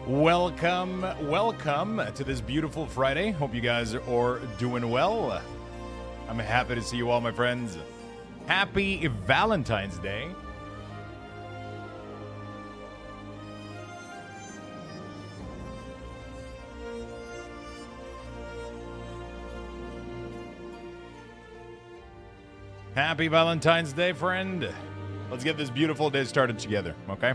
Welcome to this beautiful Friday. Hope you guys are doing well. I'm happy to see you all, my friends. Happy Valentine's Day. Happy Valentine's Day, friend. Let's get this beautiful day started together, okay?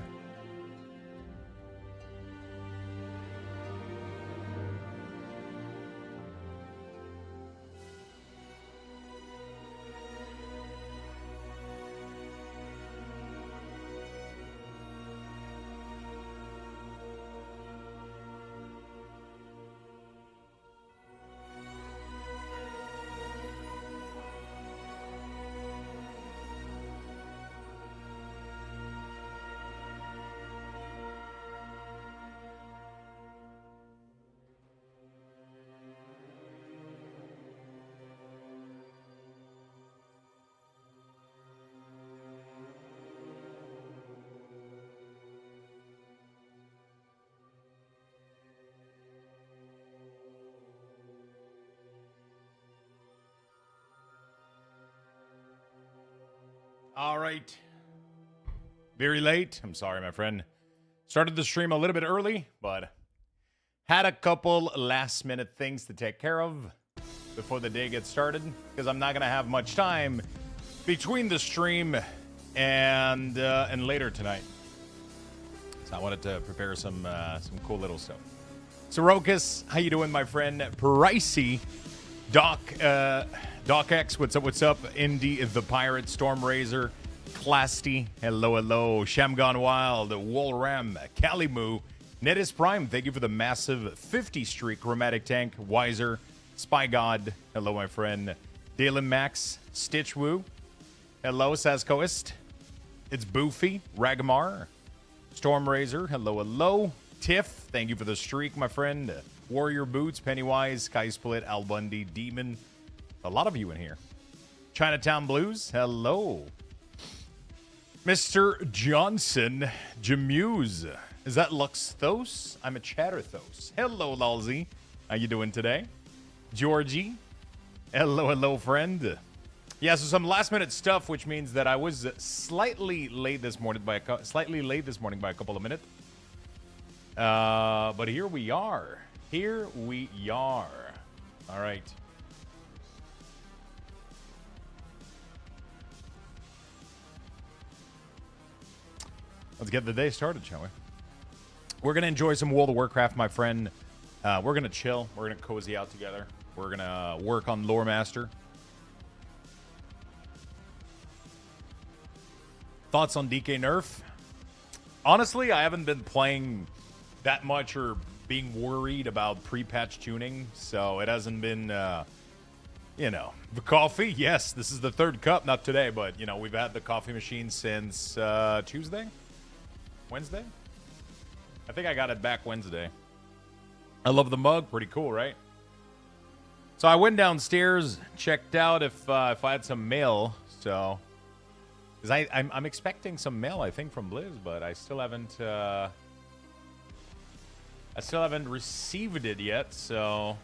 All right. Very late. I'm sorry, my friend. Started the stream a little bit early, but had a couple last minute things to take care of before the day gets started because I'm not going to have much time between the stream and later tonight. So I wanted to prepare some cool little stuff. Sorokas, how you doing, my friend? Pricey, Doc X, what's up? Indy the Pirate, Stormraiser, Clasty, hello. Shamgon Wild, Wolram, Kalimu, Netis Prime, thank you for the massive 50 streak. Chromatic Tank, Wiser, Spy God, hello, my friend. Dalen Max, Stitchwoo, hello, Saskoist. It's Boofy, Ragmar, Stormraiser, hello. Tiff, thank you for the streak, my friend. Warrior Boots, Pennywise, Sky Split, Al Bundy, Demon. A lot of you in here. Chinatown Blues, hello. Mr. Johnson, Jamuse. Is that Luxthos? I'm a Chatterthos. Hello, Lalzi. How you doing today? Georgie. Hello, friend. Yeah, so some last minute stuff, which means that I was slightly late this morning by a couple of minutes. But here we are. All right. Let's get the day started, shall we? We're going to enjoy some World of Warcraft, my friend. We're going to chill. We're going to cozy out together. We're going to work on Lore Master. Thoughts on DK Nerf? Honestly, I haven't been playing that much or being worried about pre-patch tuning, so it hasn't been, the coffee. Yes, this is the third cup, not today, but, we've had the coffee machine since Wednesday? I think I got it back Wednesday. I love the mug. Pretty cool, right? So I went downstairs, checked out if I had some mail, so... Because I'm expecting some mail, I think, from Blizz, but I still haven't received it yet, so...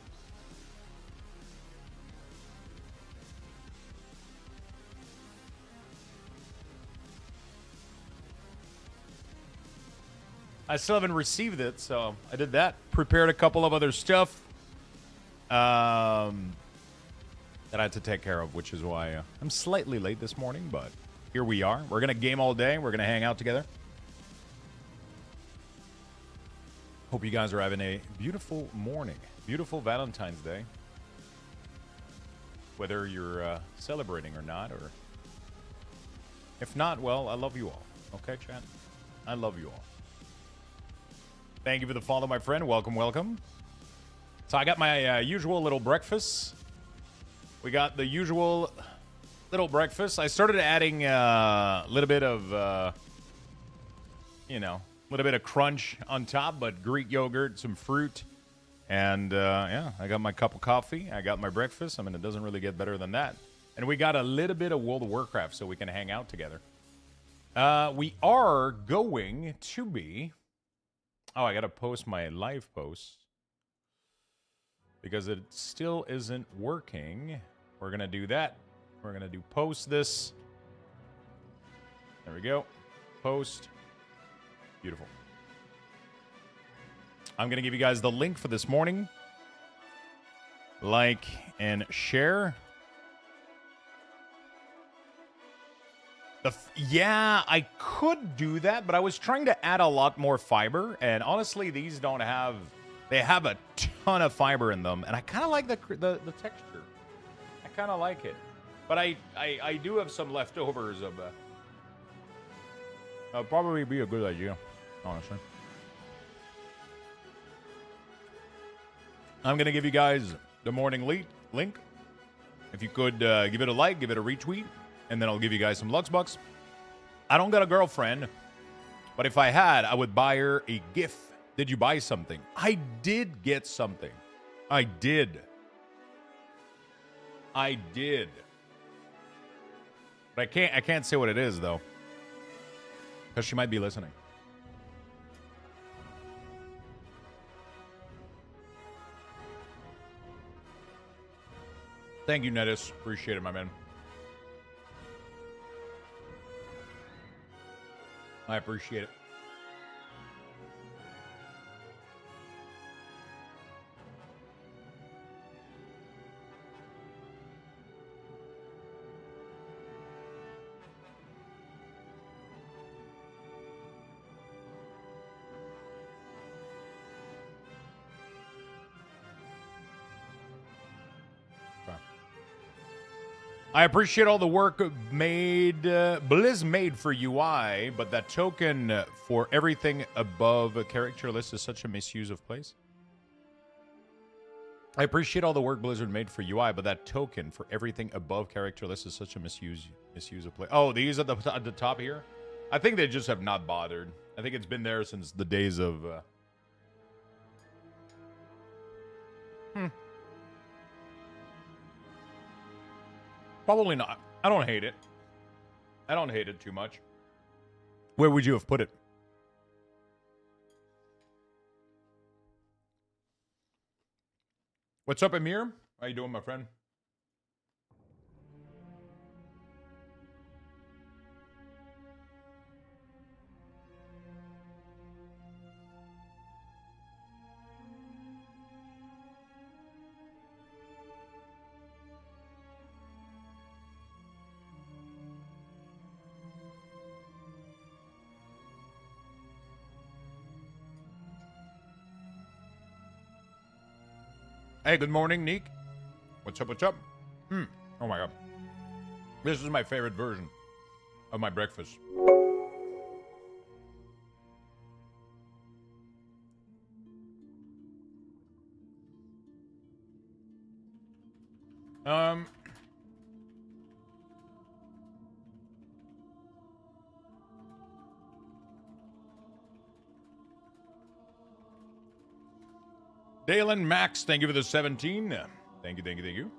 I still haven't received it, so I did that. Prepared a couple of other stuff that I had to take care of, which is why I'm slightly late this morning, but here we are. We're going to game all day. We're going to hang out together. Hope you guys are having a beautiful morning. Beautiful Valentine's Day. Whether you're celebrating or not, or if not, well, I love you all. Okay, chat? I love you all. Thank you for the follow, my friend. Welcome. So I got my usual little breakfast. We got the usual little breakfast. I started adding a little bit of, a little bit of crunch on top, but Greek yogurt, some fruit, and yeah, I got my cup of coffee. I got my breakfast. I mean, it doesn't really get better than that. And we got a little bit of World of Warcraft so we can hang out together. We are going to be Oh, I gotta post my live post because it still isn't working. We're gonna do that. We're gonna do post this. There we go. Post. Beautiful. I'm gonna give you guys the link for this morning. Like and share. Yeah, I could do that, but I was trying to add a lot more fiber, and honestly, these don't have... They have a ton of fiber in them, and I kind of like the texture. I kind of like it. But I do have some leftovers of... That'll probably be a good idea, honestly. I'm going to give you guys the morning link. If you could give it a like, give it a retweet, and then I'll give you guys some Lux Bucks. I don't got a girlfriend, but if I had, I would buy her a gift. Did you buy something? I did get something. I did. But I can't say what it is, though. Because she might be listening. Thank you, Nettis. Appreciate it, my man. I appreciate it. I appreciate all the work Blizz made for UI, but that token for everything above a character list is such a misuse of place. I appreciate all the work Blizzard made for UI, but that token for everything above character list is such a misuse of play. Oh, these at the top here? I think they just have not bothered. I think it's been there since the days of... Probably not. I don't hate it. I don't hate it too much. Where would you have put it? What's up, Amir? How you doing, my friend? Hey, good morning, Neek. What's up, what's up? Oh my god. This is my favorite version of my breakfast. Dalen Max, thank you for the 17. Thank you.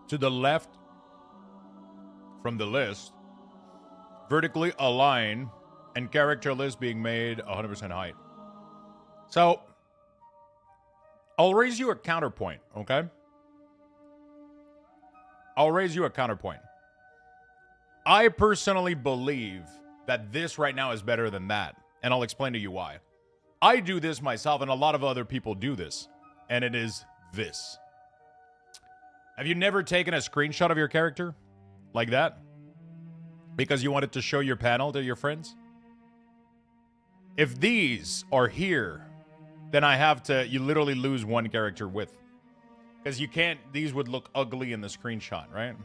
To the left from the list, vertically align, and character list being made 100% height. So, I'll raise you a counterpoint, okay? I'll raise you a counterpoint. I personally believe that this right now is better than that, and I'll explain to you why. I do this myself, and a lot of other people do this, and it is this. Have you never taken a screenshot of your character like that because you wanted to show your panel to your friends? If these are here, then you literally lose one character width. Because you can't, these would look ugly in the screenshot, right?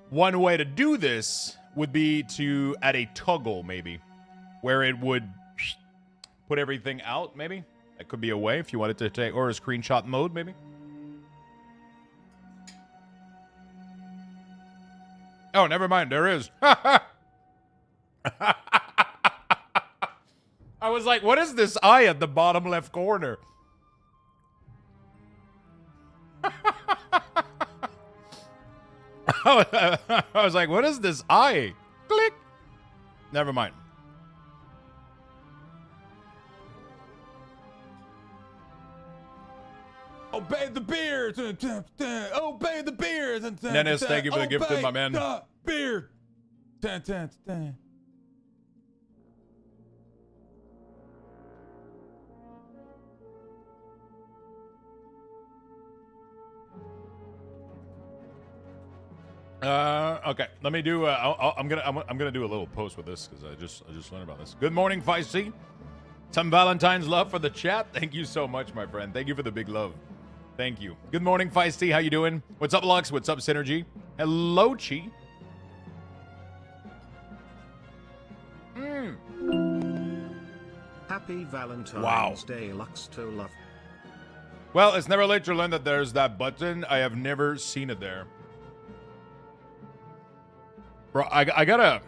One way to do this would be to add a toggle, maybe, where it would put everything out, maybe. That could be a way if you wanted to take, or a screenshot mode, maybe. Oh, never mind, there is. I was like, what is this eye at the bottom left corner? I was like, what is this I? Click. Never mind. Obey the beers. Obey the beers. Dennis, thank you for the gift, my man. The beer. Okay. Let me do. I'm gonna do a little post with this because I just learned about this. Good morning, Feisty. Some Valentine's love for the chat. Thank you so much, my friend. Thank you for the big love. Thank you. Good morning, Feisty. How you doing? What's up, Lux? What's up, Synergy? Hello, Chi. Happy Valentine's Day, Luxthos love. Well, it's never late to learn that there's that button. I have never seen it there. Bro, I gotta...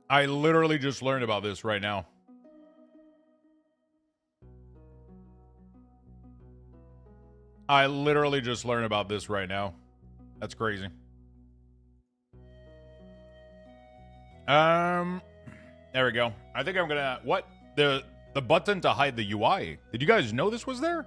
I literally just learned about this right now. I literally just learned about this right now. That's crazy. There we go. I think I'm gonna... What? The button to hide the UI. Did you guys know this was there?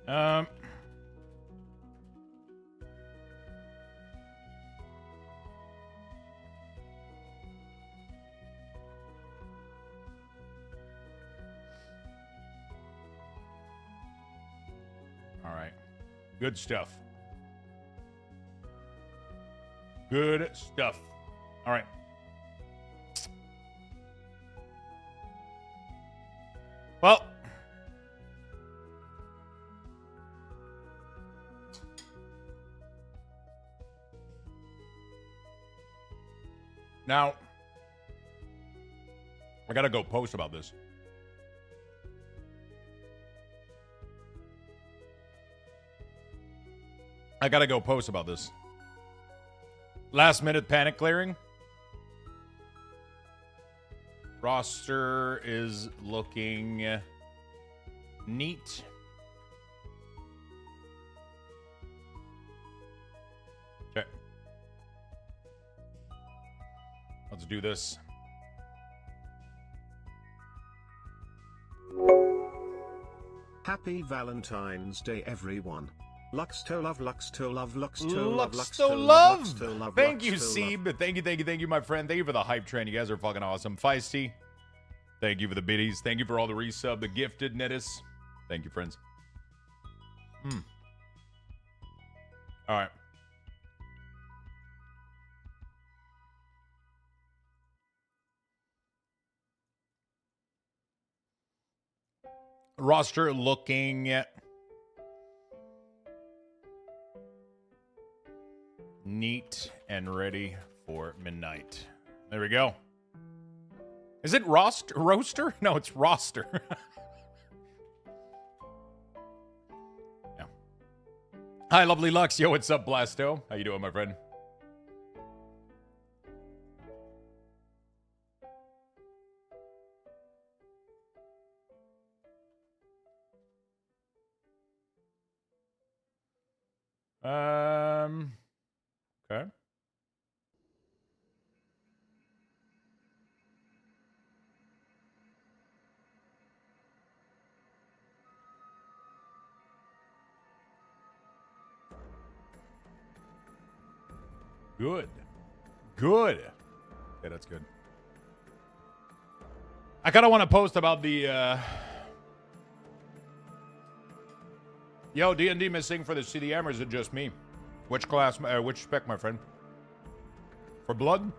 All right. Good stuff. Good stuff. All right. Well, now, I gotta go post about this. I gotta go post about this. Last minute panic clearing. Roster is looking neat. Okay. Let's do this. Happy Valentine's Day, everyone. Luxthos love, Luxthos love, Luxthos love, Luxthos love. Luxthos love. Thank you, Luxthos Seeb. love. Thank you, my friend. Thank you for the hype train. You guys are fucking awesome. Feisty. Thank you for the biddies. Thank you for all the resub, the gifted Nettis. Thank you, friends. All right. Roster looking neat and ready for midnight. There we go. Is it roaster? No, it's roster. Yeah. Hi, lovely Lux. Yo, what's up, Blasto? How you doing, my friend? Okay. Good. Good. Okay, that's good. I kind of want to post about the, Yo, D&D missing for the CDM, or is it just me? Which class, which spec, my friend? For blood?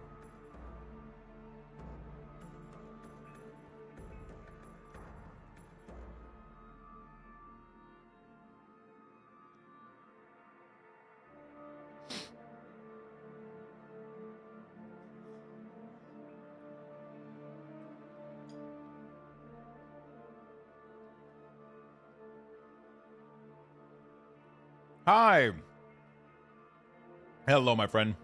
Hi. Hello, my friend.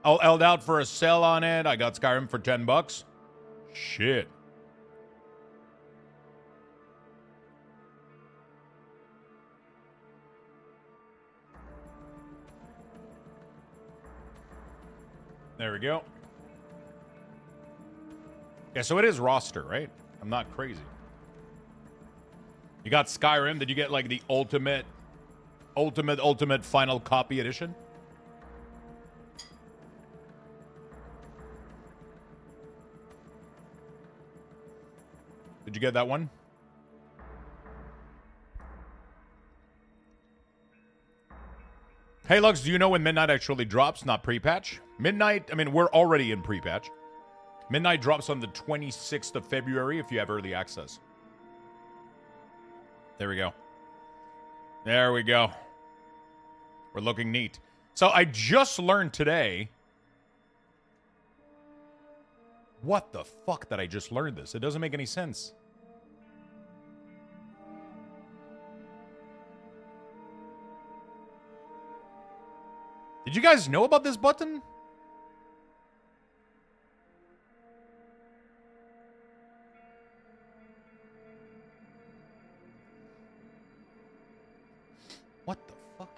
I'll held out for a sale on it. I got Skyrim for $10. Shit. There we go. Yeah, so it is roster, right? I'm not crazy. You got Skyrim. Did you get like the ultimate final copy edition? Did you get that one? Hey, Lux, do you know when Midnight actually drops? Not pre-patch? Midnight, I mean, we're already in pre-patch. Midnight drops on the 26th of February if you have early access. There we go. There we go. We're looking neat. So I just learned today. What the fuck that I just learned this? It doesn't make any sense. Did you guys know about this button? What the fuck?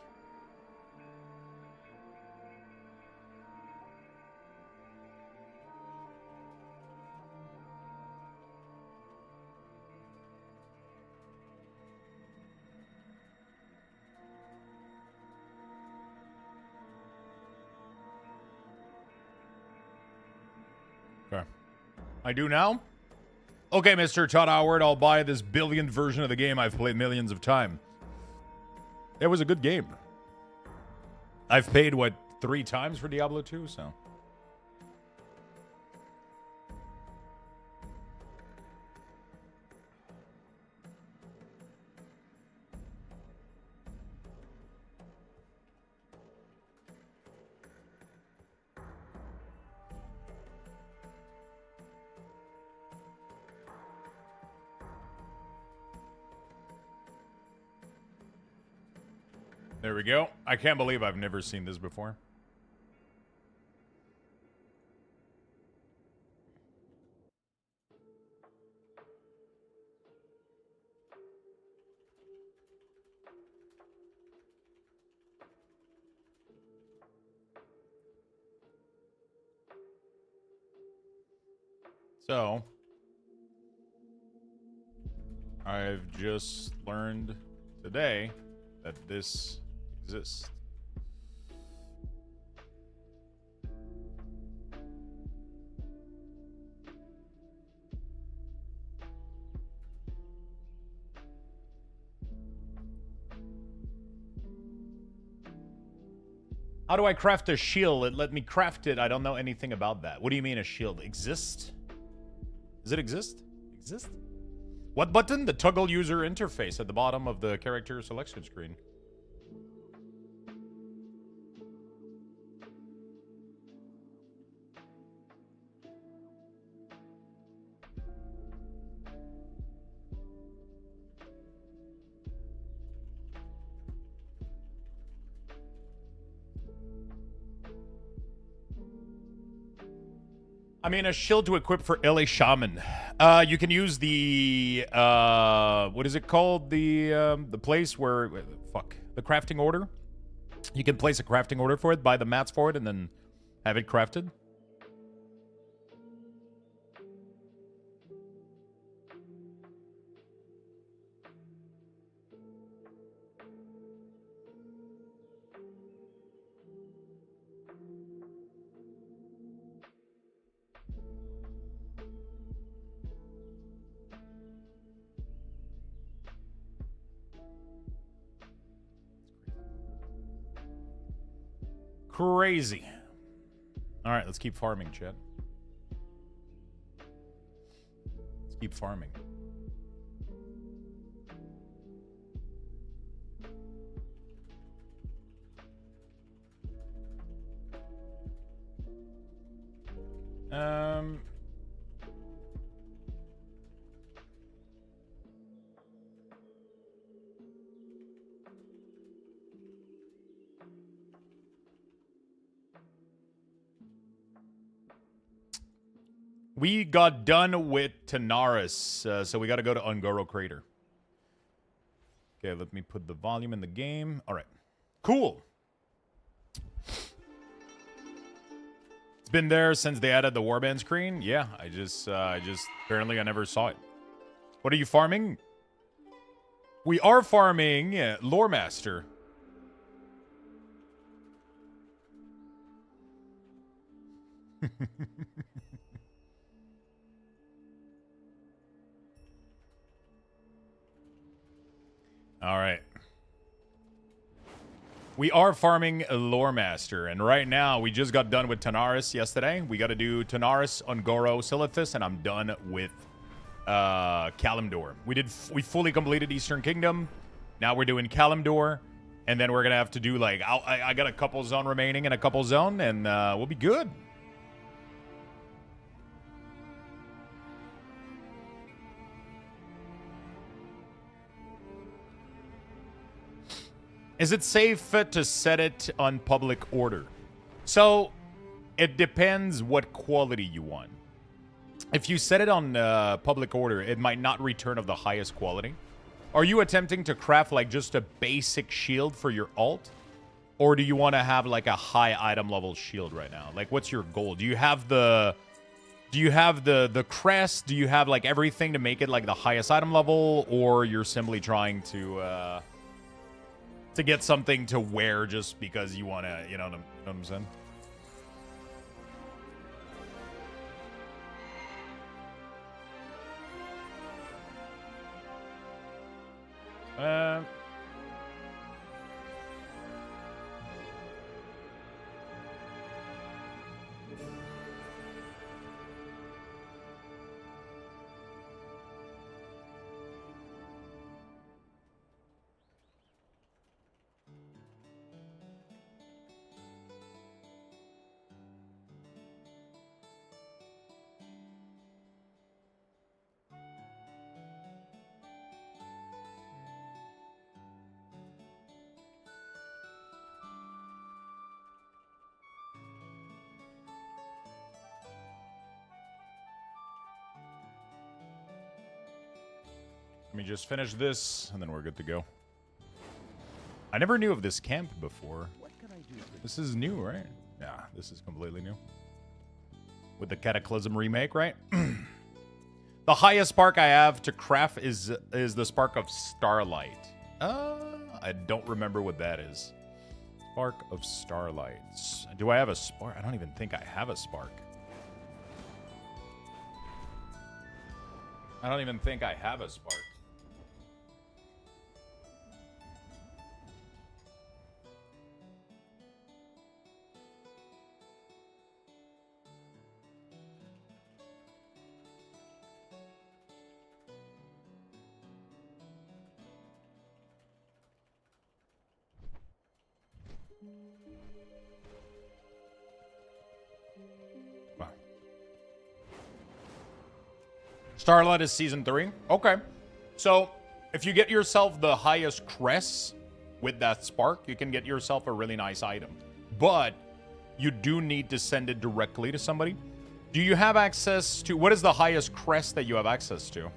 Okay. I do now? Okay, Mr. Todd Howard, I'll buy this billionth version of the game I've played millions of times. It was a good game. I've paid, what, 3 times for Diablo 2, so... There we go. I can't believe I've never seen this before. So, I've just learned today that this exists. How do I craft a shield? It let me craft it. I don't know anything about that. What do you mean a shield exists? Does it exist? Exist? What button? The toggle user interface at the bottom of the character selection screen. I mean, a shield to equip for LA Shaman. You can use the what is it called? The place where fuck, the crafting order. You can place a crafting order for it, buy the mats for it, and then have it crafted. Crazy. All right, let's keep farming, chat. Let's keep farming. We got done with Tanaris, so we got to go to Ungoro Crater. Okay, let me put the volume in the game. All right. Cool. It's been there since they added the warband screen. Yeah, I just apparently I never saw it. What are you farming? We are farming Lore Master. All right. We are farming a Lore Master, and right now we just got done with Tanaris yesterday. We got to do Tanaris, Ungoro, Silithus, and I'm done with Kalimdor. We fully completed Eastern Kingdom. Now we're doing Kalimdor, and then we're gonna have to do like I got a couple zone remaining and a couple zone, and we'll be good. Is it safe to set it on public order? So, it depends what quality you want. If you set it on public order, it might not return of the highest quality. Are you attempting to craft like just a basic shield for your alt? Or do you want to have like a high item level shield right now? Like what's your goal? Do you have the crest? Do you have like everything to make it like the highest item level? Or you're simply trying to get something to wear just because you want to, you know what I'm saying? Let me just finish this, and then we're good to go. I never knew of this camp before. This is new, right? Yeah, this is completely new. With the Cataclysm remake, right? The highest spark I have to craft is the Spark of Starlight. I don't remember what that is. Spark of Starlight. Do I have a spark? I don't even think I have a spark. I don't even think I have a spark. Starlight is season 3. Okay. So, if you get yourself the highest crest with that spark, you can get yourself a really nice item. But you do need to send it directly to somebody. Do you have access to... What is the highest crest that you have access to?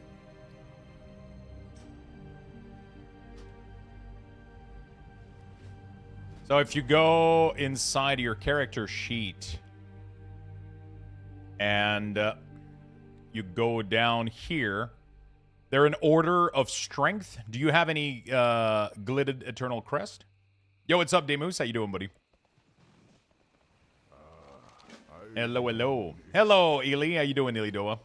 So if you go inside your character sheet and you go down here, they're in order of strength. Do you have any glitted eternal crest? Yo, what's up, Demus? How you doing, buddy? Hello, hello. Hello, Ely. How you doing, Ilidoa?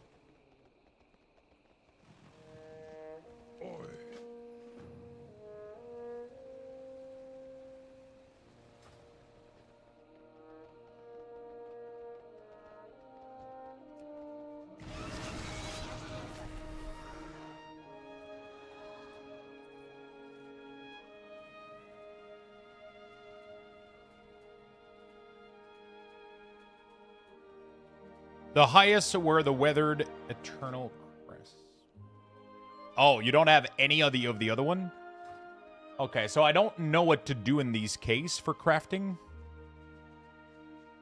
The highest were the weathered eternal crest. Oh, you don't have any of the other one? Okay, so I don't know what to do in these cases for crafting.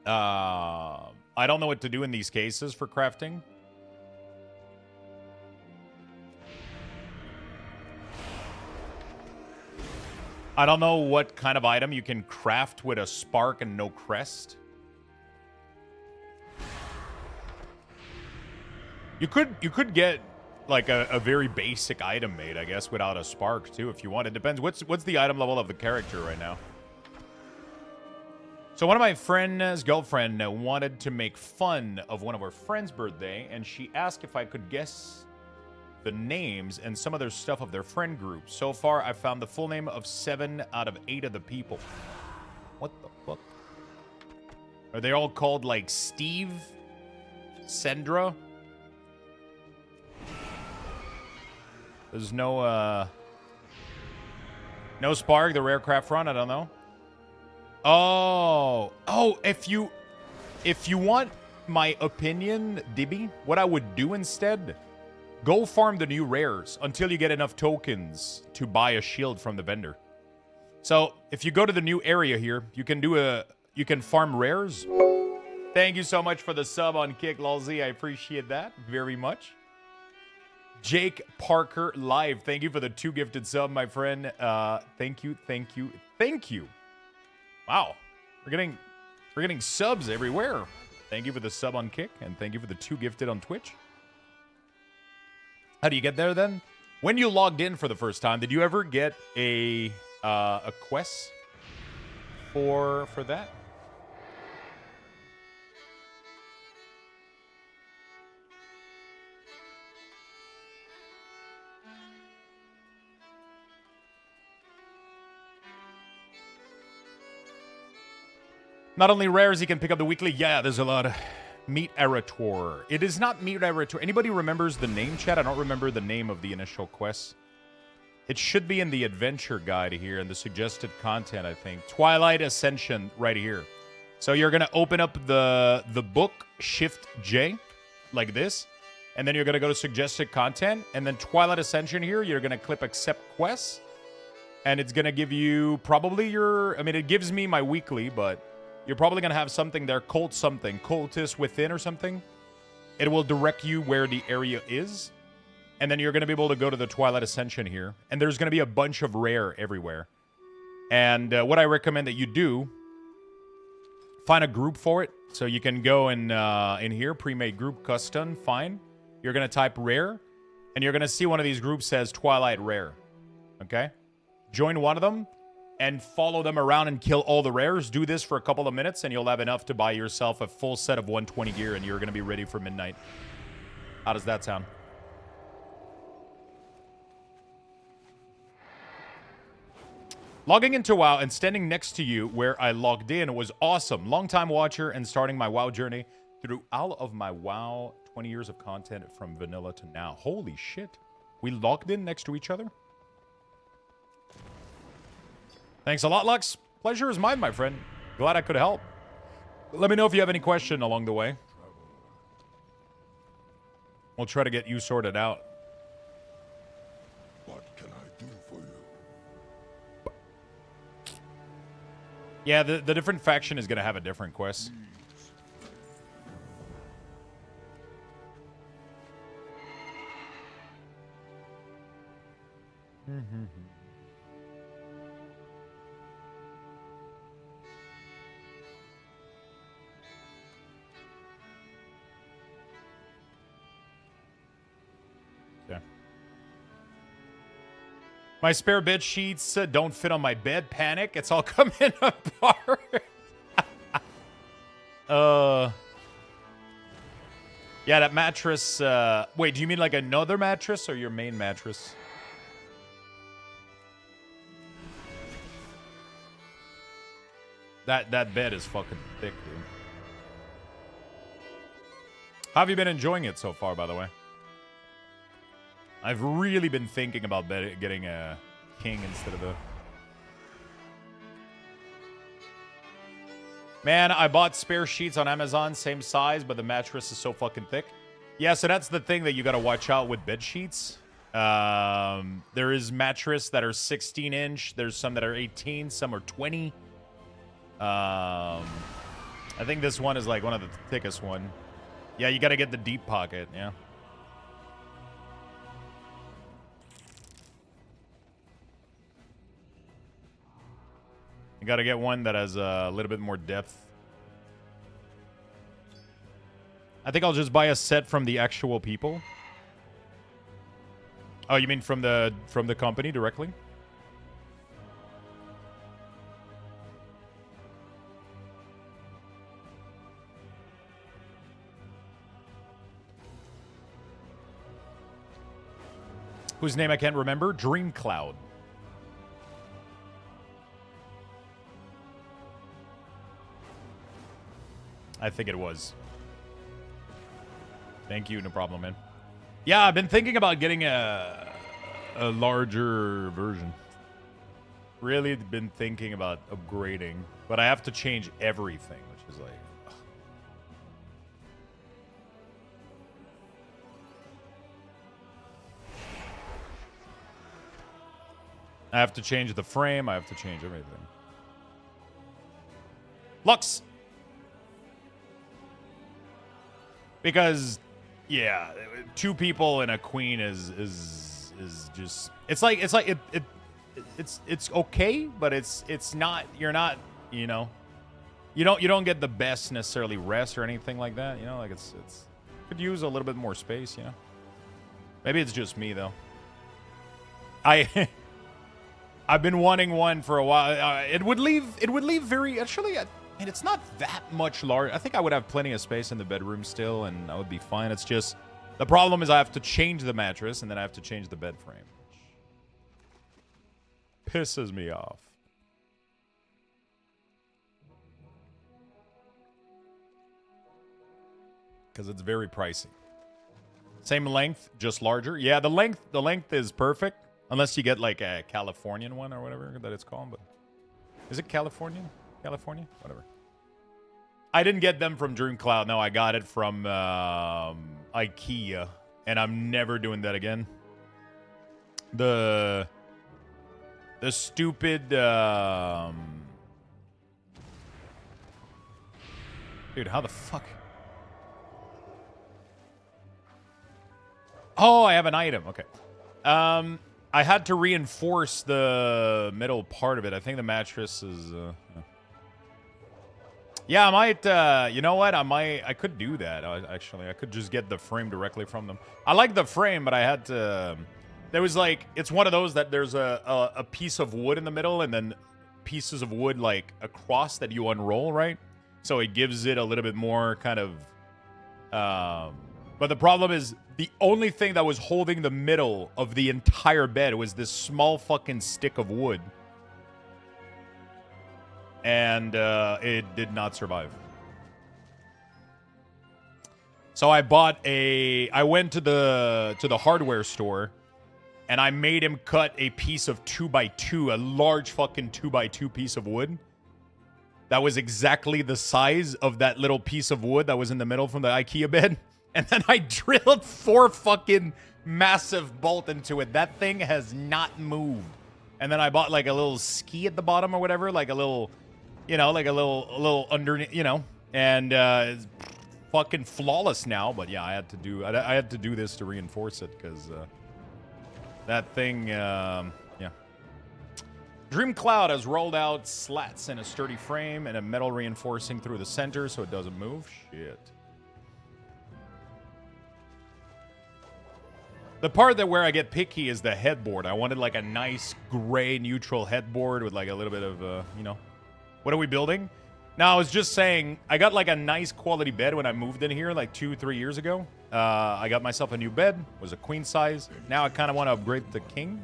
I don't know what to do in these cases for crafting. I don't know what kind of item you can craft with a spark and no crest. You could get like a very basic item made, I guess, without a spark too, if you want. It depends. What's the item level of the character right now? So one of my friend's girlfriend wanted to make fun of one of her friend's birthday, and she asked if I could guess the names and some other stuff of their friend group. So far, I found the full name of 7 out of 8 of the people. What the fuck? Are they all called like Steve? Sandra? There's no spark, the rare craft run, I don't know. Oh, if you want my opinion, Dibby, what I would do instead, go farm the new rares until you get enough tokens to buy a shield from the vendor. So, if you go to the new area here, you can farm rares. Thank you so much for the sub on Kick, Lolzy. I appreciate that very much. Jake Parker Live, thank you for the 2 gifted sub, my friend. Thank you. Wow, we're getting subs everywhere. Thank you for the sub on Kick, and thank you for the 2 gifted on Twitch. How do you get there then? When you logged in for the first time, did you ever get a quest for that? Not only rares, you can pick up the weekly. Yeah, there's a lot of Meet Erator. It is not Meet Erator. Anybody remembers the name, chat? I don't remember the name of the initial quest. It should be in the adventure guide here in the suggested content, I think. Twilight Ascension right here. So you're going to open up the book, Shift J, like this. And then you're going to go to suggested content. And then Twilight Ascension here, you're going to click accept quests. And it's going to give you probably it gives me my weekly, but you're probably going to have something there, Cultist Within or something. It will direct you where the area is. And then you're going to be able to go to the Twilight Ascension here. And there's going to be a bunch of rare everywhere. And what I recommend that you do, find a group for it. So you can go in here, pre-made group, custom, fine. You're going to type rare. And you're going to see one of these groups says Twilight Rare. Okay? Join one of them. And follow them around and kill all the rares. Do this for a couple of minutes, and you'll have enough to buy yourself a full set of 120 gear, and you're going to be ready for midnight. How does that sound? Logging into WoW and standing next to you where I logged in was awesome. Long-time watcher and starting my WoW journey through all of my WoW 20 years of content from vanilla to now. Holy shit. We logged in next to each other? Thanks a lot, Lux. Pleasure is mine, my friend. Glad I could help. Let me know if you have any question along the way. We'll try to get you sorted out. What can I do for you? Yeah, the different faction is going to have a different quest. My spare bed sheets don't fit on my bed. Panic. It's all coming apart. Yeah, that mattress. Wait, do you mean like another mattress or your main mattress? That bed is fucking thick, dude. How have you been enjoying it so far, by the way? I've really been thinking about getting a king instead of a... Man, I bought spare sheets on Amazon, same size, but the mattress is so fucking thick. Yeah, so that's the thing that you gotta watch out with bed sheets. There is mattress that are 16-inch. There's some that are 18. Some are 20. I think this one is like one of the thickest one. Yeah, you gotta get the deep pocket, yeah. You gotta get one that has a little bit more depth. I think I'll just buy a set from the actual people. Oh, you mean from the company directly? Whose name I can't remember? Dreamcloud. I think it was. Thank you, no problem, man. Yeah, I've been thinking about getting a larger version. Really been thinking about upgrading, but I have to change everything, which is like... ugh. I have to change the frame, I have to change everything. Lux! Because, yeah, 2 people and a queen is just... It's okay, but it's not, you're not, you know, you don't get the best necessarily rest or anything like that, you know, like it's could use a little bit more space, you know. Maybe it's just me though. I've been wanting one for a while. It would leave very, actually, and it's not that much large. I think I would have plenty of space in the bedroom still, and I would be fine. It's just, the problem is I have to change the mattress, and then I have to change the bed frame. Pisses me off. Because it's very pricey. Same length, just larger. Yeah, the length is perfect. Unless you get like a Californian one or whatever that it's called. But is it Californian? California? Whatever. I didn't get them from Dreamcloud. No, I got it from IKEA. And I'm never doing that again. The stupid... Dude, how the fuck... Oh, I have an item. Okay. I had to reinforce the middle part of it. I think the mattress is... Yeah, I might... you know what? I could do that, actually. I could just get the frame directly from them. I like the frame, but I had to... There was like... It's one of those that there's a piece of wood in the middle and then pieces of wood like across that you unroll, right? So it gives it a little bit more kind of... But the problem is, the only thing that was holding the middle of the entire bed was this small fucking stick of wood. And it did not survive. So I went to the hardware store, and I made him cut a piece of 2x2, a large fucking 2x2 piece of wood. That was exactly the size of that little piece of wood that was in the middle from the IKEA bed. And then I drilled 4 fucking massive bolt into it. That thing has not moved. And then I bought like a little ski at the bottom or whatever, like a little, you know, like a little underneath, you know. And it's fucking flawless now. But yeah, I had to do this to reinforce it because that thing, yeah. Dreamcloud has rolled out slats in a sturdy frame and a metal reinforcing through the center so it doesn't move. Shit. The part that where I get picky is the headboard. I wanted like a nice gray neutral headboard with like a little bit of, you know. What are we building? Now, I was just saying, I got like a nice quality bed when I moved in here like 2-3 years ago. I got myself a new bed. It was a queen size. Now I kind of want to upgrade the king.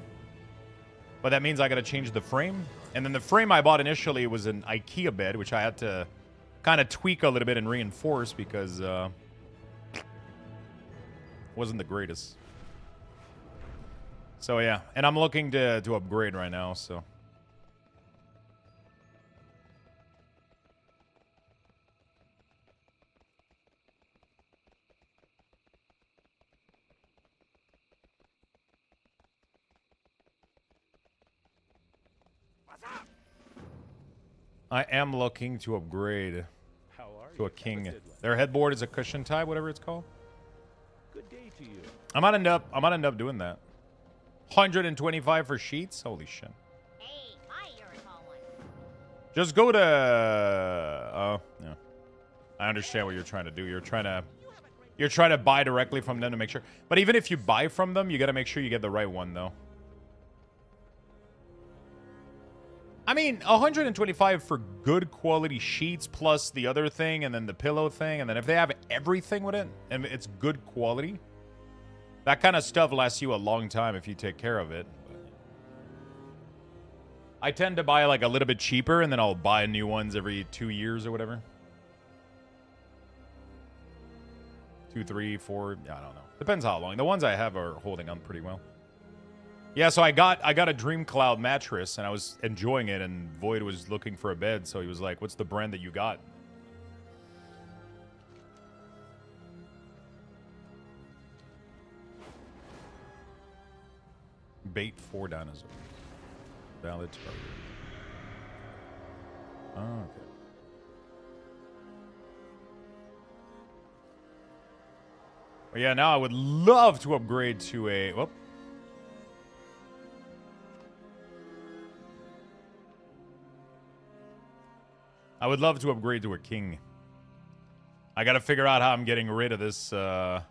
But that means I got to change the frame. And then the frame I bought initially was an IKEA bed, which I had to kind of tweak a little bit and reinforce because it wasn't the greatest. So yeah, and I'm looking to upgrade right now, so. What's up? I am looking to upgrade to a king. Their headboard is a cushion type, whatever it's called. Good day to you. I might end up doing that. 125 for sheets? Holy shit. Hey, my Uratol one. Just go to... Oh, yeah. I understand what you're trying to do. You're trying to buy directly from them to make sure. But even if you buy from them, you got to make sure you get the right one, though. I mean, 125 for good quality sheets plus the other thing and then the pillow thing. And then if they have everything with it and it's good quality, that kind of stuff lasts you a long time if you take care of it. I tend to buy like a little bit cheaper and then I'll buy new ones every 2 years or whatever. 2, 3, 4, I don't know. Depends how long. The ones I have are holding on pretty well. Yeah, so I got a Dream Cloud mattress and I was enjoying it and Void was looking for a bed, so he was like, "What's the brand that you got?" Bait 4 dinosaurs. Valid target. Oh, okay. Well, yeah, now I would love to upgrade to a... Whoop. I would love to upgrade to a king. I gotta figure out how I'm getting rid of this, I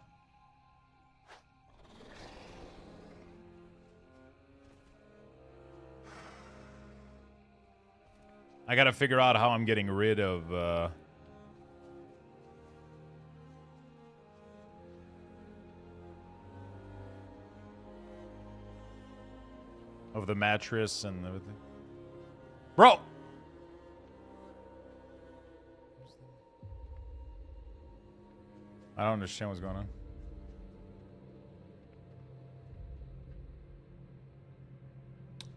gotta figure out how I'm getting rid of, the mattress and everything. Bro! I don't understand what's going on.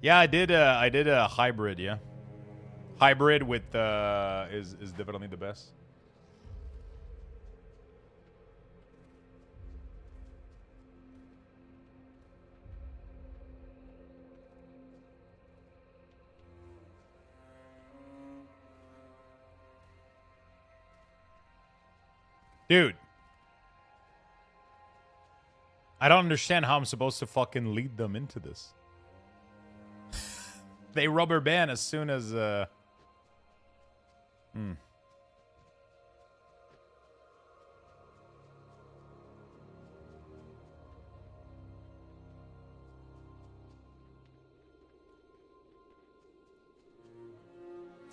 Yeah, I did a hybrid, yeah. Hybrid with is definitely the best. Dude. I don't understand how I'm supposed to fucking lead them into this. They rubber band as soon as,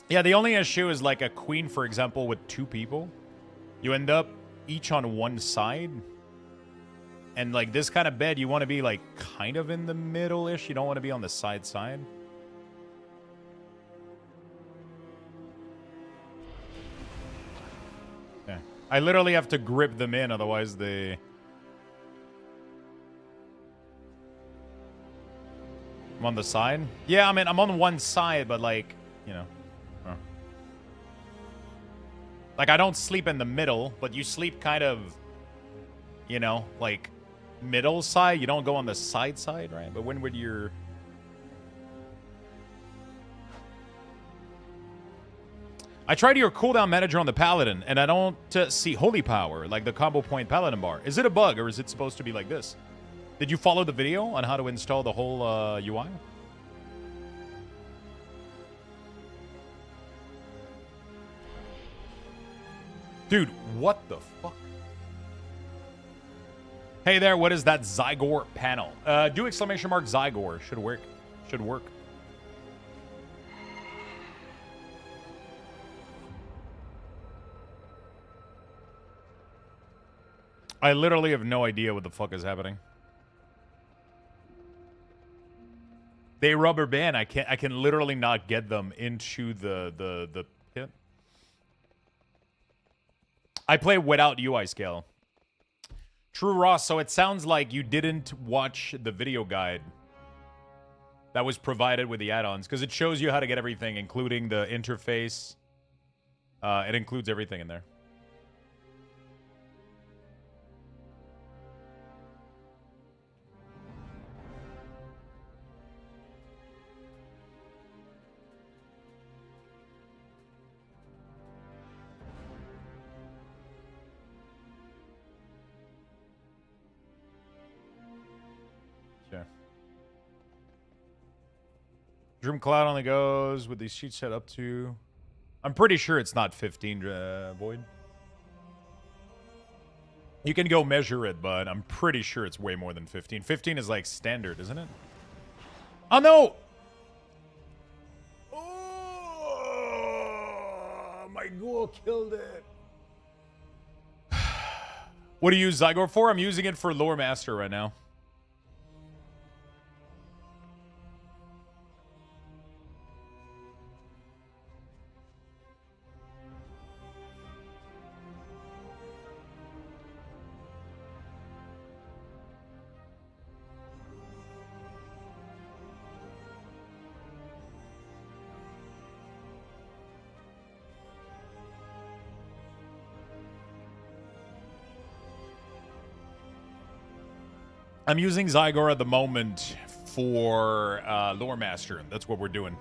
Yeah, the only issue is like a queen, for example, with 2 people. You end up each on one side. And like this kind of bed, you want to be like kind of in the middle-ish. You don't want to be on the side. Yeah. I literally have to grip them in, otherwise they... I'm on the side? Yeah, I mean, I'm on one side, but like, you know. Like, I don't sleep in the middle, but you sleep kind of, you know, like... middle side. You don't go on the side, right? But when would your... I tried your cooldown manager on the Paladin, and I don't see Holy Power, like the combo point Paladin bar. Is it a bug, or is it supposed to be like this? Did you follow the video on how to install the whole UI? Dude, what the fuck? Hey there, what is that Zygor panel? Do exclamation mark Zygor. Should work. Should work. I literally have no idea what the fuck is happening. They rubber band. I can literally not get them into the pit. I play without UI scale. True, Ross. So it sounds like you didn't watch the video guide that was provided with the add-ons, because it shows you how to get everything, including the interface. It includes everything in there. Dream Cloud only goes with these sheets set up to... I'm pretty sure it's not 15, Void. You can go measure it, but I'm pretty sure it's way more than 15. 15 is like standard, isn't it? Oh, no! Oh, my ghoul killed it. What do you use Zygor for? I'm using it for Lore Master right now. I'm using Zygor at the moment for Lore Master. That's what we're doing.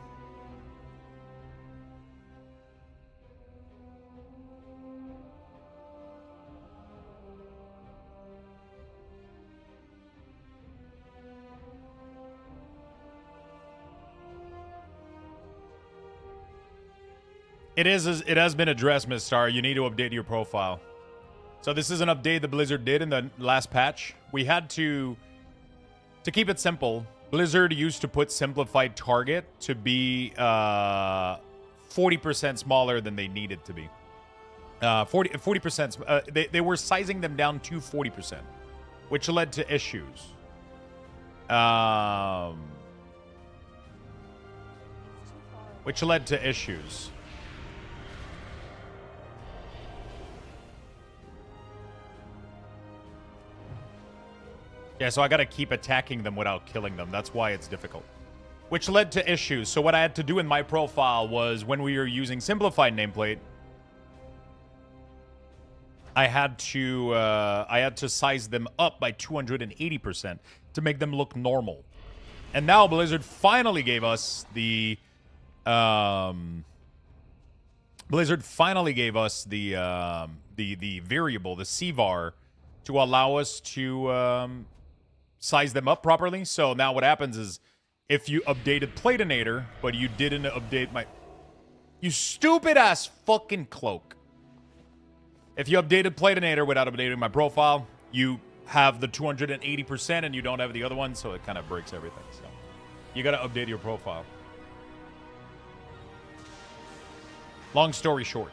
It has been addressed, Miss Star. You need to update your profile. So this is an update that Blizzard did in the last patch. We had to keep it simple, Blizzard used to put simplified target to be 40% smaller than they needed to be. 40%. They were sizing them down to 40%, which led to issues. Which led to issues. Yeah, so I gotta keep attacking them without killing them. That's why it's difficult. Which led to issues. So what I had to do in my profile was, when we were using simplified nameplate, I had to size them up by 280% to make them look normal. And now Blizzard finally gave us the variable, the CVAR, to allow us to size them up properly. So now what happens is, if you updated Platinator, but you didn't update my... You stupid ass fucking cloak. If you updated Platinator without updating my profile, you have the 280% and you don't have the other one, so it kind of breaks everything. So you gotta update your profile. Long story short.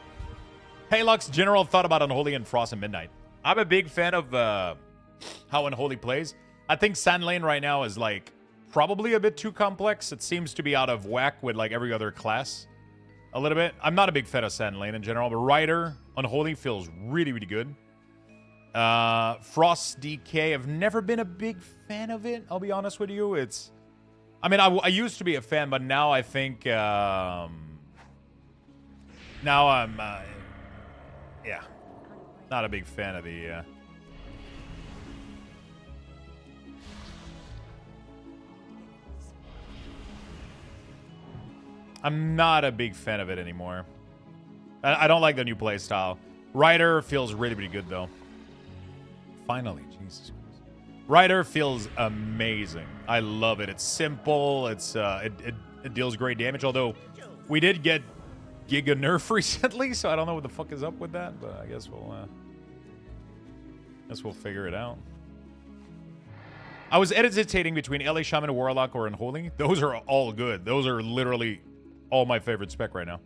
Hey Lux, General thought about Unholy and Frost and Midnight. I'm a big fan of how Unholy plays. I think Sand Lane right now is like probably a bit too complex. It seems to be out of whack with like every other class a little bit. I'm not a big fan of Sand Lane in general, but Rider Unholy feels really, really good. Frost DK, I've never been a big fan of it. I'll be honest with you. It's, I mean, I used to be a fan, but now I think, now I'm, yeah, not a big fan of the, I'm not a big fan of it anymore. I don't like the new playstyle. Rider feels really, really good, though. Finally, Jesus Christ. Rider feels amazing. I love it. It's simple. It's it deals great damage, although we did get Giga Nerf recently, so I don't know what the fuck is up with that, but I guess we'll figure it out. I was hesitating between LA Shaman, Warlock, or Unholy. Those are all good. Those are literally all my favorite spec right now.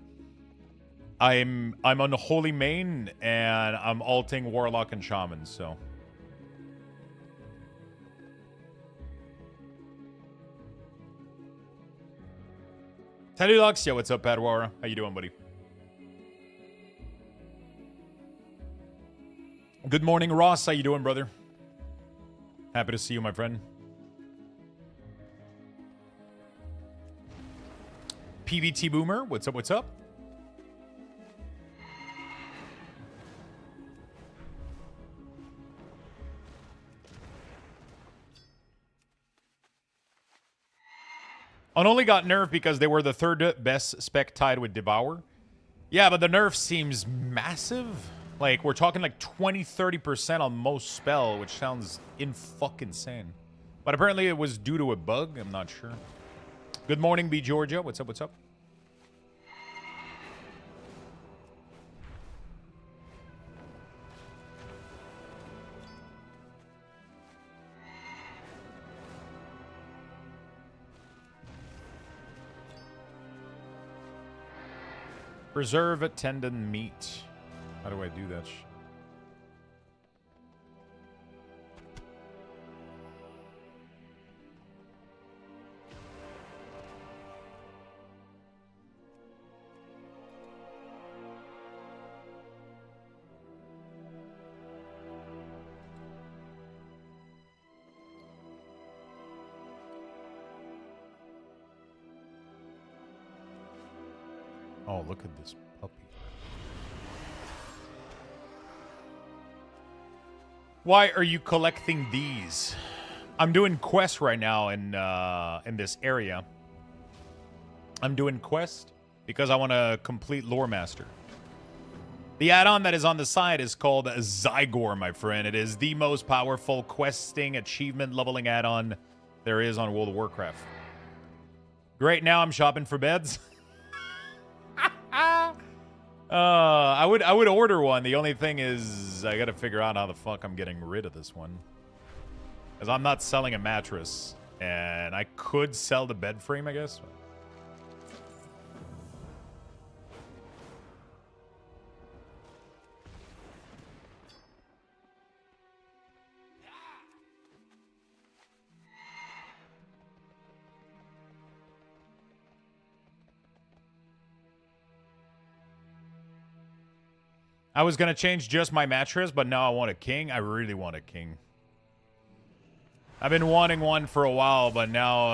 I'm Unholy main, and I'm alting Warlock and Shaman, so. Teddy Lux, yeah, what's up, Padwara? How you doing, buddy? Good morning, Ross. How you doing, brother? Happy to see you, my friend. PVT Boomer, what's up, what's up? Unholy got nerfed because they were the third best spec, tied with Devour. Yeah, but the nerf seems massive. Like, we're talking like 20-30% on most spell, which sounds in-fucking insane. But apparently it was due to a bug. I'm not sure. Good morning, B Georgia. What's up? What's up? Preserve tendon meat. How do I do that? Oh, look at this puppy. Why are you collecting these? I'm doing quests right now in this area. I'm doing quest because I want to complete Lore Master. The add-on that is on the side is called Zygor, my friend. It is the most powerful questing achievement leveling add-on there is on World of Warcraft. Great, now I'm shopping for beds. I would order one. The only thing is I gotta figure out how the fuck I'm getting rid of this one. Because I'm not selling a mattress. And I could sell the bed frame, I guess. I was going to change just my mattress, but now I want a king. I really want a king. I've been wanting one for a while, but now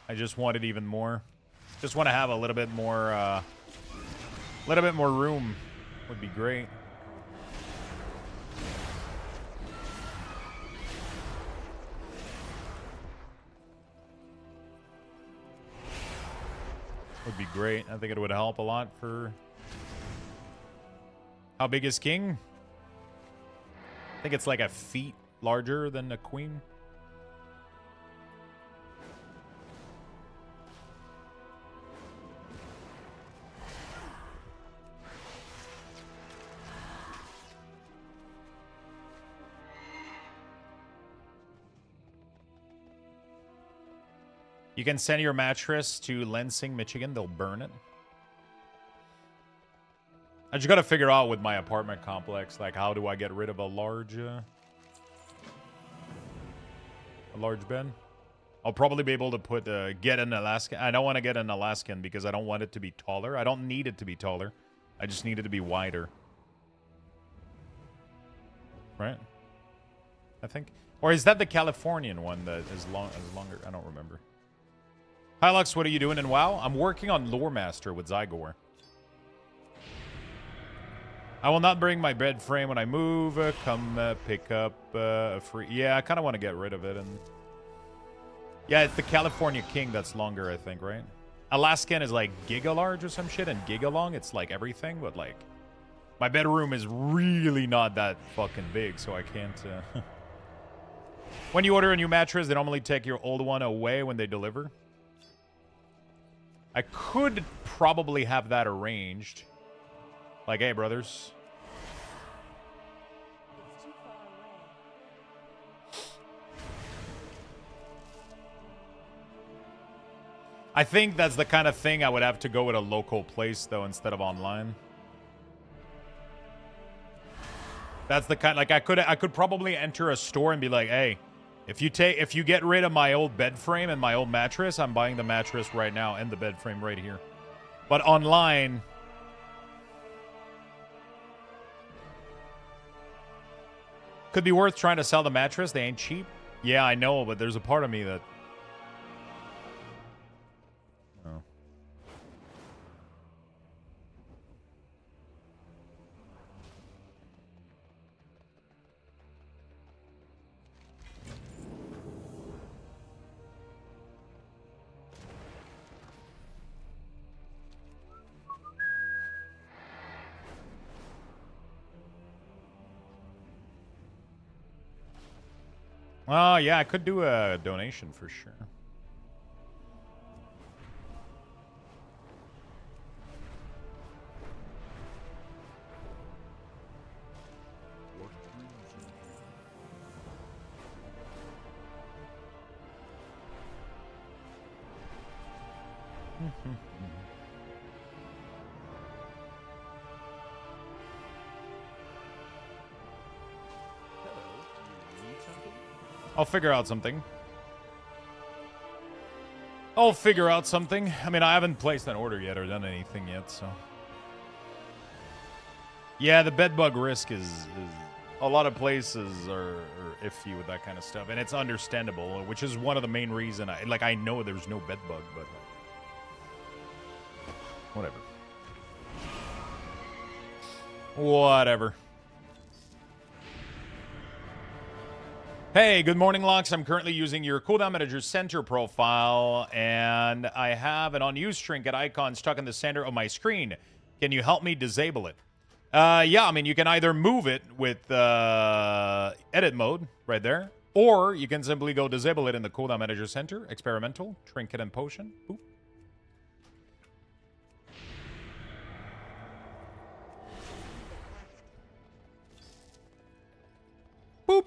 I just want it even more. Just want to have a little bit more room would be great. Would be great. I think it would help a lot for... How big is king? I think it's like a feet larger than a queen. You can send your mattress to Lansing, Michigan. They'll burn it. I just gotta figure out with my apartment complex, like, how do I get rid of a large bed? I'll probably be able to put get an Alaskan. I don't want to get an Alaskan because I don't want it to be taller. I don't need it to be taller. I just need it to be wider. Right? I think. Or is that the Californian one that is longer? I don't remember. Hi, Lux. What are you doing in WoW? I'm working on Lore Master with Zygor. I will not bring my bed frame when I move. Come pick up a free... Yeah, I kind of want to get rid of it. And yeah, it's the California King that's longer, I think, right? Alaskan is like giga large or some shit, and giga long, it's like everything, but like... My bedroom is really not that fucking big, so I can't... When you order a new mattress, they normally take your old one away when they deliver. I could probably have that arranged. Like, hey, brothers. I think that's the kind of thing I would have to go with a local place, though, instead of online. That's the kind... Like, I could probably enter a store and be like, hey, if you get rid of my old bed frame and my old mattress, I'm buying the mattress right now and the bed frame right here. But online... Could be worth trying to sell the mattress. They ain't cheap. Yeah, I know, but there's a part of me that... Oh. Oh, yeah, I could do a donation for sure. I'll figure out something. I'll figure out something. I mean, I haven't placed an order yet or done anything yet, so. Yeah, the bedbug risk is a lot of places are iffy with that kind of stuff, and it's understandable, which is one of the main reason I know there's no bedbug, but whatever. Whatever. Hey, good morning, Lux. I'm currently using your cooldown manager center profile, and I have an unused trinket icon stuck in the center of my screen. Can you help me disable it? Yeah, I mean, you can either move it with edit mode right there, or you can simply go disable it in the cooldown manager center, experimental, trinket and potion. Boop. Boop.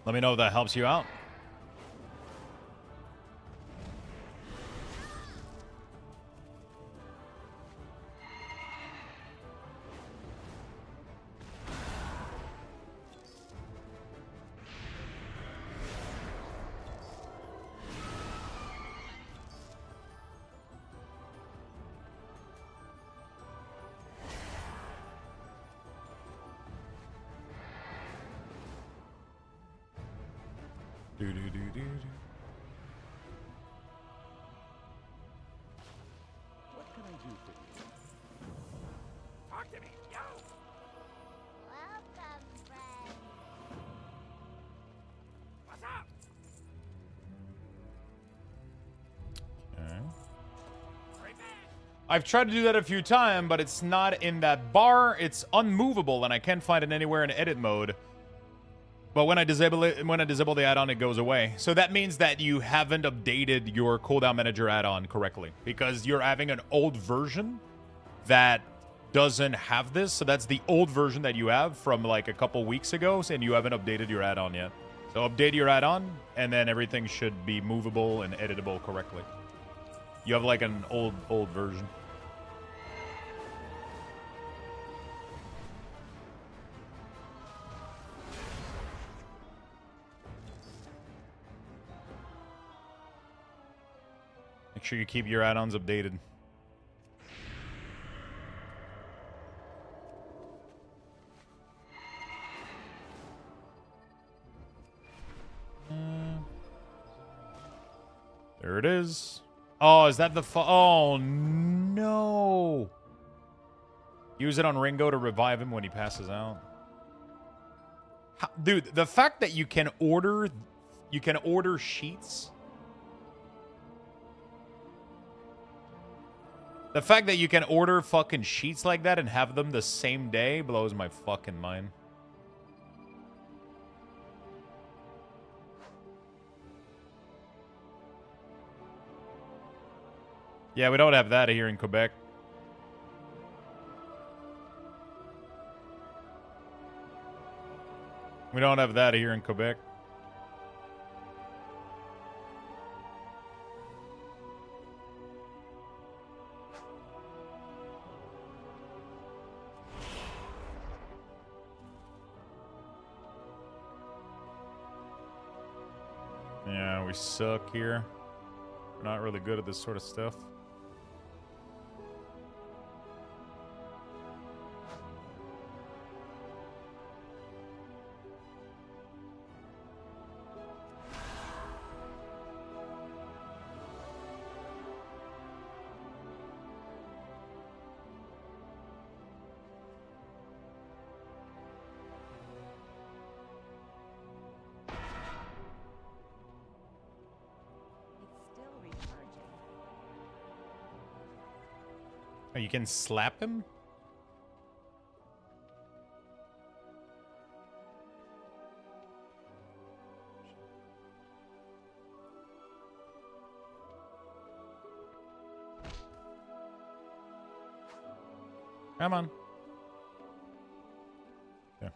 Let me know if that helps you out. What can I do for you? Talk to me, yo! Welcome, friend. What's up? Okay. I've tried to do that a few times, but it's not in that bar. It's unmovable, and I can't find it anywhere in edit mode. But when I disable the add-on, it goes away. So that means that you haven't updated your cooldown manager add-on correctly, because you're having an old version that doesn't have this. So that's the old version that you have from like a couple weeks ago, and you haven't updated your add-on yet. So update your add-on, and then everything should be movable and editable correctly. You have like an old version. Make sure you keep your add-ons updated. There it is. Oh, is that the oh, no. Use it on Ringo to revive him when he passes out. Dude, the fact that you can order sheets. The fact that you can order fucking sheets like that and have them the same day blows my fucking mind. Yeah, we don't have that here in Quebec. We don't have that here in Quebec. Yeah, we suck here. We're not really good at this sort of stuff. Oh, you can slap him? Come on. Yeah.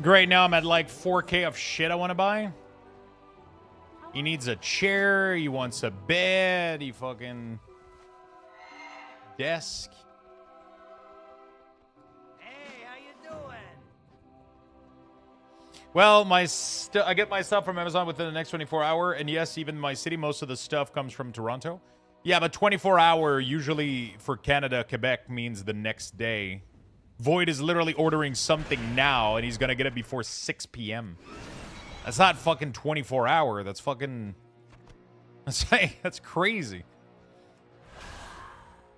Great, now I'm at like 4K of shit I want to buy. He needs a chair, he wants a bed, he fucking... desk. Hey, how you doing? Well, I get my stuff from Amazon within the next 24 hour, and yes, even my city, most of the stuff comes from Toronto. Yeah, but 24 hour usually for Canada, Quebec means the next day. Void is literally ordering something now, and he's gonna get it before 6 p.m. That's not fucking 24 hour. That's fucking... That's crazy.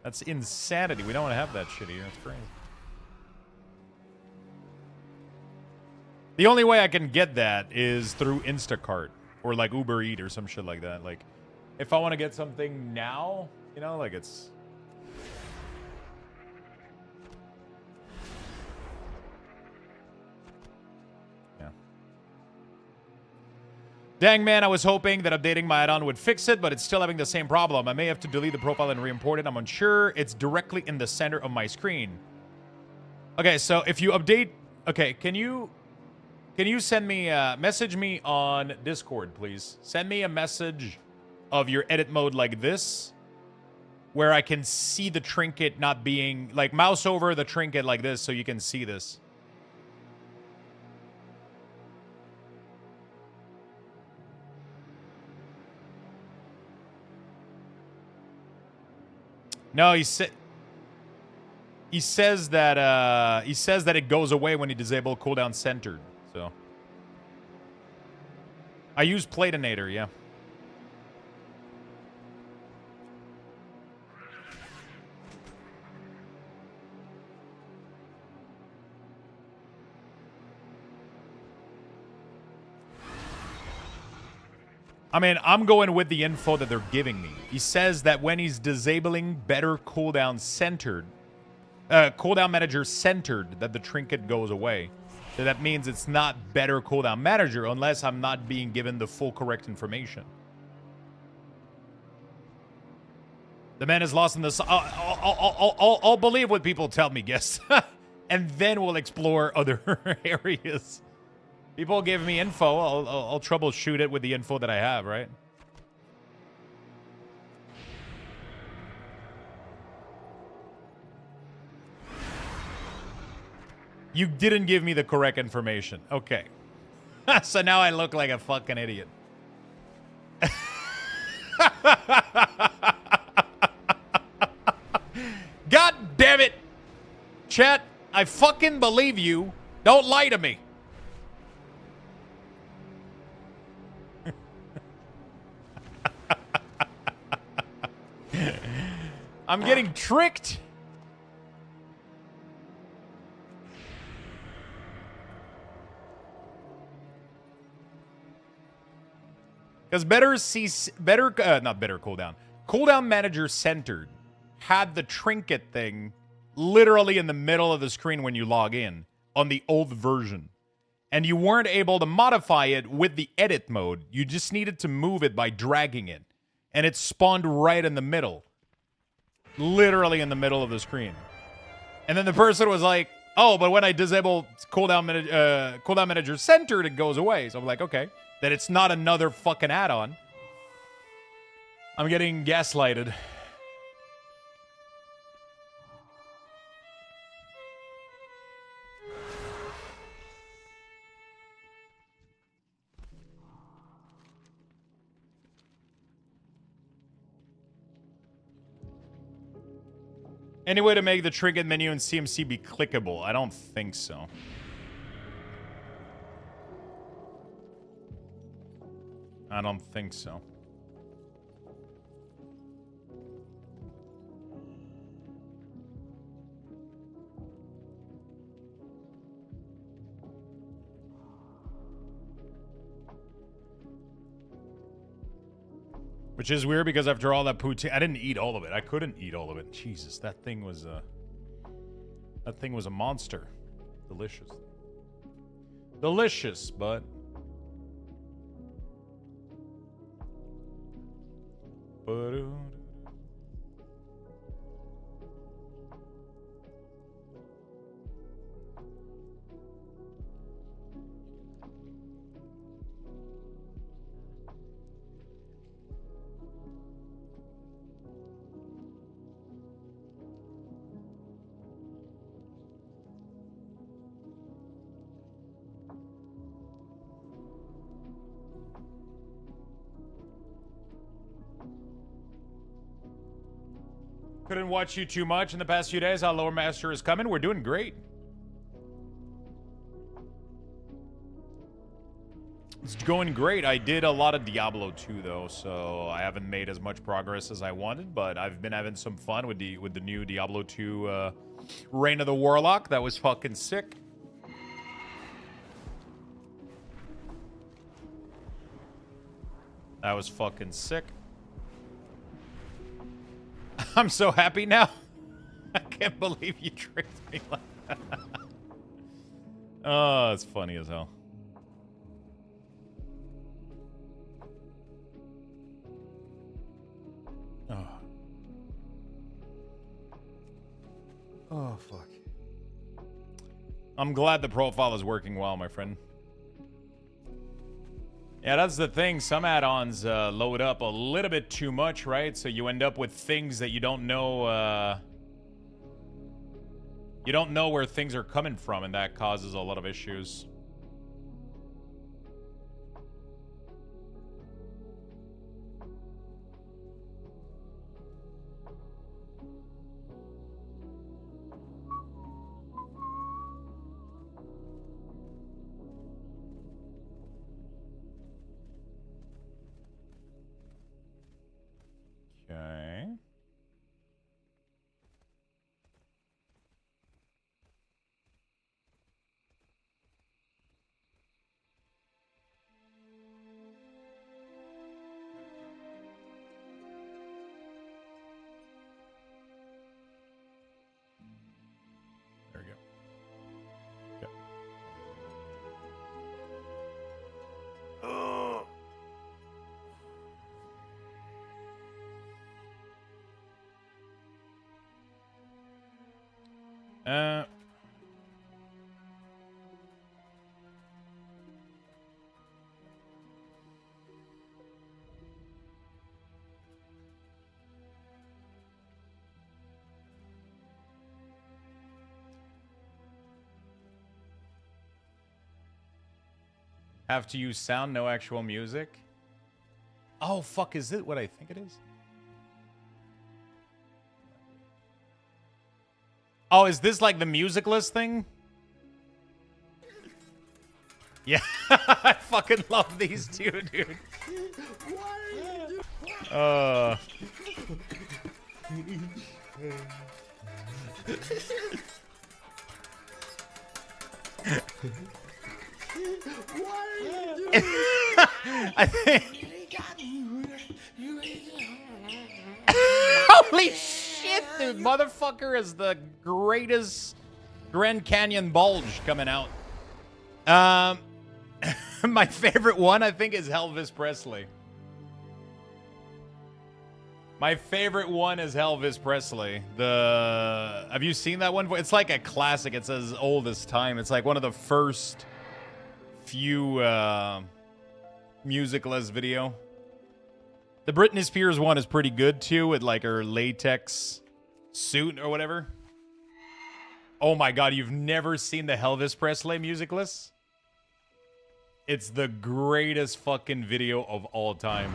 That's insanity. We don't want to have that shit here. That's crazy. The only way I can get that is through Instacart or like Uber Eat or some shit like that. Like, if I want to get something now, you know, like it's... Yeah. Dang, man, I was hoping that updating my add-on would fix it, but it's still having the same problem. I may have to delete the profile and re-import it. I'm unsure. It's directly in the center of my screen. Okay, so if you update... Okay, can you send me, message me on Discord, please? Send me a message of your edit mode like this, where I can see the trinket not being, like, mouse over the trinket like this so you can see this. No, he says that it goes away when you disable cooldown centered. So I use Platinator, yeah. I mean, I'm going with the info that they're giving me. He says that when he's disabling better cooldown centered, cooldown manager centered, that the trinket goes away. So that means it's not better cooldown manager unless I'm not being given the full correct information. The man is lost in the... I'll believe what people tell me, guess. And then we'll explore other areas. People give me info, I'll troubleshoot it with the info that I have, right? You didn't give me the correct information. Okay. So now I look like a fucking idiot. God damn it! Chat, I fucking believe you. Don't lie to me. I'm getting tricked. Because cooldown manager centered had the trinket thing literally in the middle of the screen when you log in on the old version. And you weren't able to modify it with the edit mode. You just needed to move it by dragging it. And it spawned right in the middle. Literally in the middle of the screen. And then the person was like, oh, but when I disable cooldown manager centered, it goes away. So I'm like, okay. That it's not another fucking add-on. I'm getting gaslighted. Any way to make the trinket menu in CMC be clickable? I don't think so. I don't think so. Which is weird because after all that poutine, I didn't eat all of it. I couldn't eat all of it. Jesus, that thing was a monster. Delicious. Delicious, but couldn't watch you too much in the past few days. How Lower Master is coming? We're doing great. It's going great. I did a lot of Diablo 2 though, so I haven't made as much progress as I wanted, but I've been having some fun with the new Diablo 2 Reign of the Warlock. That was fucking sick. That was fucking sick. I'm so happy now. I can't believe you tricked me like that. Oh, it's funny as hell. Oh. Oh, fuck. I'm glad the profile is working well, my friend. Yeah, that's the thing. Some add-ons load up a little bit too much, right? So you end up with things that you don't know. You don't know where things are coming from, and that causes a lot of issues. Okay. There we go. Okay. Have to use sound, no actual music. Oh, fuck, is it what I think it is? Oh, is this like the music list thing? Yeah, I fucking love these two, dude. I think. Holy shit, dude! Motherfucker is the greatest Grand Canyon bulge coming out. My favorite one, I think, is Elvis Presley. My favorite one is Elvis Presley. Have you seen that one? It's like a classic. It's as old as time. It's like one of the first few musicless video. The Britney Spears one is pretty good too, with like her latex suit or whatever. Oh my god, you've never seen the Elvis Presley musicless? It's the greatest fucking video of all time.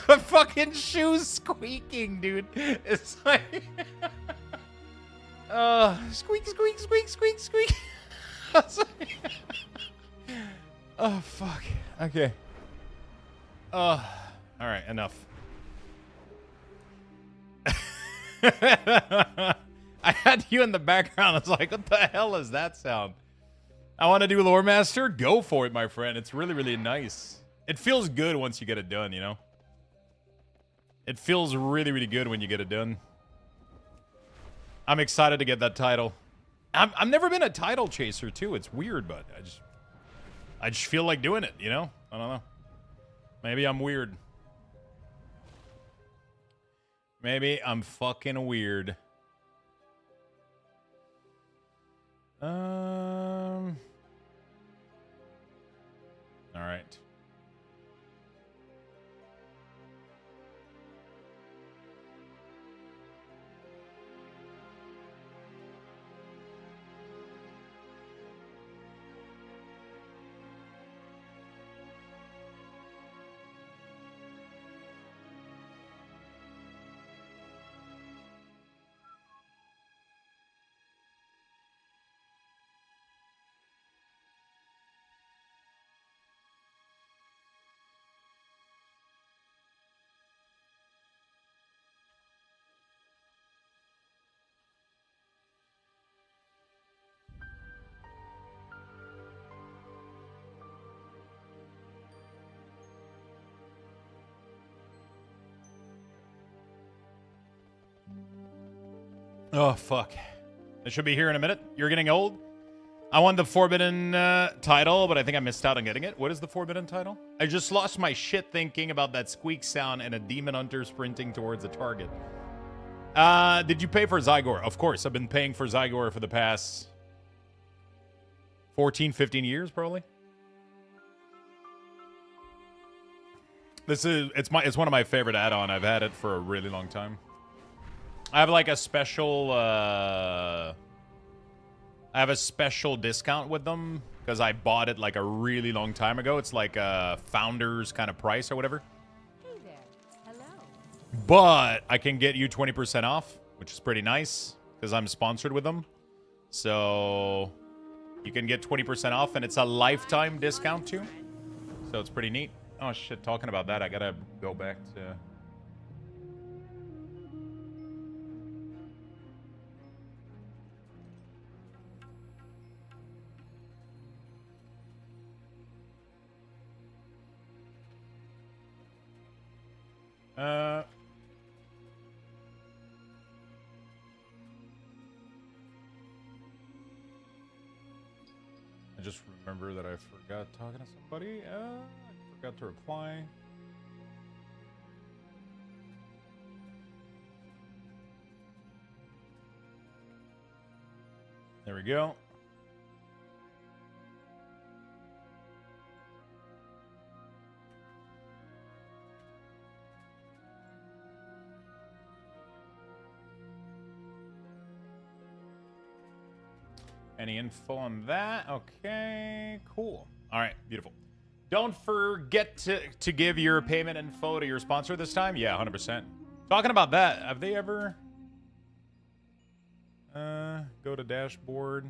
The fucking shoes squeaking, dude. It's like, squeak, squeak, squeak, squeak, squeak. Oh fuck. Okay. All right, enough. I had you in the background. I was like, what the hell is that sound? I want to do Lore Master. Go for it, my friend. It's really, really nice. It feels good once you get it done, you know? It feels really, really good when you get it done. I'm excited to get that title. I've never been a title chaser, too. It's weird, but I just feel like doing it, you know? I don't know. Maybe I'm weird. Maybe I'm fucking weird. All right. Oh, fuck. It should be here in a minute. You're getting old? I won the Forbidden title, but I think I missed out on getting it. What is the Forbidden title? I just lost my shit thinking about that squeak sound and a demon hunter sprinting towards a target. Did you pay for Zygor? Of course. I've been paying for Zygor for the past 14, 15 years, probably. It's one of my favorite add-on. I've had it for a really long time. I have like a special I have a special discount with them because I bought it like a really long time ago. It's like a founder's kind of price or whatever. Hey there. Hello. But I can get you 20% off, which is pretty nice because I'm sponsored with them. So you can get 20% off and it's a lifetime discount too. So it's pretty neat. Oh shit, talking about that, I gotta go back to... I just remember that I forgot talking to somebody. I forgot to reply. There we go. Any info on that? Okay, cool. All right, beautiful. Don't forget to give your payment info to your sponsor this time. Yeah, 100%. Talking about that, have they ever... go to dashboard.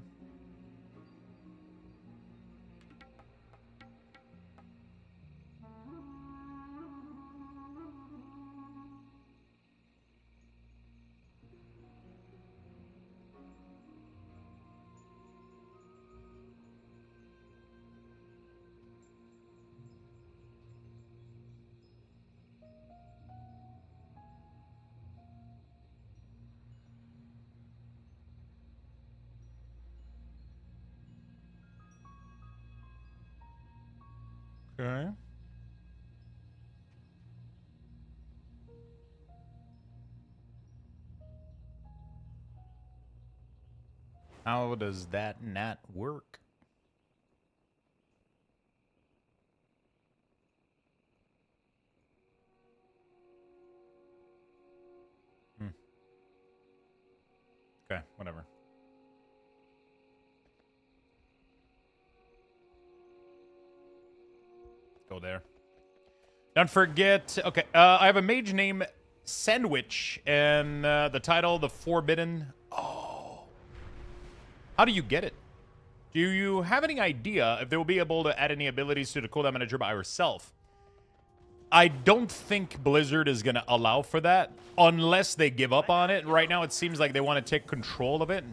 Okay. How does that not work? Okay, whatever. Go there. Don't forget. Okay, I have a mage named Sandwich, and the title, The Forbidden. Oh. How do you get it? Do you have any idea if they will be able to add any abilities to the cooldown manager by herself? I don't think Blizzard is going to allow for that unless they give up on it. Right now, it seems like they want to take control of it.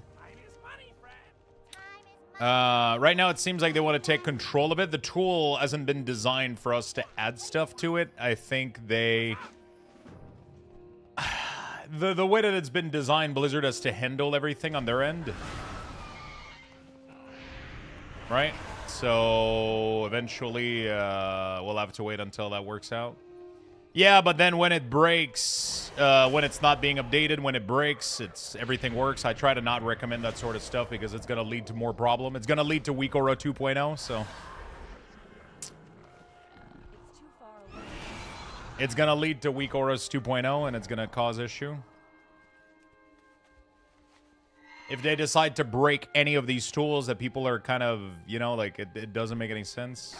Right now, it seems like they want to take control of it. The tool hasn't been designed for us to add stuff to it. I think they... The way that it's been designed, Blizzard has to handle everything on their end. Right? So, eventually, we'll have to wait until that works out. Yeah, but then when it breaks, when it's not being updated, when it breaks, everything works. I try to not recommend that sort of stuff because it's going to lead to more problem. It's going to lead to Weak Aura 2.0, so... It's going to lead to Weak Auras 2.0, and it's going to cause issue. If they decide to break any of these tools that people are kind of, you know, like, it doesn't make any sense.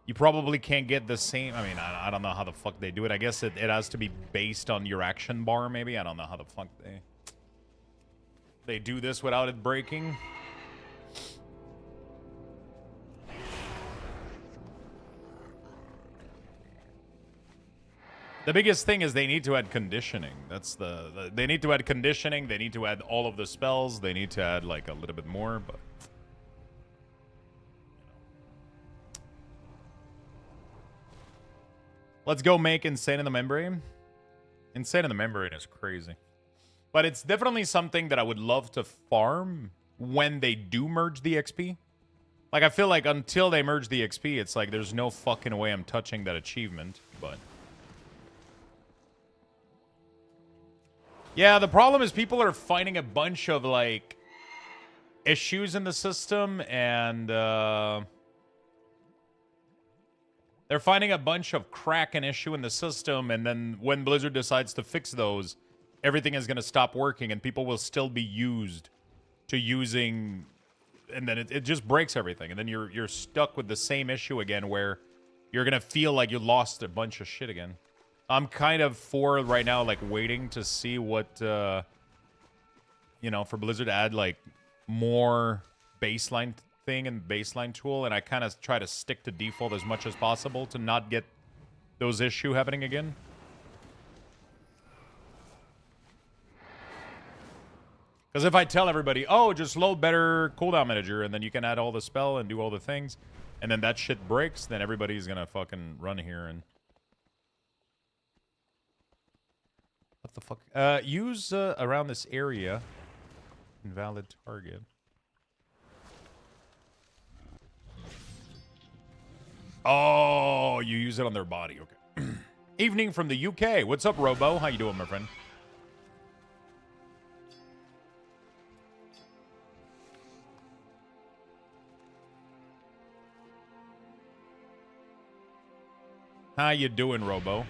You probably can't get the same... I mean, I don't know how the fuck they do it. I guess it has to be based on your action bar, maybe. I don't know how the fuck they do this without it breaking. The biggest thing is they need to add conditioning. That's they need to add conditioning. They need to add all of the spells. They need to add, like, a little bit more, but... Let's go make Insane in the Membrane. Insane in the Membrane is crazy. But it's definitely something that I would love to farm when they do merge the XP. Like, I feel like until they merge the XP, it's like there's no fucking way I'm touching that achievement, but... Yeah, the problem is people are finding a bunch of, like, issues in the system, and, they're finding a bunch of crack and issue in the system, and then when Blizzard decides to fix those, everything is going to stop working, and people will still be used to using... And then it just breaks everything, and then you're stuck with the same issue again, where you're going to feel like you lost a bunch of shit again. I'm kind of for right now, like, waiting to see what, you know, for Blizzard to add, like, more baseline thing and baseline tool, and I kind of try to stick to default as much as possible to not get those issues happening again. Because if I tell everybody, oh, just load better cooldown manager, and then you can add all the spell and do all the things, and then that shit breaks, then everybody's going to fucking run here and... What the fuck? Use around this area. Invalid target. Oh, you use it on their body. Okay. Evening from the UK. What's up, Robo? How you doing, my friend? How you doing, Robo?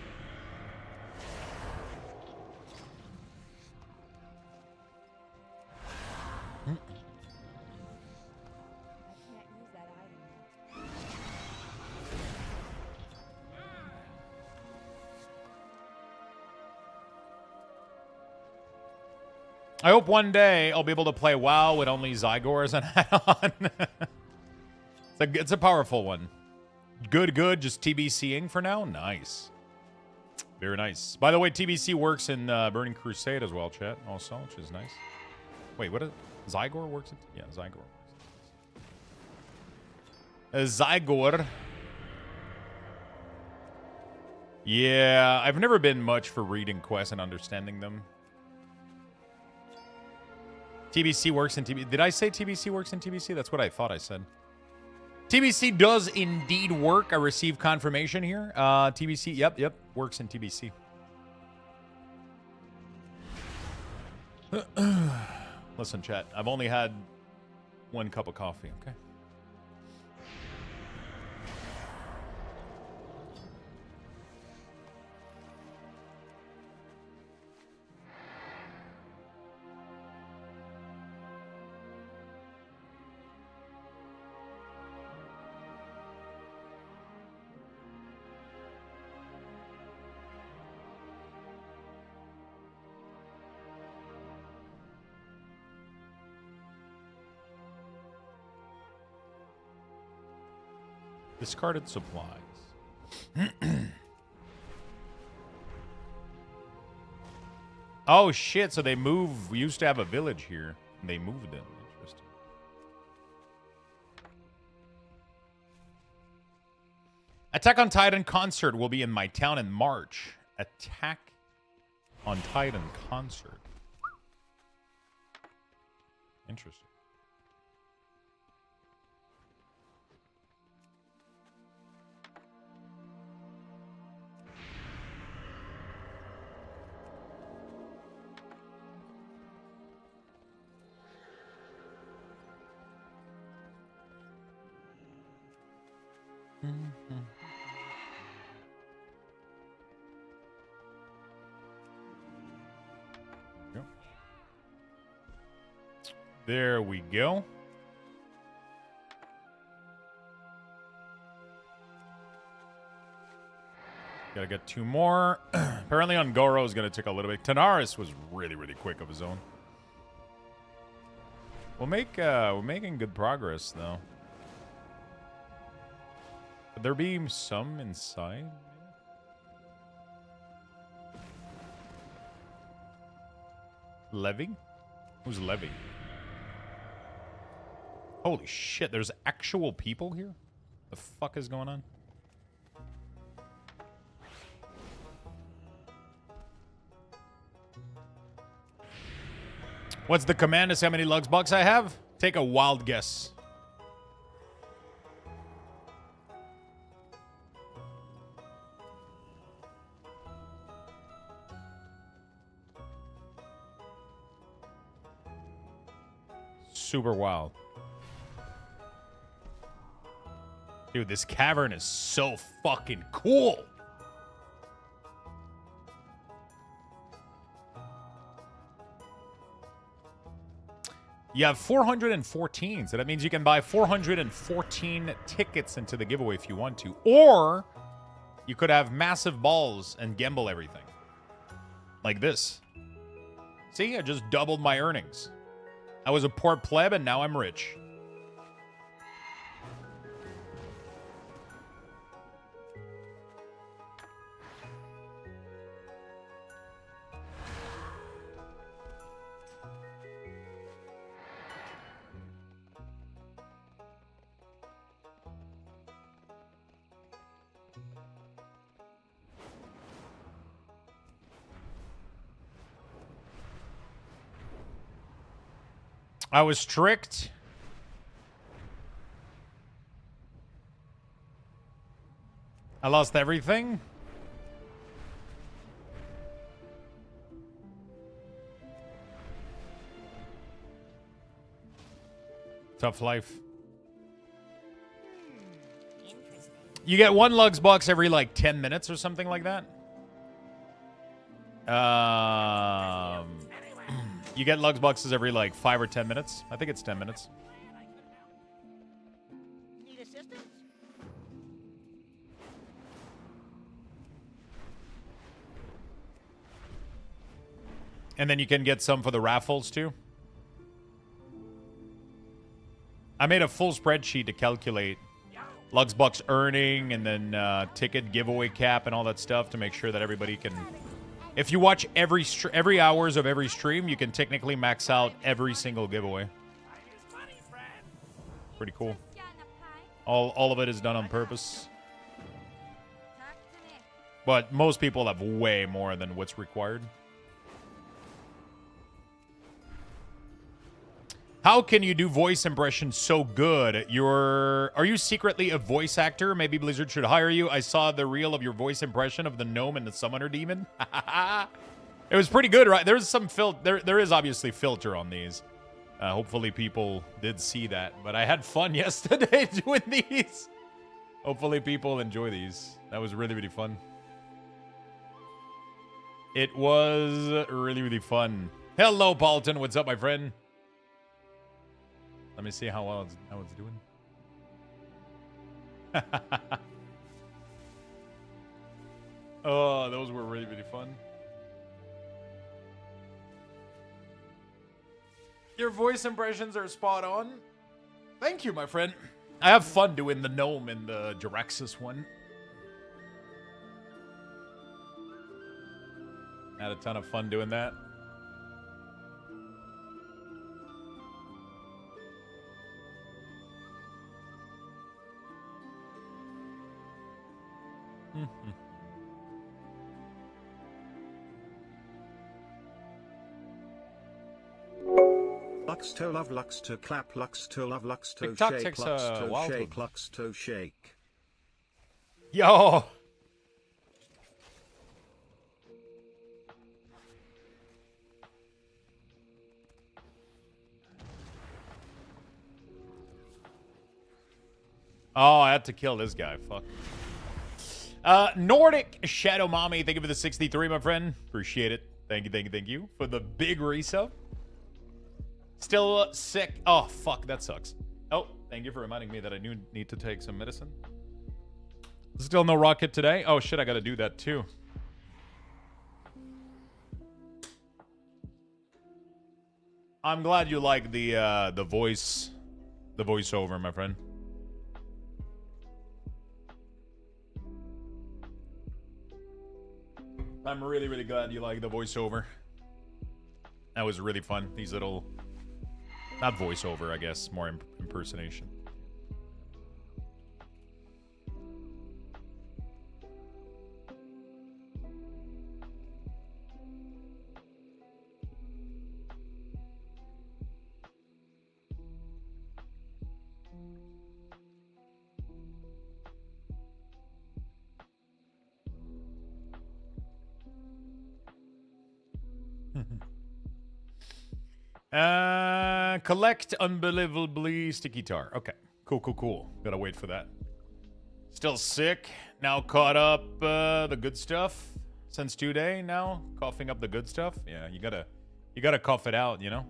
I hope one day I'll be able to play WoW with only Zygor as an add-on. It's a powerful one. Good, just TBCing for now? Nice. Very nice. By the way, TBC works in Burning Crusade as well, chat, also, which is nice. Wait, what is... Zygor works in... Yeah, Zygor works. Zygor. Yeah, I've never been much for reading quests and understanding them. TBC works in TBC. Did I say TBC works in TBC? That's what I thought I said. TBC does indeed work. I received confirmation here. TBC, yep, works in TBC. Listen, chat, I've only had one cup of coffee, okay? Discarded supplies. Oh shit, so they move. We used to have a village here. And they moved it. Interesting. Attack on Titan concert will be in my town in March. Attack on Titan concert. Interesting. Yep. There we go. Gotta get 2 more. Apparently Ungoro is gonna take a little bit. Tanaris was really, really quick of his own. We're making good progress though. Could there be some inside? Levy? Who's Levy? Holy shit, there's actual people here? The fuck is going on? What's the command to see how many lugs bucks I have? Take a wild guess. Super wild. Dude, this cavern is so fucking cool. You have 414, so that means you can buy 414 tickets into the giveaway if you want to. Or you could have massive balls and gamble everything. Like this. See, I just doubled my earnings. I was a poor pleb and now I'm rich. I was tricked. I lost everything. Tough life. You get 1 lugs box every like 10 minutes or something like that. You get lugs boxes every like 5 or 10 minutes. I think it's 10 minutes. Need assistance? And then you can get some for the raffles too. I made a full spreadsheet to calculate lugs box earning and then ticket giveaway cap and all that stuff to make sure that everybody can. If you watch every hours of every stream, you can technically max out every single giveaway. Pretty cool. All of it is done on purpose. But most people have way more than what's required. How can you do voice impressions so good? Are you secretly a voice actor? Maybe Blizzard should hire you. I saw the reel of your voice impression of the gnome and the summoner demon. It was pretty good, right? There's some there is obviously filter on these. Hopefully people did see that, but I had fun yesterday doing these. Hopefully people enjoy these. That was really, really fun. It was really, really fun. Hello, Paulton. What's up, my friend? Let me see how well it's doing. Oh, those were really, really fun. Your voice impressions are spot on. Thank you, my friend. I have fun doing the gnome in the Jiraxis one. Had a ton of fun doing that. Luxto love Luxto clap Luxto love Luxto TikTok shake takes a Luxto while to- shake Luxto shake. Yo! Oh, I had to kill this guy. Fuck. Nordic Shadow Mommy, thank you for the 63, my friend. Appreciate it. Thank you, thank you, thank you for the big resub. Still sick. Oh, fuck, that sucks. Oh, thank you for reminding me that I need to take some medicine. Still no rocket today? Oh, shit, I gotta do that too. I'm glad you like the voiceover, my friend. I'm really, really glad you like the voiceover. That was really fun. These little... Not voiceover, I guess. More impersonation. Collect unbelievably sticky tar. Okay. Cool, cool, cool. Gotta wait for that. Still sick. Now caught up the good stuff. Since 2 days now. Coughing up the good stuff. Yeah, you gotta cough it out, you know?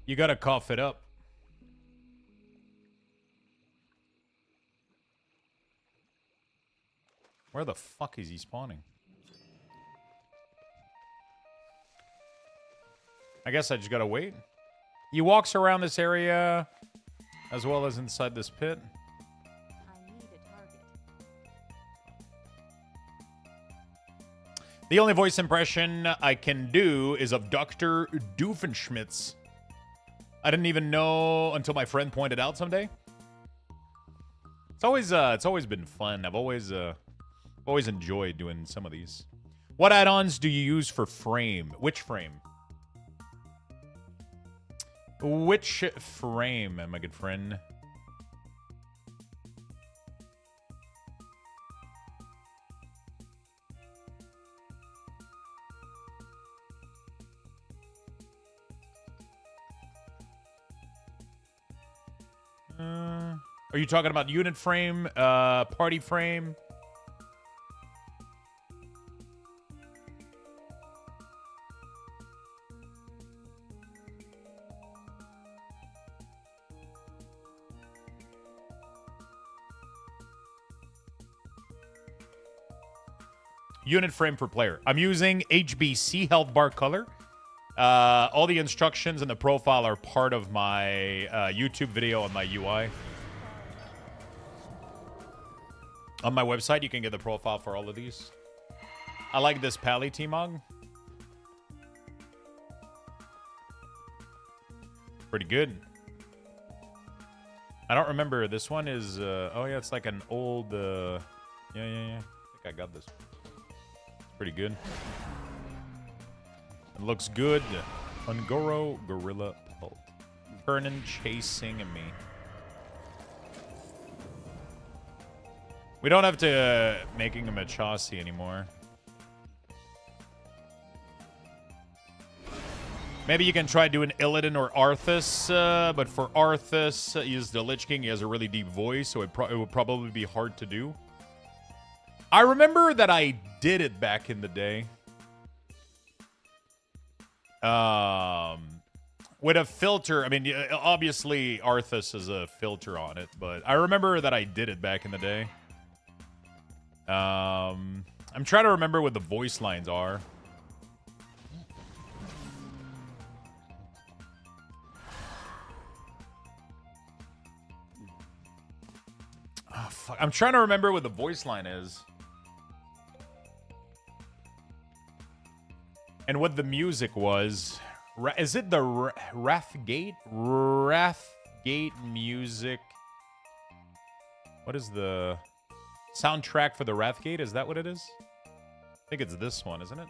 You gotta cough it up. Where the fuck is he spawning? I guess I just gotta wait. He walks around this area as well as inside this pit. I need a target. The only voice impression I can do is of Dr. Doofenshmirtz. I didn't even know until my friend pointed out someday. It's always been fun. I've always enjoyed doing some of these. What add-ons do you use for frame? Which frame? Which frame, my good friend? Are you talking about unit frame, party frame? Unit frame for player. I'm using HBC health bar color. All the instructions and the profile are part of my YouTube video on my UI. On my website, you can get the profile for all of these. I like this Pally T-Mog. Pretty good. I don't remember. This one is... oh, yeah, it's like an old... Yeah. I think I got this. Pretty good. It looks good. Ungoro Gorilla Pult. Vernon chasing me. We don't have to making him a Chaucy anymore. Maybe you can try doing Illidan or Arthas, but for Arthas, he's the Lich King. He has a really deep voice, so it would probably be hard to do. I remember that I did it back in the day. With a filter. I mean, obviously, Arthas has a filter on it, but I remember that I did it back in the day. I'm trying to remember what the voice lines are. Oh, fuck. I'm trying to remember what the voice line is. And what the music was. Is it the Wrathgate? Wrathgate music. What is the soundtrack for the Wrathgate? Is that what it is? I think it's this one, isn't it?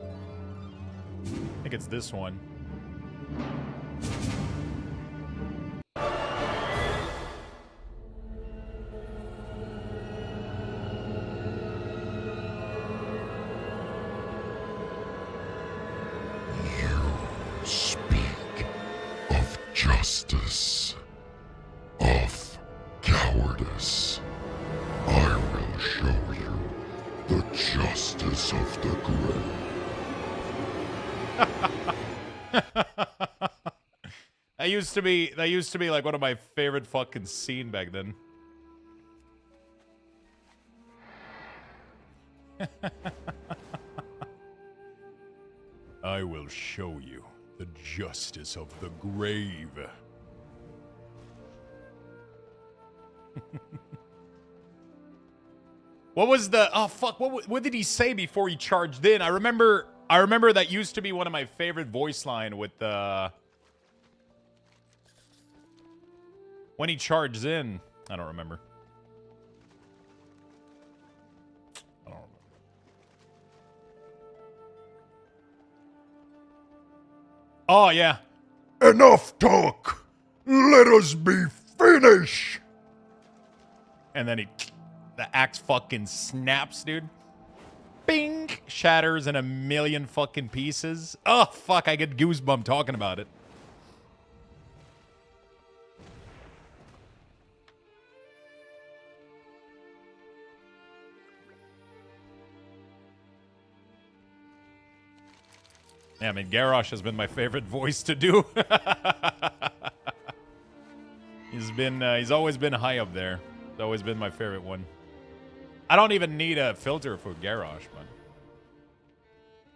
I think it's this one. Speak of justice, of cowardice. I will show you the justice of the grave. That used to be like one of my favorite fucking scene back then. I will show you the justice of the grave. What was the... Oh, fuck. What did he say before he charged in? I remember that used to be one of my favorite voice line with the... When he charged in. I don't remember. Oh, yeah. Enough talk! Let us be finished! And then the axe fucking snaps, dude. Bing! Shatters in a million fucking pieces. Oh, fuck, I get goosebumps talking about it. Yeah, I mean, Garrosh has been my favorite voice to do. He's always been high up there. He's always been my favorite one. I don't even need a filter for Garrosh, but...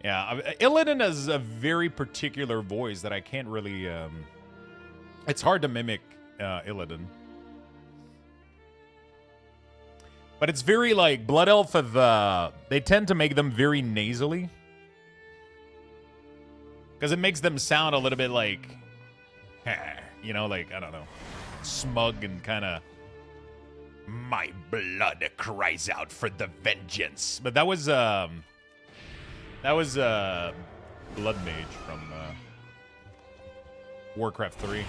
Yeah, Illidan has a very particular voice that I can't really... It's hard to mimic Illidan. But it's very, like, Blood Elf of... They tend to make them very nasally. Because it makes them sound a little bit like... You know, like, I don't know. Smug and kind of... My blood cries out for the vengeance. But that was Blood Mage from Warcraft 3.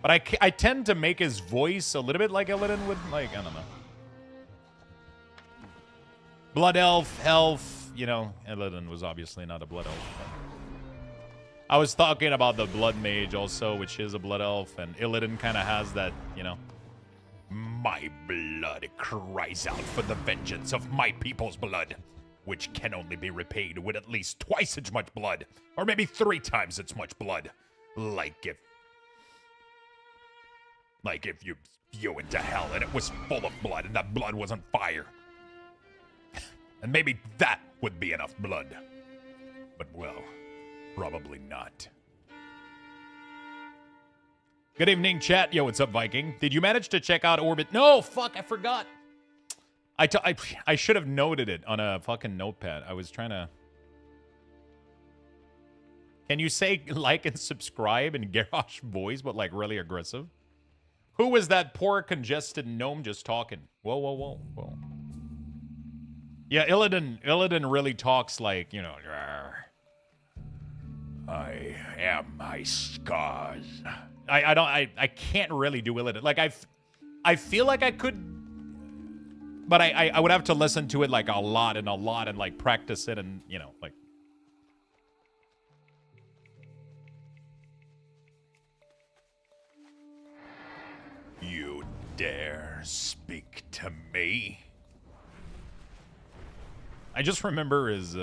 But I tend to make his voice a little bit like Illidan would, like, I don't know. Blood Elf, you know, Illidan was obviously not a Blood Elf. But I was talking about the Blood Mage also, which is a Blood Elf, and Illidan kind of has that, you know. My blood cries out for the vengeance of my people's blood, which can only be repaid with at least twice as much blood, or maybe 3 times as much blood. Like if you threw into hell and it was full of blood and that blood was on fire. And maybe that would be enough blood. But well, probably not. Good evening, chat. Yo, what's up, Viking? Did you manage to check out Orbit? No, fuck, I forgot. I should have noted it on a fucking notepad. I was trying to... Can you say like and subscribe in Garrosh voice, but like really aggressive? Who was that poor congested gnome just talking? Whoa, whoa, whoa, whoa. Yeah, Illidan really talks like, you know... I am my scars. I can't really do Illidan. Like I feel like I could, but I would have to listen to it like a lot and like practice it and, you know, like. You dare speak to me? I just remember his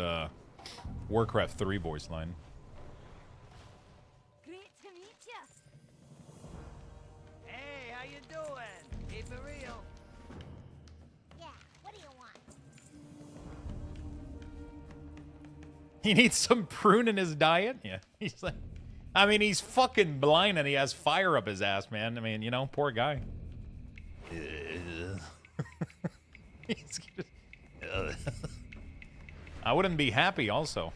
Warcraft 3 voice line. Great to meet you. Hey, how you doing? Keep it real. Yeah, what do you want? He needs some prune in his diet? Yeah. He's like, I mean, he's fucking blind and he has fire up his ass, man. I mean, you know, poor guy. He's just, I wouldn't be happy also.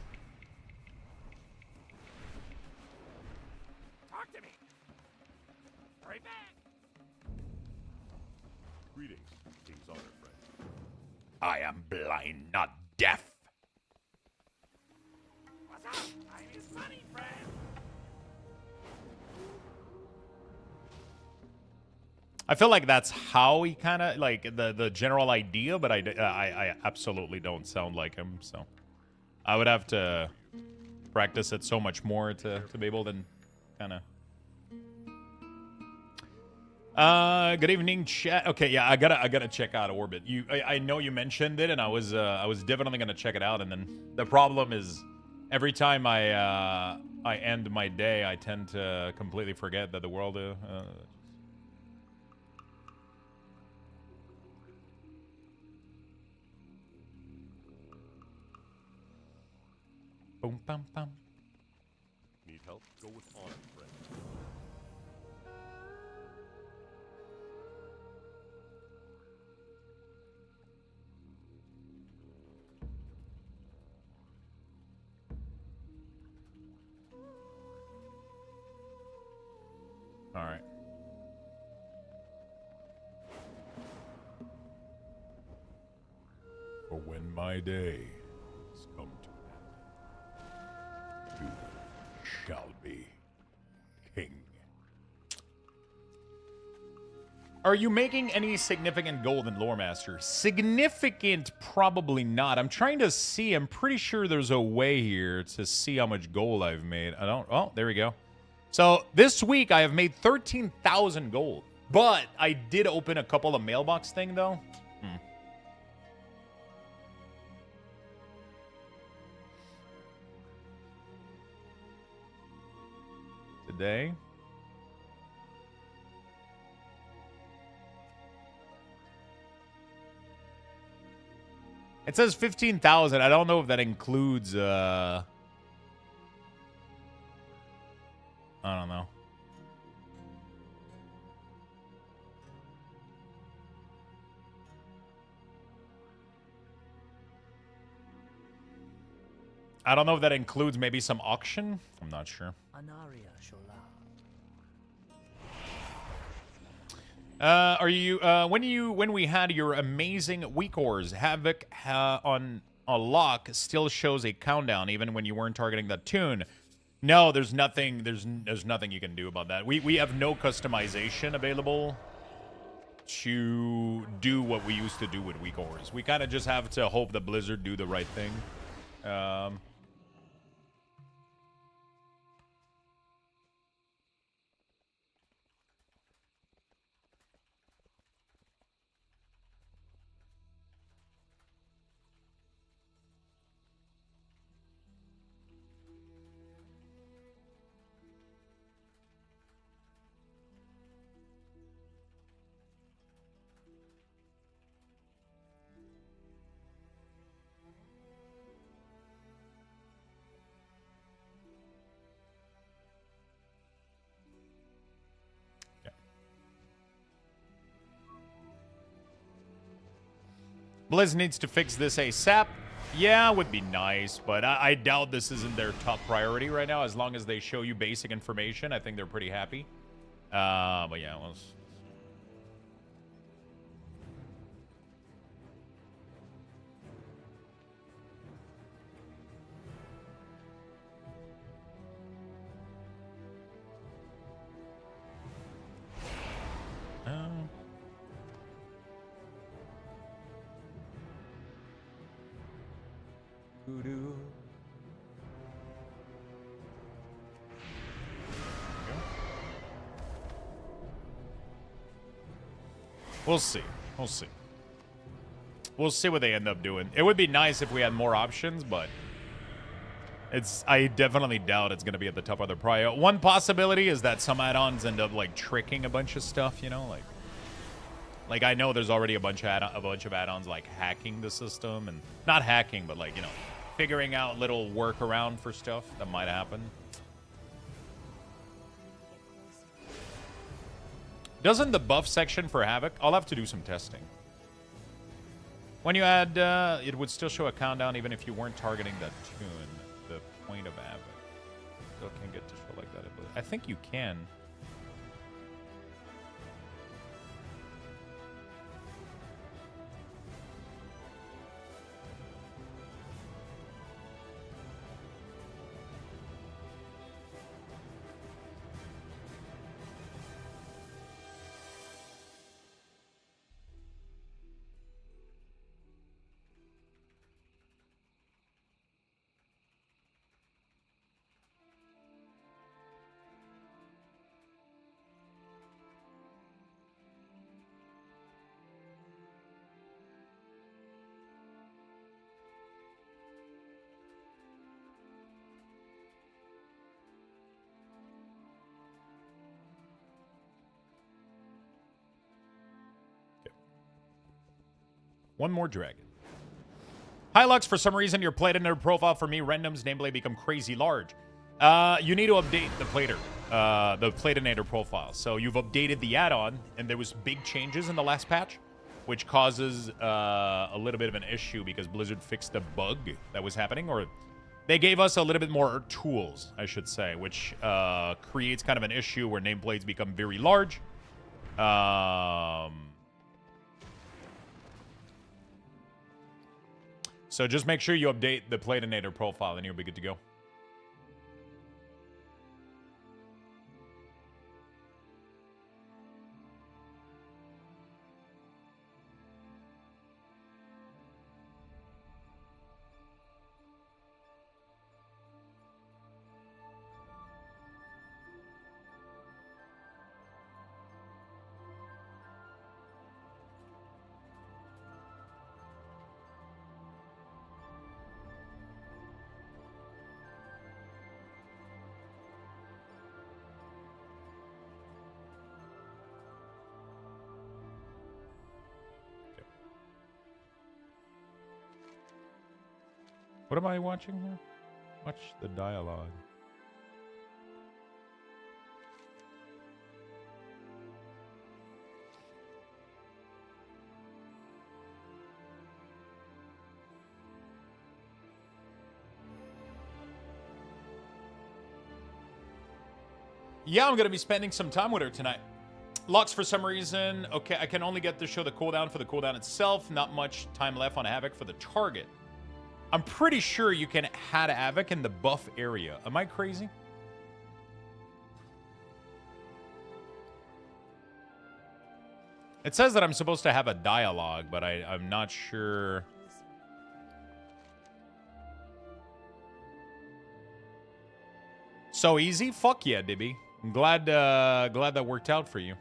Talk to me. Right back. Greetings, King's Honor friend. I am blind, not deaf. What's up? Time is money, friend. I feel like that's how he kind of, like, the general idea, but I absolutely don't sound like him, so. I would have to practice it so much more to be able to kind of... good evening, chat. Okay, yeah, I gotta check out Orbit. I know you mentioned it, and I was definitely gonna check it out, and then the problem is every time I end my day, I tend to completely forget that the world... Boom, bum, bum. Need help? Go with honor, friend. All right. For when my day has come to an end, you shall be king. Are you making any significant gold in Lore Master? Significant, probably not. I'm trying to see. I'm pretty sure there's a way here to see how much gold I've made. I don't... Oh, there we go. So this week I have made 13,000 gold. But I did open a couple of mailbox thing, though. Today... It says 15,000. I don't know if that includes, I don't know. I don't know if that includes maybe some auction. I'm not sure. Anaria Shola. Are you when we had your amazing week ores, Havoc on a lock still shows a countdown even when you weren't targeting that tune? No, there's nothing. There's nothing you can do about that. We have no customization available to do what we used to do with weak ores. We kind of just have to hope that Blizzard do the right thing. Blizz needs to fix this ASAP. Yeah, would be nice, but I doubt this isn't their top priority right now. As long as they show you basic information, I think they're pretty happy. But yeah, let's... We'll see. We'll see. We'll see what they end up doing. It would be nice if we had more options, but I definitely doubt it's going to be at the top of the prio. One possibility is that some add-ons end up like tricking a bunch of stuff, you know, like Like, I know there's already a bunch of add-ons like hacking the system, and not hacking, but like, you know, figuring out little workaround for stuff that might happen. Doesn't the buff section for Havoc? I'll have to do some testing. When you add, it would still show a countdown even if you weren't targeting that tune. The point of Havoc. Still can get to show like that. I think you can. One more dragon. Hi, Lux. For some reason, your Playdinator profile for me, random's nameplate become crazy large. You need to update the Playdinator profile. So you've updated the add-on, and there was big changes in the last patch, which causes a little bit of an issue because Blizzard fixed the bug that was happening, or they gave us a little bit more tools, I should say, which creates kind of an issue where nameplates become very large. So just make sure you update the Playdinator profile and you'll be good to go. What am I watching here? Watch the dialogue. Yeah, I'm going to be spending some time with her tonight. Lux, for some reason, okay, I can only get to show the cooldown for the cooldown itself. Not much time left on Havoc for the target. I'm pretty sure you can add Havoc in the buff area. Am I crazy? It says that I'm supposed to have a dialogue, but I'm not sure. So easy? Fuck yeah, Dibby. I'm glad that worked out for you.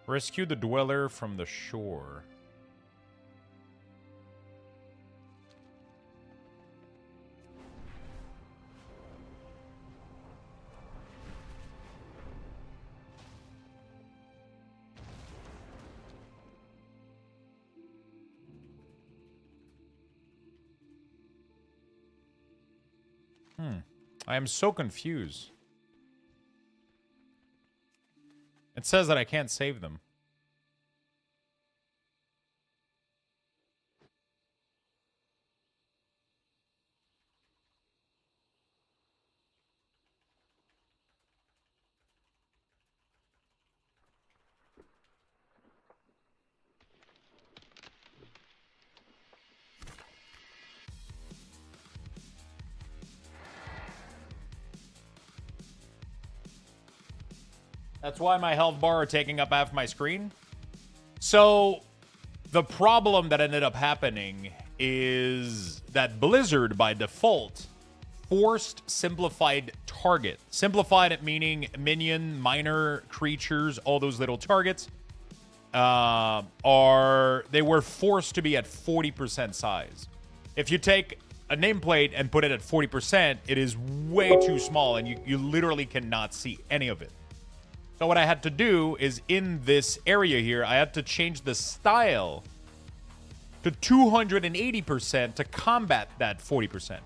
Rescue the dweller from the shore. I am so confused. It says that I can't save them. That's why my health bar are taking up half my screen. So the problem that ended up happening is that Blizzard, by default, forced simplified target. Simplified meaning minion, minor creatures, all those little targets they were forced to be at 40% size. If you take a nameplate and put it at 40%, it is way too small, and you literally cannot see any of it. So what I had to do is, in this area here, I had to change the style to 280% to combat that 40%.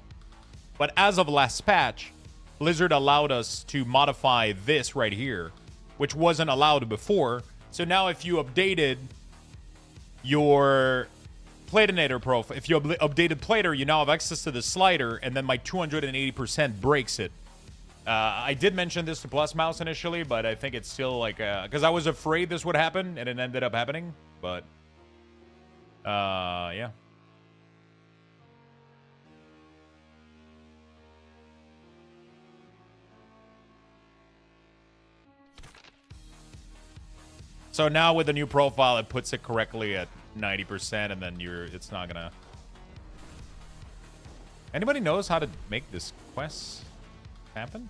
But as of last patch, Blizzard allowed us to modify this right here, which wasn't allowed before. So now if you updated your Platinator profile, if you updated Plater, you now have access to the slider, and then my 280% breaks it. I did mention this to Plus Mouse initially, but I think it's still like, because I was afraid this would happen, and it ended up happening, but yeah. So now with the new profile, it puts it correctly at 90%, and then it's not gonna... Anybody knows how to make this quest happen?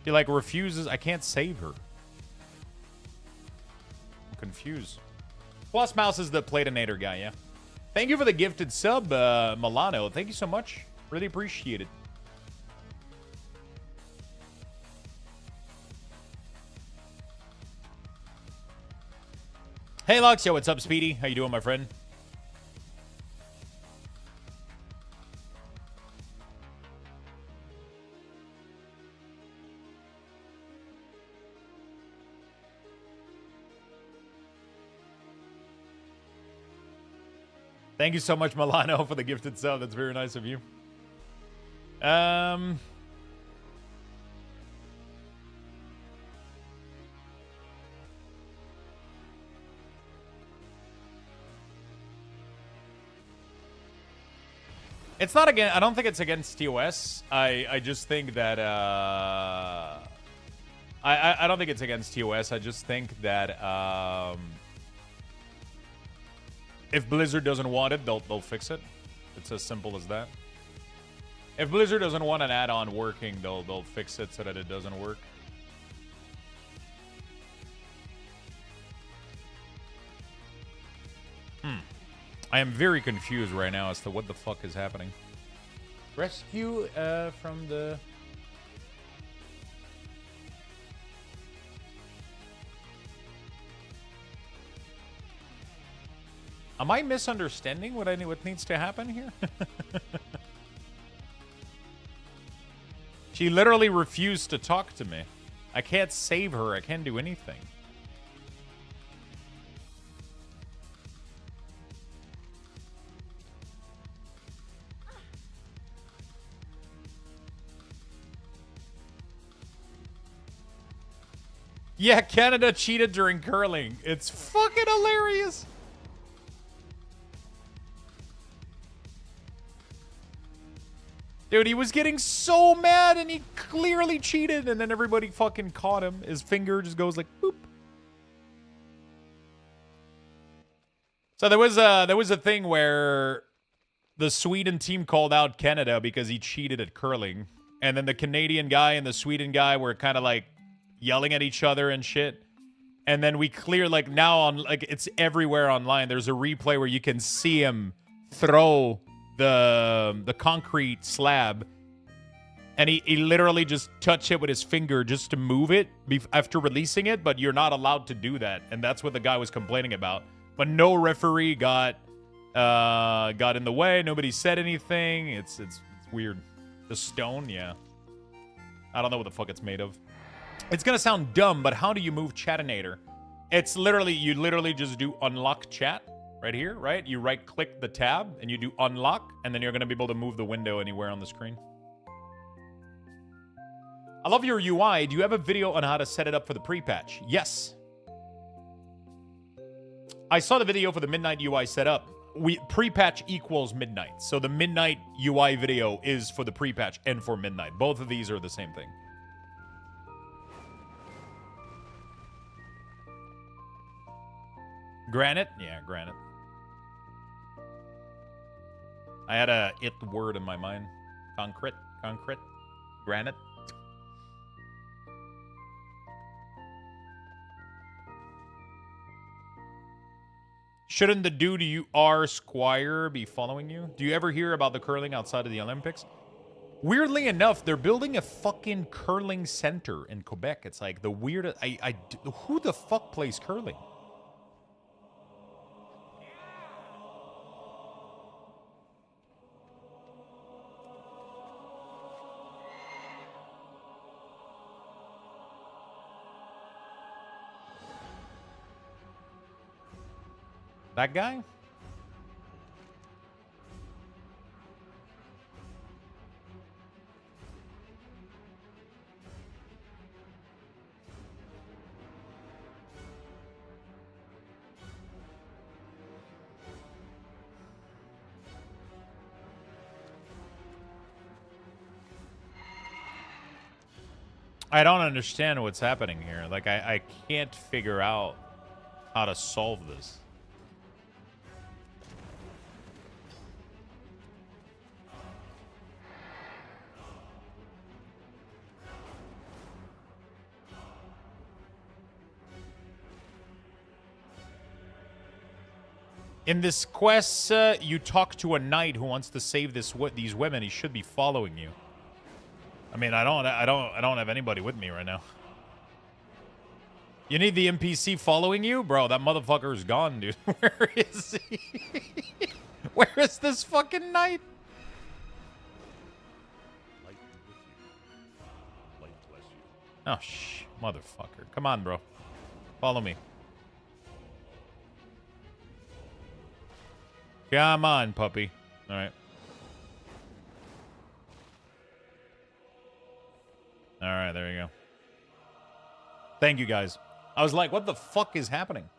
She like refuses. I can't save her. I'm confused. Plus Mouse is the Platinator guy, yeah. Thank you for the gifted sub, Milano. Thank you so much. Really appreciate it. Hey, Lux. Yo, what's up, Speedy? How you doing, my friend? Thank you so much, Milano, for the gifted sub. That's very nice of you. It's not again. I don't think it's against TOS. I just think that I don't think it's against TOS. I just think that if Blizzard doesn't want it, they'll fix it. It's as simple as that. If Blizzard doesn't want an add-on working, they'll fix it so that it doesn't work. I am very confused right now as to what the fuck is happening. Rescue from the... Am I misunderstanding what needs to happen here? She literally refused to talk to me. I can't save her. I can't do anything. Yeah, Canada cheated during curling. It's fucking hilarious. Dude, he was getting so mad and he clearly cheated, and then everybody fucking caught him. His finger just goes like boop. So there was a thing where the Sweden team called out Canada because he cheated at curling, and then the Canadian guy and the Sweden guy were kind of like yelling at each other and shit. And then we clear, like, now on, like, it's everywhere online. There's a replay where you can see him throw the concrete slab, and he literally just touched it with his finger just to move it after releasing it, but you're not allowed to do that, and that's what the guy was complaining about. But no referee got in the way. Nobody said anything. It's weird. The stone, yeah. I don't know what the fuck it's made of. It's gonna sound dumb, but how do you move Chatinator? It's literally, you literally just do unlock chat right here, right? You right click the tab and you do unlock, and then you're gonna be able to move the window anywhere on the screen. I love your UI. Do you have a video on how to set it up for the pre-patch? Yes. I saw the video for the midnight UI setup. Pre-patch equals midnight. So the midnight UI video is for the pre-patch and for midnight. Both of these are the same thing. Granite? Yeah, granite. I had a it word in my mind. Concrete, granite. Shouldn't the dude you are, Squire, be following you? Do you ever hear about the curling outside of the Olympics? Weirdly enough, they're building a fucking curling center in Quebec. It's like the weirdest. Who the fuck plays curling? That guy? I don't understand what's happening here. Like, I can't figure out how to solve this. In this quest, you talk to a knight who wants to save these women. He should be following you. I mean, I don't have anybody with me right now. You need the NPC following you? Bro, that motherfucker's gone, dude. Where is he? Where is this fucking knight? Light be with you. Light bless you. Oh, motherfucker. Come on, bro. Follow me. Come on, puppy. All right. All right, there you go. Thank you, guys. I was like, what the fuck is happening?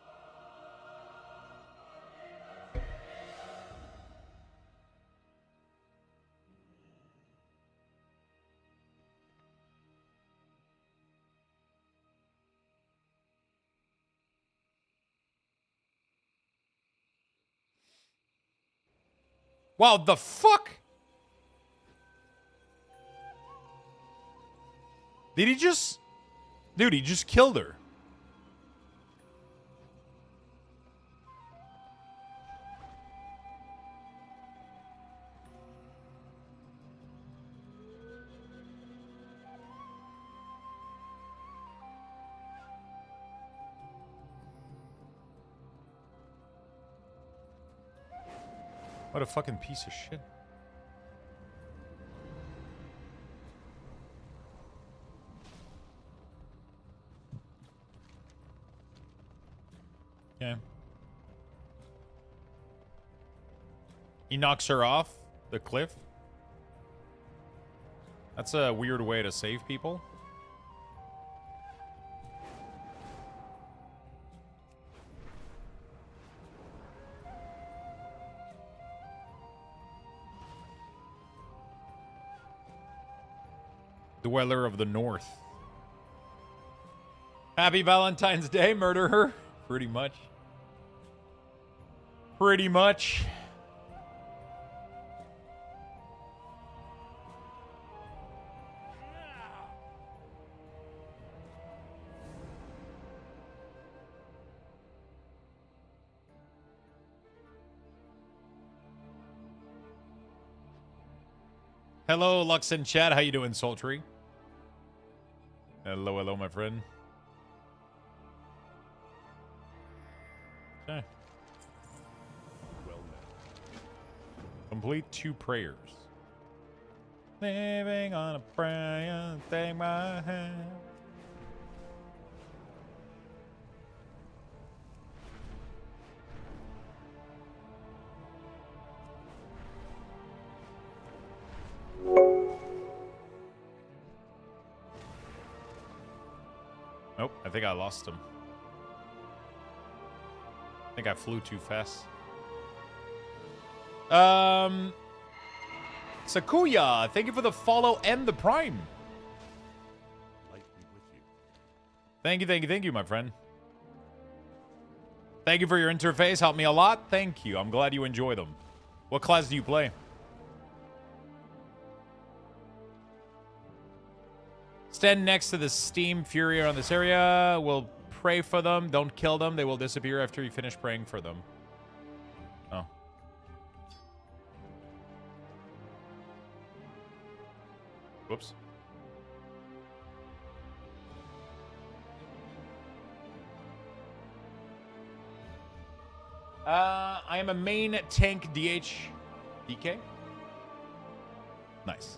Wow, the fuck? Did he just... Dude, he just killed her. What a fucking piece of shit. Okay. He knocks her off the cliff. That's a weird way to save people. Dweller of the North. Happy Valentine's Day, murder her. Pretty much. Pretty much. Hello, Lux in chat. How you doing, Sultry? Hello, hello, my friend. Okay. Well met. Complete 2 prayers. Living on a prayer, take my hand. Nope, I think I lost him. I think I flew too fast. Sakuya, thank you for the follow and the prime. Light be with you. Thank you, my friend. Thank you for your interface. Helped me a lot. Thank you. I'm glad you enjoy them. What class do you play? Stand next to the Steam Fury around this area. We'll pray for them. Don't kill them. They will disappear after you finish praying for them. Whoops. I am a main tank DK. Nice.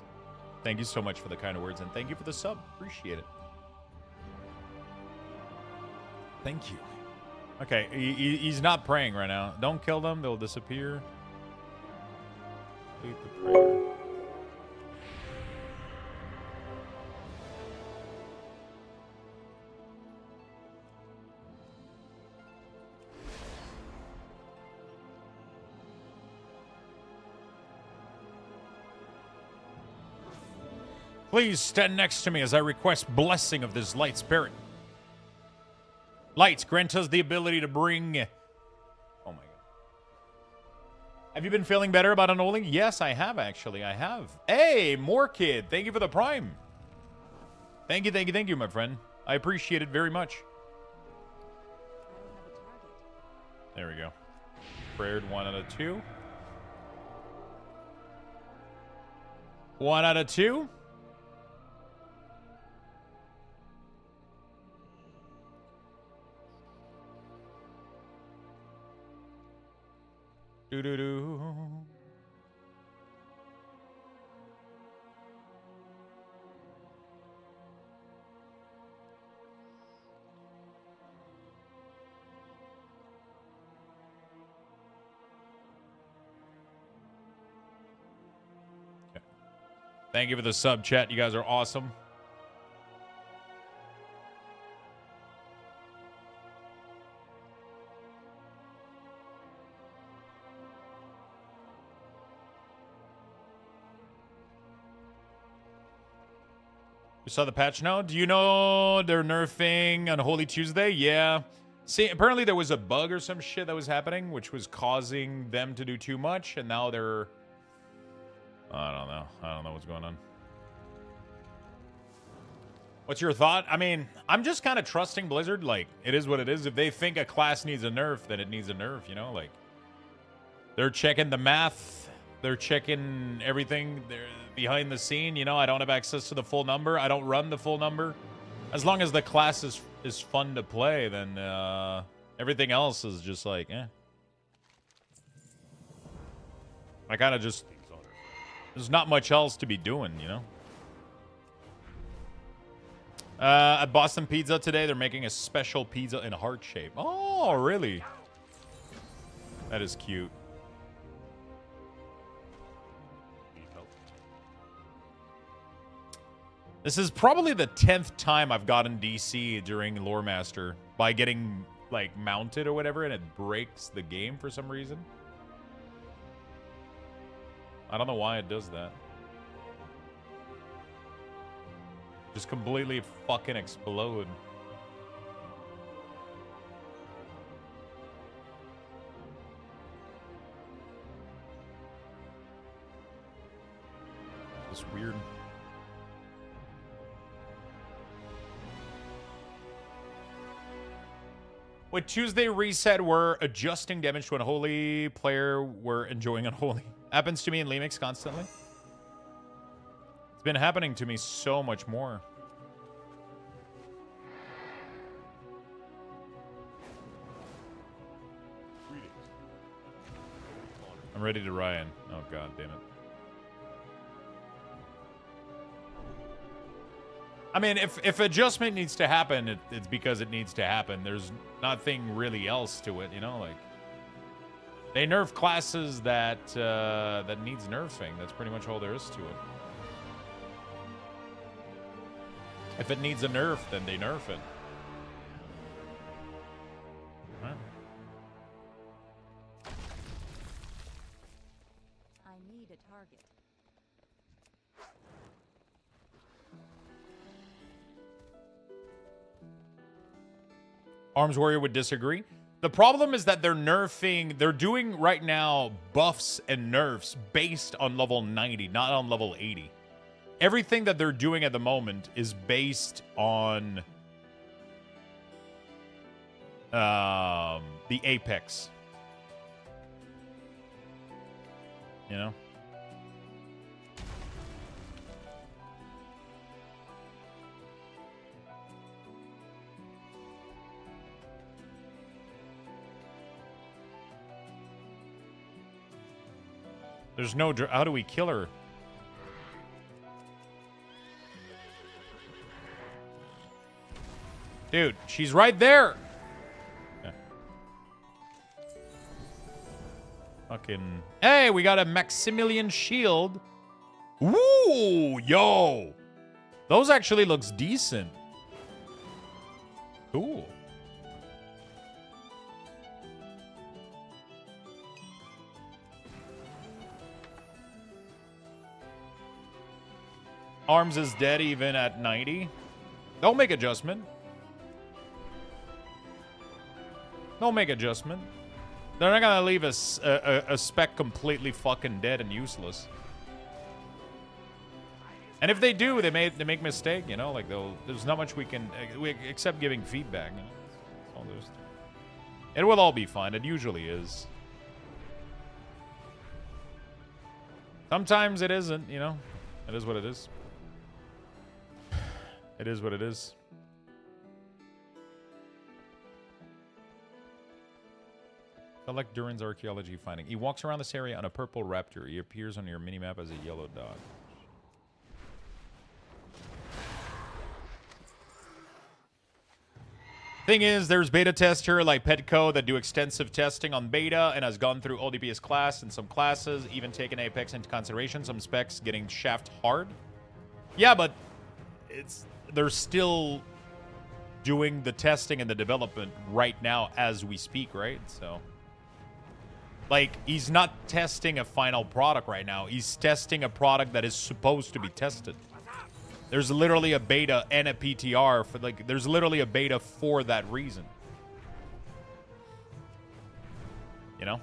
Thank you so much for the kind of words, and thank you for the sub. Appreciate it. Thank you. Okay, he's not praying right now. Don't kill them. They'll disappear. Complete the prayer. Please stand next to me as I request blessing of this light spirit. Light, grant us the ability to bring... Oh my god. Have you been feeling better about unholding? Yes, I have, actually. I have. Hey, more kid. Thank you for the prime. Thank you, my friend. I appreciate it very much. There we go. Prayed 1 out of 2. 1 out of 2. Do-do-do. Okay. Thank you for the sub, chat. You guys are awesome. You saw the patch now? Do you know they're nerfing Unholy Tuesday? Yeah. See, apparently there was a bug or some shit that was happening, which was causing them to do too much, and now they're... I don't know. I don't know what's going on. What's your thought? I mean, I'm just kind of trusting Blizzard. Like, it is what it is. If they think a class needs a nerf, then it needs a nerf, you know? Like, they're checking the math. They're checking everything. They're behind the scene, you know. I don't have access to the full number. I don't run the full number. As long as the class is fun to play, then everything else is just like, eh. I kind of just... There's not much else to be doing, you know. At Boston Pizza today, they're making a special pizza in heart shape. Oh, really? That is cute. This is probably the 10th time I've gotten DC during Lore Master by getting, like, mounted or whatever, and it breaks the game for some reason. I don't know why it does that. Just completely fucking explode. It's weird. With Tuesday reset, we're adjusting damage to Unholy player. We're enjoying Unholy. Happens to me in Lemix constantly. It's been happening to me so much more. I'm ready to Ryan. Oh, god damn it. I mean, if adjustment needs to happen, it's because it needs to happen. There's nothing really else to it, you know? Like, they nerf classes that that needs nerfing. That's pretty much all there is to it. If it needs a nerf, then they nerf it. Huh? I need a target. Arms Warrior would disagree. The problem is that they're doing right now buffs and nerfs based on level 90, not on level 80. Everything that they're doing at the moment is based on the Apex. You know? There's no... How do we kill her? Dude, she's right there. Yeah. Fucking... Hey, we got a Maximilian shield. Ooh, yo. Those actually looks decent. Cool. Arms is dead even at 90. Don't make adjustment. Don't make adjustment. They're not gonna leave a spec completely fucking dead and useless. And if they do, they make mistake, you know, like there's not much we can except giving feedback. You know? That's all there's. It will all be fine. It usually is. Sometimes it isn't, you know. It is what it is. It is what it is. Collect Durin's archaeology finding. He walks around this area on a purple raptor. He appears on your minimap as a yellow dog. Thing is, there's beta tester like Petco that do extensive testing on beta and has gone through all DPS class and some classes, even taken Apex into consideration. Some specs getting shaft hard. Yeah, but they're still doing the testing and the development right now as we speak, right? So, like, he's not testing a final product right now. He's testing a product that is supposed to be tested. There's literally a beta and a PTR for, like, there's literally a beta for that reason. You know?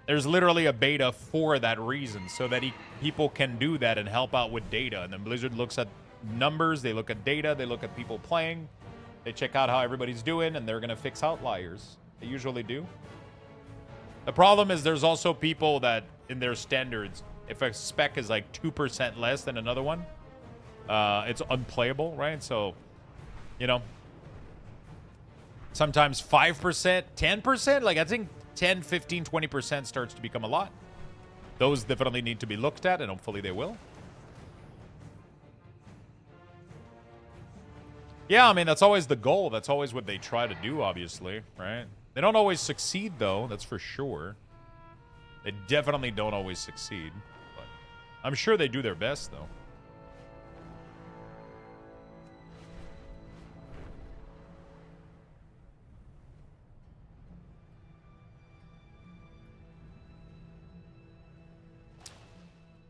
There's literally a beta for that reason, so that people can do that and help out with data. And then Blizzard looks at numbers, they look at data, they look at people playing, they check out how everybody's doing, and they're going to fix outliers. They usually do. The problem is there's also people that, in their standards, if a spec is like 2% less than another one, it's unplayable, right? So, you know, sometimes 5%, 10%, like I think 10, 15, 20% starts to become a lot. Those definitely need to be looked at, and hopefully they will. Yeah, I mean, that's always the goal. That's always what they try to do, obviously, right? They don't always succeed, though. That's for sure. They definitely don't always succeed. But I'm sure they do their best, though.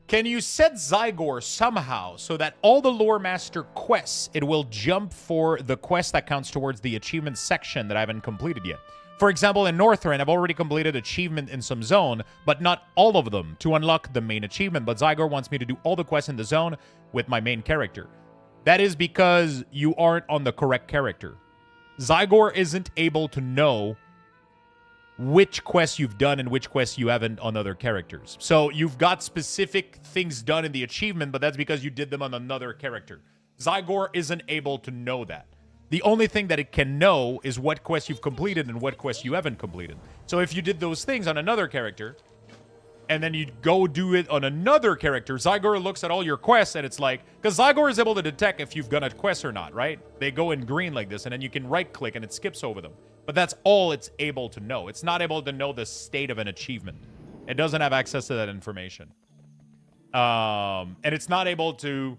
Can you set Zygor somehow so that all the Lore Master quests, it will jump for the quest that counts towards the achievement section that I haven't completed yet? For example, in Northrend, I've already completed achievement in some zone, but not all of them to unlock the main achievement. But Zygor wants me to do all the quests in the zone with my main character. That is because you aren't on the correct character. Zygor isn't able to know which quests you've done and which quests you haven't on other characters. So you've got specific things done in the achievement, but that's because you did them on another character. Zygor isn't able to know that. The only thing that it can know is what quests you've completed and what quests you haven't completed. So if you did those things on another character, and then you go do it on another character, Zygor looks at all your quests, and it's like... Because Zygor is able to detect if you've done a quest or not, right? They go in green like this, and then you can right-click, and it skips over them. But that's all it's able to know. It's not able to know the state of an achievement. It doesn't have access to that information. And it's not able to...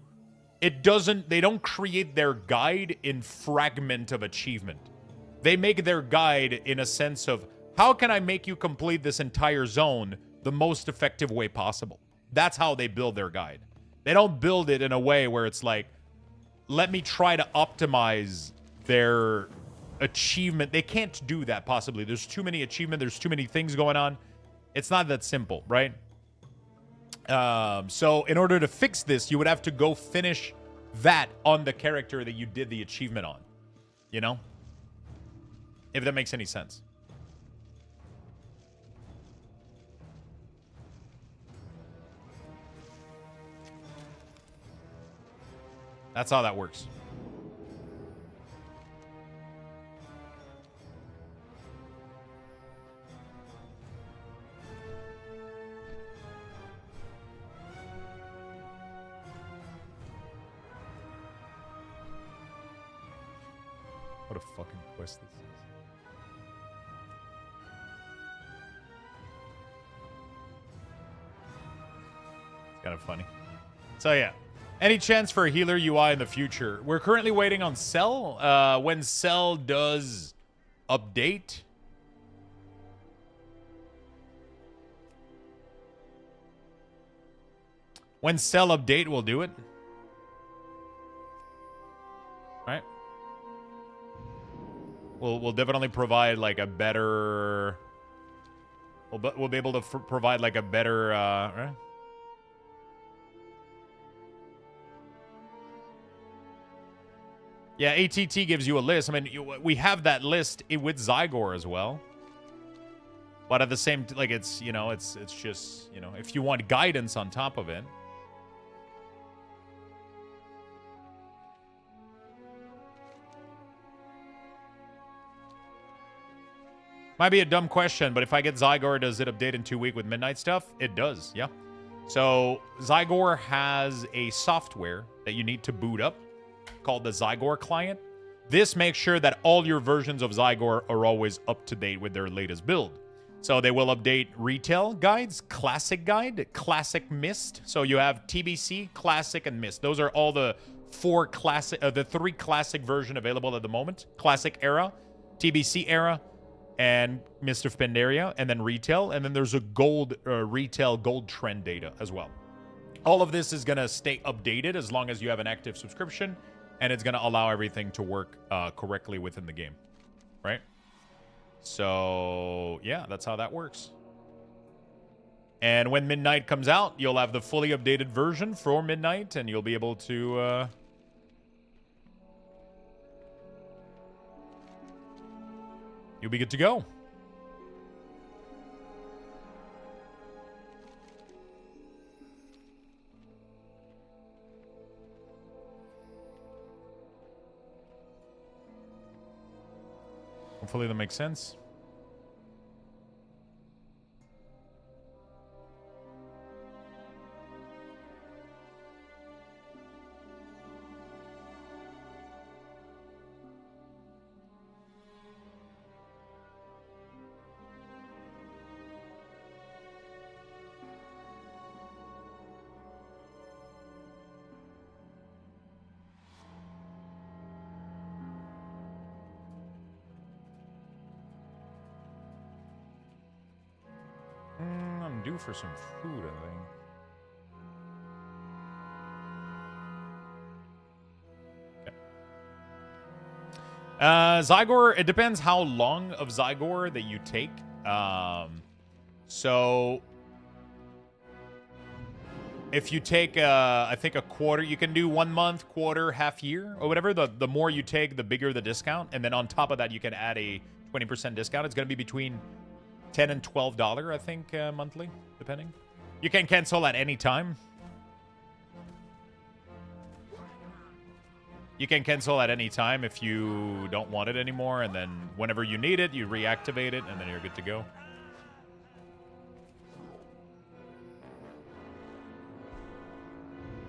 They don't create their guide in fragment of achievement. They make their guide in a sense of, how can I make you complete this entire zone the most effective way possible? That's how they build their guide. They don't build it in a way where it's like, let me try to optimize their achievement. They can't do that, possibly. There's too many achievements. There's too many things going on. It's not that simple, right? So in order to fix this, you would have to go finish that on the character that you did the achievement on. You know? If that makes any sense. That's how that works. What a fucking quest this is. It's kind of funny. So yeah. Any chance for a healer UI in the future? We're currently waiting on Cell. When Cell does update. When Cell update, we'll do it. Right? We'll definitely provide like a better. We'll be able to provide like a better. Right? Yeah, ATT gives you a list. I mean, we have that list with Zygor as well. But at the same, like it's, you know, it's just, you know, if you want guidance on top of it. Might be a dumb question, but if I get Zygor, does it update in 2 weeks with Midnight stuff? It does, yeah. So Zygor has a software that you need to boot up called the Zygor client. This makes sure that all your versions of Zygor are always up to date with their latest build. So they will update retail guides, classic guide, classic mist. So you have TBC, classic, and mist. Those are all the the three classic version available at the moment. Classic era, TBC era, and Mist of Pandaria, and then retail. And then there's a gold retail gold trend data as well. All of this is going to stay updated as long as you have an active subscription, and it's going to allow everything to work correctly within the game, right? So, yeah, that's how that works. And when Midnight comes out, you'll have the fully updated version for Midnight, and you'll be able to... you'll be good to go. Hopefully that makes sense. I'm due for some food, I think. Zygor, it depends how long of Zygor that you take. So if you take, I think a quarter, you can do 1 month, quarter, half year, or whatever. The more you take, the bigger the discount. And then on top of that, you can add a 20% discount. It's going to be between $10 and $12, I think, monthly, depending. You can cancel at any time. You can cancel at any time if you don't want it anymore, and then whenever you need it, you reactivate it, and then you're good to go.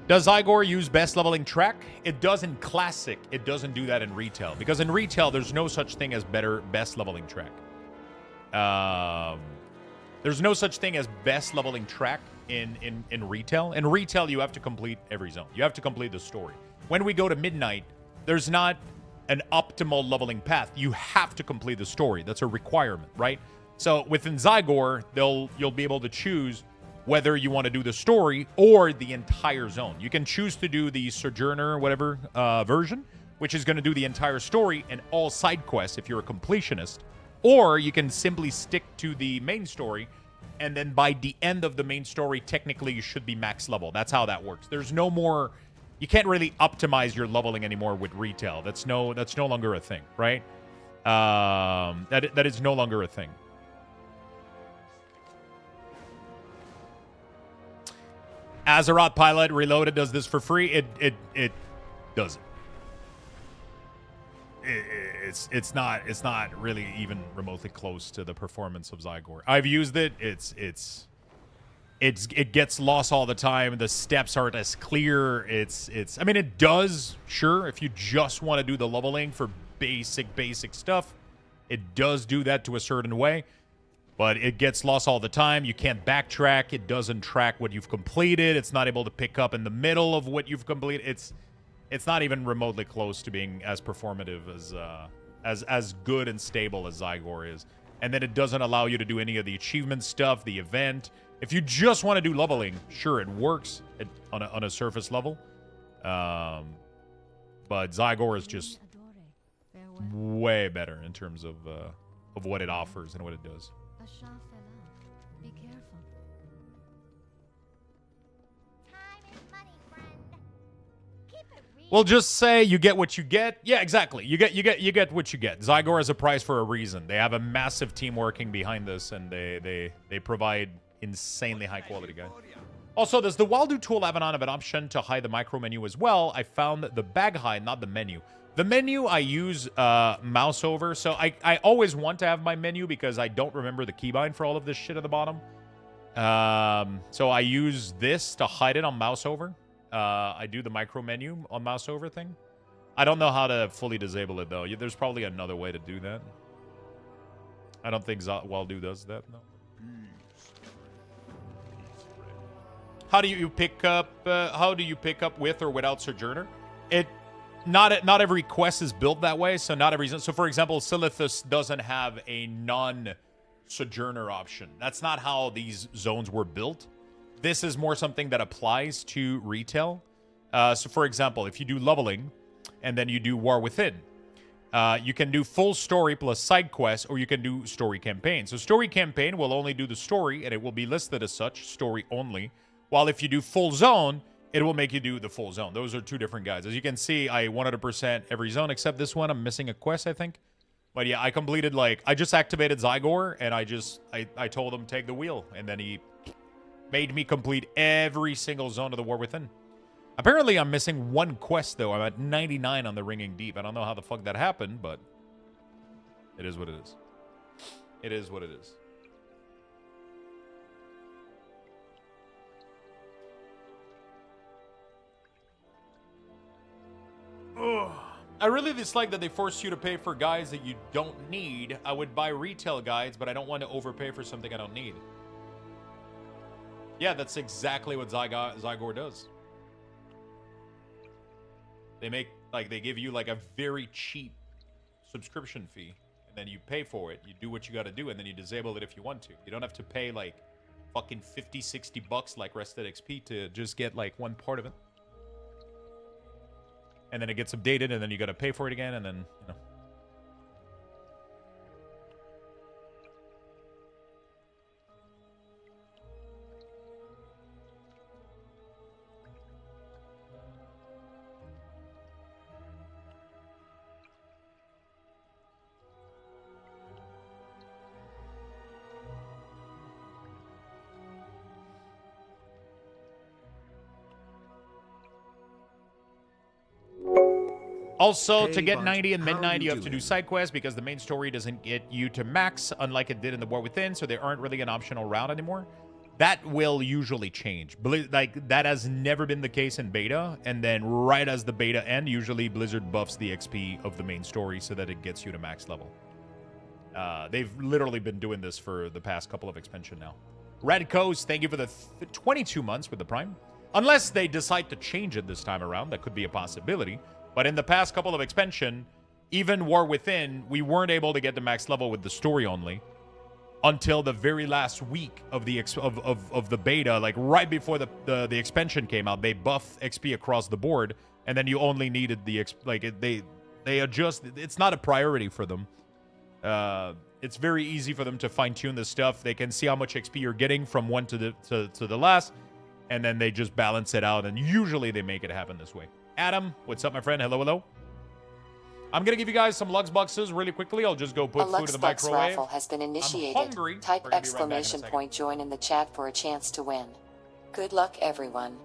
Does Zygor use best leveling track? It does in Classic. It doesn't do that in Retail. Because in Retail, there's no such thing as best leveling track. There's no such thing as best leveling track in Retail. In Retail, you have to complete every zone. You have to complete the story. When we go to Midnight, there's not an optimal leveling path. You have to complete the story. That's a requirement, right? So within Zygor, you'll be able to choose whether you want to do the story or the entire zone. You can choose to do the Sojourner, whatever version, which is going to do the entire story and all side quests if you're a completionist. Or you can simply stick to the main story, and then by the end of the main story, technically you should be max level. That's how that works. There's no more... You can't really optimize your leveling anymore with Retail. That's no longer a thing, right? That is no longer a thing. Azeroth Pilot Reloaded does this for free. It doesn't. It's not really even remotely close to the performance of Zygor. I've used it. It gets lost all the time. The steps aren't as clear. I mean, it does, sure, if you just want to do the leveling for basic stuff. It does do that to a certain way, but it gets lost all the time. You can't backtrack. It doesn't track what you've completed. It's not able to pick up in the middle of what you've completed. It's not even remotely close to being as performative as good and stable as Zygor is. And then it doesn't allow you to do any of the achievement stuff, the event. If you just want to do leveling, sure, it works on a surface level. But Zygor is just way better in terms of what it offers and what it does. Be careful. Time is money, friend. Keep it real. We'll just say you get what you get. Yeah, exactly. You get what you get. Zygor is a prize for a reason. They have a massive team working behind this, and they provide insanely high quality guys. Also, does the Waldo tool have an option to hide the micro menu as well? I found the bag hide, not the menu. The menu I use mouse over, so I always want to have my menu because I don't remember the keybind for all of this shit at the bottom. So I use this to hide it on mouse over. I do the micro menu on mouse over thing. I don't know how to fully disable it though. There's probably another way to do that. I don't think Waldo does that, no. How do you pick up? How do you pick up with or without Sojourner? Not every quest is built that way. So not every. So for example, Silithus doesn't have a non-Sojourner option. That's not how these zones were built. This is more something that applies to retail. So for example, if you do leveling, and then you do War Within, you can do full story plus side quests, or you can do story campaign. So story campaign will only do the story, and it will be listed as such, story only. While if you do full zone, it will make you do the full zone. Those are two different guides. As you can see, I 100% every zone except this one. I'm missing a quest, I think. But yeah, I completed, I just activated Zygor, and I told him take the wheel. And then he made me complete every single zone of the War Within. Apparently, I'm missing one quest, though. I'm at 99 on the Ringing Deep. I don't know how the fuck that happened, but it is what it is. It is what it is. I really dislike that they force you to pay for guides that you don't need. I would buy retail guides, but I don't want to overpay for something I don't need. Yeah, that's exactly what Zygor does. They give you a very cheap subscription fee, and then you pay for it. You do what you got to do, and then you disable it if you want to. You don't have to pay fucking 50, 60 bucks like Rested XP to just get one part of it. And then it gets updated, and then you got to pay for it again, and then, Also, to get 90 and mid-90, you have to do side quests because the main story doesn't get you to max, unlike it did in the War Within, so they aren't really an optional route anymore. That will usually change. That has never been the case in beta, and then right as the beta ends, usually Blizzard buffs the XP of the main story so that it gets you to max level. They've literally been doing this for the past couple of expansion now. Red Coast, thank you for the 22 months with the Prime. Unless they decide to change it this time around, that could be a possibility. But in the past couple of expansion, even War Within, we weren't able to get to max level with the story only until the very last week of the beta, right before the expansion came out. They buff XP across the board, and then you only needed the they adjust. It's not a priority for them. It's very easy for them to fine tune this stuff. They can see how much XP you're getting from one to the last, and then they just balance it out. And usually they make it happen this way. Adam, what's up, my friend? Hello, hello. I'm going to give you guys some Lux boxes really quickly. I'll just go put food in the microwave. A raffle has been initiated. I'm hungry. Type We're gonna be right back in a exclamation second. point join in the chat for a chance to win. Good luck, everyone.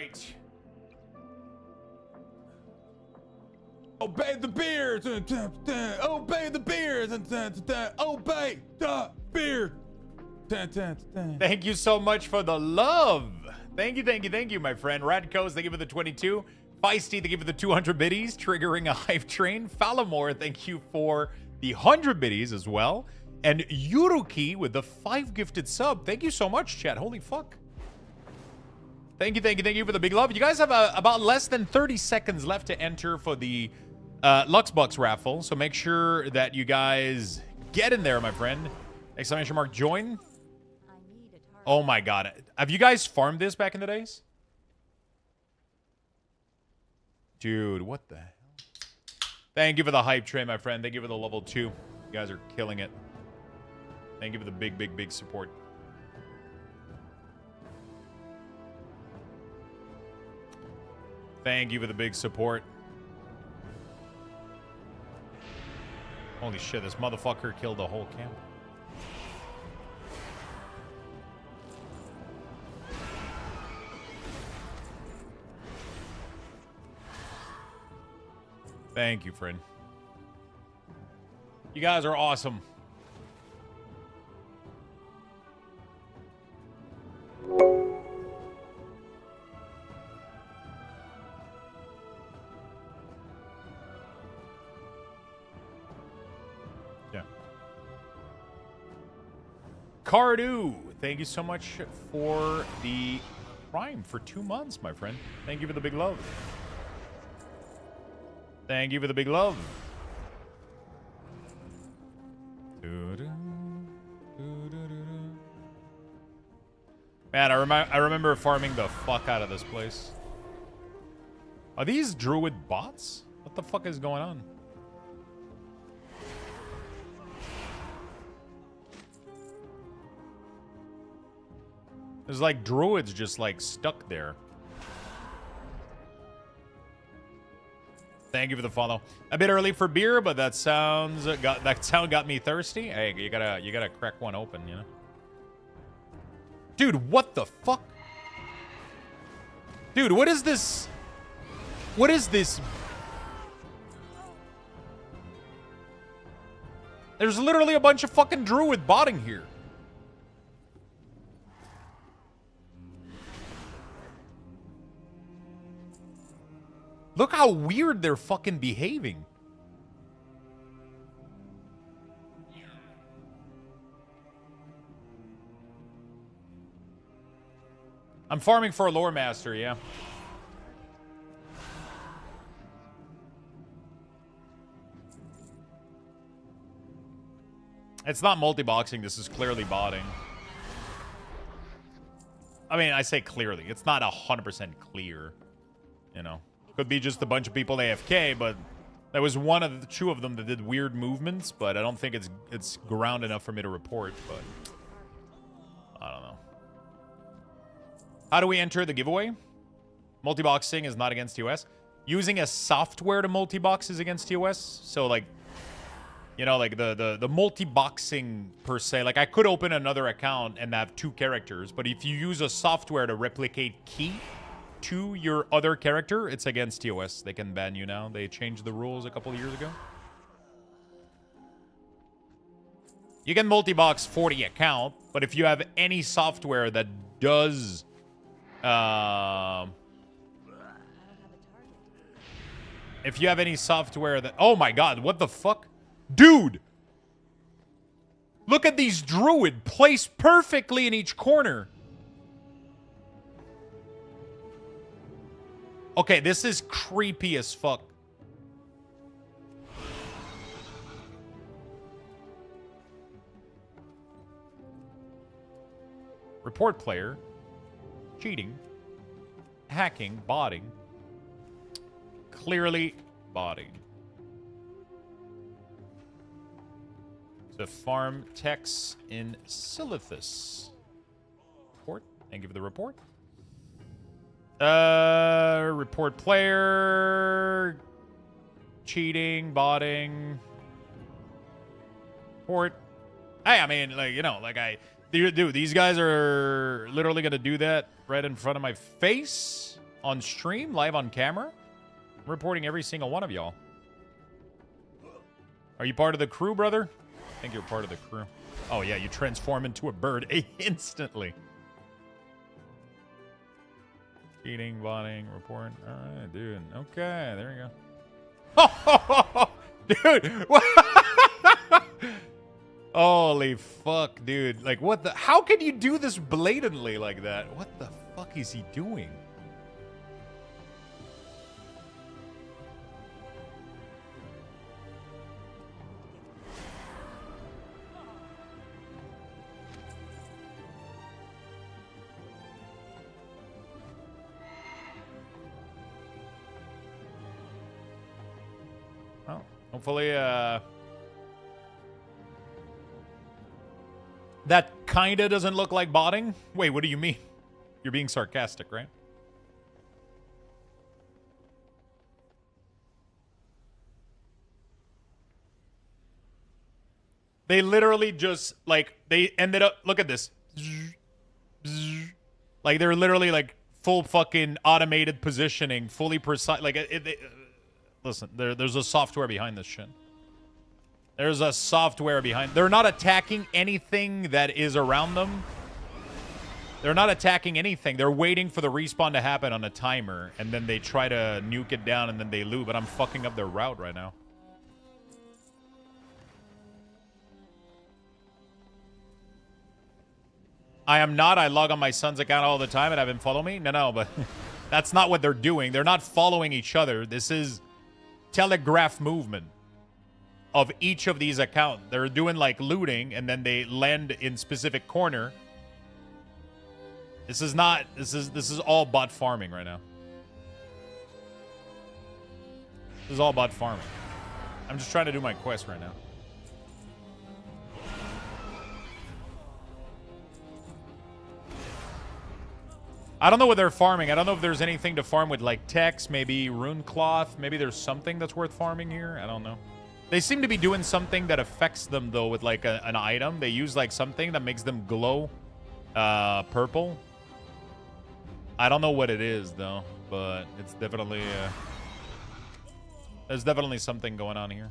right. Obey the beers. Obey the beers. Obey the beers. Thank you so much for the love. Thank you, my friend. Radco's, thank you for the 22. Feisty, thank you for the 200 biddies, triggering a hype train. Falamore, thank you for the 100 biddies as well. And Yuruki with the 5 gifted sub. Thank you so much, chat. Holy fuck. Thank you for the big love. You guys have about less than 30 seconds left to enter for the Luxbucks raffle. So make sure that you guys get in there, my friend. Exclamation mark join. Oh my god. Have you guys farmed this back in the days? Dude, what the hell? Thank you for the hype train, my friend. Thank you for the level 2. You guys are killing it. Thank you for the big support. Thank you for the big support. Holy shit, this motherfucker killed the whole camp. Thank you, friend. You guys are awesome. Yeah. Cardu, thank you so much for the Prime for 2 months, my friend. Thank you for the big love. Thank you for the big love. Man, I remember farming the fuck out of this place. Are these druid bots? What the fuck is going on? There's like druids just like stuck there. Thank you for the follow. A bit early for beer, but that sound got me thirsty. Hey, you gotta crack one open, you know. Dude, what the fuck? Dude, what is this? What is this? There's literally a bunch of fucking druid botting here. Look how weird they're fucking behaving. I'm farming for a lore master, yeah. It's not multi-boxing, this is clearly botting. I mean, I say clearly. It's not 100% clear, you know. Could be just a bunch of people AFK, but there was one of the 2 of them that did weird movements, but I don't think it's ground enough for me to report, but I don't know. How do we enter the giveaway? Multi-boxing is not against TOS. Using a software to multi-box is against TOS. So like, you know, like the multi-boxing per se, like I could open another account and have 2 characters, but if you use a software to replicate key to your other character, it's against TOS. They can ban you now. They changed the rules a couple of years ago. You can multi-box 40 account, but if you have any software that does if you have any software that... Oh my god, what the fuck? Dude! Look at these druid placed perfectly in each corner. Okay, this is creepy as fuck. Report player. Cheating. Hacking. Botting. Clearly botting. To farm techs in Silithus. Report. Thank you for the report. Report player. Cheating. Botting. Report. Hey, I mean, like, you know, like Dude, these guys are literally gonna do that right in front of my face. on stream, live on camera. I'm reporting every single one of y'all. Are you part of the crew, brother? I think you're part of the crew. Oh, yeah, you transform into a bird instantly. Cheating, botting, report. All right, dude. Okay, there you go. Dude. Holy fuck, dude. Like, what the... How can you do this blatantly like that? What the fuck is he doing? Well, hopefully, that kinda doesn't look like botting? Wait, what do you mean? You're being sarcastic, right? They literally just, like, they ended up... Look at this. Like, they're literally, like, full fucking automated positioning, fully precise. Like, listen, there's a software behind this shit. There's a software behind... They're not attacking anything that is around them. They're not attacking anything. They're waiting for the respawn to happen on a timer, and then they try to nuke it down, and then they loot, but I'm fucking up their route right now. I am not. I log on my son's account all the time and have him follow me. No, but that's not what they're doing. They're not following each other. This is telegraph movement of each of these accounts. They're doing like looting and then they land in specific corner. This is not, this is all bot farming right now. This is all bot farming. I'm just trying to do my quest right now. I don't know what they're farming. I don't know if there's anything to farm with, like, text, maybe rune cloth. Maybe there's something that's worth farming here. I don't know. They seem to be doing something that affects them, though, with, like, an item. They use, like, something that makes them glow purple. I don't know what it is, though, but it's definitely... there's definitely something going on here.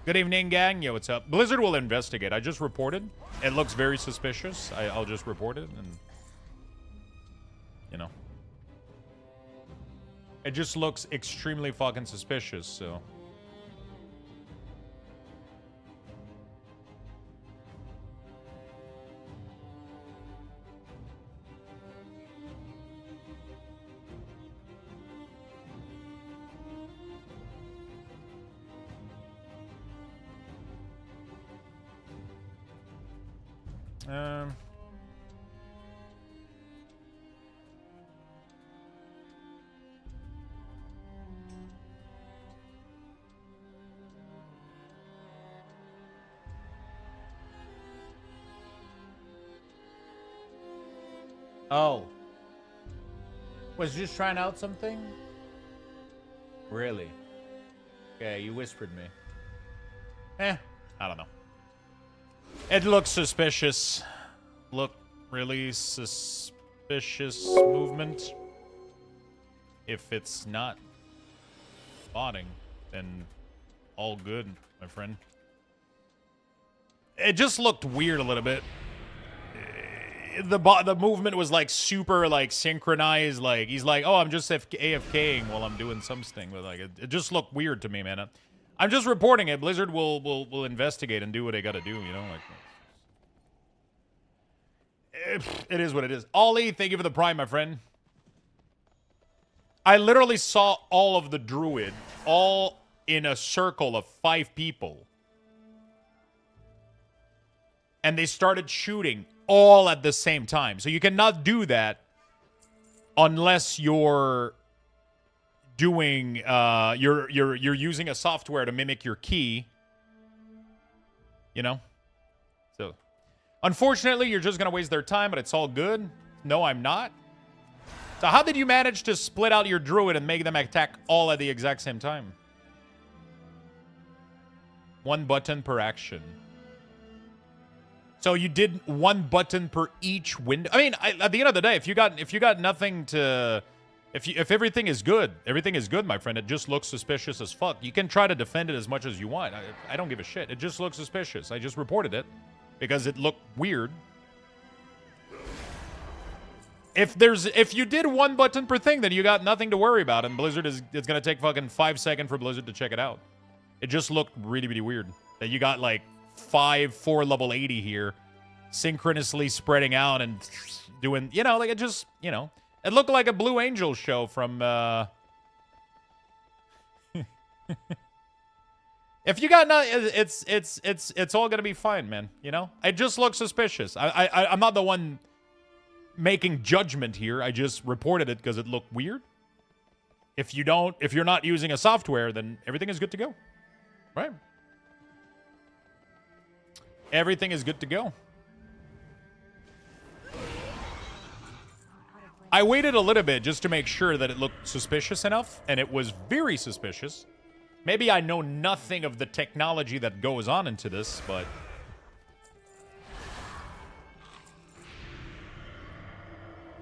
Good evening, gang. Yo, what's up? Blizzard will investigate. I just reported. It looks very suspicious. I'll just report it, and... You know. It just looks extremely fucking suspicious, so... Oh. Was just trying out something? Really? Okay, you whispered me. I don't know. It looks suspicious. Look really suspicious movement. If it's not botting, then all good, my friend. It just looked weird a little bit. The movement was like super like synchronized. Like he's like, oh, I'm just AFKing while I'm doing something. But like it just looked weird to me, man. I'm just reporting it. Blizzard will investigate and do what they got to do. You know, like it is what it is. Ollie, thank you for the prime, my friend. I literally saw all of the druid all in a circle of 5 people, and they started shooting all at the same time. So you cannot do that unless you're doing you're using a software to mimic your key, you know. So unfortunately you're just gonna waste their time, but it's all good. No, I'm not. So how did you manage to split out your druid and make them attack all at the exact same time? 1 button per action. So you did 1 button per each window. I mean, at the end of the day, if you got nothing to If everything is good, my friend. It just looks suspicious as fuck. You can try to defend it as much as you want. I don't give a shit. It just looks suspicious. I just reported it because it looked weird. If you did one button per thing, then you got nothing to worry about, and Blizzard it's gonna take fucking 5 seconds for Blizzard to check it out. It just looked really, really weird. That you got like 4 level 80 here, synchronously spreading out and doing, you know, like it just, you know, it looked like a Blue Angel show from, if you got not, it's all gonna be fine, man. You know, it just looks suspicious. I'm not the one making judgment here. I just reported it because it looked weird. If you're not using a software, then everything is good to go, right? Everything is good to go. I waited a little bit just to make sure that it looked suspicious enough, and it was very suspicious. Maybe I know nothing of the technology that goes on into this, but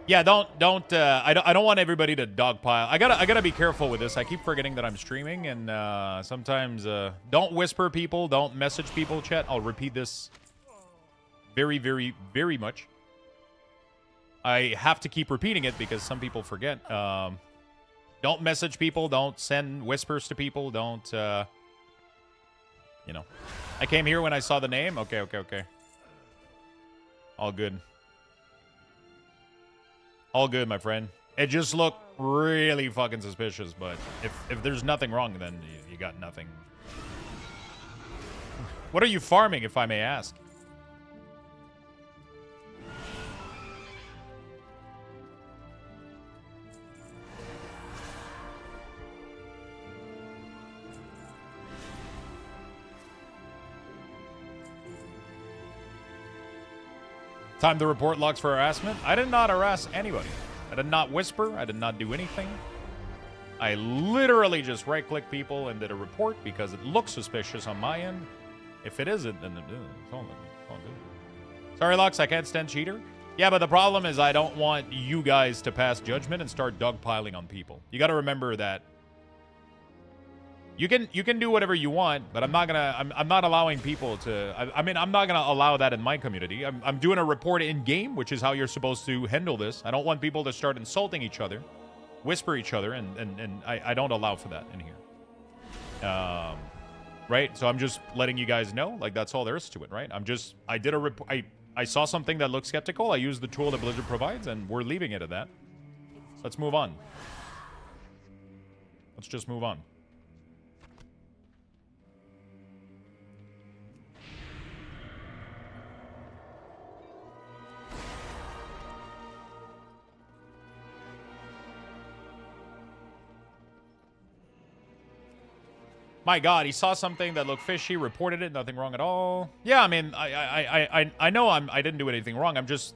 yeah, I don't want everybody to dogpile. I gotta be careful with this. I keep forgetting that I'm streaming, and sometimes don't whisper people, don't message people. Chat. I'll repeat this very, very, very much. I have to keep repeating it because some people forget. Don't message people. Don't send whispers to people. Don't, you know. I came here when I saw the name. Okay. All good. All good, my friend. It just looked really fucking suspicious, but if there's nothing wrong, then you got nothing. What are you farming, if I may ask? Time to report Lux for harassment. I did not harass anybody. I did not whisper. I did not do anything. I literally just right-click people and did a report because it looks suspicious on my end. If it isn't, then it's all good. Sorry, Lux, I can't stand cheater. Yeah, but the problem is I don't want you guys to pass judgment and start dogpiling on people. You got to remember that you can do whatever you want, but I'm not allowing people to. I mean, I'm not gonna allow that in my community. I'm doing a report in game, which is how you're supposed to handle this. I don't want people to start insulting each other, whisper each other, and I don't allow for that in here. Right? So I'm just letting you guys know, like that's all there is to it, right? I did a report. I saw something that looked skeptical. I used the tool that Blizzard provides, and we're leaving it at that. Let's move on. Let's just move on. My God, he saw something that looked fishy, reported it, nothing wrong at all. Yeah, I mean, I know I didn't do anything wrong. I'm just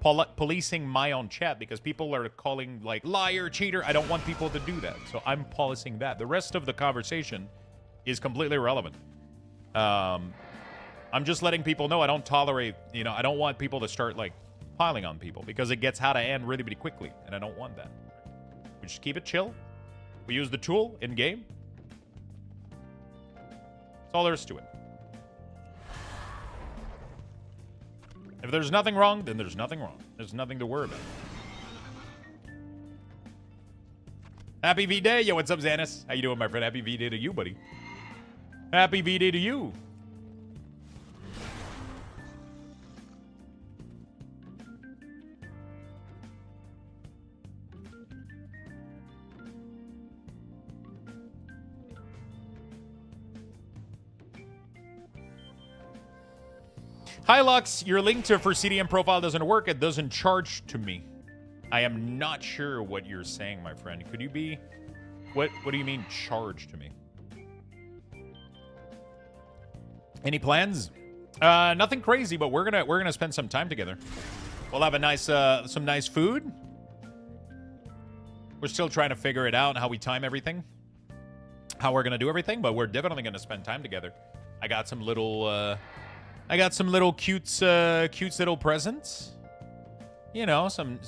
policing my own chat because people are calling, like, liar, cheater. I don't want people to do that, so I'm policing that. The rest of the conversation is completely irrelevant. I'm just letting people know I don't tolerate, you know, I don't want people to start, like, piling on people because it gets out of hand really, really quickly, and I don't want that. We just keep it chill. We use the tool in-game. All there is to it. If there's nothing wrong, then there's nothing wrong. There's nothing to worry about. Happy V-Day. Yo, what's up, Xanis? How you doing, my friend? Happy V-Day to you, buddy. Happy V-Day to you. Hi, Lux. Your link to for CDM profile doesn't work. It doesn't charge to me. I am not sure what you're saying, my friend. Could you be... What do you mean charge to me? Any plans? Nothing crazy, but we're gonna spend some time together. We'll have a nice some nice food. We're still trying to figure it out, how we time everything, how we're gonna do everything, but we're definitely gonna spend time together. I got some little cute little presents. You know, some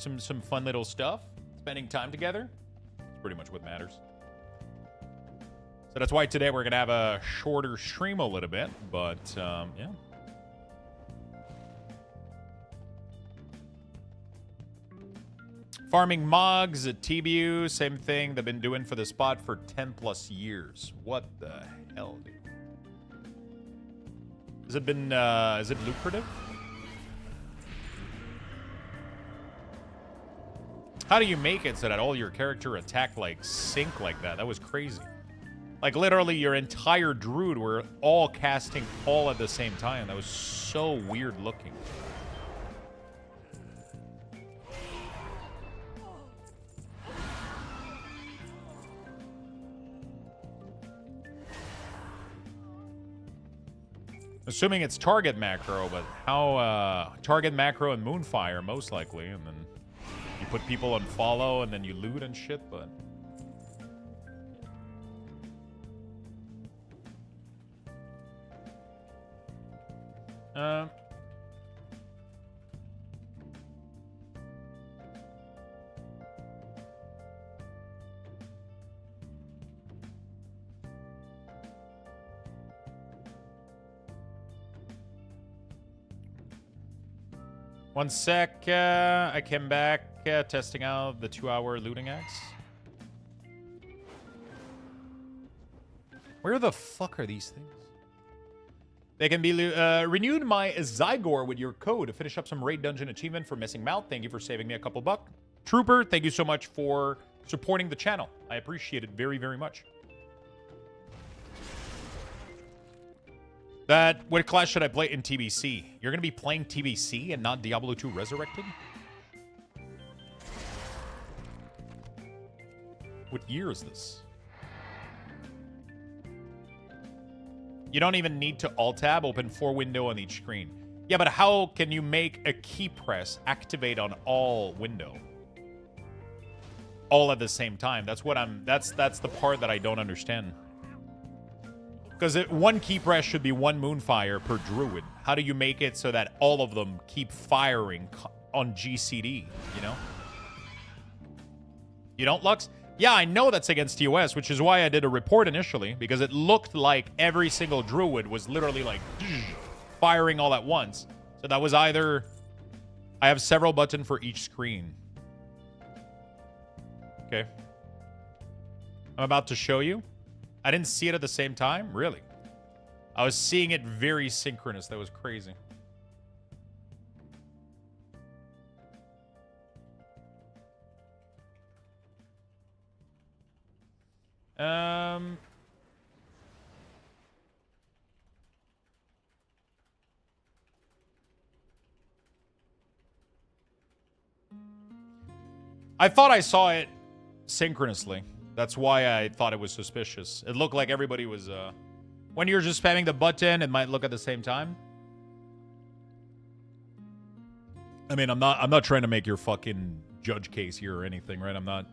fun little stuff. spending time together. It's pretty much what matters. So that's why today we're going to have a shorter stream a little bit. But, yeah. Farming Mogs at TBU, same thing. They've been doing for the spot for 10 plus years. What the hell, dude? Has it been, is it lucrative? How do you make it so that all your character attack, like, sync like that? That was crazy. Like, literally, your entire druid were all casting all at the same time. That was so weird looking. Assuming it's target macro, but how, target macro and Moonfire, most likely, and then you put people on follow, and then you loot and shit, but... One sec, I came back testing out the 2-hour looting axe. Where the fuck are these things? They can be renewed my Zygor with your code to finish up some raid dungeon achievement for Missing Mouth. Thank you for saving me a couple bucks. Trooper, thank you so much for supporting the channel. I appreciate it very, very much. What class should I play in TBC? You're going to be playing TBC and not Diablo 2 Resurrected? What year is this? You don't even need to alt-tab, open 4 window on each screen. Yeah, but how can you make a key press activate on all window? All at the same time. That's what that's the part that I don't understand. Because one key press should be 1 Moonfire per druid. How do you make it so that all of them keep firing on GCD, you know? You don't, Lux? Yeah, I know that's against TOS, which is why I did a report initially, because it looked like every single druid was literally like firing all at once. So that was either... I have several buttons for each screen. Okay. I'm about to show you. I didn't see it at the same time? Really? I was seeing it very synchronous. That was crazy. I thought I saw it synchronously. That's why I thought it was suspicious. It looked like everybody was, when you're just spamming the button, it might look at the same time. I mean, I'm not trying to make your fucking judge case here or anything, right? I'm not.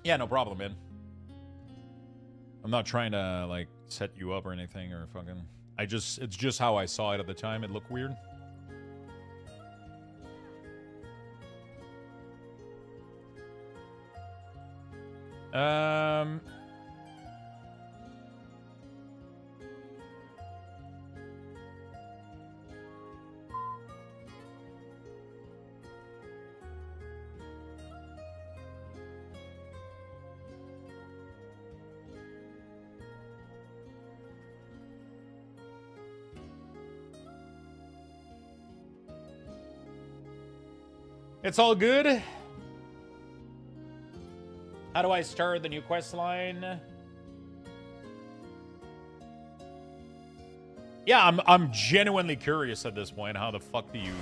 Yeah, no problem, man. I'm not trying to, like, set you up or anything or fucking... it's just how I saw it at the time. It looked weird. It's all good. How do I start the new quest line? Yeah, I'm genuinely curious at this point. How the fuck do you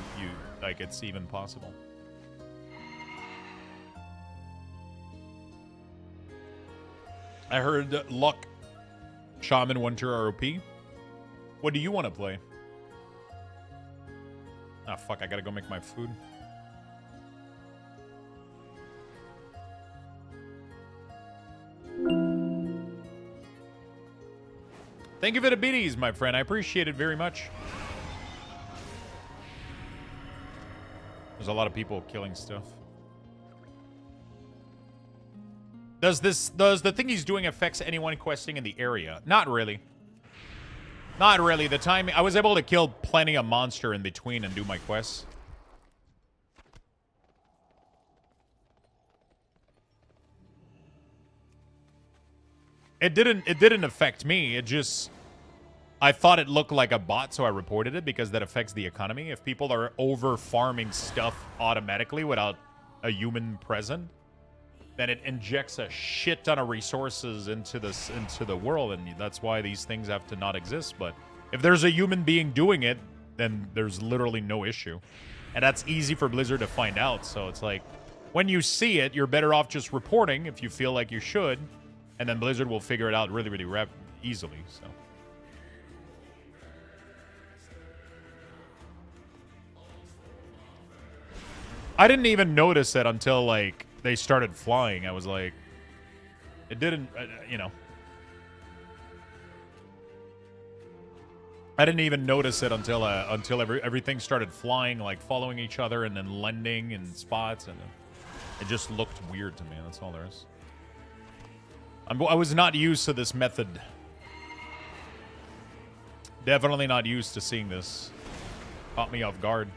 like it's even possible? I heard Luck Shaman Winter ROP. What do you want to play? Ah, fuck, I gotta go make my food. Thank you for the biddies, my friend. I appreciate it very much. There's a lot of people killing stuff. Does the thing he's doing affects anyone questing in the area? Not really. Not really. The timing, I was able to kill plenty of monster in between and do my quests. It didn't affect me. It just, I thought it looked like a bot, so I reported it because that affects the economy. If people are over farming stuff automatically without a human present, then it injects a shit ton of resources into the world, and that's why these things have to not exist. But if there's a human being doing it, then there's literally no issue. And that's easy for Blizzard to find out. So it's like, when you see it, you're better off just reporting if you feel like you should, and then Blizzard will figure it out really, really easily. So. I didn't even notice it until, like, they started flying. I was like, it didn't, you know. I didn't even notice it until everything started flying, like following each other and then landing in spots, and it just looked weird to me. That's all there is. I was not used to this method. Definitely not used to seeing this. Caught me off guard.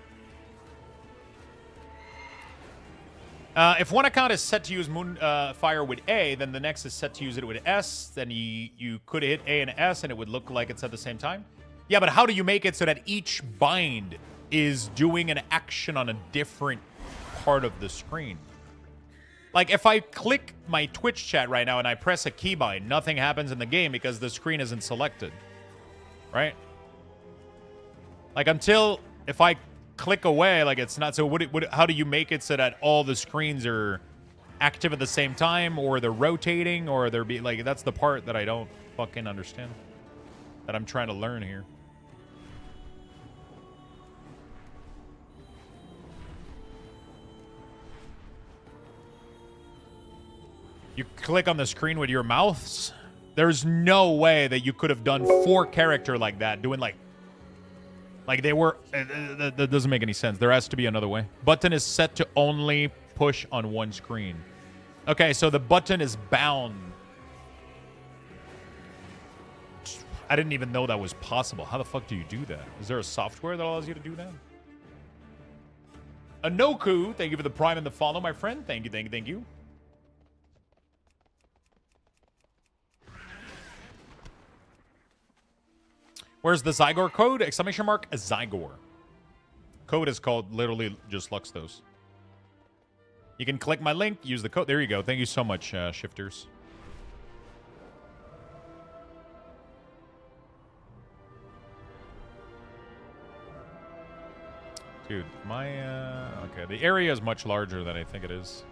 If one account is set to use Moonfire with A, then the next is set to use it with S. Then you could hit A and S, and it would look like it's at the same time. Yeah, but how do you make it so that each bind is doing an action on a different part of the screen? Like, if I click my Twitch chat right now and I press a keybind, nothing happens in the game because the screen isn't selected. Right? Like, if I click away, like, it's not. So how do you make it so that all the screens are active at the same time, or they're rotating, or they're like, that's the part that I don't fucking understand, that I'm trying to learn here. You click on the screen with your mouths. There's no way that you could have done 4 character like that, doing like they were. That doesn't make any sense. There has to be another way. Button is set to only push on one screen. Okay, so the button is bound. I didn't even know that was possible. How the fuck do you do that? Is there a software that allows you to do that? Anoku, thank you for the prime and the follow, my friend. Thank you, thank you, thank you. Where's the Zygor code? Exclamation mark Zygor. Code is called literally just Luxthos. You can click my link, use the code. There you go. Thank you so much, shifters. Dude, okay, the area is much larger than I think it is.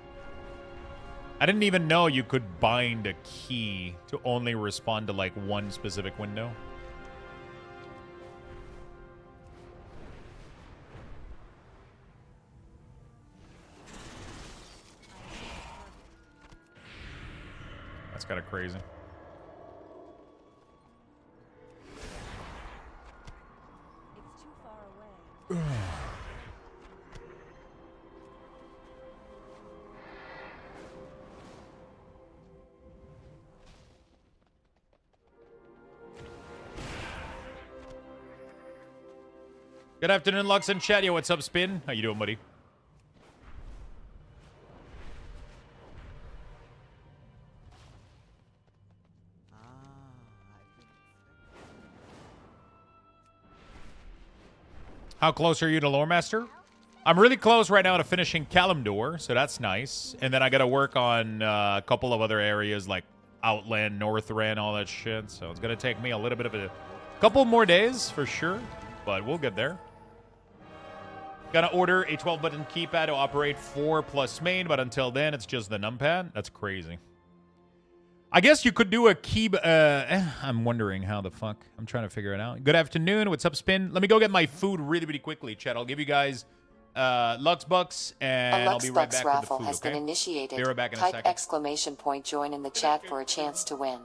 I didn't even know you could bind a key to only respond to, like, one specific window. That's kind of crazy. It's too far away. Good afternoon, Lux and chat. Yo, what's up, Spin? How you doing, buddy? How close are you to Lore Master? I'm really close right now to finishing Kalimdor, so that's nice. And then I got to work on a couple of other areas like Outland, Northrend, all that shit. So it's going to take me a little bit of a couple more days for sure, but we'll get there. Gotta order a 12-button keypad to operate 4+ main, but until then, it's just the numpad. That's crazy. I guess you could do a key... I'm wondering how the fuck. I'm trying to figure it out. Good afternoon. What's up, Spin? Let me go get my food really, really quickly, chat. I'll give you guys Lux Bucks, and I'll be right back with the food, A Lux Bucks raffle has been initiated. Be right back in a Type second. exclamation point join in the chat for a chance to win.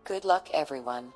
Good luck, everyone.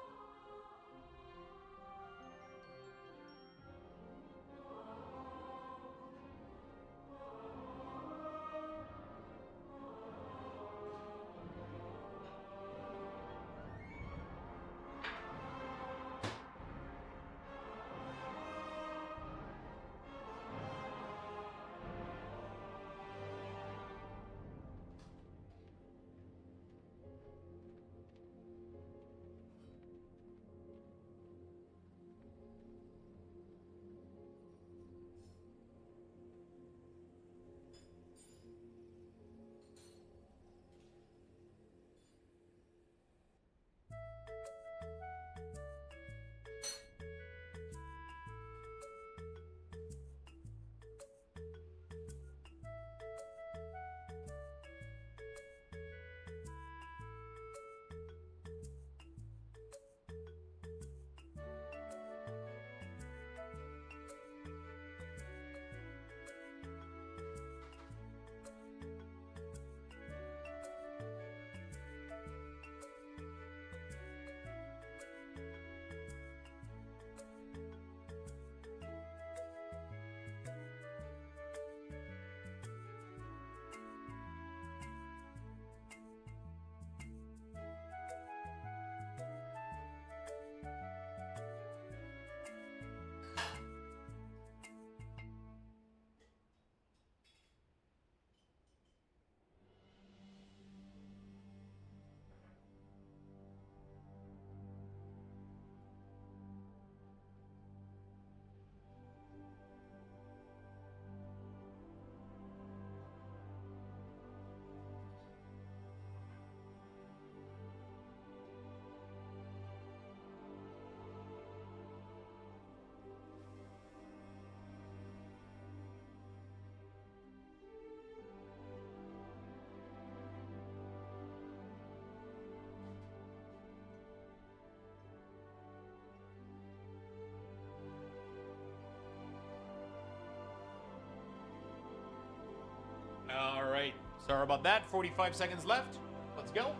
Sorry about that. 45 seconds left. Let's go.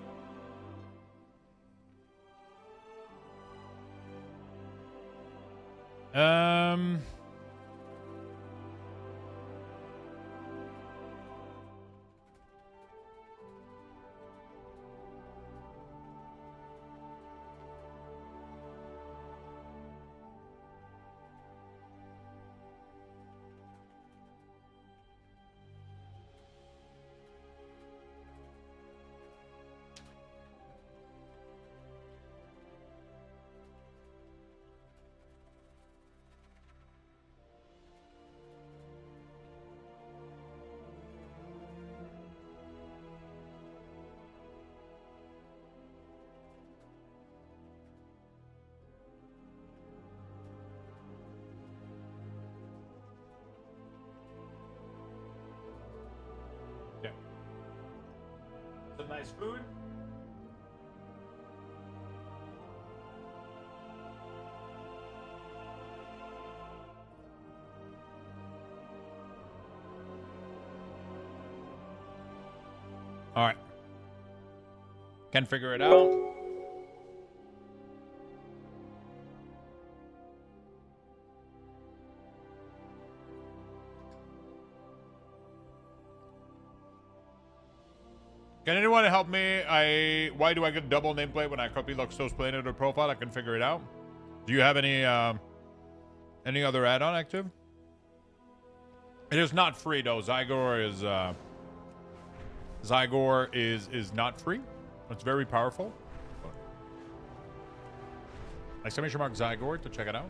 Okay. Some nice food. All right. Can figure it out. Can anyone help me? Why do I get double nameplate when I copy Luxthos play into the profile? I can figure it out. Do you have any other add-on active? It is not free though. Zygor is not free. It's very powerful. Exclamation mark Zygor to check it out.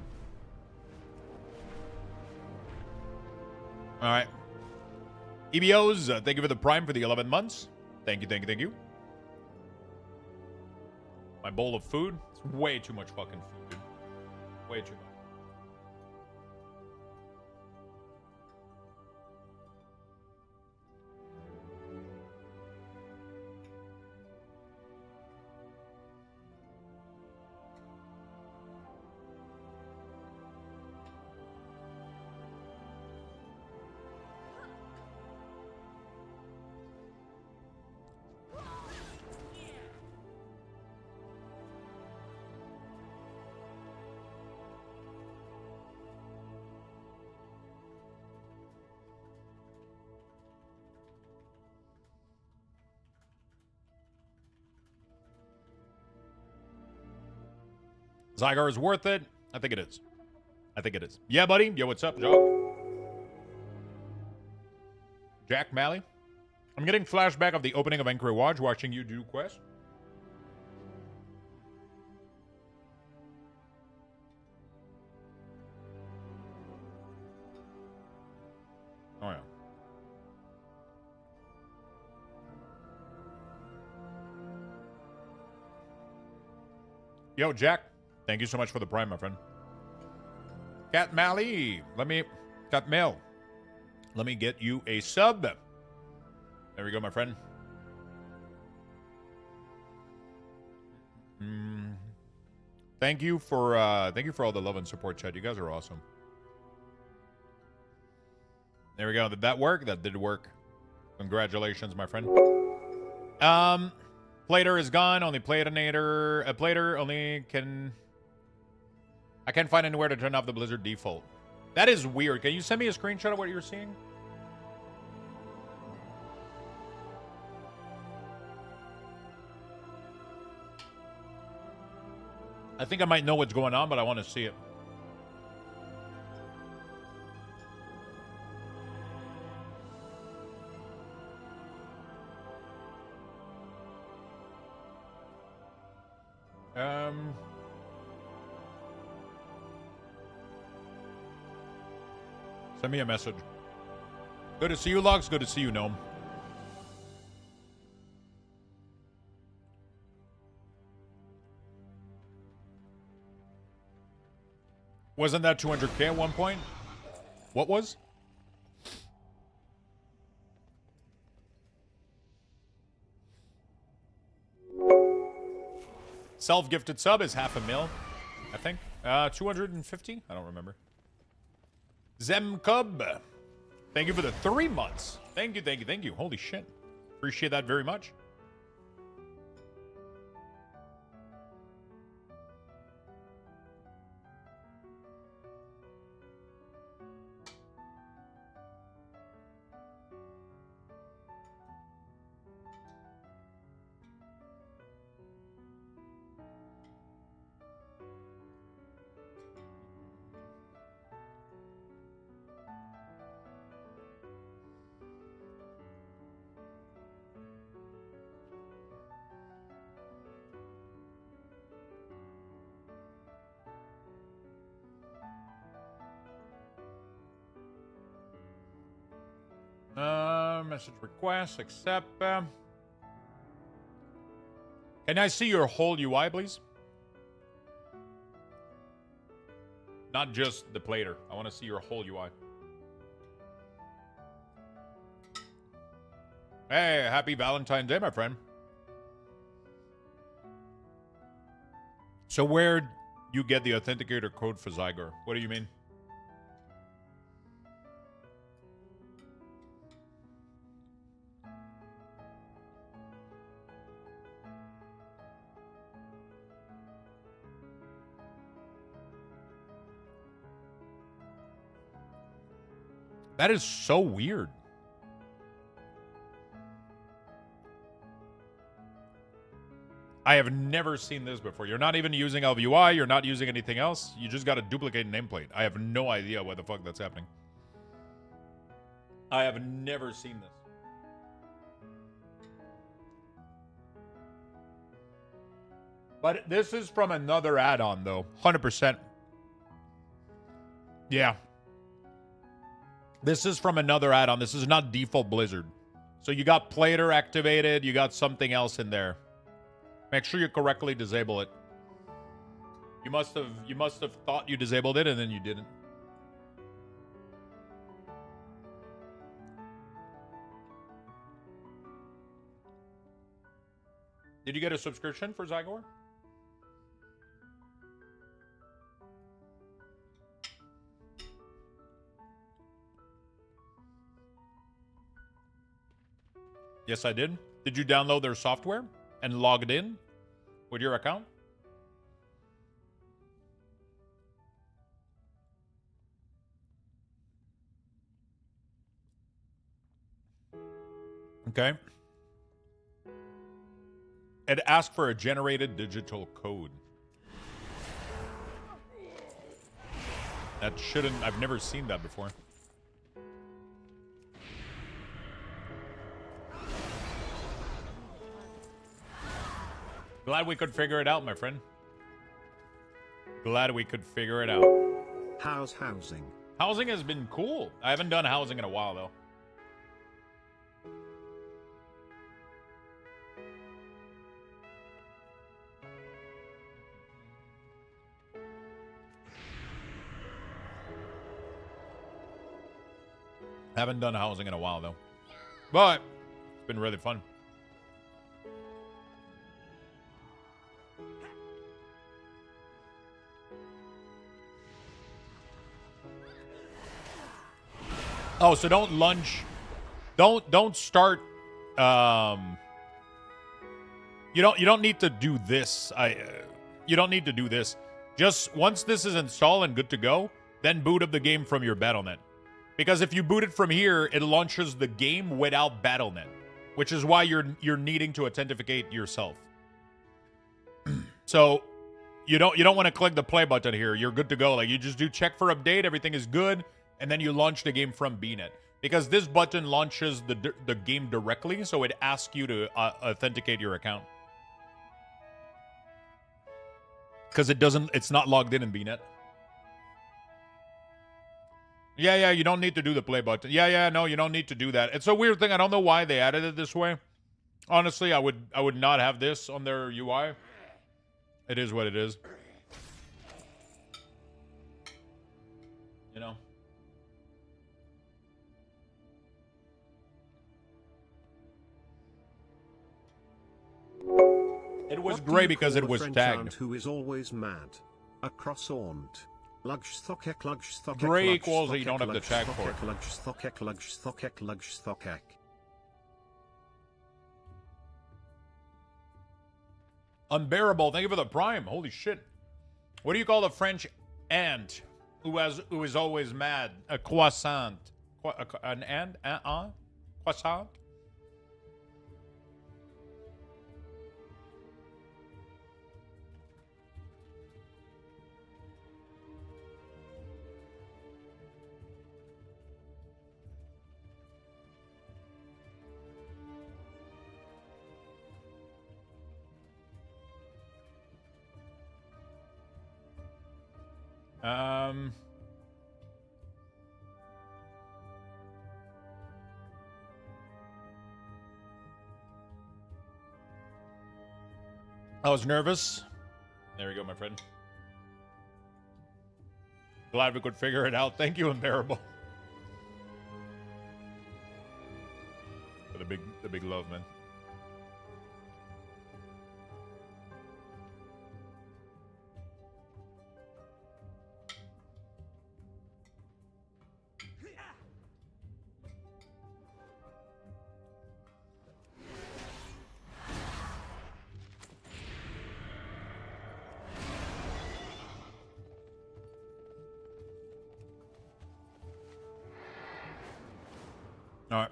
All right. EBOs, thank you for the Prime for the 11 months. Thank you, thank you, thank you. My bowl of food. It's way too much fucking food, dude. Way too much. Zygar is worth it. I think it is. I think it is. Yeah, buddy. Yo, what's up, Joe? Jack Malley. I'm getting flashback of the opening of Angry Watch watching you do quest. Oh, yeah. Yo, Jack. Thank you so much for the Prime, my friend. Cat Mally, Cat Mail, let me get you a sub. There we go, my friend. Thank you for all the love and support, chat. You guys are awesome. There we go. Did that work? That did work. Congratulations, my friend. Plater is gone. Only Platinator. A Plater only can. I can't find anywhere to turn off the Blizzard default. That is weird. Can you send me a screenshot of what you're seeing? I think I might know what's going on, but I want to see it. Send me a message. Good to see you, Lux. Good to see you, Gnome. Wasn't that 200k at one point? What was? Self-gifted sub is $500,000, I think. 250? I don't remember. Zem Cub, thank you for the 3 months. Thank you, thank you, thank you. Holy shit. Appreciate that very much. Message request, accept. Can I see your whole UI, please? Not just the plater. I want to see your whole UI. Hey, happy Valentine's Day, my friend. So where'd you get the authenticator code for Zygar? What do you mean? That is so weird. I have never seen this before. You're not even using LVUI. You're not using anything else. You just got a duplicate nameplate. I have no idea what the fuck that's happening. I have never seen this. But this is from another add-on, though. 100%. Yeah. This is from another add-on. This is not default Blizzard. So you got Plater activated. You got something else in there. Make sure you correctly disable it. You must have thought you disabled it and then you didn't. Did you get a subscription for Zygor? Yes, I did. Did you download their software and logged in with your account? Okay. It asked for a generated digital code. That shouldn't... I've never seen that before. Glad we could figure it out, my friend. Glad we could figure it out. How's housing? Housing has been cool. I haven't done housing in a while, though. Haven't done housing in a while, though. But it's been really fun. Oh, so don't lunge. Don't start. You don't need to do this. You don't need to do this. Just once this is installed and good to go, then boot up the game from your Battle.net. Because if you boot it from here, it launches the game without Battle.net, which is why you're needing to authenticate yourself. So you don't want to click the play button here. You're good to go. Like you just do check for update, everything is good. And then you launch the game from BNet. Because this button launches the game directly, so it asks you to authenticate your account. Because it's not logged in BNet. Yeah, you don't need to do the play button. Yeah, no, you don't need to do that. It's a weird thing. I don't know why they added it this way. Honestly, I would not have this on their UI. It is what it is. You know? It was great because it was tagged. Who is always mad? A croissant. Gray equals that you don't have the tag for it. Unbearable. Thank you for the prime. Holy shit. What do you call the French ant who is always mad? A croissant. An ant? Croissant? I was nervous. There we go, my friend. Glad we could figure it out. Thank you, Unbearable. For the big love, man. All right.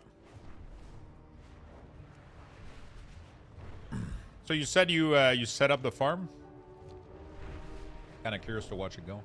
So you said you set up the farm? Kind of curious to watch it go.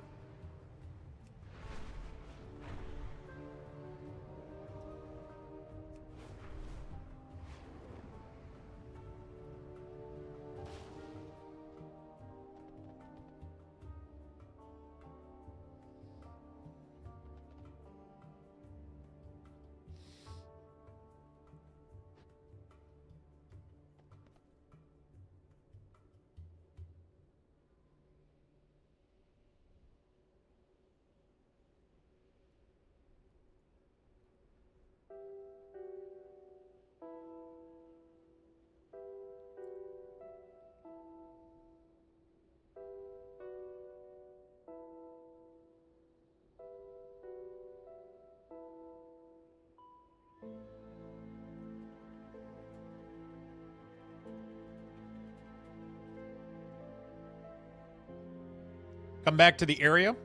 Come back to the area.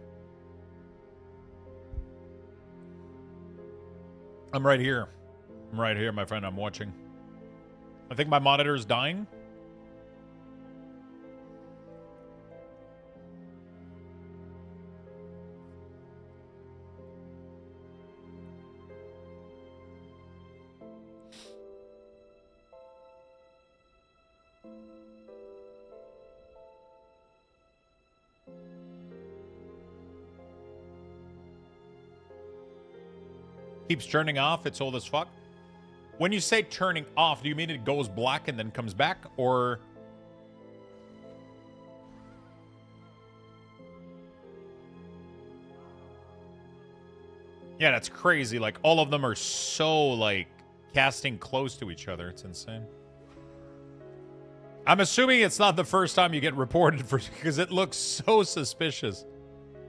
I'm right here. I'm right here, my friend. I'm watching. I think my monitor is dying. Keeps turning off. It's old as fuck. When you say turning off, do you mean it goes black and then comes back? Or... yeah, that's crazy. Like, all of them are so, like, casting close to each other. It's insane. I'm assuming it's not the first time you get reported for... because it looks so suspicious.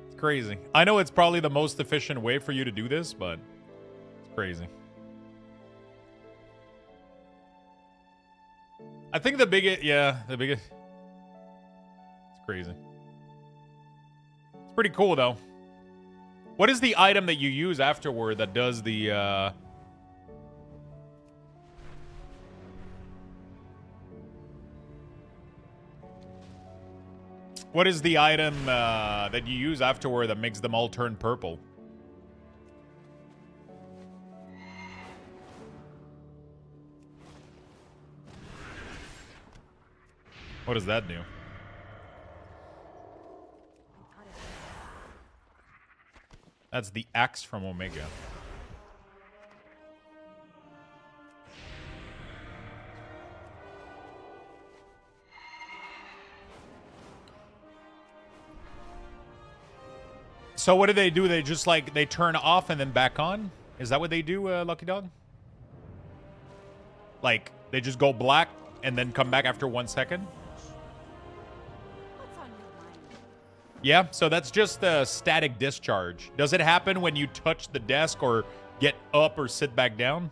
It's crazy. I know it's probably the most efficient way for you to do this, but... crazy. I think the biggest, it's crazy. It's pretty cool though. What is the item that you use afterward that does the, what is the item, that you use afterward that makes them all turn purple? What does that do? That's the axe from Omega. So what do? They just like, they turn off and then back on? Is that what they do, Lucky Dog? Like, they just go black and then come back after 1 second? Yeah, so that's just a static discharge. Does it happen when you touch the desk or get up or sit back down?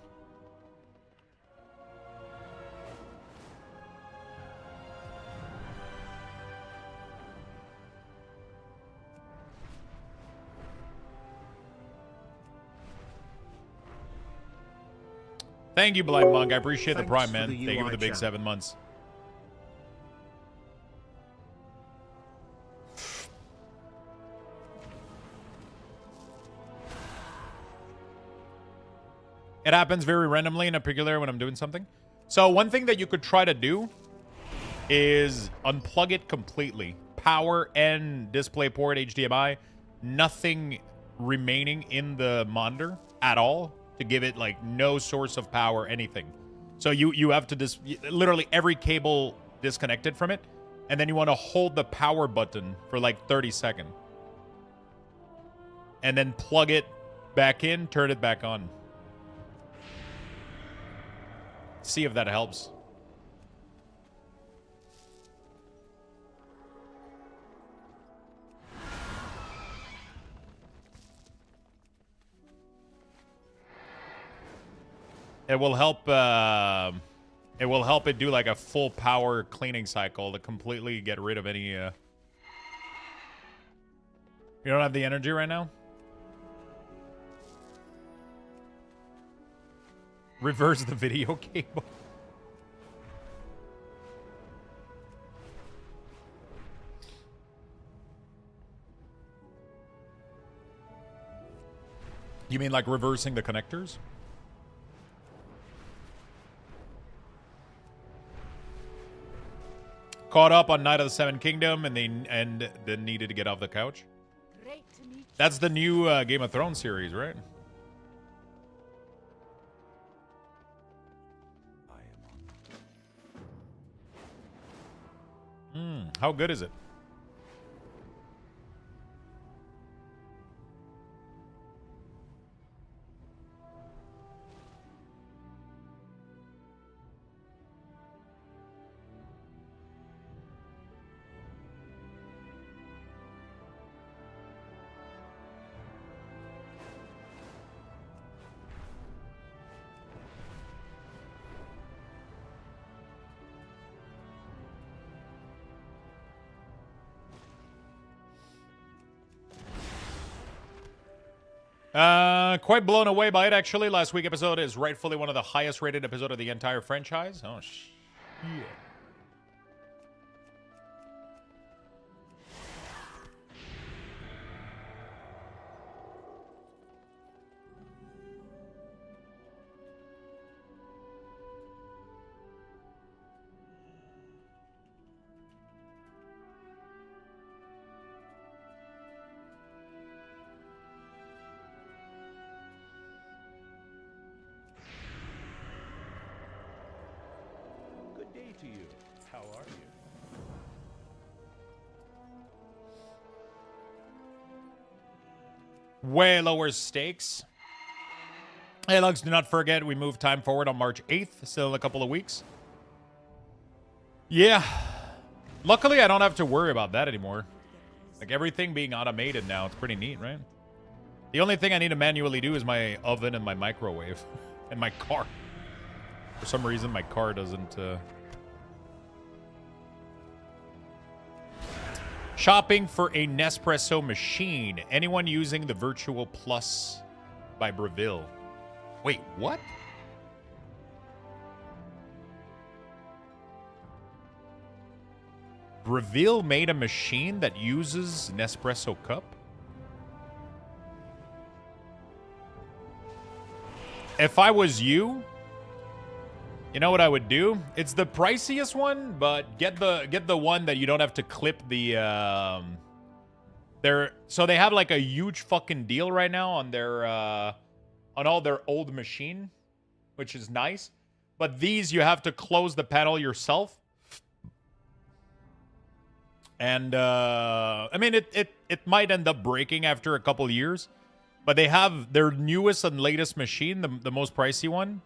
Thank you, Blind Monk. I appreciate the Thanks prime, for man. the Thank you for UI the big chat. 7 months. It happens very randomly, in particular when I'm doing something. So one thing that you could try to do is unplug it completely. Power and display port, HDMI, nothing remaining in the monitor at all to give it like no source of power, anything. So you have to literally every cable disconnected from it, and then you want to hold the power button for like 30 seconds. And then plug it back in, turn it back on. See if that helps. It will help. It will help it do like a full power cleaning cycle to completely get rid of any. You don't have the energy right now? Reverse the video cable. You mean like reversing the connectors? Caught up on Night of the Seven Kingdom and then needed to get off the couch. Great to meet you. That's the new Game of Thrones series, right? I am on. How good is it? Quite blown away by it, actually. Last week's episode is rightfully one of the highest rated episodes of the entire franchise. Oh, shit. Good day to you. How are you? Way lower stakes. Hey, Lux, do not forget we move time forward on March 8th. Still in a couple of weeks. Yeah. Luckily, I don't have to worry about that anymore. Like, everything being automated now, it's pretty neat, right? The only thing I need to manually do is my oven and my microwave. And my car. For some reason, my car doesn't... Shopping for a Nespresso machine. Anyone using the Virtual Plus by Breville. Wait, what? Breville made a machine that uses Nespresso cup? If I was you, you know what I would do? It's the priciest one, but get the one that you don't have to clip the so they have like a huge fucking deal right now on their on all their old machine, which is nice. But these you have to close the panel yourself. And I mean it might end up breaking after a couple years, but they have their newest and latest machine, the most pricey one.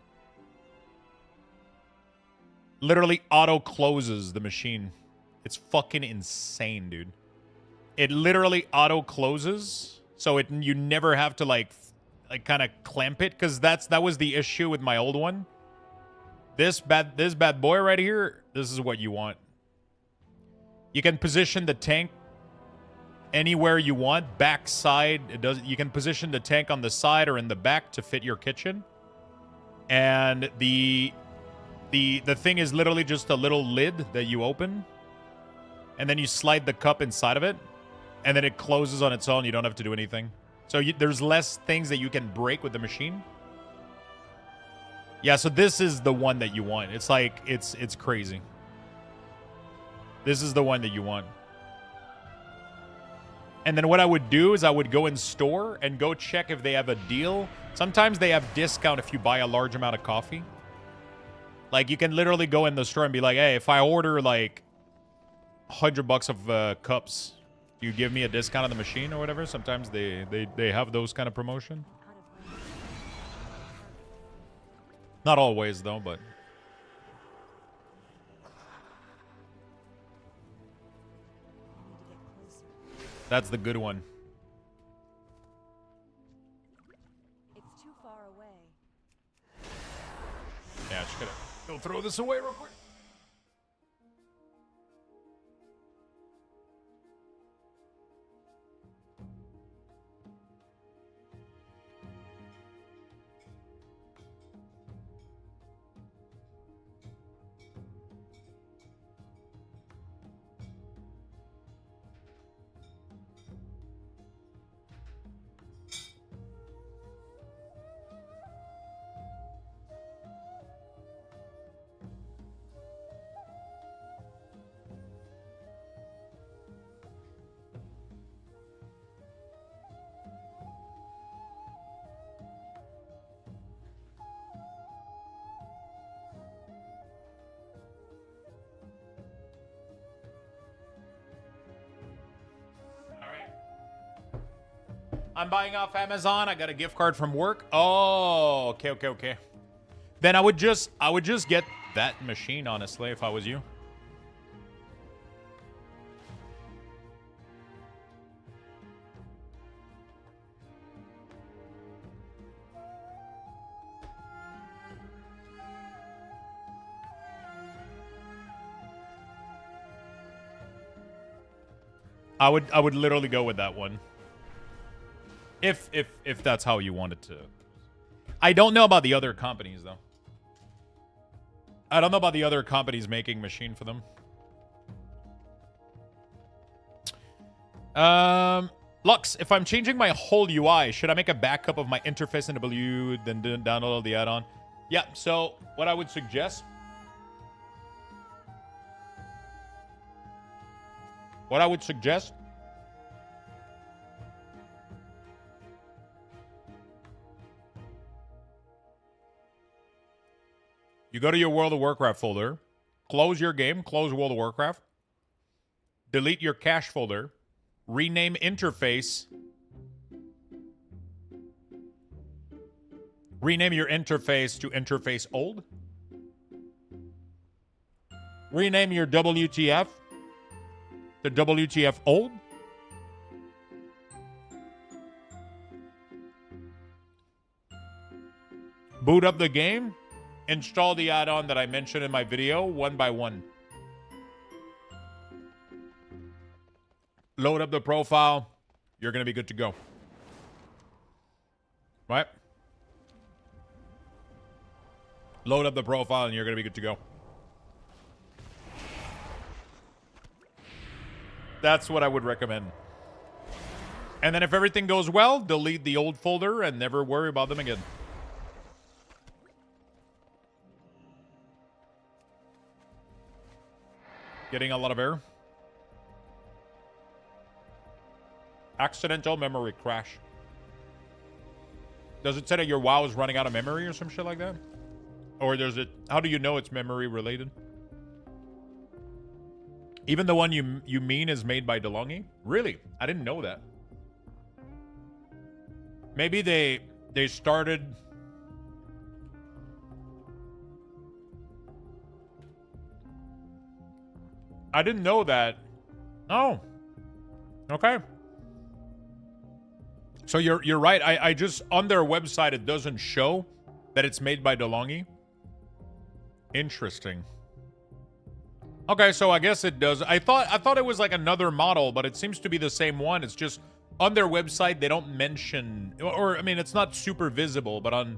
Literally auto closes the machine. It's fucking insane, dude. It literally auto closes, so you never have to like kind of clamp it, because that was the issue with my old one. This bad boy right here, this is what you want. You can position the tank anywhere you want. Back side, you can position the tank on the side or in the back to fit your kitchen. And the thing is literally just a little lid that you open, and then you slide the cup inside of it, and then it closes on its own. You don't have to do anything. So there's less things that you can break with the machine. Yeah, so this is the one that you want. It's like, it's crazy. This is the one that you want. And then what I would do is I would go in store and go check if they have a deal. Sometimes they have discount if you buy a large amount of coffee. Like, you can literally go in the store and be like, hey, if I order like $100 of cups, you give me a discount on the machine or whatever. Sometimes they have those kind of promotion. Not always though, but that's the good one. It's too far away. Yeah, just gotta go throw this away real quick. I'm buying off Amazon. I got a gift card from work. Oh, okay. Then I would just get that machine, honestly, if I was you. I would literally go with that one. If that's how you wanted to. I don't know about the other companies though. I don't know about the other companies making machine for them. Lux, if I'm changing my whole UI, should I make a backup of my interface in W, then download the add-on? Yeah, so what I would suggest... You go to your World of Warcraft folder, close your game, close World of Warcraft, delete your cache folder, rename interface, rename your interface to interface old, rename your WTF to WTF old, boot up the game, install the add-on that I mentioned in my video, one by one. Load up the profile. You're going to be good to go. Right? Load up the profile and you're going to be good to go. That's what I would recommend. And then if everything goes well, delete the old folder and never worry about them again. Getting a lot of error. Accidental memory crash. Does it say that your WoW is running out of memory or some shit like that? Or does it... How do you know it's memory related? Even the one you mean is made by DeLonghi? Really? I didn't know that. Maybe they started... I didn't know that. Oh. Okay. So you're right. I just... On their website, it doesn't show that it's made by DeLonghi. Interesting. Okay, so I guess it does. I thought it was like another model, but it seems to be the same one. It's just on their website they don't mention, or I mean, it's not super visible, but on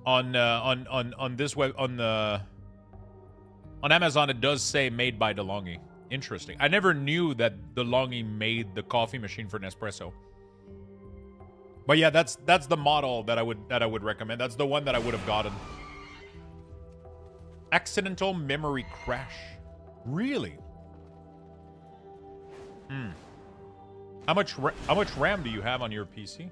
on this web on Amazon it does say made by DeLonghi. Interesting. I never knew that DeLonghi made the coffee machine for Nespresso. But yeah, that's the model that I would recommend. That's the one that I would have gotten. Accidental memory crash. Really? Hmm. How much RAM do you have on your PC?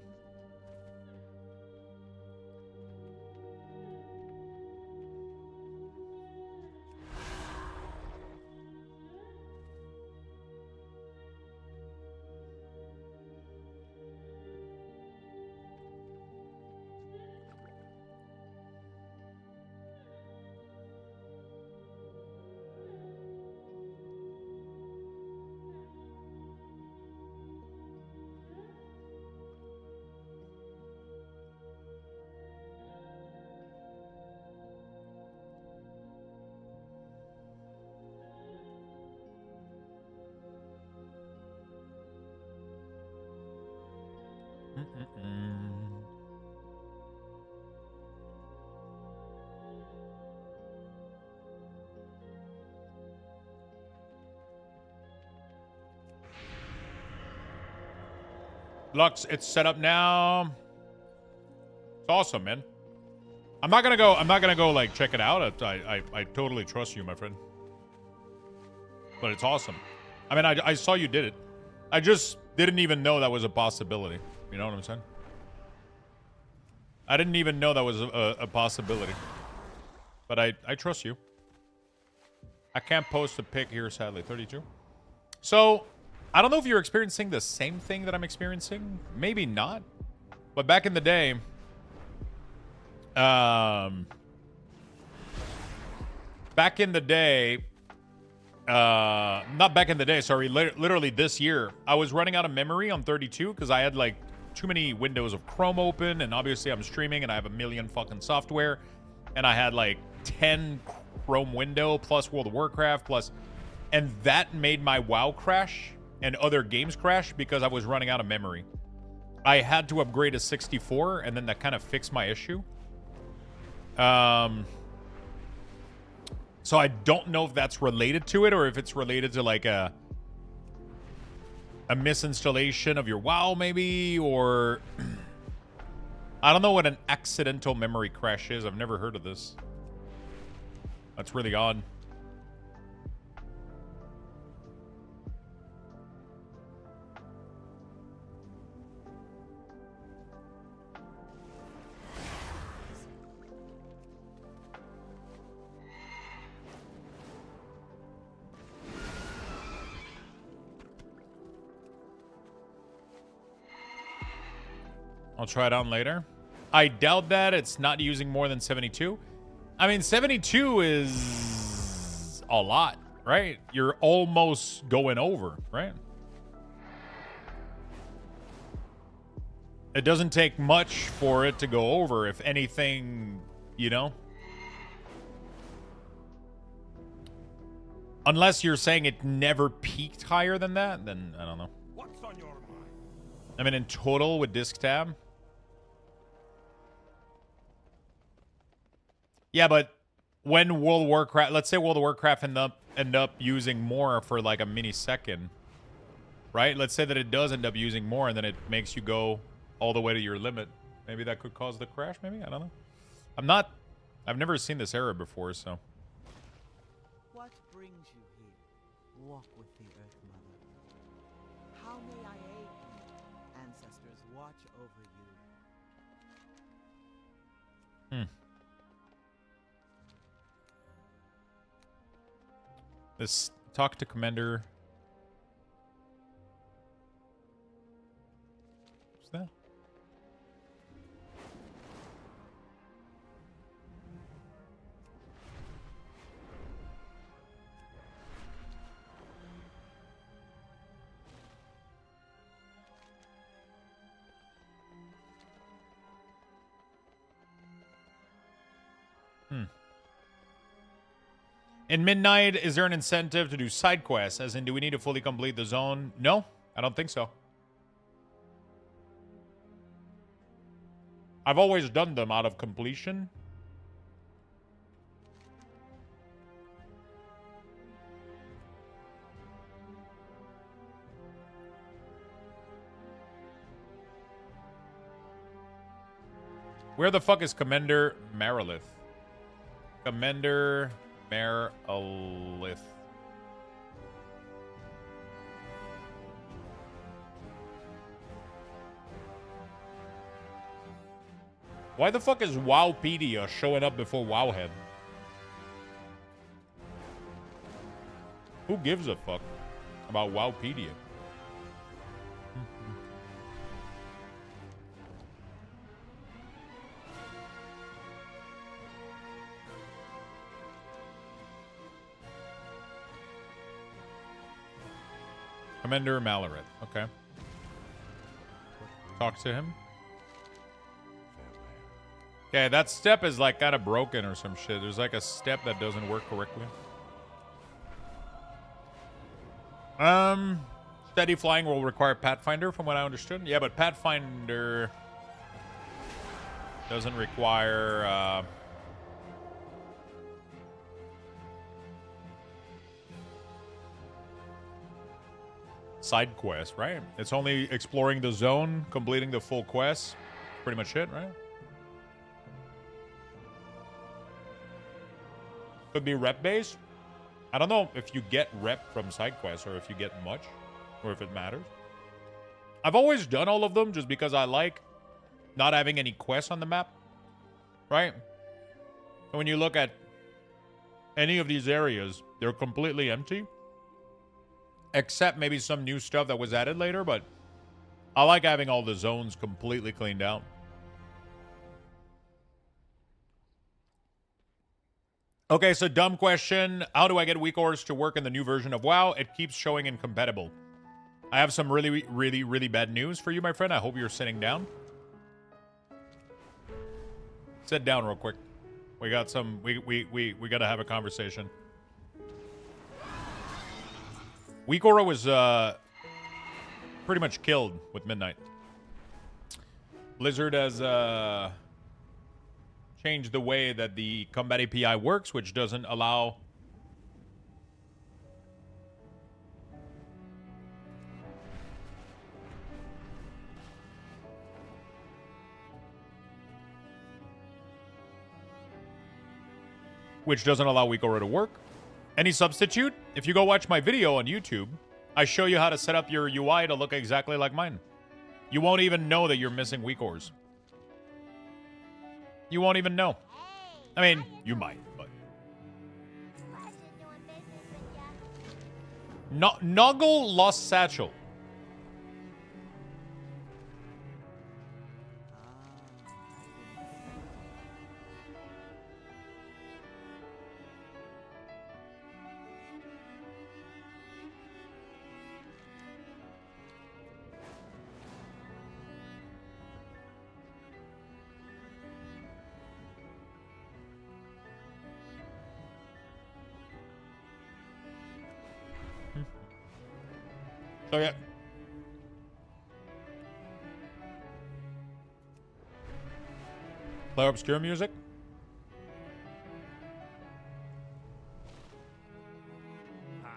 Lux, it's set up now. It's awesome, man. I'm not gonna go like check it out. I totally trust you, my friend. But it's awesome. I mean, I saw you did it. I just didn't even know that was a possibility. You know what I'm saying? I didn't even know that was a possibility. But I trust you. I can't post a pic here, sadly. 32. So, I don't know if you're experiencing the same thing that I'm experiencing. Maybe not. But back in the day... back in the day... not back in the day, sorry. Literally this year, I was running out of memory on 32 because I had, like, too many windows of Chrome open. And obviously, I'm streaming and I have a million fucking software. And I had, like, 10 Chrome window plus World of Warcraft plus... And that made my WoW crash... and other games crash because I was running out of memory. I had to upgrade to 64, and then that kind of fixed my issue. So I don't know if that's related to it or if it's related to like a misinstallation of your WoW maybe, or I don't know what an accidental memory crash is. I've never heard of this. That's really odd. I'll try it on later. I doubt that it's not using more than 72. I mean, 72 is a lot, right? You're almost going over, right? It doesn't take much for it to go over, if anything, you know? Unless you're saying it never peaked higher than that, then I don't know. What's on your mind? I mean, in total with disk tab. Yeah, but when World of Warcraft, let's say World of Warcraft end up using more for like a mini second, right? Let's say that it does end up using more, and then it makes you go all the way to your limit. Maybe that could cause the crash. Maybe, I don't know. I've never seen this error before, so. What brings you here? Walk with the Earth Mother. How may I aid you? Ancestors watch over you. This talk to Commander. What's that? In Midnight, is there an incentive to do side quests? As in, do we need to fully complete the zone? No, I don't think so. I've always done them out of completion. Where the fuck is Commander Marilith? Commander Marilith. Why the fuck is Wowpedia showing up before Wowhead? Who gives a fuck about Wowpedia? Commander Malarith. Okay. Talk to him. Okay, that step is like kind of broken or some shit. There's like a step that doesn't work correctly. Steady flying will require Pathfinder from what I understood. Yeah, but Pathfinder doesn't require side quest, right? It's only exploring the zone, completing the full quest. Pretty much it, right? Could be rep based. I don't know if you get rep from side quests or if you get much or if it matters. I've always done all of them just because I like not having any quests on the map, right? So when you look at any of these areas, they're completely empty. Except maybe some new stuff that was added later, but I like having all the zones completely cleaned out. Okay, so dumb question. How do I get weak ores to work in the new version of WoW? It keeps showing incompatible. I have some really bad news for you, my friend. I hope you're sitting down. Sit down real quick. We got some we gotta have a conversation. Weak Aura was pretty much killed with Midnight. Blizzard has changed the way that the combat API works, which doesn't allow Weak Aura to work. Any substitute? If you go watch my video on YouTube, I show you how to set up your UI to look exactly like mine. You won't even know that you're missing weak ores. You won't even know. I mean, you might, but... Pleasure doing business with ya. Noggle lost satchel. So yeah. Play obscure music. Hi.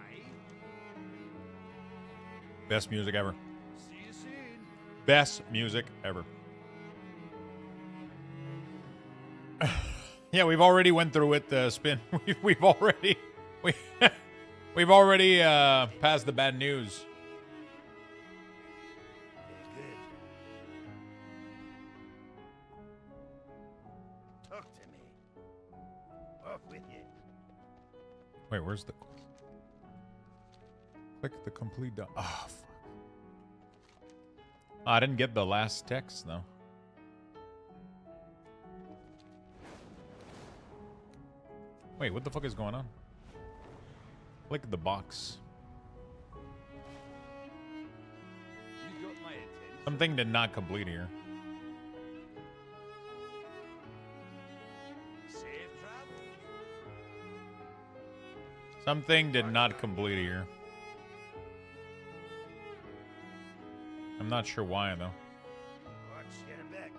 Best music ever. See you soon. Best music ever. Yeah, we've already went through it. Spin. We've already passed the bad news. Good. Talk to me. Off with you. Wait, where's the... Click the complete... Oh, fuck. Oh, I didn't get the last text, though. Wait, what the fuck is going on? Click the box. You got my attention. Something did not complete here. Safe travel. Something did not complete here. I'm not sure why, though. Watch your back.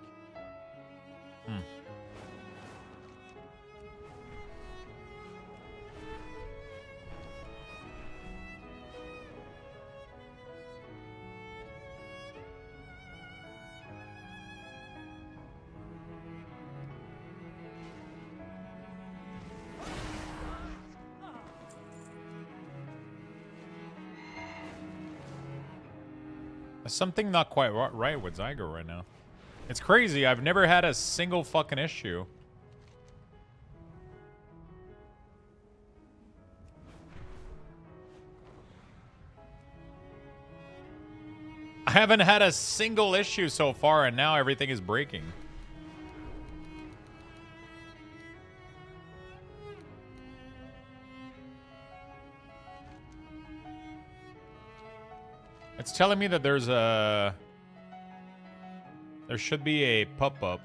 Something not quite right with Zygo right now. It's crazy. I've never had a single fucking issue. I haven't had a single issue so far, and now everything is breaking. It's telling me that there should be a pop-up.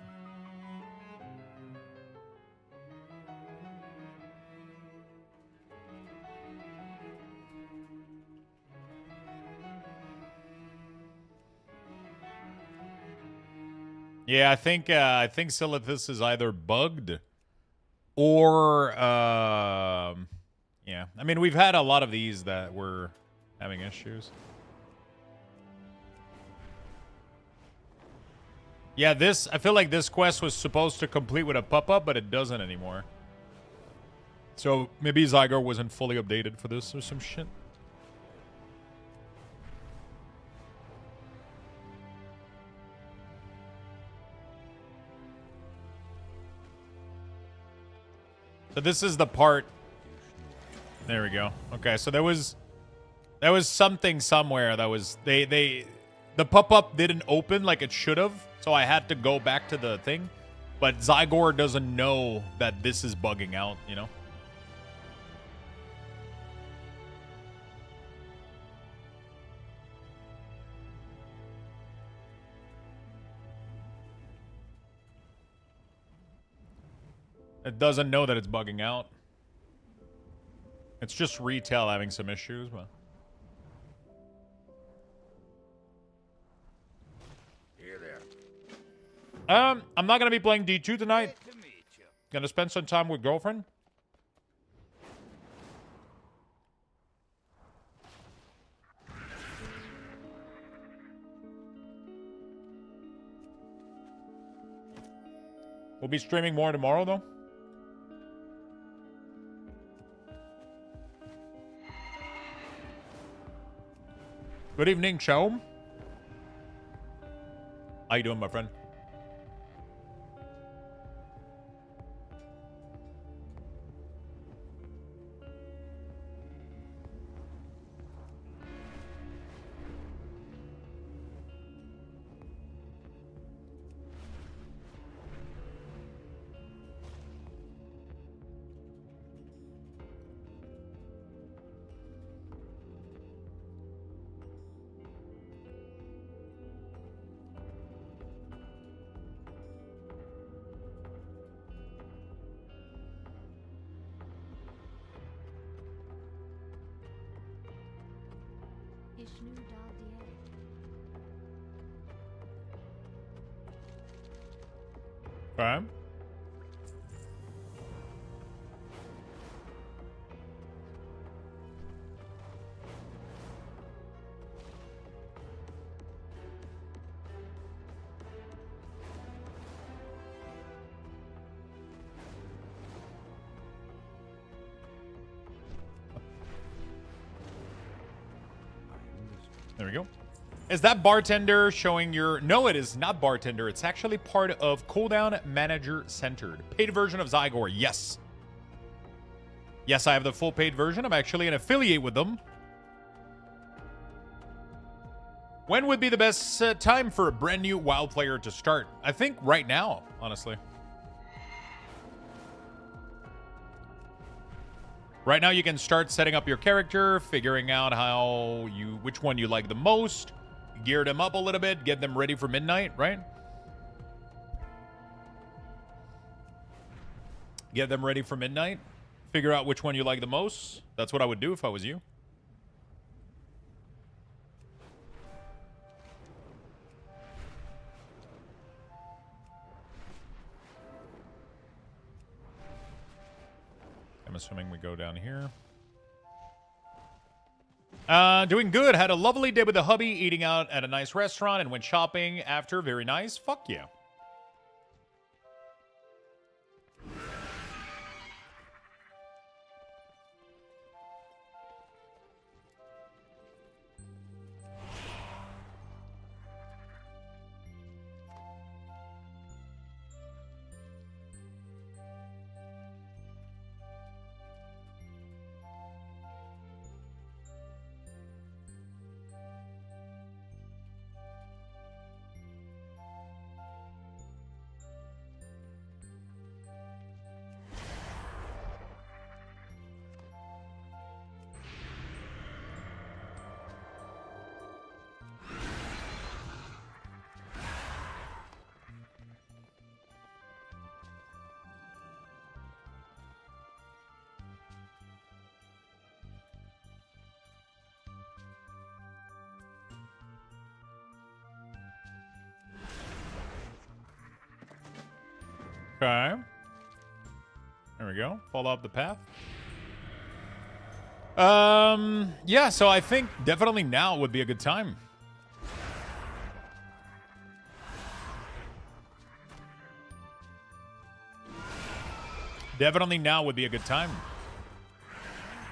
Yeah, I think Silithus is either bugged or yeah. I mean, we've had a lot of these that were having issues. Yeah, I feel like this quest was supposed to complete with a pop-up, but it doesn't anymore. So maybe Zygar wasn't fully updated for this or some shit. So this is the part. There we go. Okay, so there was something somewhere that was the pop-up didn't open like it should have, so I had to go back to the thing. But Zygor doesn't know that this is bugging out, you know? It doesn't know that it's bugging out. It's just retail having some issues, but... Here there. I'm not gonna be playing D2 tonight. Gonna spend some time with girlfriend. We'll be streaming more tomorrow, though. Good evening, Chaum. How you doing, my friend? Okay. There we go. Is that bartender showing your... No, it is not bartender. It's actually part of Cooldown Manager Centered. Paid version of Zygor, yes. Yes, I have the full paid version. I'm actually an affiliate with them. When would be the best time for a brand new WoW player to start? I think right now, honestly. Right now you can start setting up your character, figuring out which one you like the most. Gear them up a little bit, get them ready for midnight, right? Get them ready for midnight. Figure out which one you like the most. That's what I would do if I was you. I'm assuming we go down here. Doing good. Had a lovely day with the hubby, eating out at a nice restaurant, and went shopping after. Very nice. Fuck yeah. Okay. There we go. Follow up the path. Yeah, so I think definitely now would be a good time. Definitely now would be a good time.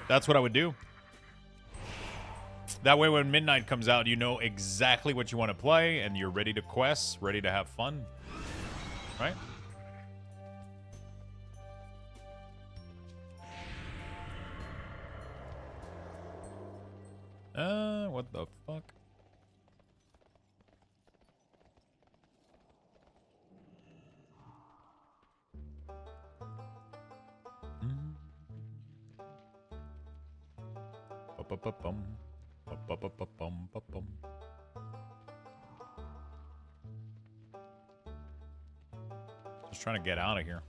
That's what I would do. That way when midnight comes out, you know exactly what you want to play, and you're ready to quest, ready to have fun. Right? What the fuck? Just trying to get out of here.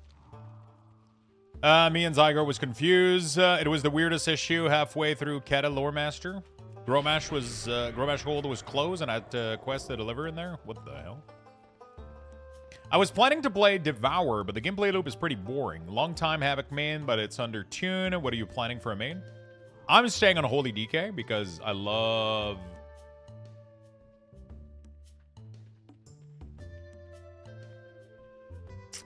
Me and Zygar was confused. It was the weirdest issue halfway through Keta Lore Master. Gromash Hold was closed and I had to quest to deliver in there. What the hell? I was planning to play Devour, but the gameplay loop is pretty boring. Long time Havoc main, but it's under tune. What are you planning for a main? I'm staying on Holy DK because I love...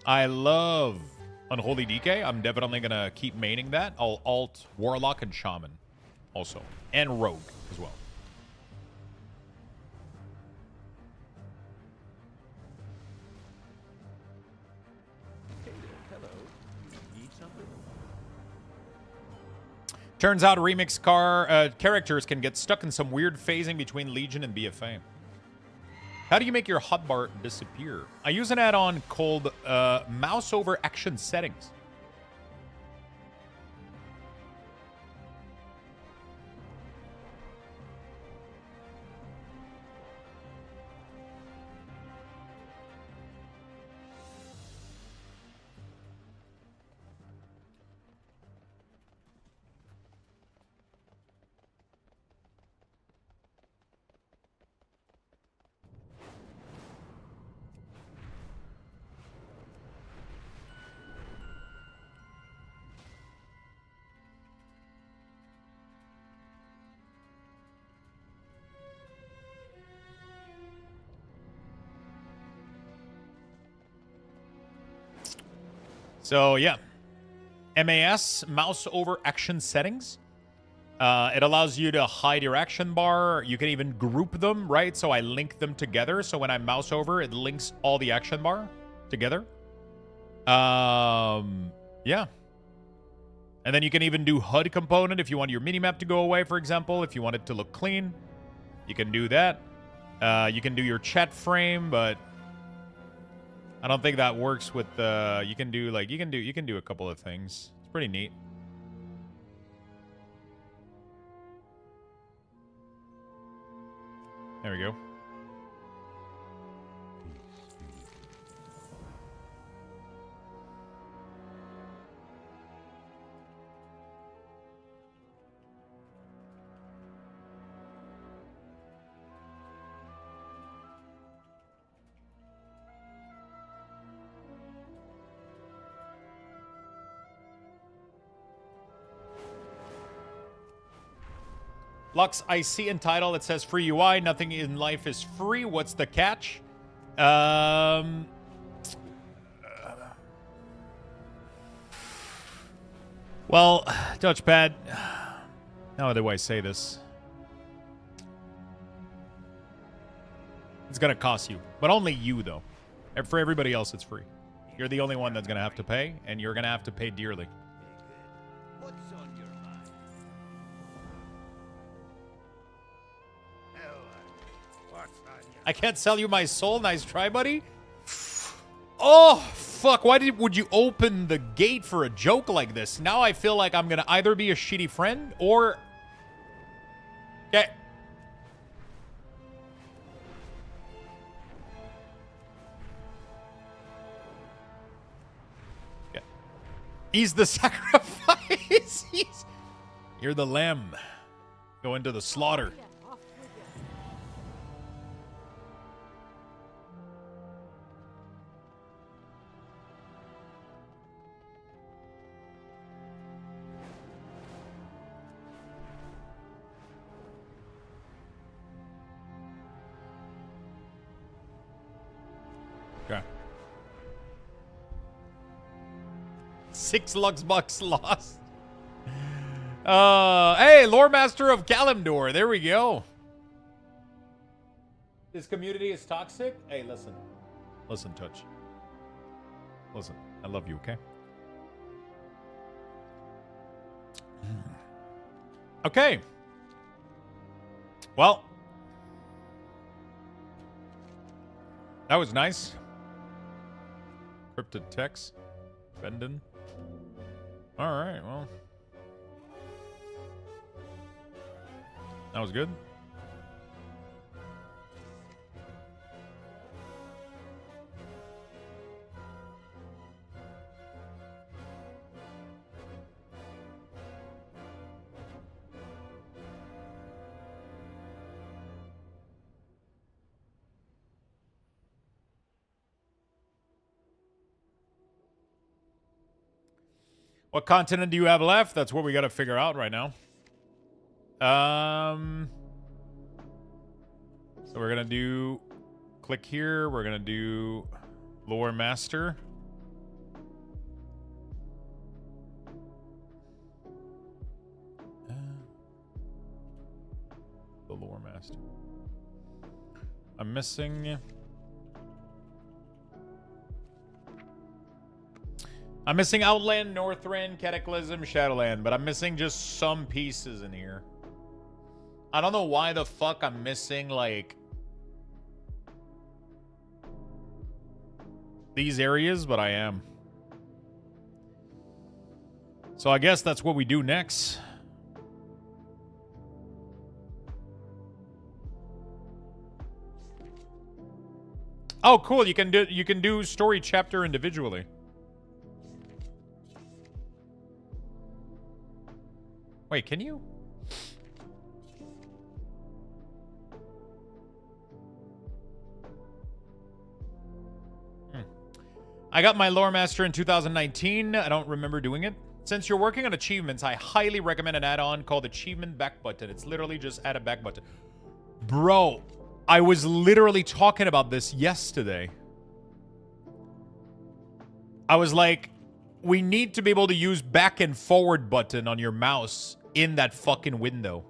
Unholy DK. I'm definitely going to keep maining that. I'll alt Warlock and Shaman also. And Rogue as well. Hey there, hello. Need something? Turns out remix characters can get stuck in some weird phasing between Legion and BFA. How do you make your hotbar disappear? I use an add-on called Mouse Over Action Settings. So, yeah. MAS, Mouse Over Action Settings. It allows you to hide your action bar. You can even group them, right? So I link them together. So when I mouse over, it links all the action bar together. Yeah. And then you can even do HUD component if you want your minimap to go away, for example. If you want it to look clean, you can do that. You can do your chat frame, but I don't think that works with the... You can do a couple of things. It's pretty neat. There we go. Lux, I see in title it says free UI. Nothing in life is free. What's the catch? Well, Touchpad, how do I say this? It's going to cost you, but only you, though. For everybody else, it's free. You're the only one that's going to have to pay, and you're going to have to pay dearly. What's on your mind? What's on your I can't sell you my soul. Nice try, buddy. Oh, fuck. Why would you open the gate for a joke like this? Now I feel like I'm going to either be a shitty friend or... Okay. Yeah. He's the sacrifice. You're the lamb. Go into the slaughter. Okay. 6 Lux Bucks lost. Hey, Lore Master of Kalimdor. There we go. This community is toxic. Hey, listen. Listen, Touch. Listen, I love you, okay? Okay. Well. That was nice. Cryptid text. Bendon. Alright, well. That was good. What continent do you have left? That's what we got to figure out right now. So we're going to do... Click here. We're going to do... Lore Master. The Lore Master. I'm missing... I'm missing Outland, Northrend, Cataclysm, Shadowland, but I'm missing just some pieces in here. I don't know why the fuck I'm missing, like, these areas, but I am. So I guess that's what we do next. Oh, cool. You can do story chapter individually. Wait, can you? I got my Lore Master in 2019. I don't remember doing it. Since you're working on achievements, I highly recommend an add-on called Achievement Back Button. It's literally just add a back button. Bro, I was literally talking about this yesterday. I was like, we need to be able to use back and forward button on your mouse in that fucking window.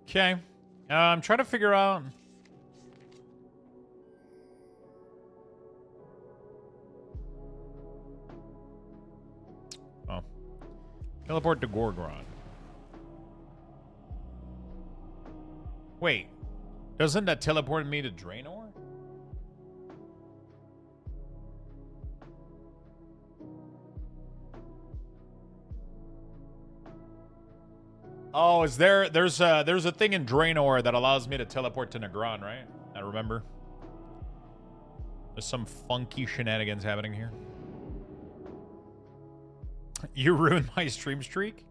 Okay. I'm trying to figure out... Oh. Teleport to Gorgron. Wait. Doesn't that teleport me to Draenor? Oh, is there's a thing in Draenor that allows me to teleport to Negron, right? I remember. There's some funky shenanigans happening here. You ruined my stream streak?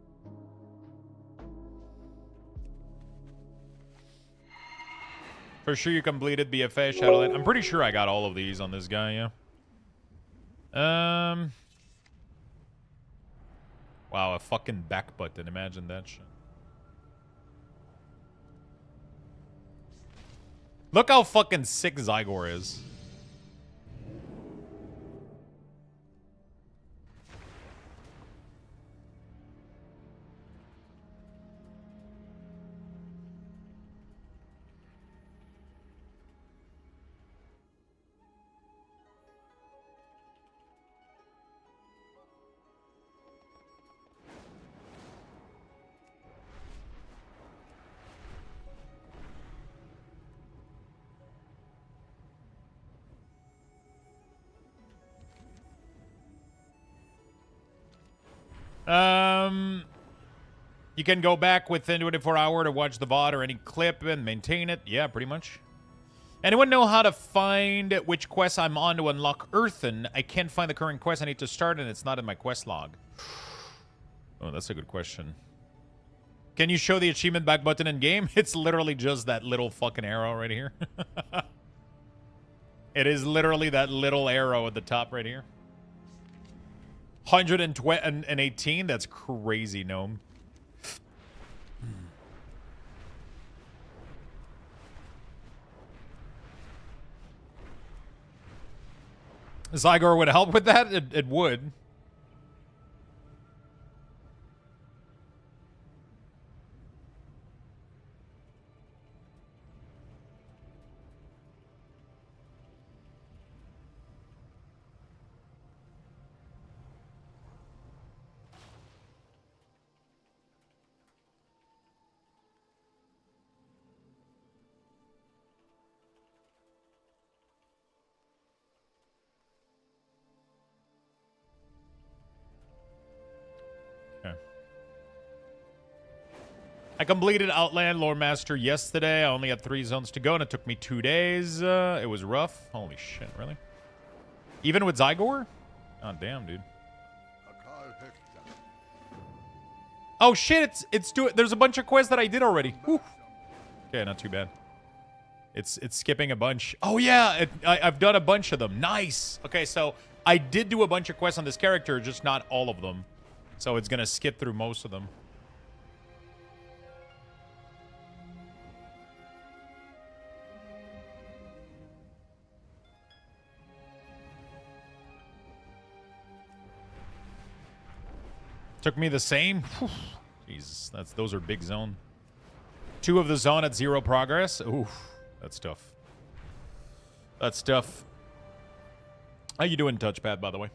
For sure you completed BFA, Shadowland. I'm pretty sure I got all of these on this guy, yeah. Wow, a fucking back button. Imagine that shit. Look how fucking sick Zygor is. You can go back within 24 hours to watch the VOD or any clip and maintain it. Yeah, pretty much. Anyone know how to find which quest I'm on to unlock Earthen? I can't find the current quest I need to start, and it's not in my quest log. Oh, that's a good question. Can you show the achievement back button in game? It's literally just that little fucking arrow right here. It is literally that little arrow at the top right here. 118? That's crazy, Gnome. Zygor would help with that? It would. I completed Outland Lore Master yesterday. I only had 3 zones to go, and it took me 2 days. It was rough. Holy shit, really? Even with Zygor? Oh, damn, dude. Oh, shit, it's doing... There's a bunch of quests that I did already. Whew. Okay, not too bad. It's skipping a bunch. Oh, yeah, I've done a bunch of them. Nice. Okay, so I did do a bunch of quests on this character, just not all of them. So it's going to skip through most of them. Took me the same. Whew. Jesus, those are big zone. 2 of the zone at 0 progress. Oof, that's tough. That's tough. How you doing, Touchpad, by the way?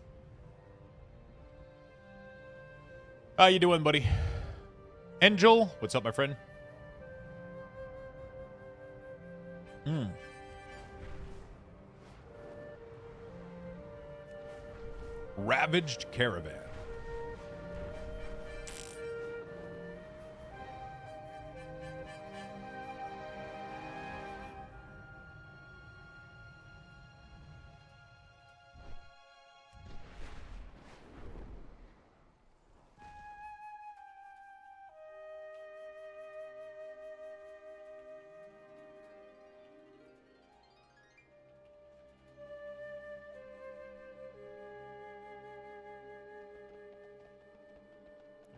How you doing, buddy? Angel, what's up, my friend? Ravaged Caravan.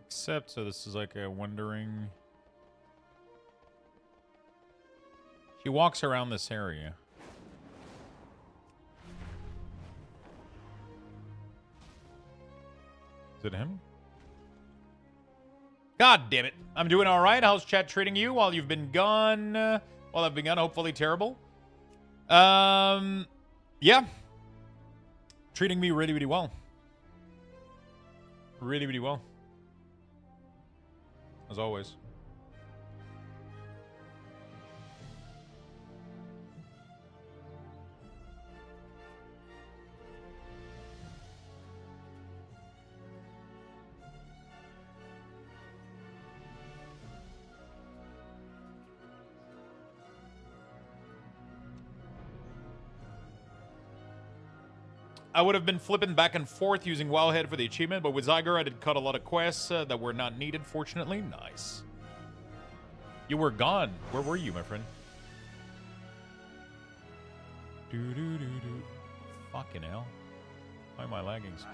Except, so this is like a wandering... She walks around this area. Is it him? God damn it. I'm doing all right. How's chat treating you while you've been gone? While I've been gone, hopefully terrible. Yeah. Treating me really, really well. Really, really well. As always. I would have been flipping back and forth using Wowhead for the achievement, but with Zyger, I did cut a lot of quests that were not needed, fortunately. Nice. You were gone. Where were you, my friend? Fucking hell. Why am I lagging so?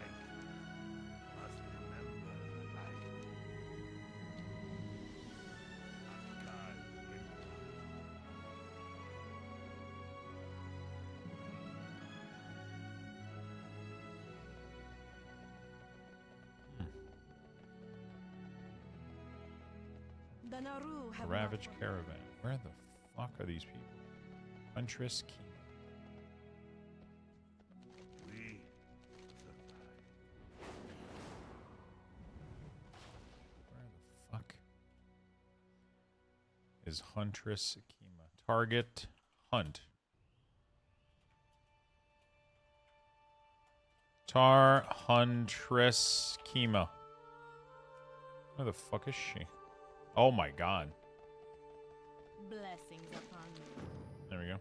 Ravaged Caravan. Where the fuck are these people? Huntress Key. Where the fuck is Huntress Kima? Target Hunt. Huntress Kima. Where the fuck is she? Oh my god. Blessings upon you. There we go.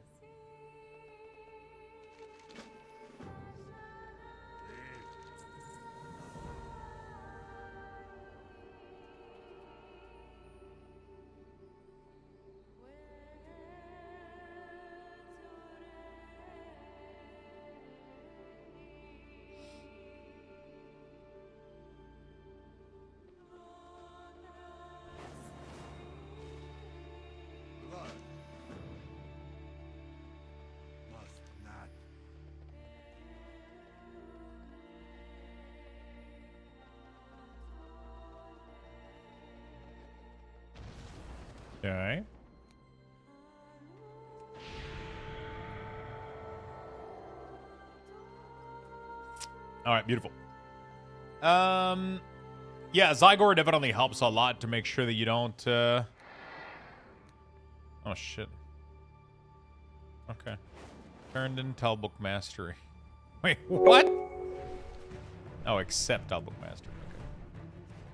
Blood must not. Okay. All right, beautiful. Yeah, Zygor definitely helps a lot to make sure that you don't, Oh, shit. Okay. Turned in Talbook Mastery. Wait, what? Oh, accept Talbook Mastery.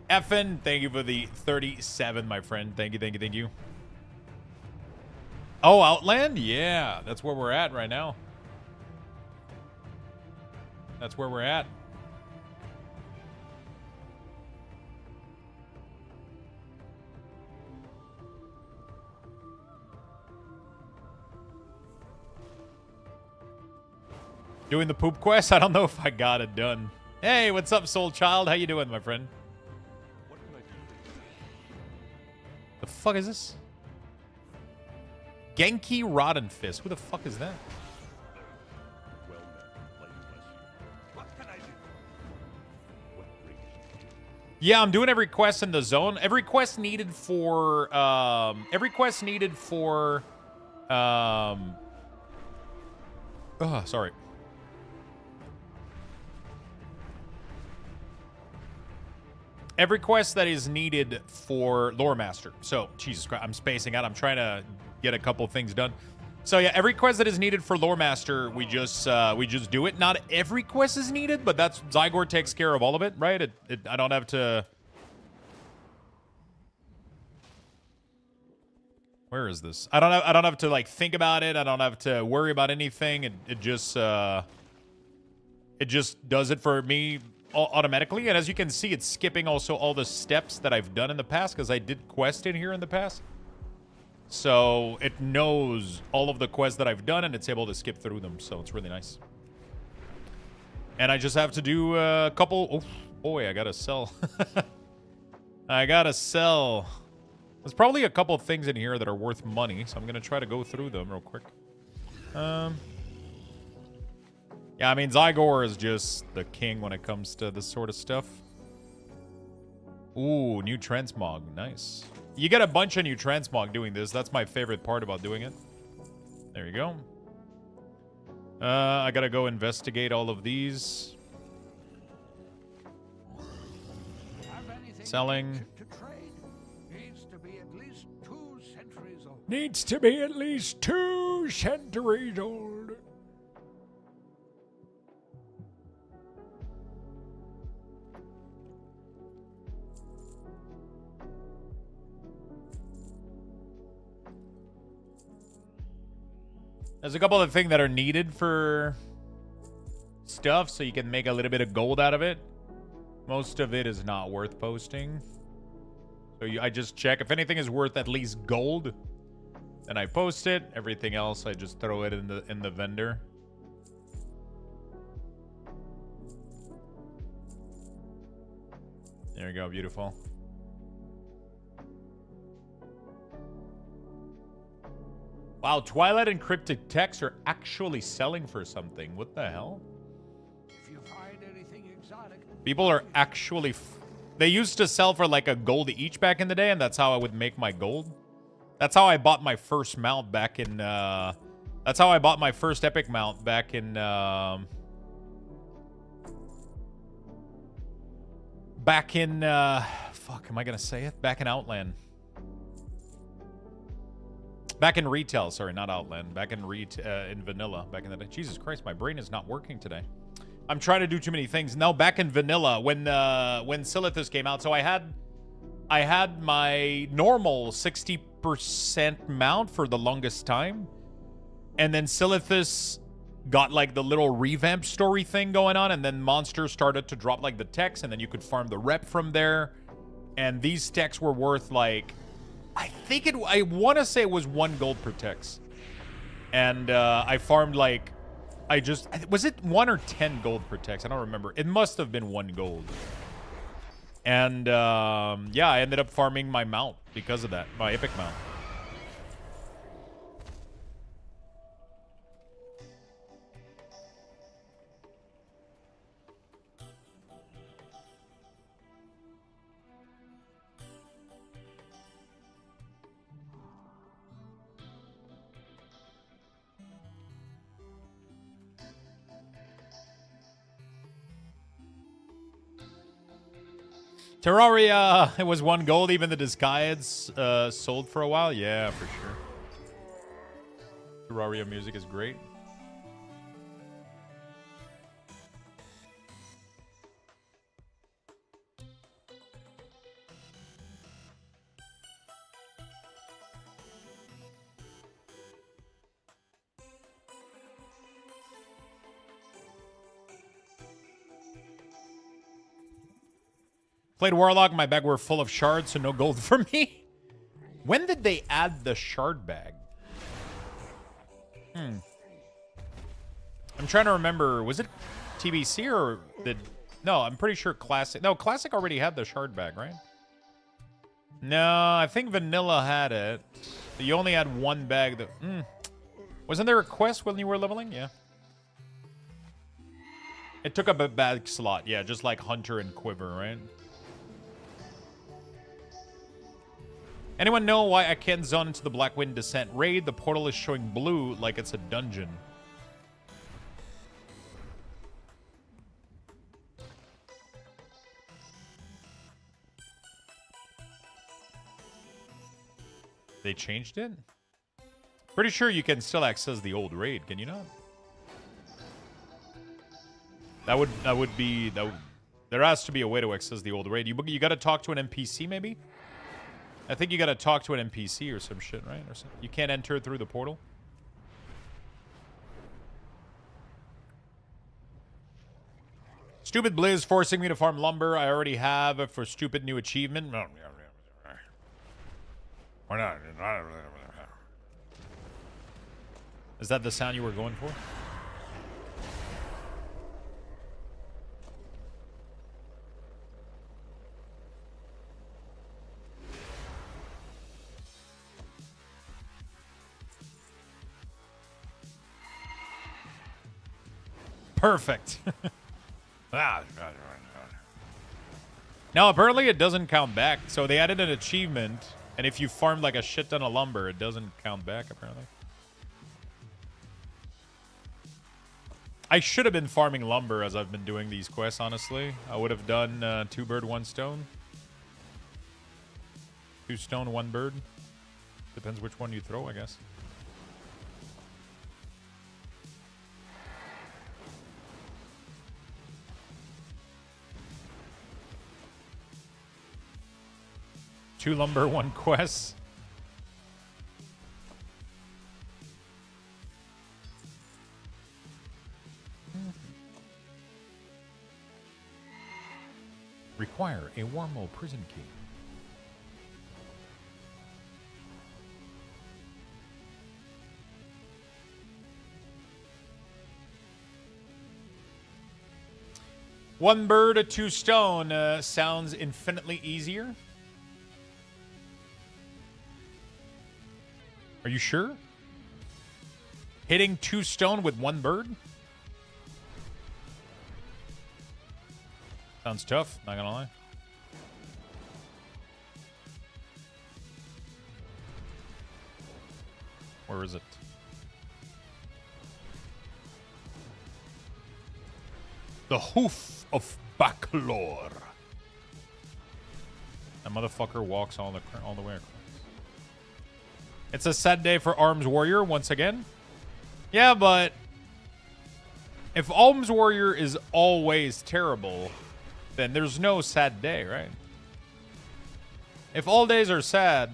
Okay. Effin, thank you for the 37, my friend. Thank you, thank you, thank you. Oh, Outland? Yeah, that's where we're at right now. That's where we're at. Doing the poop quest? I don't know if I got it done. Hey, what's up, Soul Child? How you doing, my friend? What can I do for you? The fuck is this? Genki Roddenfist. Who the fuck is that? Well met. Light bless you. What can I do? What brings you? Yeah, I'm doing every quest in the zone. Every quest needed for oh, sorry. Every quest that is needed for Lore Master. So, Jesus Christ, I'm spacing out. I'm trying to get a couple things done. So yeah, every quest that is needed for Lore Master, we just do it. Not every quest is needed, but that's Zygor takes care of all of it, right? I don't have to. Where is this? I don't have to like think about it. I don't have to worry about anything. It just does it for me automatically. And as you can see, it's skipping also all the steps that I've done in the past because I did quest in here in the past. So it knows all of the quests that I've done and it's able to skip through them. So it's really nice. And I just have to do a couple. Oh boy, I gotta sell. I gotta sell. There's probably a couple of things in here that are worth money, so I'm gonna try to go through them real quick. Yeah, I mean, Zygor is just the king when it comes to this sort of stuff. Ooh, new transmog. Nice. You get a bunch of new transmog doing this. That's my favorite part about doing it. There you go. I gotta go investigate all of these. Selling. Needs to be at least 2 centuries old. There's a couple of things that are needed for stuff, so you can make a little bit of gold out of it. Most of it is not worth posting. So I just check. If anything is worth at least gold, then I post it. Everything else, I just throw it in the vendor. There we go. Beautiful. Wow, Twilight encrypted texts are actually selling for something. What the hell? If you find anything exotic, People are actually... They used to sell for like a gold each back in the day, and that's how I would make my gold. That's how I bought my first mount back in... That's how I bought my first epic mount back in... Fuck, am I gonna say it? Back in Outland. Back in retail, sorry, not Outland. Back in in vanilla, back in the day. Jesus Christ, my brain is not working today. I'm trying to do too many things. No, back in vanilla, when Silithus came out. So I had I had my normal 60% mount for the longest time. And then Silithus got like the little revamp story thing going on, and then monsters started to drop like the techs, and then you could farm the rep from there. And these techs were worth like, I want to say it was 1 gold per text. And I farmed like, was it 1 or 10 gold per text? I don't remember. It must have been 1 gold. And yeah, I ended up farming my mount because of that, my epic mount. Terraria, it was 1 gold. Even the Disguides sold for a while. Yeah, for sure. Terraria music is great. Played Warlock, my bag were full of shards, so no gold for me. When did they add the shard bag? I'm trying to remember. Was it TBC or did... No, I'm pretty sure Classic... No, Classic already had the shard bag, right? No, I think Vanilla had it. You only had 1 bag that... Wasn't there a quest when you were leveling? Yeah. It took up a bag slot. Yeah, just like Hunter and Quiver, right? Anyone know why I can't zone into the Blackwind Descent raid? The portal is showing blue like it's a dungeon. They changed it? Pretty sure you can still access the old raid, can you not? That would be there has to be a way to access the old raid. You got to talk to an NPC maybe? I think you gotta talk to an NPC or some shit, right? Or something. You can't enter through the portal. Stupid Blizz forcing me to farm lumber. I already have it for stupid new achievement. Is that the sound you were going for? Perfect. Now, apparently it doesn't count back. So they added an achievement, and if you farm like a shit ton of lumber, it doesn't count back, apparently. I should have been farming lumber as I've been doing these quests, honestly. I would have done 2 bird, 1 stone. 2 stone, 1 bird. Depends which one you throw, I guess. Two lumber, 1 quest. Require a Warmo prison key. One bird, 2 stone sounds infinitely easier. Are you sure? Hitting 2 stone with 1 bird? Sounds tough, not gonna lie. Where is it? The hoof of Backlor. That motherfucker walks all the way across. It's a sad day for Arms Warrior once again. Yeah, but if Arms Warrior is always terrible, then there's no sad day, right? If all days are sad,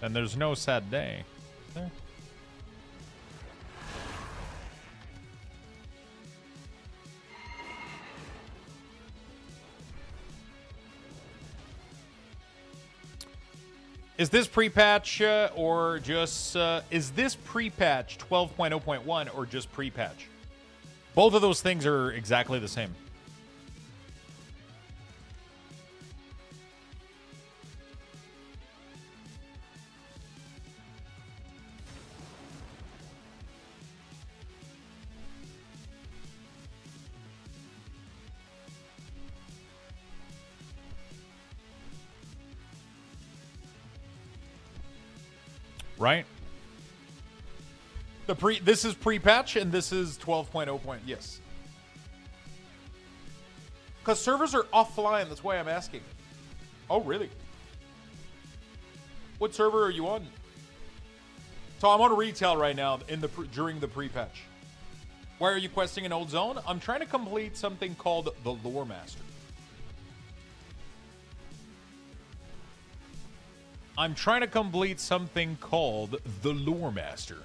then there's no sad day. Eh. Is this pre-patch or just... is this pre-patch 12.0.1 or just pre-patch? Both of those things are exactly the same. Right? This is pre-patch and this is 12.0. Yes. Because servers are offline, that's why I'm asking. Oh, really? What server are you on? So I'm on retail right now during the pre-patch. Why are you questing an old zone? I'm trying to complete something called the Lore Master. I'm trying to complete something called the Lore Master.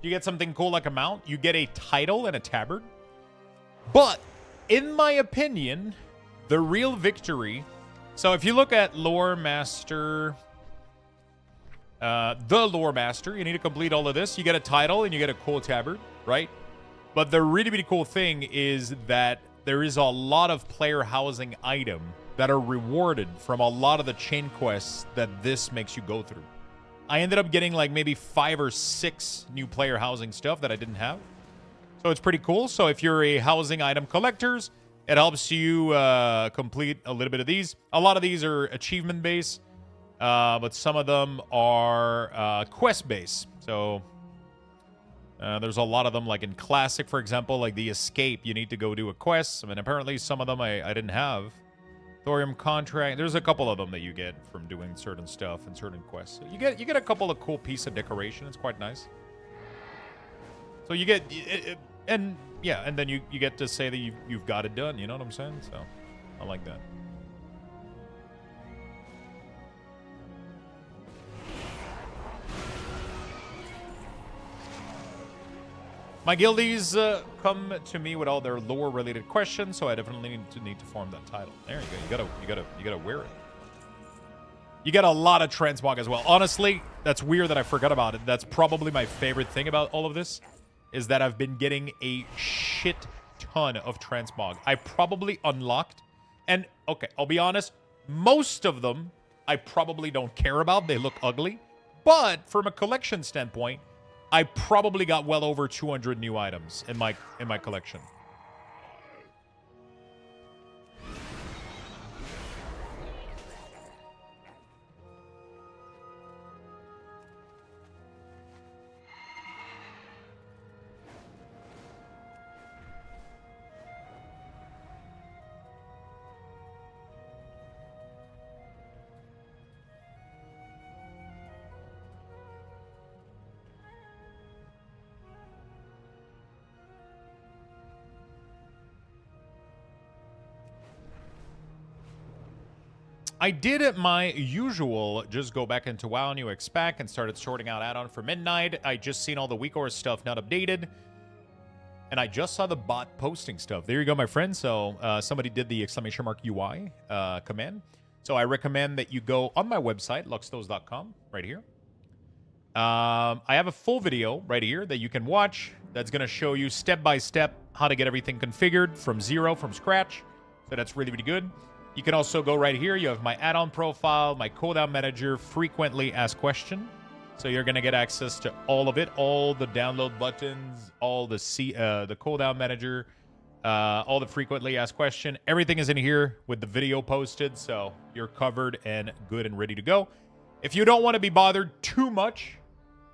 You get something cool like a mount. You get a title and a tabard. But, in my opinion, the real victory... So if you look at Lore Master... the Lore Master, you need to complete all of this. You get a title and you get a cool tabard, right? But the really, really cool thing is that there is a lot of player housing item that are rewarded from a lot of the chain quests that this makes you go through. I ended up getting like maybe 5 or 6 new player housing stuff that I didn't have. So it's pretty cool. So if you're a housing item collectors, it helps you complete a little bit of these. A lot of these are achievement based, but some of them are quest based. So there's a lot of them, like in Classic, for example, like the Escape, you need to go do a quest. I mean, apparently some of them I didn't have. Thorium Contract. There's a couple of them that you get from doing certain stuff and certain quests. So you get a couple of cool pieces of decoration. It's quite nice. So you get and then you get to say that you've got it done. You know what I'm saying? So I like that. My guildies come to me with all their lore-related questions, so I definitely need to form that title. There you go. You gotta wear it. You get a lot of transmog as well. Honestly, that's weird that I forgot about it. That's probably my favorite thing about all of this, is that I've been getting a shit ton of transmog. I probably unlocked, and okay, I'll be honest, most of them I probably don't care about. They look ugly, but from a collection standpoint, I probably got well over 200 new items in my collection. I did my usual, just go back into WoW New X-Pack and started sorting out add-on for Midnight. I just seen all the weak ore stuff not updated. And I just saw the bot posting stuff. There you go, my friend. So somebody did the exclamation mark UI command. So I recommend that you go on my website, luxthos.com, right here. I have a full video right here that you can watch that's going to show you step by step how to get everything configured from zero, from scratch. So that's really, really good. You can also go right here. You have my add-on profile, my cooldown manager, frequently asked question. So you're going to get access to all of it, all the download buttons, all the cooldown manager, all the frequently asked question. Everything is in here with the video posted, so you're covered and good and ready to go. If you don't want to be bothered too much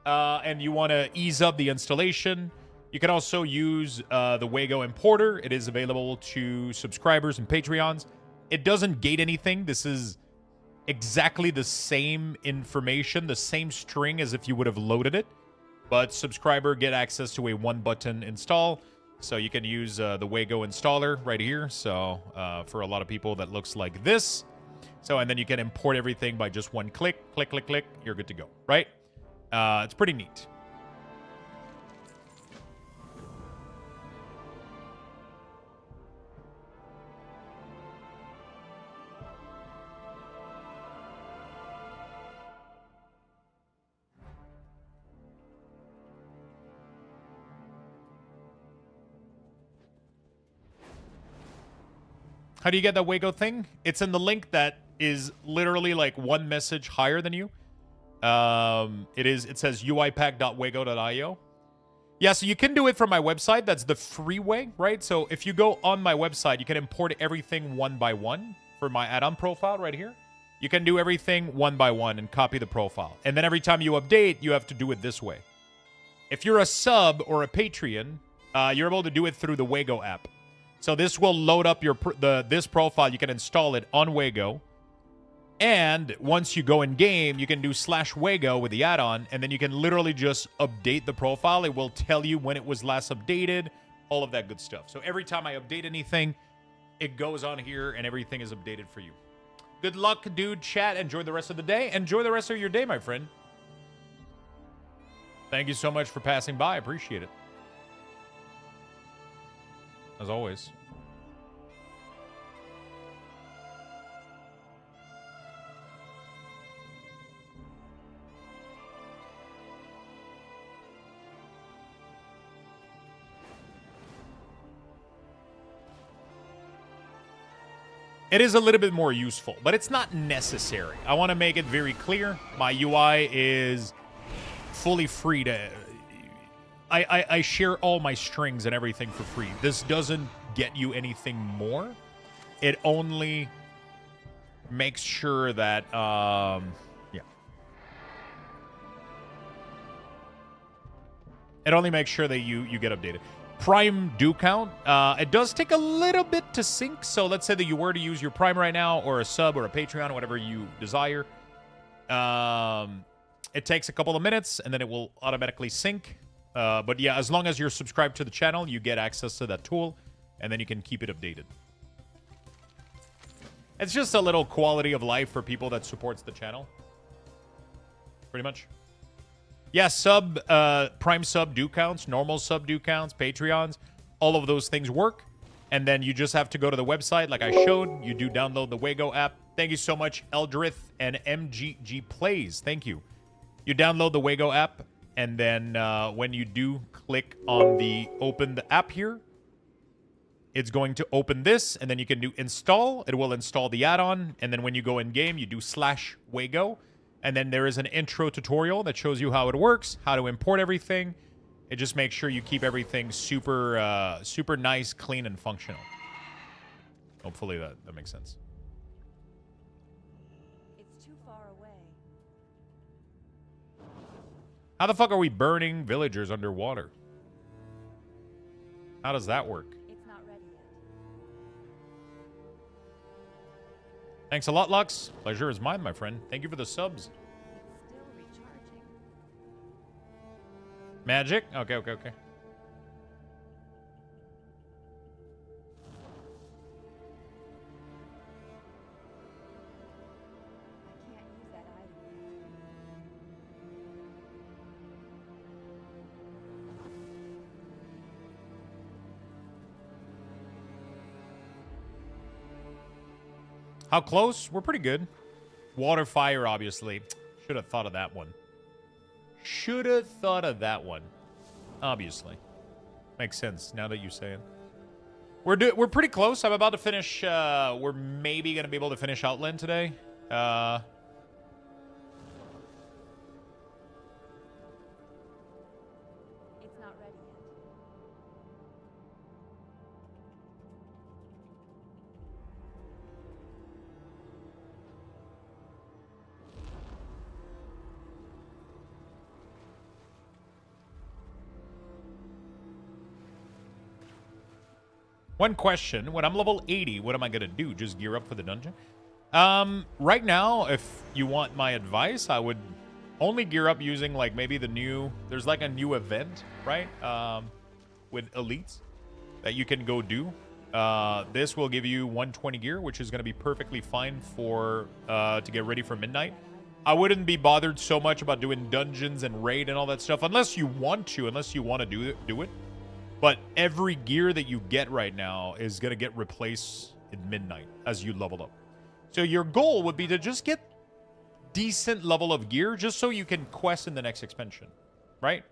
and you want to ease up the installation, you can also use the Wago importer. It is available to subscribers and Patreons. It doesn't gate anything. This is exactly the same information, the same string as if you would have loaded it. But subscriber get access to a one-button install. So you can use the Wago installer right here. So for a lot of people, that looks like this. So, and then you can import everything by just one click, click, click, click. You're good to go, right? It's pretty neat. How do you get that Wago thing? It's in the link that is literally like one message higher than you. It says uipack.wago.io. Yeah, so you can do it from my website. That's the free way, right? So if you go on my website, you can import everything one by one for my add-on profile right here. You can do everything one by one and copy the profile. And then every time you update, you have to do it this way. If you're a sub or a Patreon, you're able to do it through the Wago app. So this will load up this profile. You can install it on Wago. And once you go in game, you can do /Wago with the add-on, and then you can literally just update the profile. It will tell you when it was last updated, all of that good stuff. So every time I update anything, it goes on here and everything is updated for you. Good luck, dude. Chat. Enjoy the rest of the day. Enjoy the rest of your day, my friend. Thank you so much for passing by. I appreciate it. As always. It is a little bit more useful, but it's not necessary. I want to make it very clear. My UI is fully free to... I share all my strings and everything for free. This doesn't get you anything more. It only makes sure that... yeah. It only makes sure that you get updated. Prime do count. It does take a little bit to sync. So let's say that you were to use your Prime right now, or a sub, or a Patreon, or whatever you desire. It takes a couple of minutes, and then it will automatically sync. But yeah, as long as you're subscribed to the channel, you get access to that tool, and then you can keep it updated. It's just a little quality of life for people that supports the channel. Pretty much. Yeah, Prime sub do counts, normal sub do counts, Patreons, all of those things work. And then you just have to go to the website like I showed. You do download the Wago app. Thank you so much, Eldrith and MGG Plays. Thank you. You download the Wago app, and then when you do click on the open the app here, it's going to open this, and then you can do install. It will install the add-on, and then when you go in game, you do /Wago. And then there is an intro tutorial that shows you how it works, how to import everything. It just makes sure you keep everything super, super nice, clean, and functional. Hopefully that makes sense. It's too far away. How the fuck are we burning villagers underwater? How does that work? It's not ready yet. Thanks a lot, Lux. Pleasure is mine, my friend. Thank you for the subs. It's still recharging. Magic? Okay, okay, okay. I can't use that item. How close? We're pretty good. Water, fire, obviously. Should have thought of that one. Should have thought of that one. Obviously. Makes sense now that you say it. We're pretty close. I'm about to finish. We're maybe going to be able to finish Outland today. It's not ready yet. One question. When I'm level 80, what am I going to do? Just gear up for the dungeon? Right now, if you want my advice, I would only gear up using, like, maybe the new... There's, like, a new event, right? With elites that you can go do. This will give you 120 gear, which is going to be perfectly fine for to get ready for midnight. I wouldn't be bothered so much about doing dungeons and raid and all that stuff unless you want to do it. But every gear that you get right now is going to get replaced in midnight as you level up. So your goal would be to just get decent level of gear just so you can quest in the next expansion, right?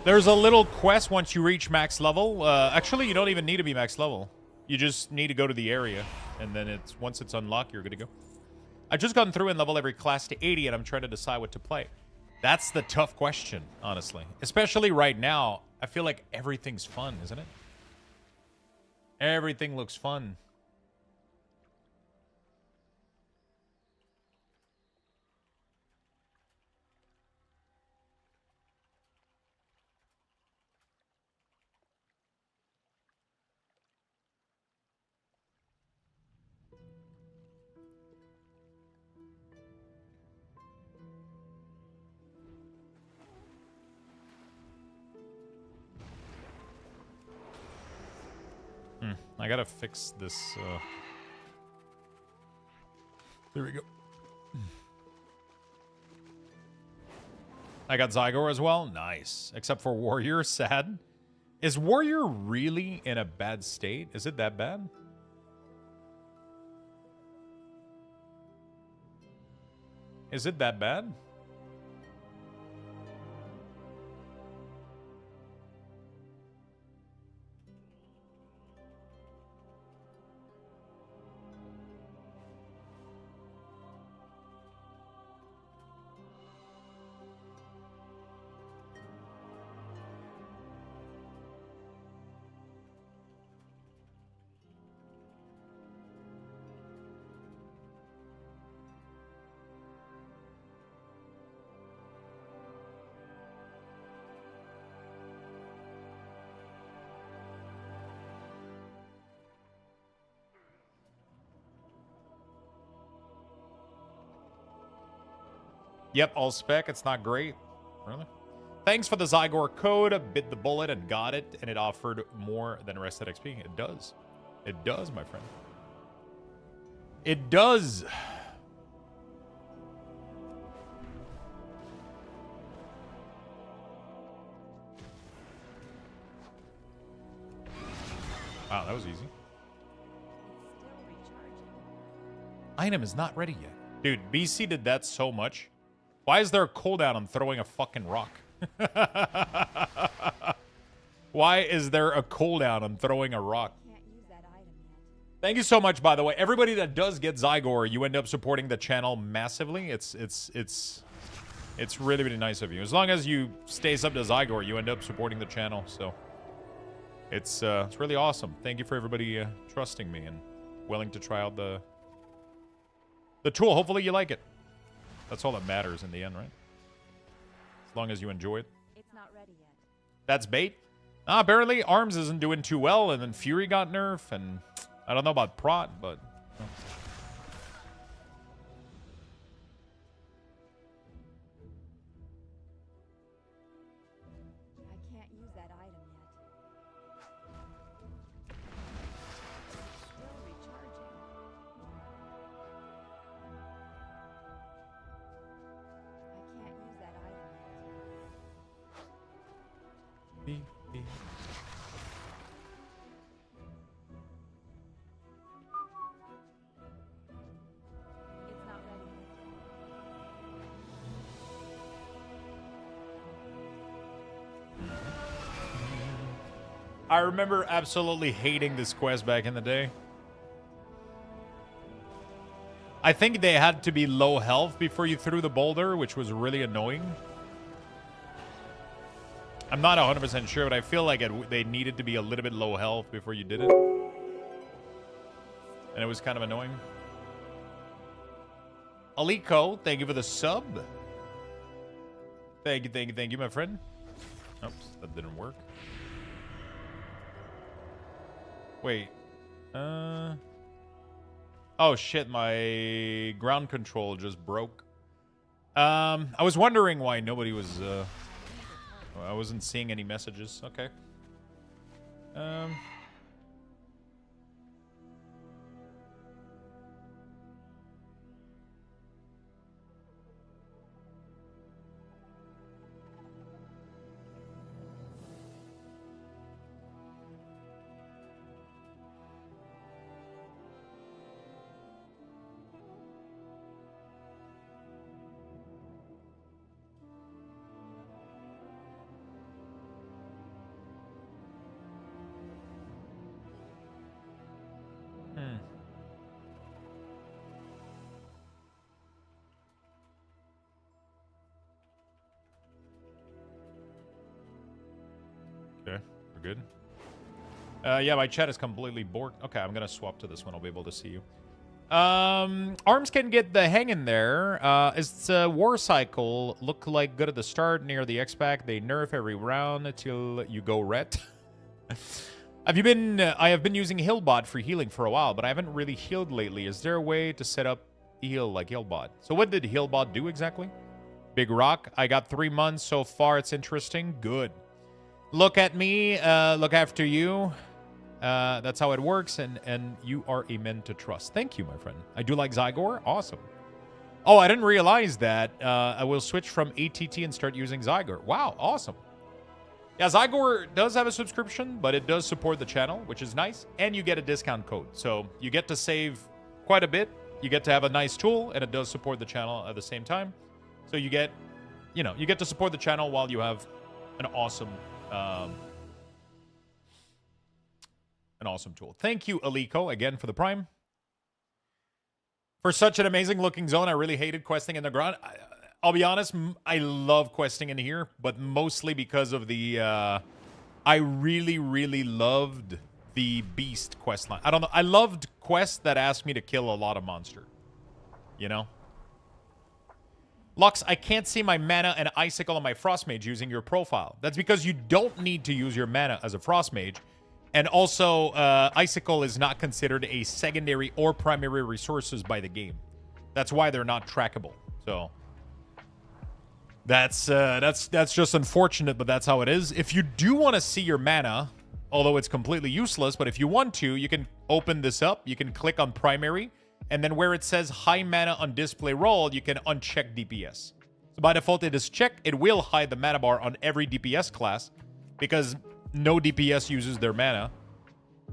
There's a little quest once you reach max level. Actually, you don't even need to be max level. You just need to go to the area, and then once it's unlocked, you're good to go. I've just gone through and leveled every class to 80, and I'm trying to decide what to play. That's the tough question, honestly. Especially right now, I feel like everything's fun, isn't it? Everything looks fun. I gotta fix this. There we go. I got Zygor as well. Nice. Except for Warrior. Sad. Is Warrior really in a bad state? Is it that bad? Is it that bad? Yep, all spec. It's not great. Really? Thanks for the Zygor code. Bit the bullet and got it, and it offered more than Rested XP. It does. It does, my friend. It does. Wow, that was easy. It's still recharging. Item is not ready yet. Dude, BC did that so much. Why is there a cooldown on throwing a fucking rock? Why is there a cooldown on throwing a rock? Can't use that item yet. Thank you so much, by the way. Everybody that does get Zygor, you end up supporting the channel massively. It's really, really nice of you. As long as you stay sub to Zygor, you end up supporting the channel. So it's really awesome. Thank you for everybody trusting me and willing to try out the tool. Hopefully you like it. That's all that matters in the end, right? As long as you enjoy it. It's not ready yet. That's bait. Apparently Arms isn't doing too well, and then Fury got nerfed, and I don't know about Prot, but... I can't use that item yet. Still recharging. I can't use that item yet. Beep, beep. It's not ready yet. I remember absolutely hating this quest back in the day. I think they had to be low health before you threw the boulder, which was really annoying. I'm not 100% sure, but I feel like they needed to be a little bit low health before you did it. And it was kind of annoying. Aliko, thank you for the sub. Thank you, my friend. Oops, that didn't work. Wait. Oh, shit, my ground control just broke. I was wondering why nobody was... I wasn't seeing any messages. Okay. Okay, we're good. Yeah, my chat is completely bored. Okay, I'm gonna swap to this one. I'll be able to see you. Arms can get the hang in there. Is War Cycle look like good at the start near the X-Pack? They nerf every round until you go ret. I have been using Healbot for healing for a while, but I haven't really healed lately. Is there a way to set up heal like Healbot? So what did Healbot do exactly? Big Rock. I got 3 months so far. It's interesting. Good. Look at me. Look after you. That's how it works, and you are a man to trust. Thank you, my friend. I do like Zygor. Awesome. Oh, I didn't realize that. I will switch from ATT and start using Zygor. Wow, awesome. Yeah, Zygor does have a subscription, but it does support the channel, which is nice, and you get a discount code. So you get to save quite a bit. You get to have a nice tool, and it does support the channel at the same time. So you get, you get to support the channel while you have an awesome tool. Thank you, Aliko, again for the Prime. For such an amazing looking zone, I really hated questing in the ground. I'll be honest, I love questing in here, but mostly because of the... I really, really loved the Beast quest line. I don't know. I loved quests that asked me to kill a lot of monster. You know? Lux, I can't see my mana and Icicle on my Frost Mage using your profile. That's because you don't need to use your mana as a Frost Mage. And also, Icicle is not considered a secondary or primary resources by the game. That's why they're not trackable. So that's just unfortunate, but that's how it is. If you do want to see your mana, although it's completely useless, but if you want to, you can open this up. You can click on primary, and then where it says high mana on display roll, you can uncheck DPS. So by default, it is checked. It will hide the mana bar on every DPS class because no DPS uses their mana.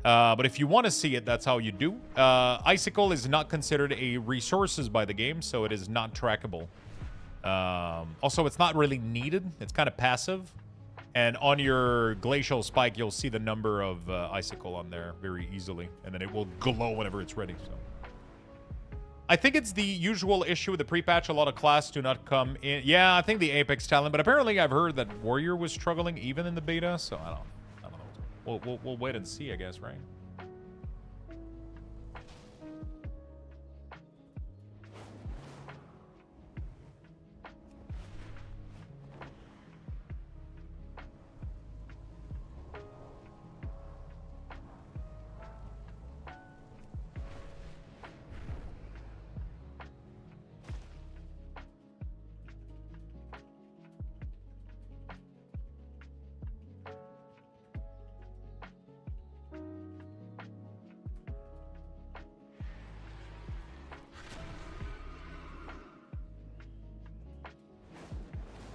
But if you want to see it, that's how you do. Icicle is not considered a resources by the game, so it is not trackable. Also, it's not really needed. It's kind of passive. And on your glacial spike, you'll see the number of icicle on there very easily. And then it will glow whenever it's ready. So I think it's the usual issue with the pre-patch. A lot of class do not come in. Yeah, I think the Apex talent. But apparently I've heard that Warrior was struggling even in the beta. So I don't know. We'll wait and see, I guess, right?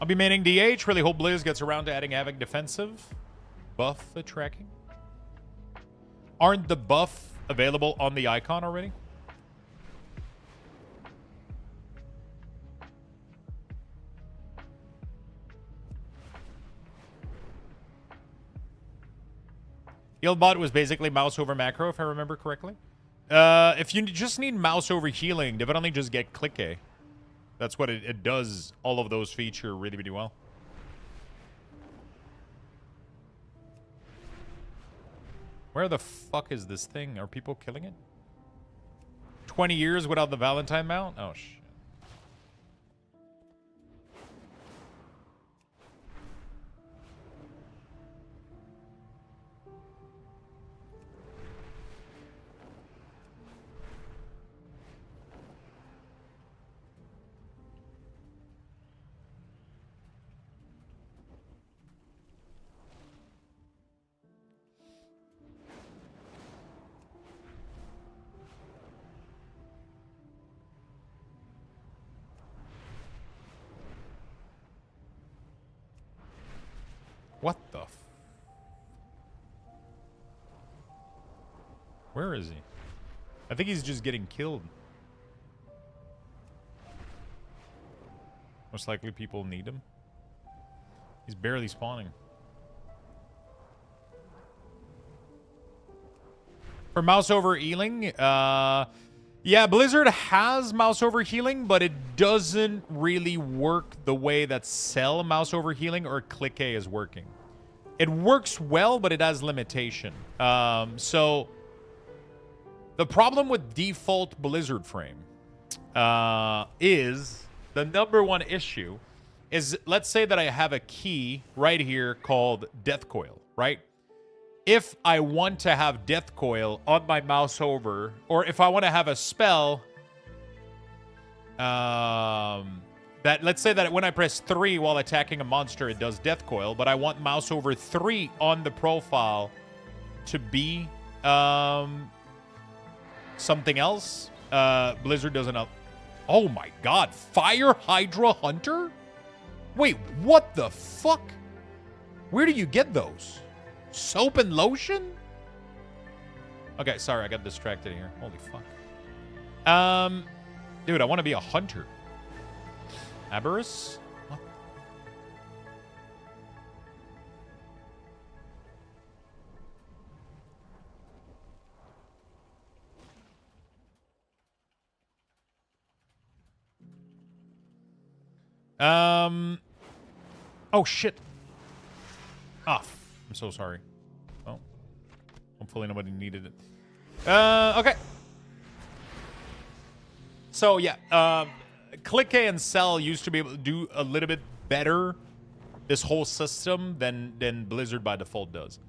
I'll be maining DH. Really hope Blizz gets around to adding Havoc defensive. Buff the tracking. Aren't the buff available on the icon already? Healbot was basically mouse over macro, if I remember correctly. If you just need mouse over healing, definitely just get click A. That's what it does. All of those feature really, really well. Where the fuck is this thing? Are people killing it? 20 years without the Valentine mount? Oh, shit. What the f... Where is he? I think he's just getting killed. Most likely people need him. He's barely spawning. For mouse over healing, yeah, Blizzard has mouse over healing, but it doesn't really work the way that Cell mouse over healing or Click A is working. It works well, but it has limitation. So the problem with default Blizzard frame is the number one issue is, let's say that I have a key right here called Death Coil, right? If I want to have Death Coil on my mouse over, or if I want to have a spell, that, let's say that when I press 3 while attacking a monster, it does Death Coil, but I want mouse over 3 on the profile to be something else. Blizzard doesn't know. Oh my god, Fire Hydra Hunter? Wait, what the fuck? Where do you get those? Soap and lotion? Okay, sorry, I got distracted here. Holy fuck. Dude, I want to be a hunter. Aberrus? What? Oh shit. Ah, I'm so sorry. Oh. Hopefully nobody needed it. Okay. So yeah, Click A and Cell used to be able to do a little bit better this whole system than Blizzard by default does.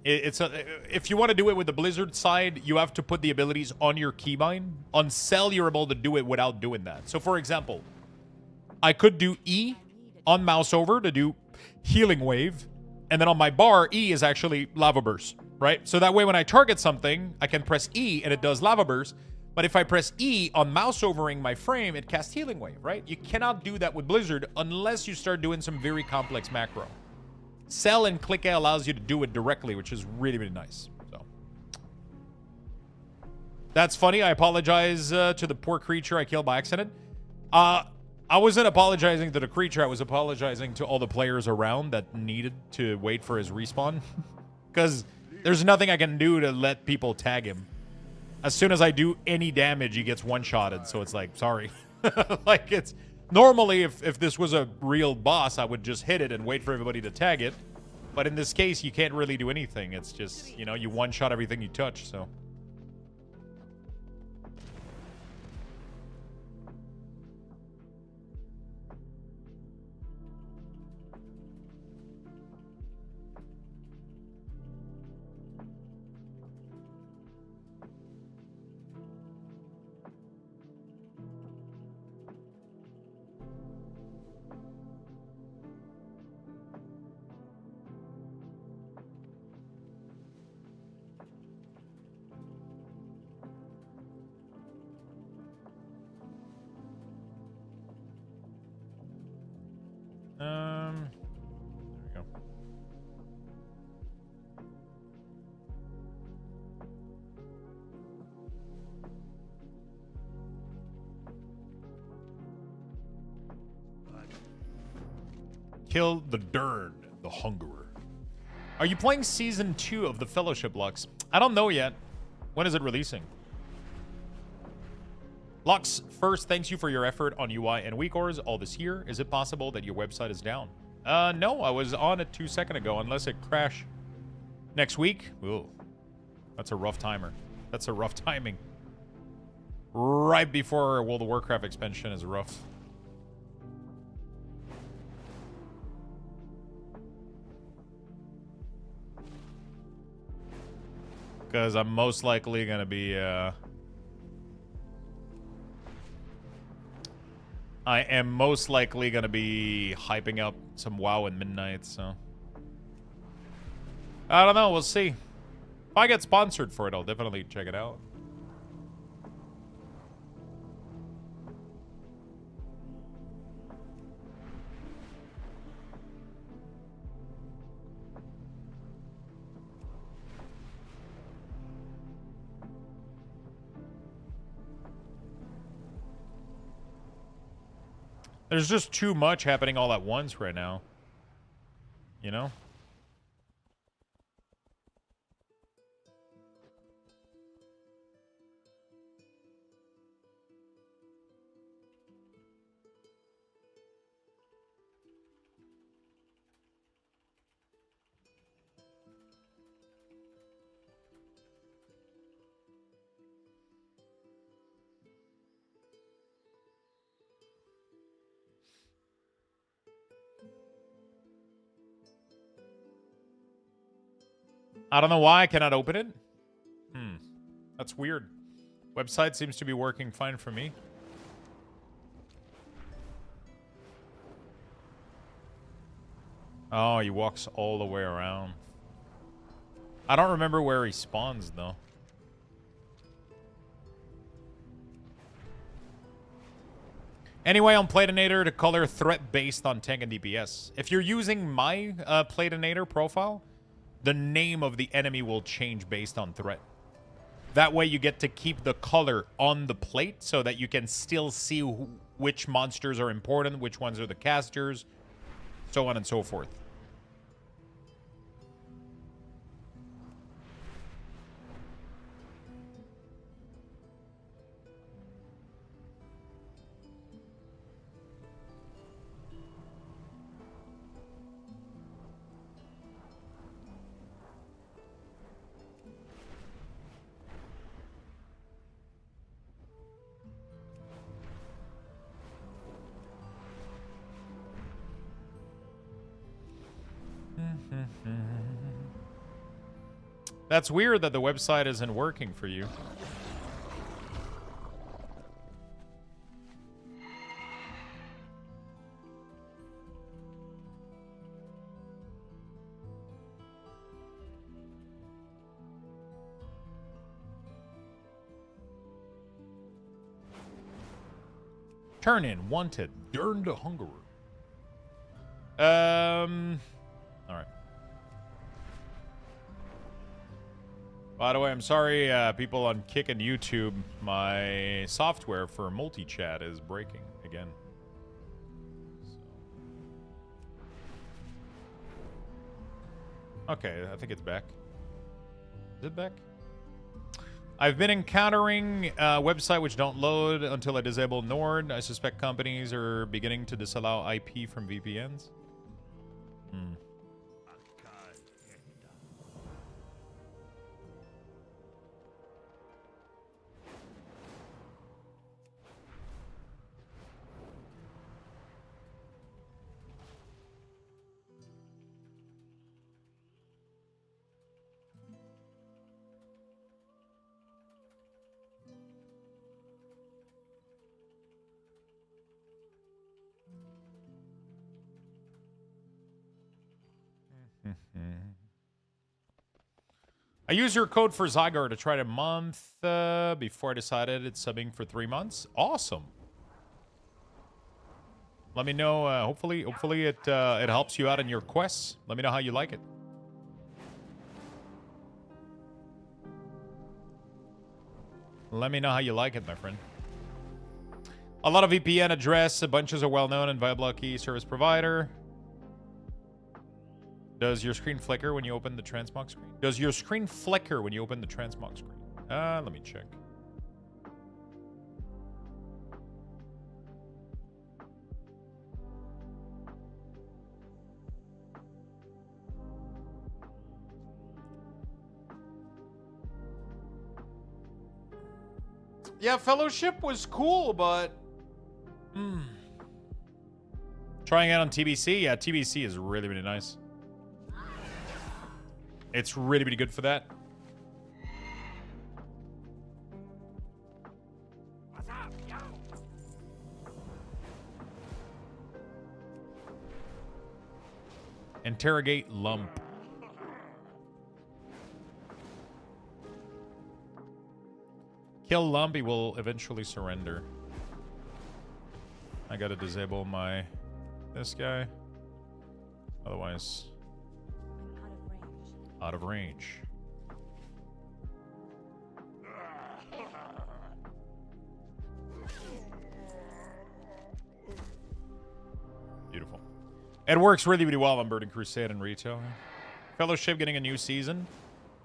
If you want to do it with the Blizzard side, you have to put the abilities on your keybind. On Cell, you're able to do it without doing that. So for example, I could do E on mouse over to do Healing Wave, and then on my bar, E is actually Lava Burst, right? So that way when I target something, I can press E and it does Lava Burst. But if I press E on mouse overing my frame, it casts Healing Wave, right? You cannot do that with Blizzard unless you start doing some very complex macro. Cell and Click A allows you to do it directly, which is really, really nice. So that's funny. I apologize to the poor creature I killed by accident. I wasn't apologizing to the creature. I was apologizing to all the players around that needed to wait for his respawn. Because there's nothing I can do to let people tag him. As soon as I do any damage, he gets one-shotted. So it's like, sorry. Like, it's... Normally, if this was a real boss, I would just hit it and wait for everybody to tag it. But in this case, you can't really do anything. It's just, you know, you one-shot everything you touch, so... There we go. Kill the Dern, the Hungerer. Are you playing Season 2 of the Fellowship, Lux? I don't know yet. When is it releasing? Lux, first, thanks you for your effort on UI and WeCores all this year. Is it possible that your website is down? No, I was on it 2 seconds ago, unless it crashed next week. Ooh, that's a rough timer. That's a rough timing. Right before World of Warcraft expansion is rough. Because I'm most likely going to be... I am most likely going to be hyping up some WoW in midnight, so... I don't know, we'll see. If I get sponsored for it, I'll definitely check it out. There's just too much happening all at once right now. You know? I don't know why I cannot open it. That's weird. Website seems to be working fine for me. Oh, he walks all the way around. I don't remember where he spawns, though. Anyway, on Platinator, the color threat based on tank and DPS. If you're using my Platinator profile, the name of the enemy will change based on threat. That way you get to keep the color on the plate so that you can still see which monsters are important, which ones are the casters, so on and so forth. That's weird that the website isn't working for you. Turn in, wanted, Dern the Hungerer. Alright. By the way, I'm sorry, people on Kick and YouTube. My software for multi-chat is breaking again. Okay, I think it's back. Is it back? I've been encountering website which don't load until I disable Nord. I suspect companies are beginning to disallow IP from VPNs. Hmm. I used your code for Zygar to try it a month before I decided it's subbing for 3 months. Awesome. Let me know. Hopefully it helps you out in your quests. Let me know how you like it. Let me know how you like it, my friend. A lot of VPN address. Bunches are well-known and viable key service provider. Does your screen flicker when you open the transmog screen? Does your screen flicker when you open the transmog screen? Let me check. Yeah, Fellowship was cool, but... Trying it on TBC? Yeah, TBC is really, really nice. It's really, really good for that. What's up, yo? Interrogate Lump. Kill Lump, he will eventually surrender. I gotta disable my... this guy. Otherwise... out of range. Beautiful. It works really, really well on Burning Crusade and retail. Fellowship getting a new season.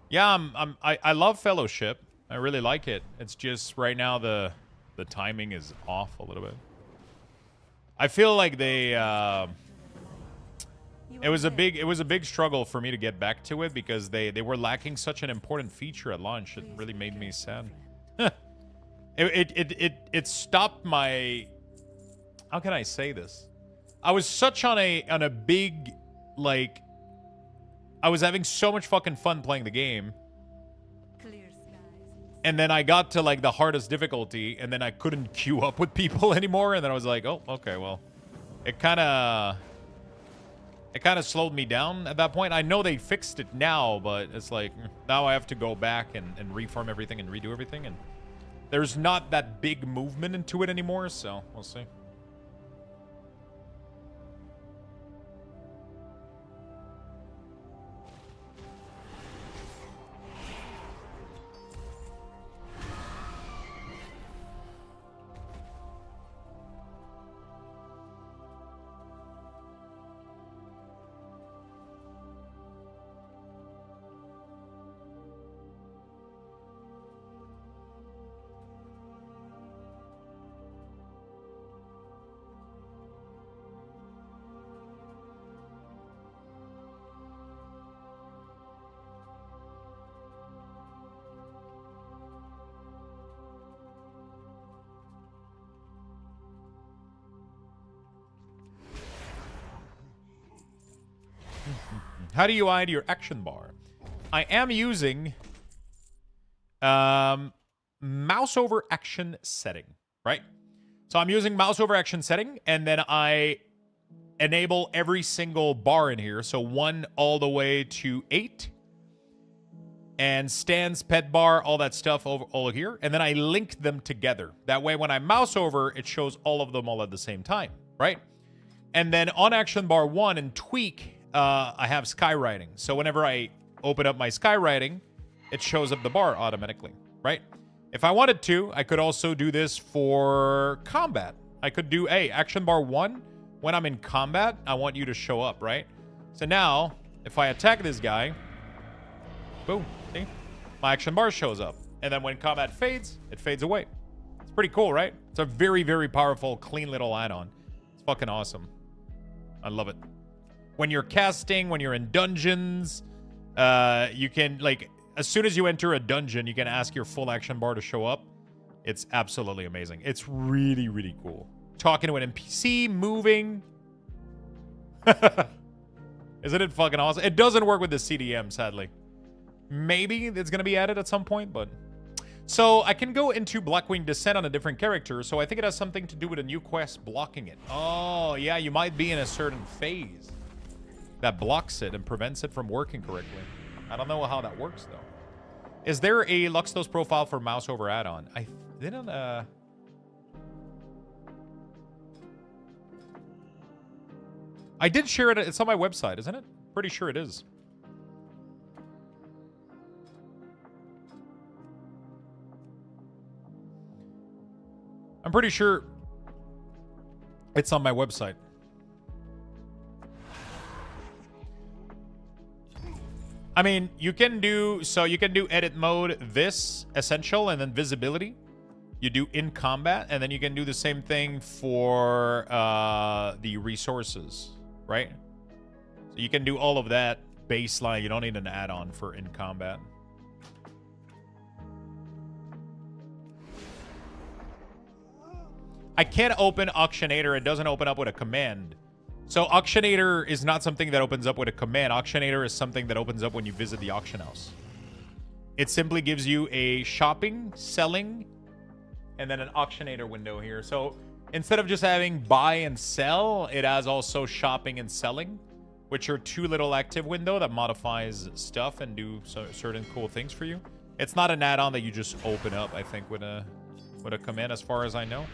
Yeah, I love Fellowship. I really like it. It's just right now the timing is off a little bit. I feel like they it was a big struggle for me to get back to it because they were lacking such an important feature at launch. It really made me sad. It stopped my... how can I say this? I was such on a big, like, I was having so much fucking fun playing the game. And then I got to like the hardest difficulty and then I couldn't queue up with people anymore, and then I was like, oh, okay, well, it kind of slowed me down at that point. I know they fixed it now, but it's like now I have to go back and reform everything and redo everything, and there's not that big movement into it anymore, so we'll see. How do you hide your action bar? I am using mouse over action setting, right? So I'm using mouse over action setting, and then I enable every single bar in here. So 1 all the way to 8. And stands, pet bar, all that stuff all here. And then I link them together. That way when I mouse over, it shows all of them all at the same time, right? And then on action bar 1 and tweak, I have skywriting. So whenever I open up my skywriting, it shows up the bar automatically, right? If I wanted to, I could also do this for combat. I could do, action bar 1, when I'm in combat, I want you to show up, right? So now, if I attack this guy, boom, see? My action bar shows up. And then when combat fades, it fades away. It's pretty cool, right? It's a very, very powerful, clean little add-on. It's fucking awesome. I love it. When you're casting, when you're in dungeons, you can, like, as soon as you enter a dungeon, you can ask your full action bar to show up. It's absolutely amazing. It's really, really cool. Talking to an NPC, moving. Isn't it fucking awesome? It doesn't work with the CDM, sadly. Maybe it's going to be added at some point, but... So, I can go into Blackwing Descent on a different character, so I think it has something to do with a new quest blocking it. Oh, yeah, you might be in a certain phase that blocks it and prevents it from working correctly. I don't know how that works, though. Is there a Luxthos profile for mouse over add-on? I didn't, I did share it. It's on my website, isn't it? Pretty sure it is. I'm pretty sure it's on my website. I mean, you can do edit mode, this, essential, and then visibility. You do in combat, and then you can do the same thing for the resources, right? So you can do all of that baseline. You don't need an add-on for in combat. I can't open Auctionator. It doesn't open up with a command. So Auctionator is not something that opens up with a command. Auctionator is something that opens up when you visit the auction house. It simply gives you a shopping, selling, and then an Auctionator window here. So instead of just having buy and sell, it has also shopping and selling, which are two little active window that modifies stuff and do certain cool things for you. It's not an add-on that you just open up, I think, with a command, as far as I know.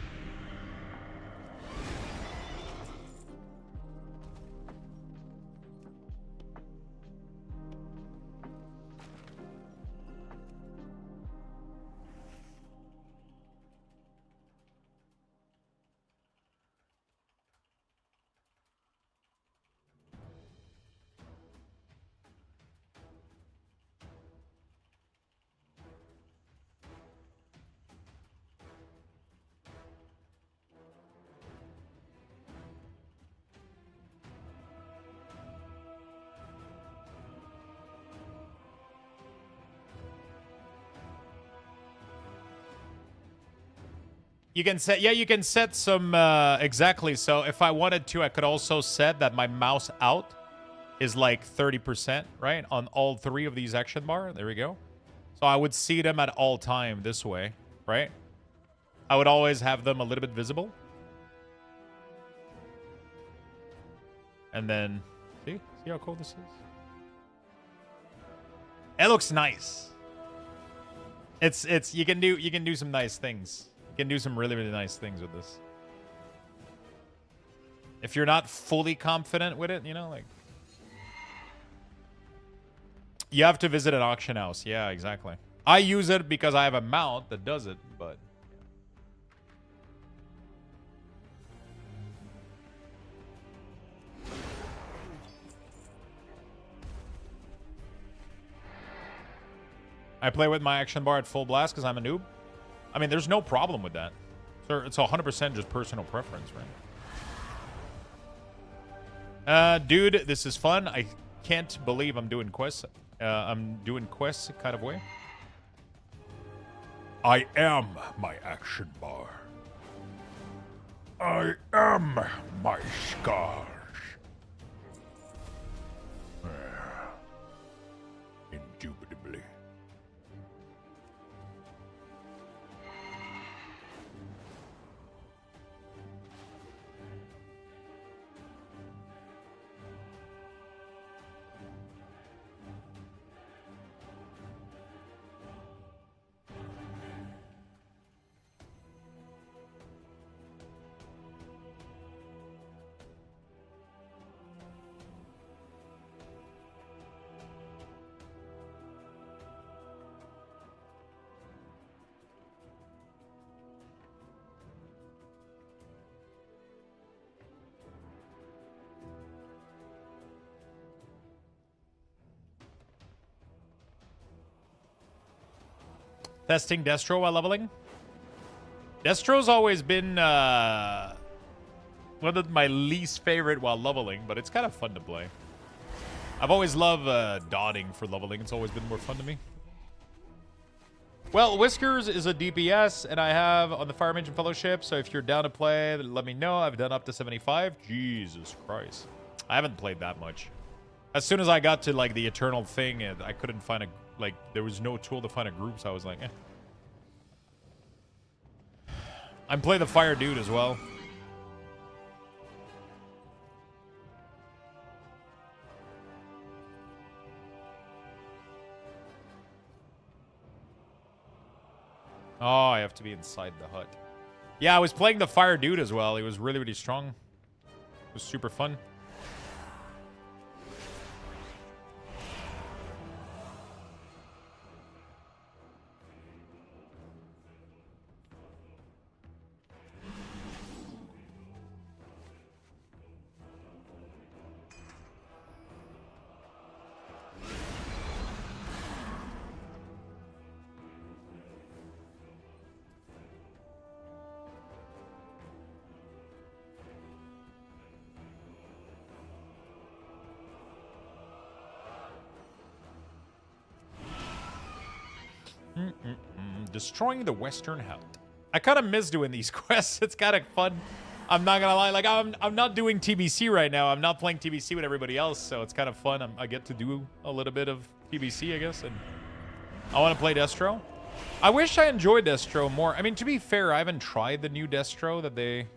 You can set, yeah, you can set some, exactly. So if I wanted to, I could also set that my mouse out is like 30%, right? On all three of these action bar. There we go. So I would see them at all time this way, right? I would always have them a little bit visible. And then, see how cool this is? It looks nice. You can do some nice things. You can do some really, really nice things with this. If you're not fully confident with it, you know, like... You have to visit an auction house. Yeah, exactly. I use it because I have a mount that does it, but... I play with my action bar at full blast because I'm a noob. I mean, there's no problem with that. So it's 100% just personal preference, right? Dude, this is fun. I can't believe I'm doing quests. I'm doing quests kind of way. I am my action bar. I am my scars. Indubitably. Testing Destro while leveling. Destro's always been one of my least favorite while leveling, but it's kind of fun to play. I've always loved dotting for leveling. It's always been more fun to me. Well, Whiskers is a DPS, and I have on the Fire Mage and Fellowship, so if you're down to play, let me know. I've done up to 75. Jesus Christ. I haven't played that much. As soon as I got to, like, the Eternal thing, I couldn't find a... Like, there was no tool to find a group, so I was like, eh. I'm playing the Fire Dude as well. Oh, I have to be inside the hut. Yeah, I was playing the Fire Dude as well. He was really, really strong. It was super fun. Destroying the Western Hut. I kind of miss doing these quests. It's kind of fun. I'm not gonna lie. Like I'm not doing TBC right now. I'm not playing TBC with everybody else, so it's kind of fun. I get to do a little bit of TBC, I guess, and I want to play Destro. I wish I enjoyed Destro more. I mean, to be fair, I haven't tried the new Destro that they...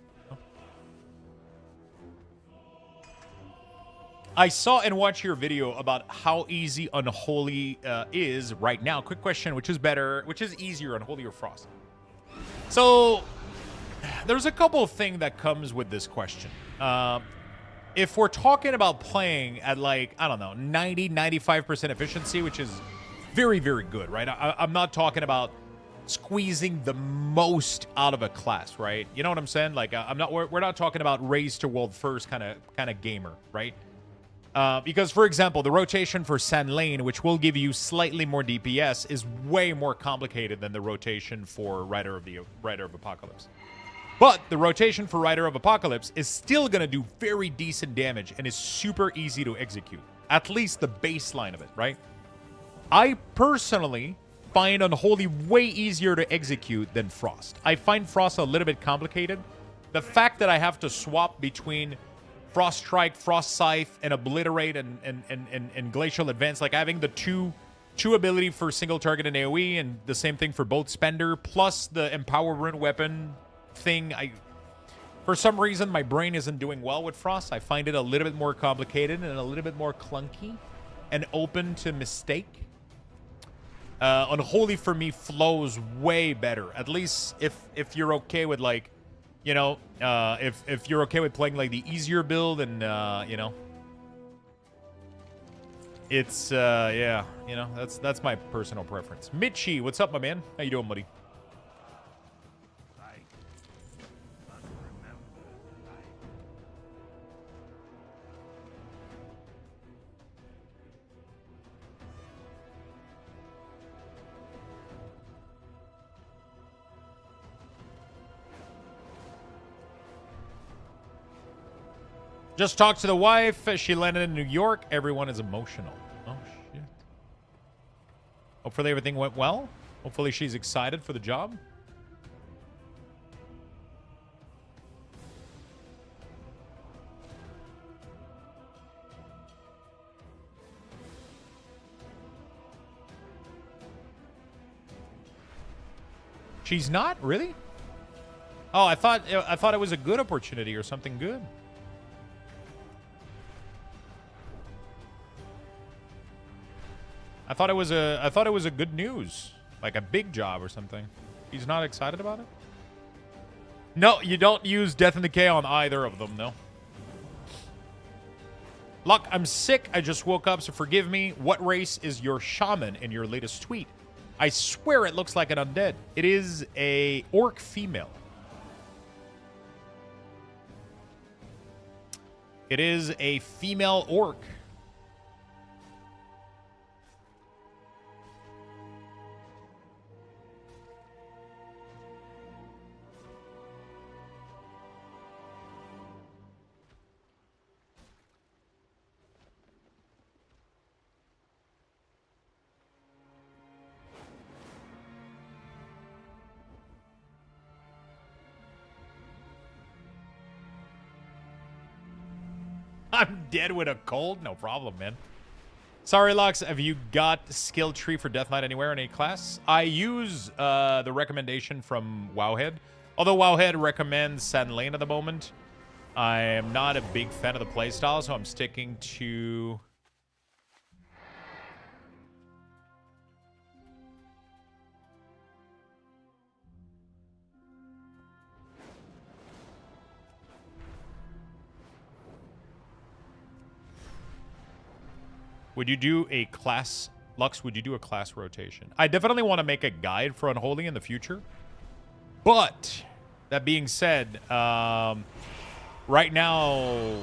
I saw and watched your video about how easy Unholy is right now. Quick question, which is better, which is easier, Unholy or Frost? So, there's a couple of things that comes with this question. If we're talking about playing at, like, I don't know, 90, 95% efficiency, which is very, very good, right? I'm not talking about squeezing the most out of a class, right? You know what I'm saying? Like, we're not talking about race to world first kind of gamer, right? Because, for example, the rotation for San Lane, which will give you slightly more DPS, is way more complicated than the rotation for Rider of Apocalypse. But the rotation for Rider of Apocalypse is still going to do very decent damage and is super easy to execute. At least the baseline of it, right? I personally find Unholy way easier to execute than Frost. I find Frost a little bit complicated. The fact that I have to swap between Frost Strike, Frost Scythe, and Obliterate and Glacial Advance, like having the two ability for single target and AoE, and the same thing for both Spender, plus the Empower Rune Weapon thing. For some reason, my brain isn't doing well with Frost. I find it a little bit more complicated and a little bit more clunky and open to mistake. Unholy for me flows way better. At least if you're okay with, like, you know, if you're okay with playing like the easier build, and you know, it's yeah, you know, that's my personal preference. Mitchie, what's up, my man? How you doing, buddy? Just talked to the wife. She landed in New York. Everyone is emotional. Oh, shit. Hopefully everything went well. Hopefully she's excited for the job. She's not? Really? Oh, I thought it was a good opportunity or something good. I thought it was a good news, like a big job or something. He's not excited about it? No, you don't use Death and Decay on either of them, no. Luck, I'm sick. I just woke up, so forgive me. What race is your shaman in your latest tweet? I swear it looks like an undead. It is a orc female. It is a female orc. I'm dead with a cold? No problem, man. Sorry, Lux, have you got skill tree for Death Knight anywhere in a class? I use the recommendation from Wowhead. Although Wowhead recommends Sand Lane at the moment, I am not a big fan of the playstyle, so I'm sticking to... Would you do a class... Lux, would you do a class rotation? I definitely want to make a guide for Unholy in the future. But, that being said, right now,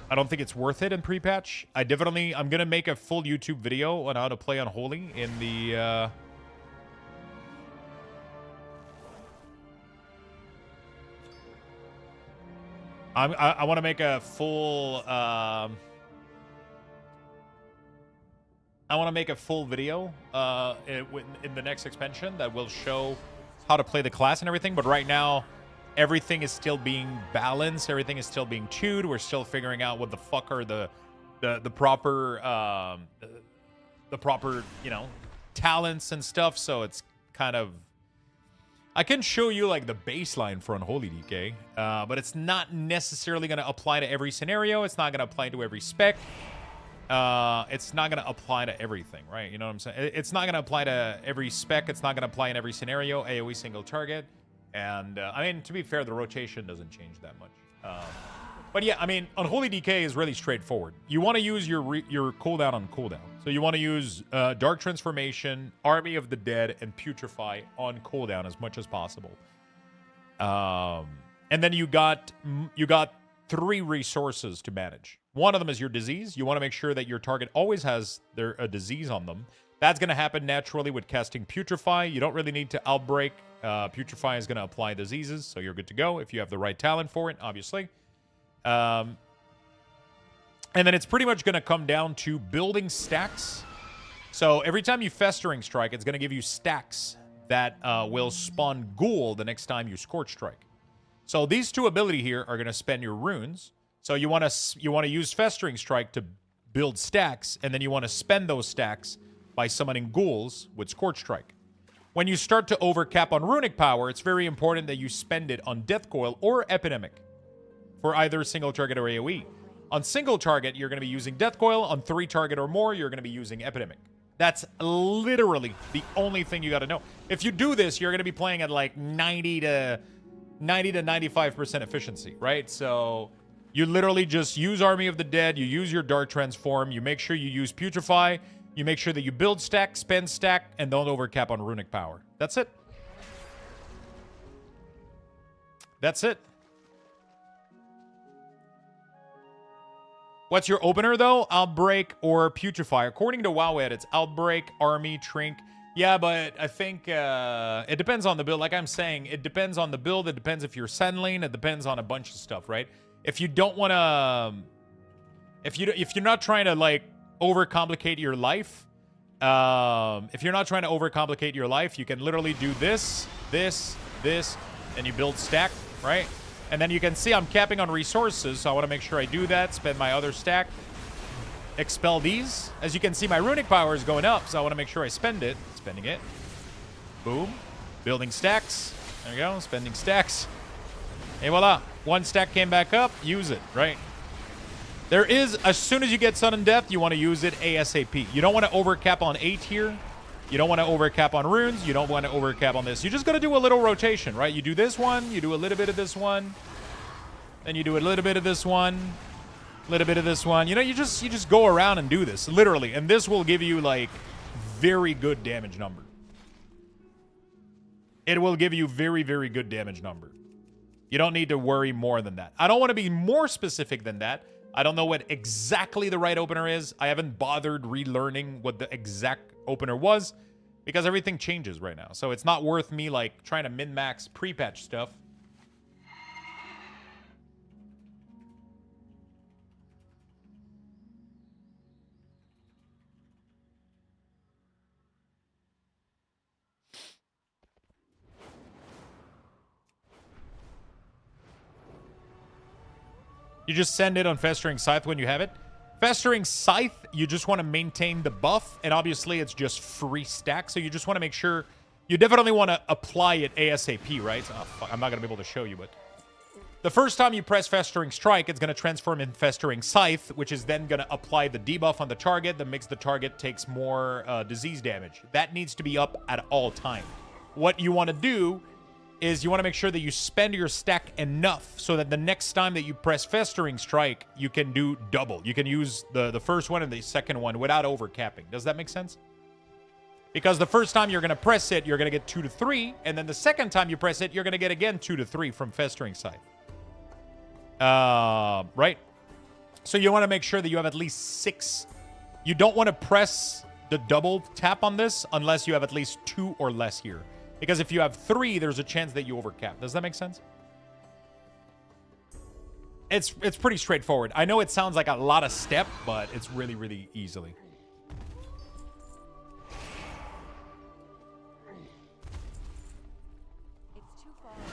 I don't think it's worth it in pre-patch. I'm going to make a full YouTube video on how to play Unholy in the... I want to make a full... I want to make a full video in the next expansion that will show how to play the class and everything. But right now, everything is still being balanced. Everything is still being tuned. We're still figuring out what the fuck are the proper talents and stuff. So it's kind of... I can show you like the baseline for Unholy DK, but it's not necessarily going to apply to every scenario. It's not going to apply to every spec. It's not going to apply to everything, right? You know what I'm saying? It's not going to apply to every spec. It's not going to apply in every scenario. AoE single target. And, I mean, to be fair, the rotation doesn't change that much. But yeah, I mean, Unholy DK is really straightforward. You want to use your cooldown on cooldown. So you want to use Dark Transformation, Army of the Dead, and Putrefy on cooldown as much as possible. And then you got 3 resources to manage. One of them is your disease. You want to make sure that your target always has a disease on them. That's going to happen naturally with casting Putrefy. You don't really need to Outbreak. Putrefy is going to apply diseases, so you're good to go if you have the right talent for it, obviously. And then it's pretty much going to come down to building stacks. So every time you Festering Strike, it's going to give you stacks that will spawn Ghoul the next time you Scorch Strike. So these 2 ability here are going to spend your runes. So you want to use Festering Strike to build stacks, and then you want to spend those stacks by summoning ghouls with Scorch Strike. When you start to overcap on runic power, it's very important that you spend it on Death Coil or Epidemic for either single target or AoE. On single target, you're going to be using Death Coil. On 3 target or more, you're going to be using Epidemic. That's literally the only thing you got to know. If you do this, you're going to be playing at like 90 to 95% efficiency, right? So you literally just use Army of the Dead, you use your Dark Transform, you make sure you use Putrefy, you make sure that you build stack, spend stack, and don't overcap on runic power. That's it. That's it. What's your opener, though? Outbreak or Putrefy. According to Wowhead, it's Outbreak, Army, Trink. Yeah, but I think it depends on the build. Like I'm saying, it depends on the build. It depends if you're Sand Lane. It depends on a bunch of stuff, right? If you don't want to... If you're not trying to, like, overcomplicate your life... if you're not trying to overcomplicate your life, you can literally do this, and you build stack, right? And then you can see I'm capping on resources, so I want to make sure I do that, spend my other stack, expel these. As you can see, my runic power is going up, so I want to make sure I spend it. Spending it. Boom. Building stacks. There we go, spending stacks. Hey, voila. 1 stack came back up, use it, right? There is, as soon as you get Sudden Death, you want to use it ASAP. You don't want to overcap on 8 here. You don't want to overcap on runes. You don't want to overcap on this. You just got to do a little rotation, right? You do this one. You do a little bit of this one. Then you do a little bit of this one. A little bit of this one. You know, you just go around and do this, literally. And this will give you, like, very good damage number. It will give you very, very good damage number. You don't need to worry more than that. I don't want to be more specific than that. I don't know what exactly the right opener is. I haven't bothered relearning what the exact opener was because everything changes right now. So it's not worth me like trying to min-max pre-patch stuff. You just send it on Festering Scythe when you have it. Festering Scythe, you just want to maintain the buff, and obviously it's just free stack, so you just want to make sure... You definitely want to apply it ASAP, right? Oh, fuck, I'm not going to be able to show you, but... The first time you press Festering Strike, it's going to transform in Festering Scythe, which is then going to apply the debuff on the target that makes the target takes more disease damage. That needs to be up at all times. What you want to do is you want to make sure that you spend your stack enough so that the next time that you press Festering Strike, you can do double. You can use the first one and the second one without overcapping. Does that make sense? Because the first time you're going to press it, you're going to get 2 to 3, and then the second time you press it, you're going to get again 2 to 3 from Festering Scythe. Right? So you want to make sure that you have at least 6. You don't want to press the double tap on this unless you have at least 2 or less here. Because if you have 3, there's a chance that you overcap. Does that make sense? It's pretty straightforward. I know it sounds like a lot of step, but it's really, really easily. It's too far away.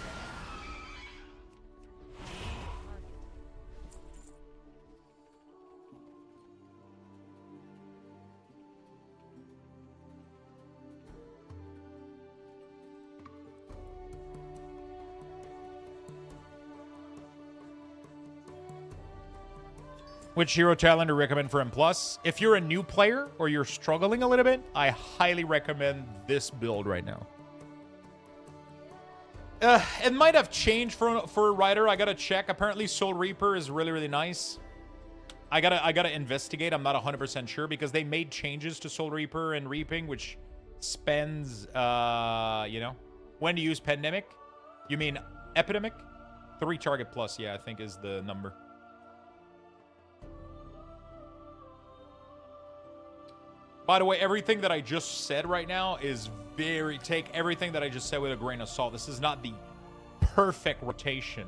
Which hero talent to recommend for M+? If you're a new player or you're struggling a little bit, I highly recommend this build right now. It might have changed for a Rider. I gotta check. Apparently Soul Reaper is really, really nice. I gotta investigate. I'm not 100% sure because they made changes to Soul Reaper and Reaping, which spends, you know, when to use Pandemic. You mean Epidemic? 3 target plus, yeah, I think is the number. By the way, everything that I just said right now is very... Take everything that I just said with a grain of salt. This is not the perfect rotation.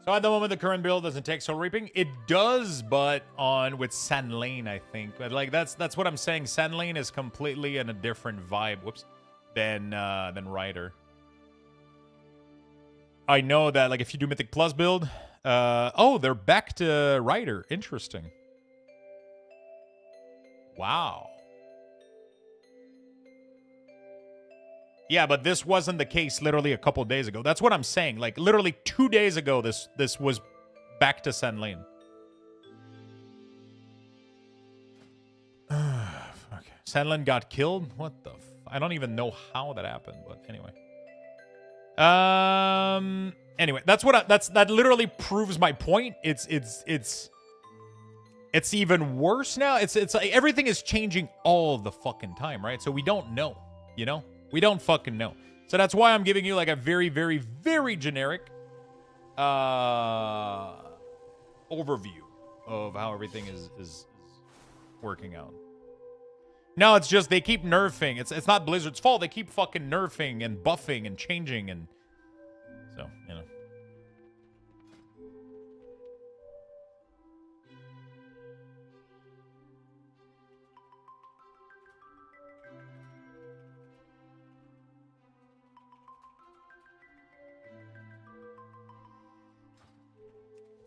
So at the moment, the current build doesn't take Soul Reaping. It does, but with Sand Lane, I think. But like that's what I'm saying. Sand Lane is completely in a different vibe. Whoops, than Rider. I know that like if you do Mythic Plus build, oh, they're back to Rider. Interesting. Wow. Yeah, but this wasn't the case literally a couple days ago. That's what I'm saying. Like, literally 2 days ago, this was back to Sand Lane. Okay. Sand Lane got killed? What the I don't even know how that happened, but anyway. Anyway, that literally proves my point. It's even worse now. It's like everything is changing all the fucking time, right? So we don't know, you know? We don't fucking know. So that's why I'm giving you like a very, very, very generic overview of how everything is working out. No, it's just they keep nerfing. It's not Blizzard's fault. They keep fucking nerfing and buffing and changing and so, you know.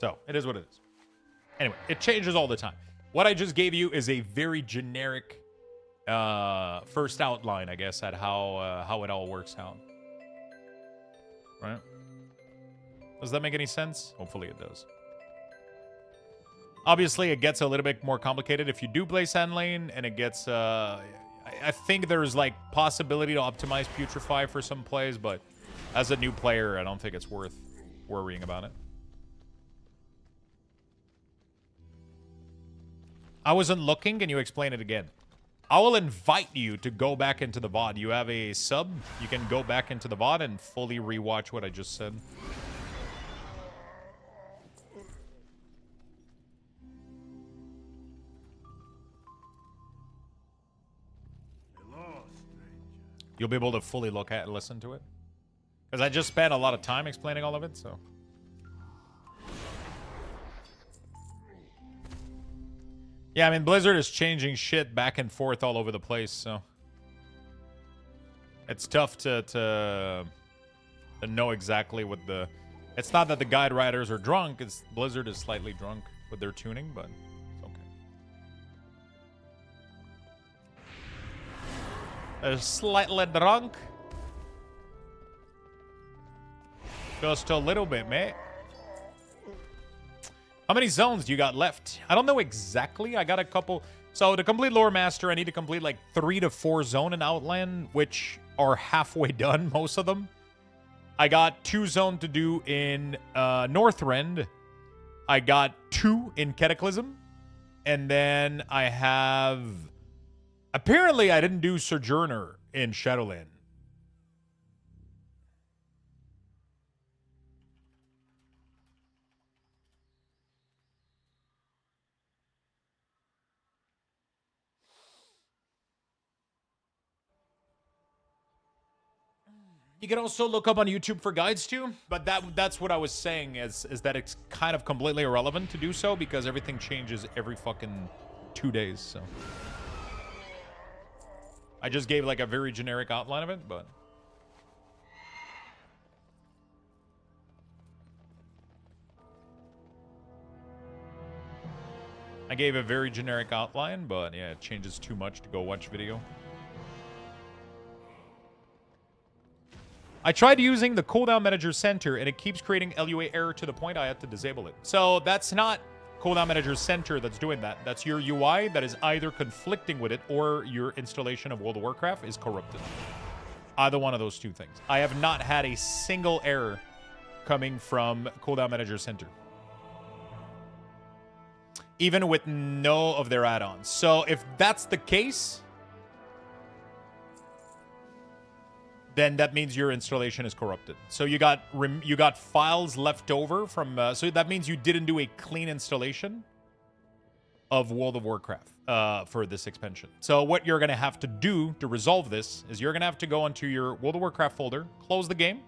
So, it is what it is. Anyway, it changes all the time. What I just gave you is a very generic first outline, I guess, at how it all works out. Right? Does that make any sense? Hopefully it does. Obviously, it gets a little bit more complicated if you do play Sand Lane, and it gets... I think there's, like, possibility to optimize Putrefy for some plays, but as a new player, I don't think it's worth worrying about it. I wasn't looking. Can you explain it again? I will invite you to go back into the VOD. You have a sub. You can go back into the VOD and fully rewatch what I just said. You'll be able to fully look at and listen to it. Because I just spent a lot of time explaining all of it, so. Yeah, I mean, Blizzard is changing shit back and forth all over the place, so. It's tough to know exactly what the... It's not that the guide writers are drunk, it's Blizzard is slightly drunk with their tuning, but it's okay. They're slightly drunk. Just a little bit, mate. How many zones do you got left? I don't know exactly. I got a couple. So to complete Lore Master, I need to complete like 3 to 4 zone in Outland, which are halfway done, most of them. I got 2 zone to do in Northrend. I got 2 in Cataclysm. And then I have... Apparently, I didn't do Sojourner in Shadowland. You can also look up on YouTube for guides too, but that's what I was saying is that it's kind of completely irrelevant to do so because everything changes every fucking 2 days, so. I just gave like a very generic outline of it, but. I gave a very generic outline, but yeah, it changes too much to go watch video. I tried using the cooldown manager center and it keeps creating LUA error to the point I had to disable it. So that's not cooldown manager center that's doing that. That's your UI that is either conflicting with it or your installation of World of Warcraft is corrupted. Either one of those two things. I have not had a single error coming from cooldown manager center. Even with no of their add-ons. So if that's the case, then that means your installation is corrupted. So you got files left over from... so that means you didn't do a clean installation of World of Warcraft for this expansion. So what you're going to have to do to resolve this is you're going to have to go onto your World of Warcraft folder, close the game.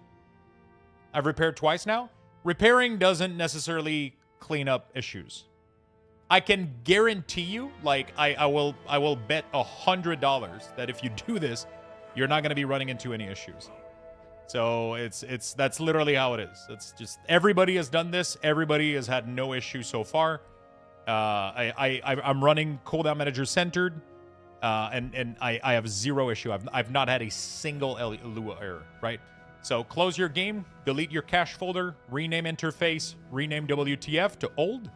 I've repaired twice now. Repairing doesn't necessarily clean up issues. I can guarantee you, like, I will bet $100 that if you do this, you're not going to be running into any issues. So that's literally how it is. It's just everybody has done this. Everybody has had no issue so far. I'm running cooldown manager centered, and I have zero issue. I've not had a single Lua error. Right. So close your game, delete your cache folder, rename interface, rename WTF to old,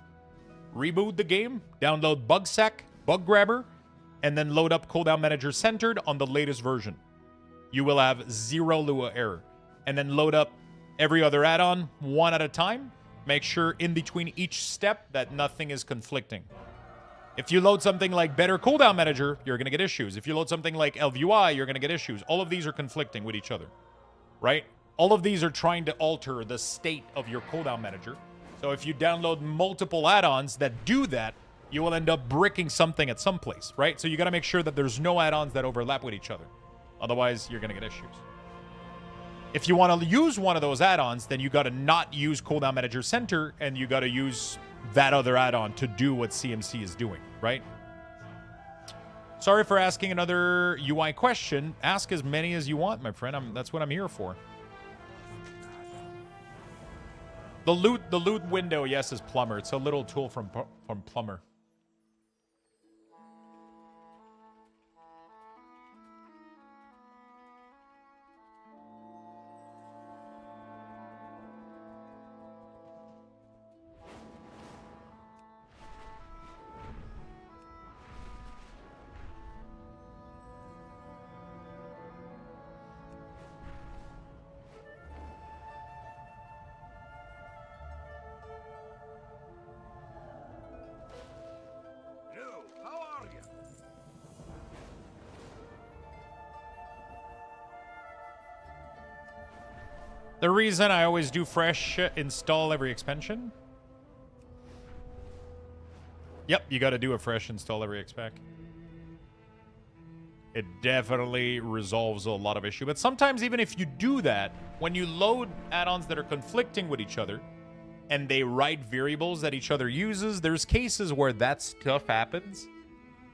reboot the game, download Bugsack, Bug Grabber, and then load up cooldown manager centered on the latest version. You will have zero Lua error. And then load up every other add-on one at a time. Make sure in between each step that nothing is conflicting. If you load something like Better Cooldown Manager, you're going to get issues. If you load something like LVUI, you're going to get issues. All of these are conflicting with each other, right? All of these are trying to alter the state of your cooldown manager. So if you download multiple add-ons that do that, you will end up bricking something at some place, right? So you got to make sure that there's no add-ons that overlap with each other. Otherwise, you're going to get issues. If you want to use one of those add-ons, then you got to not use Cooldown Manager Center, and you got to use that other add-on to do what CMC is doing, right? Sorry for asking another UI question. Ask as many as you want, my friend. That's what I'm here for. The loot window, yes, is Plumber. It's a little tool from Plumber. The reason I always do fresh install every expansion. Yep, you got to do a fresh install every expec. It definitely resolves a lot of issue. But sometimes even if you do that, when you load add-ons that are conflicting with each other and they write variables that each other uses, there's cases where that stuff happens.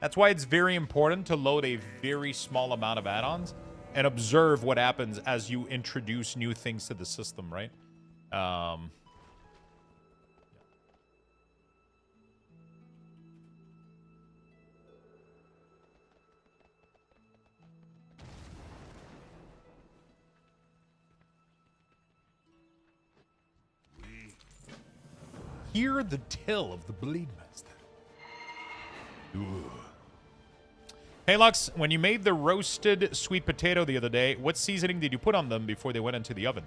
That's why it's very important to load a very small amount of add-ons and observe what happens as you introduce new things to the system, right? Hear the tale of the Bleed Master. Ooh. Hey, Lux, when you made the roasted sweet potato the other day, what seasoning did you put on them before they went into the oven?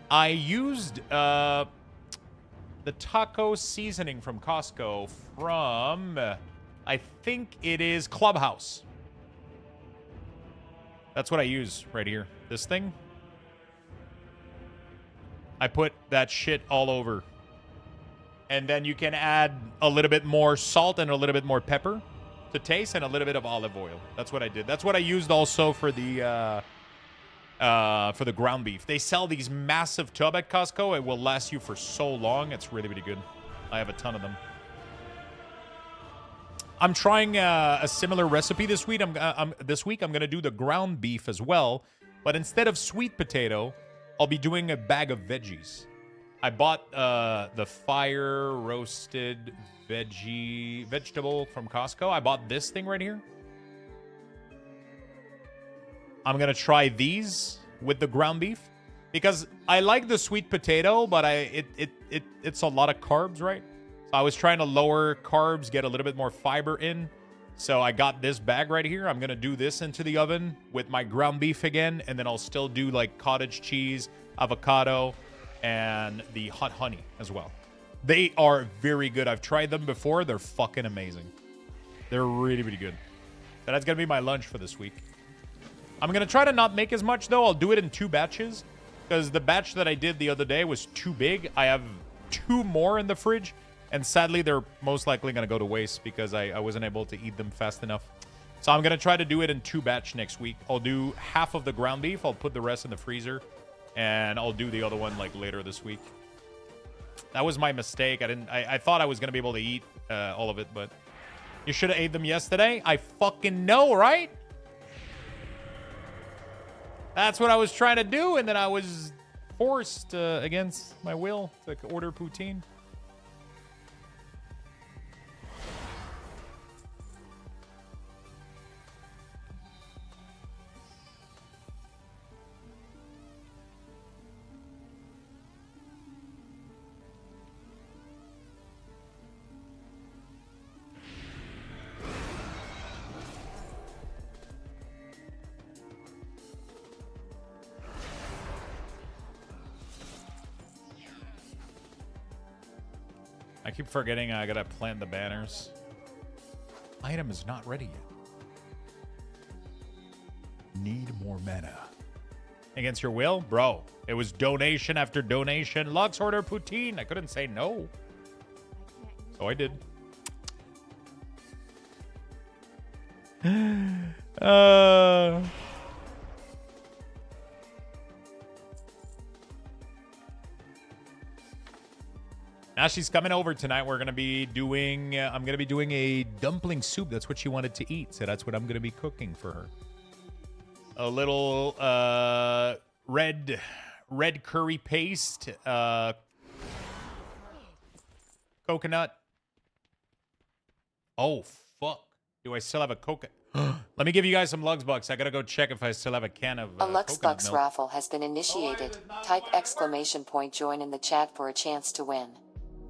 I used the taco seasoning from Costco from, I think it is Clubhouse. That's what I use right here. This thing. I put that shit all over. And then you can add a little bit more salt and a little bit more pepper to taste and a little bit of olive oil. That's what I did. That's what I used also for the ground beef. They sell these massive tub at Costco. It will last you for so long. It's really, really good. I have a ton of them. I'm trying a similar recipe this week. I'm going to do the ground beef as well. But instead of sweet potato, I'll be doing a bag of veggies. I bought the fire roasted vegetable from Costco. I bought this thing right here. I'm gonna try these with the ground beef because I like the sweet potato, but it's a lot of carbs, right? So I was trying to lower carbs, get a little bit more fiber in. So I got this bag right here. I'm gonna do this into the oven with my ground beef again, and then I'll still do like cottage cheese, avocado, and the hot honey as well. They are very good. I've tried them before. They're fucking amazing. They're really, really good. And that's going to be my lunch for this week. I'm going to try to not make as much, though. I'll do it in 2 batches because the batch that I did the other day was too big. I have 2 more in the fridge, and sadly, they're most likely going to go to waste because I wasn't able to eat them fast enough. So I'm going to try to do it in 2 batch next week. I'll do half of the ground beef. I'll put the rest in the freezer. And I'll do the other one like later this week. That was my mistake. I thought I was gonna be able to eat all of it, but you should have ate them yesterday. I fucking know, right? That's what I was trying to do, and then I was forced against my will to order poutine. I keep forgetting I gotta plant the banners. Item is not ready yet. Need more mana. Against your will? Bro, it was donation after donation. Lux, order poutine. I couldn't say no. So I did. Now she's coming over tonight. We're gonna be doing. I'm gonna be doing a dumpling soup. That's what she wanted to eat, so that's what I'm gonna be cooking for her. A little red curry paste, coconut. Oh fuck! Do I still have a coconut? Let me give you guys some Luxbucks. I gotta go check if I still have a can of A Luxbucks milk. raffle has been initiated. Type exclamation point join in the chat for a chance to win.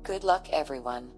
Good luck, everyone.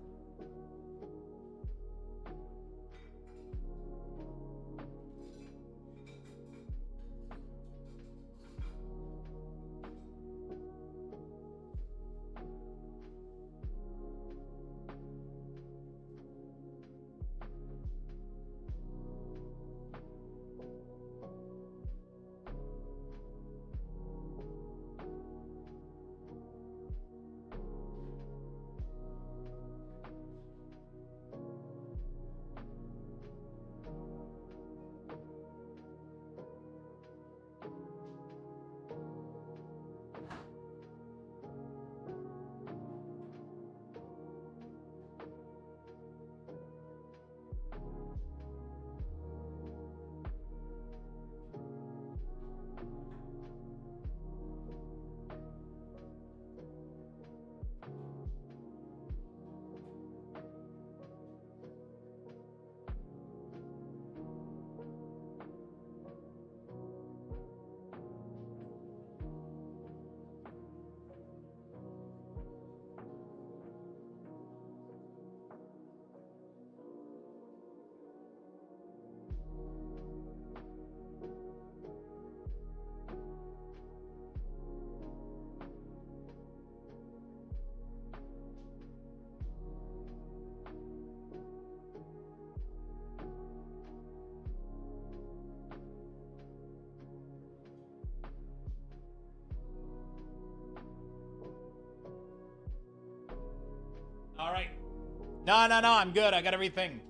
No, no, no, I'm good. I got everything.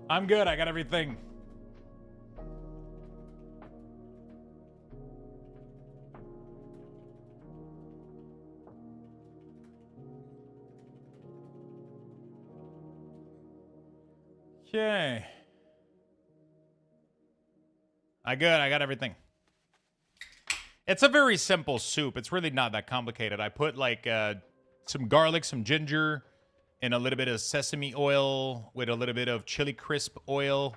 I'm good. I got everything. Okay. I got everything. It's a very simple soup. It's really not that complicated. I put like some garlic, some ginger, and a little bit of sesame oil with a little bit of chili crisp oil.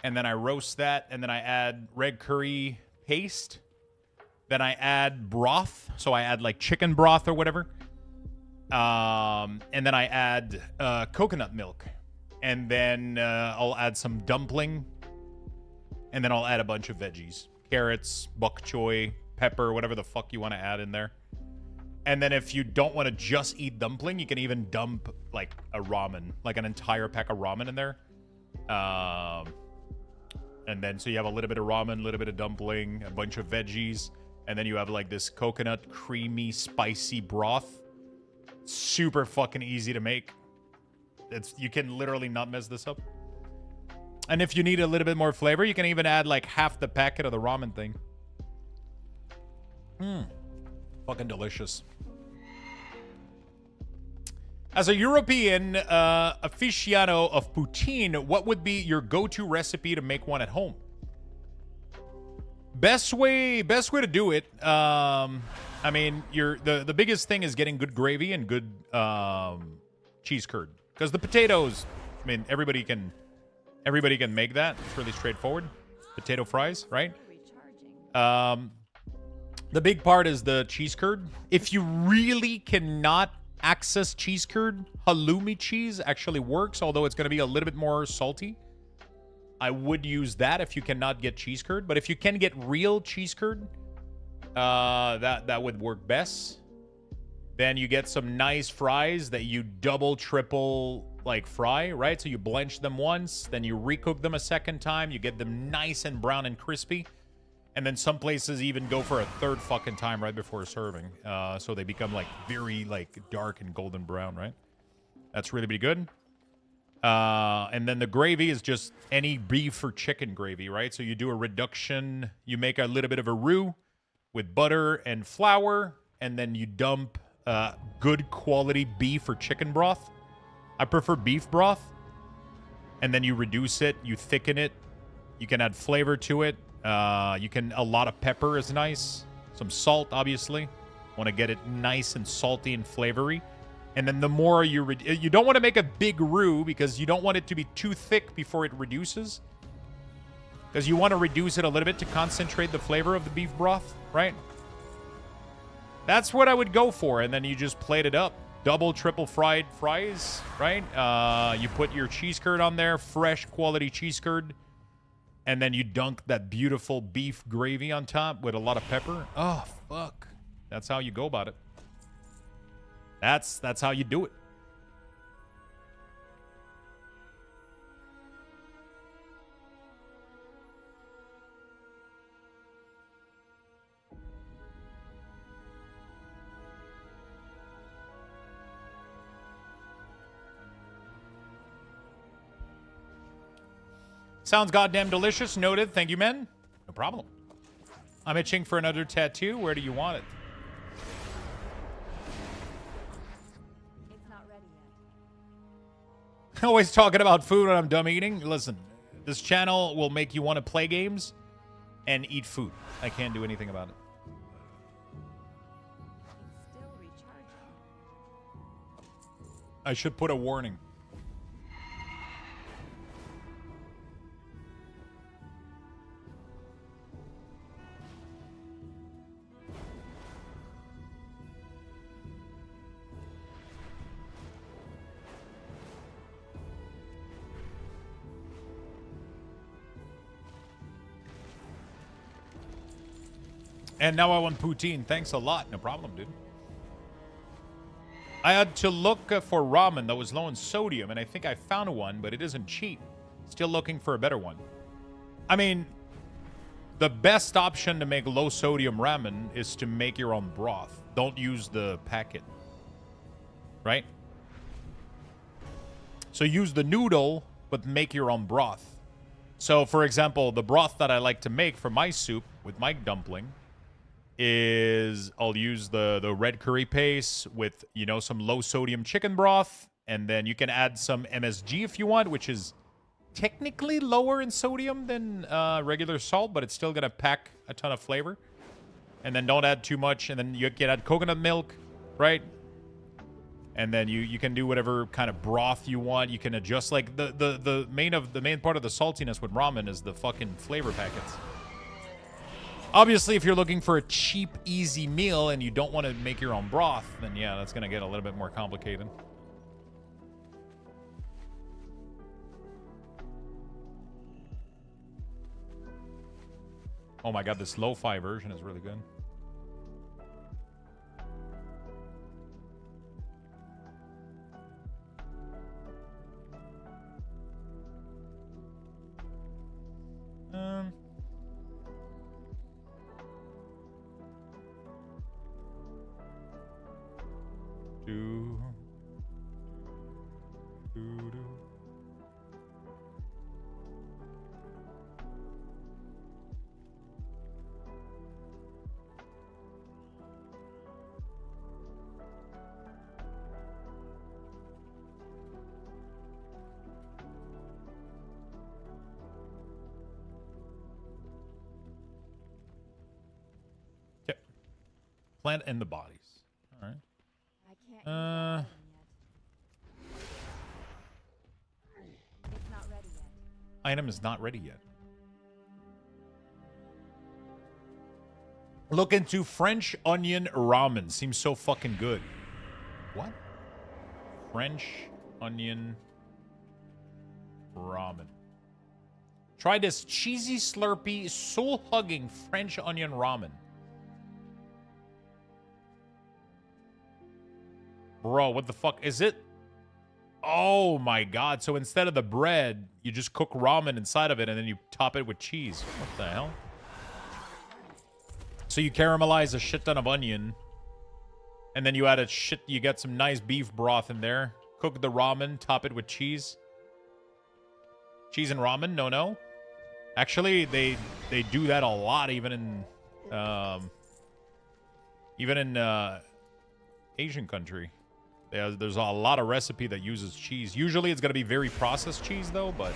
And then I roast that, and then I add red curry paste. Then I add broth. So I add like chicken broth or whatever. And then I add coconut milk. And then I'll add some dumpling. And then I'll add a bunch of veggies. Carrots, bok choy, pepper, whatever the fuck you want to add in there. And then if you don't want to just eat dumpling, you can even dump like a ramen, like an entire pack of ramen in there. And then so you have a little bit of ramen, a little bit of dumpling, a bunch of veggies. And then you have like this coconut creamy, spicy broth. Super fucking easy to make. You can literally not mess this up. And if you need a little bit more flavor, you can even add like half the packet of the ramen thing. Fucking delicious. As a European aficionado of poutine, what would be your go-to recipe to make one at home? Best way to do it. I mean, the biggest thing is getting good gravy and good cheese curd. Because the potatoes, I mean, everybody can make that. It's really straightforward. Potato fries, right? The big part is the cheese curd. If you really cannot access cheese curd, halloumi cheese actually works, although it's going to be a little bit more salty. I would use that if you cannot get cheese curd. But if you can get real cheese curd, that would work best. Then you get some nice fries that you double, triple like fry, right? So you blanch them once, then you recook them a second time. You get them nice and brown and crispy. And then some places even go for a third fucking time right before serving. So they become like very like dark and golden brown, right? That's really good. And then the gravy is just any beef or chicken gravy, right? So you do a reduction. You make a little bit of a roux with butter and flour. And then you dump good quality beef or chicken broth. I prefer beef broth. And then you reduce it. You thicken it. You can add flavor to it. A lot of pepper is nice. Some salt, obviously. Want to get it nice and salty and flavory. And then the more you don't want to make a big roux because you don't want it to be too thick before it reduces. Because you want to reduce it a little bit to concentrate the flavor of the beef broth, right? That's what I would go for. And then you just plate it up. Double, triple fried fries, right? You put your cheese curd on there. Fresh quality cheese curd. And then you dunk that beautiful beef gravy on top with a lot of pepper. Oh, fuck. That's how you go about it. That's how you do it. Sounds goddamn delicious. Noted. Thank you, men. No problem. I'm itching for another tattoo. Where do you want it? It's not ready yet. Always talking about food when I'm done eating. Listen, this channel will make you want to play games and eat food. I can't do anything about it. It's still recharging. I should put a warning. And now I want poutine. Thanks a lot. No problem, dude. I had to look for ramen that was low in sodium, and I think I found one, but it isn't cheap. Still looking for a better one. I mean, the best option to make low sodium ramen is to make your own broth. don't use the packet. Right? So use the noodle, but make your own broth. So, for example, the broth that I like to make for my soup with my dumpling is I'll use the red curry paste with, you know, some low sodium chicken broth. And then you can add some MSG if you want, which is technically lower in sodium than regular salt, but it's still going to pack a ton of flavor. And then don't add too much. And then you can add coconut milk, right? And then you can do whatever kind of broth you want. You can adjust, like the main part of the saltiness with ramen is the fucking flavor packets. Obviously, if you're looking for a cheap, easy meal and you don't want to make your own broth, then yeah, that's gonna get a little bit more complicated. Oh my god, this lo-fi version is really good. Plant and the bodies. All right. I can't use that item yet. It's not ready yet. Item is not ready yet. Look into French onion ramen. Seems so fucking good. What? French onion ramen. Try this cheesy, slurpy, soul-hugging French onion ramen. Bro, what the fuck is it? Oh my god. So instead of the bread, you just cook ramen inside of it and then you top it with cheese. What the hell? So you caramelize a shit ton of onion and then you add you get some nice beef broth in there. Cook the ramen, top it with cheese. Cheese and ramen? No. Actually, they do that a lot even in Asian country. There's a lot of recipe that uses cheese. Usually it's going to be very processed cheese, though, but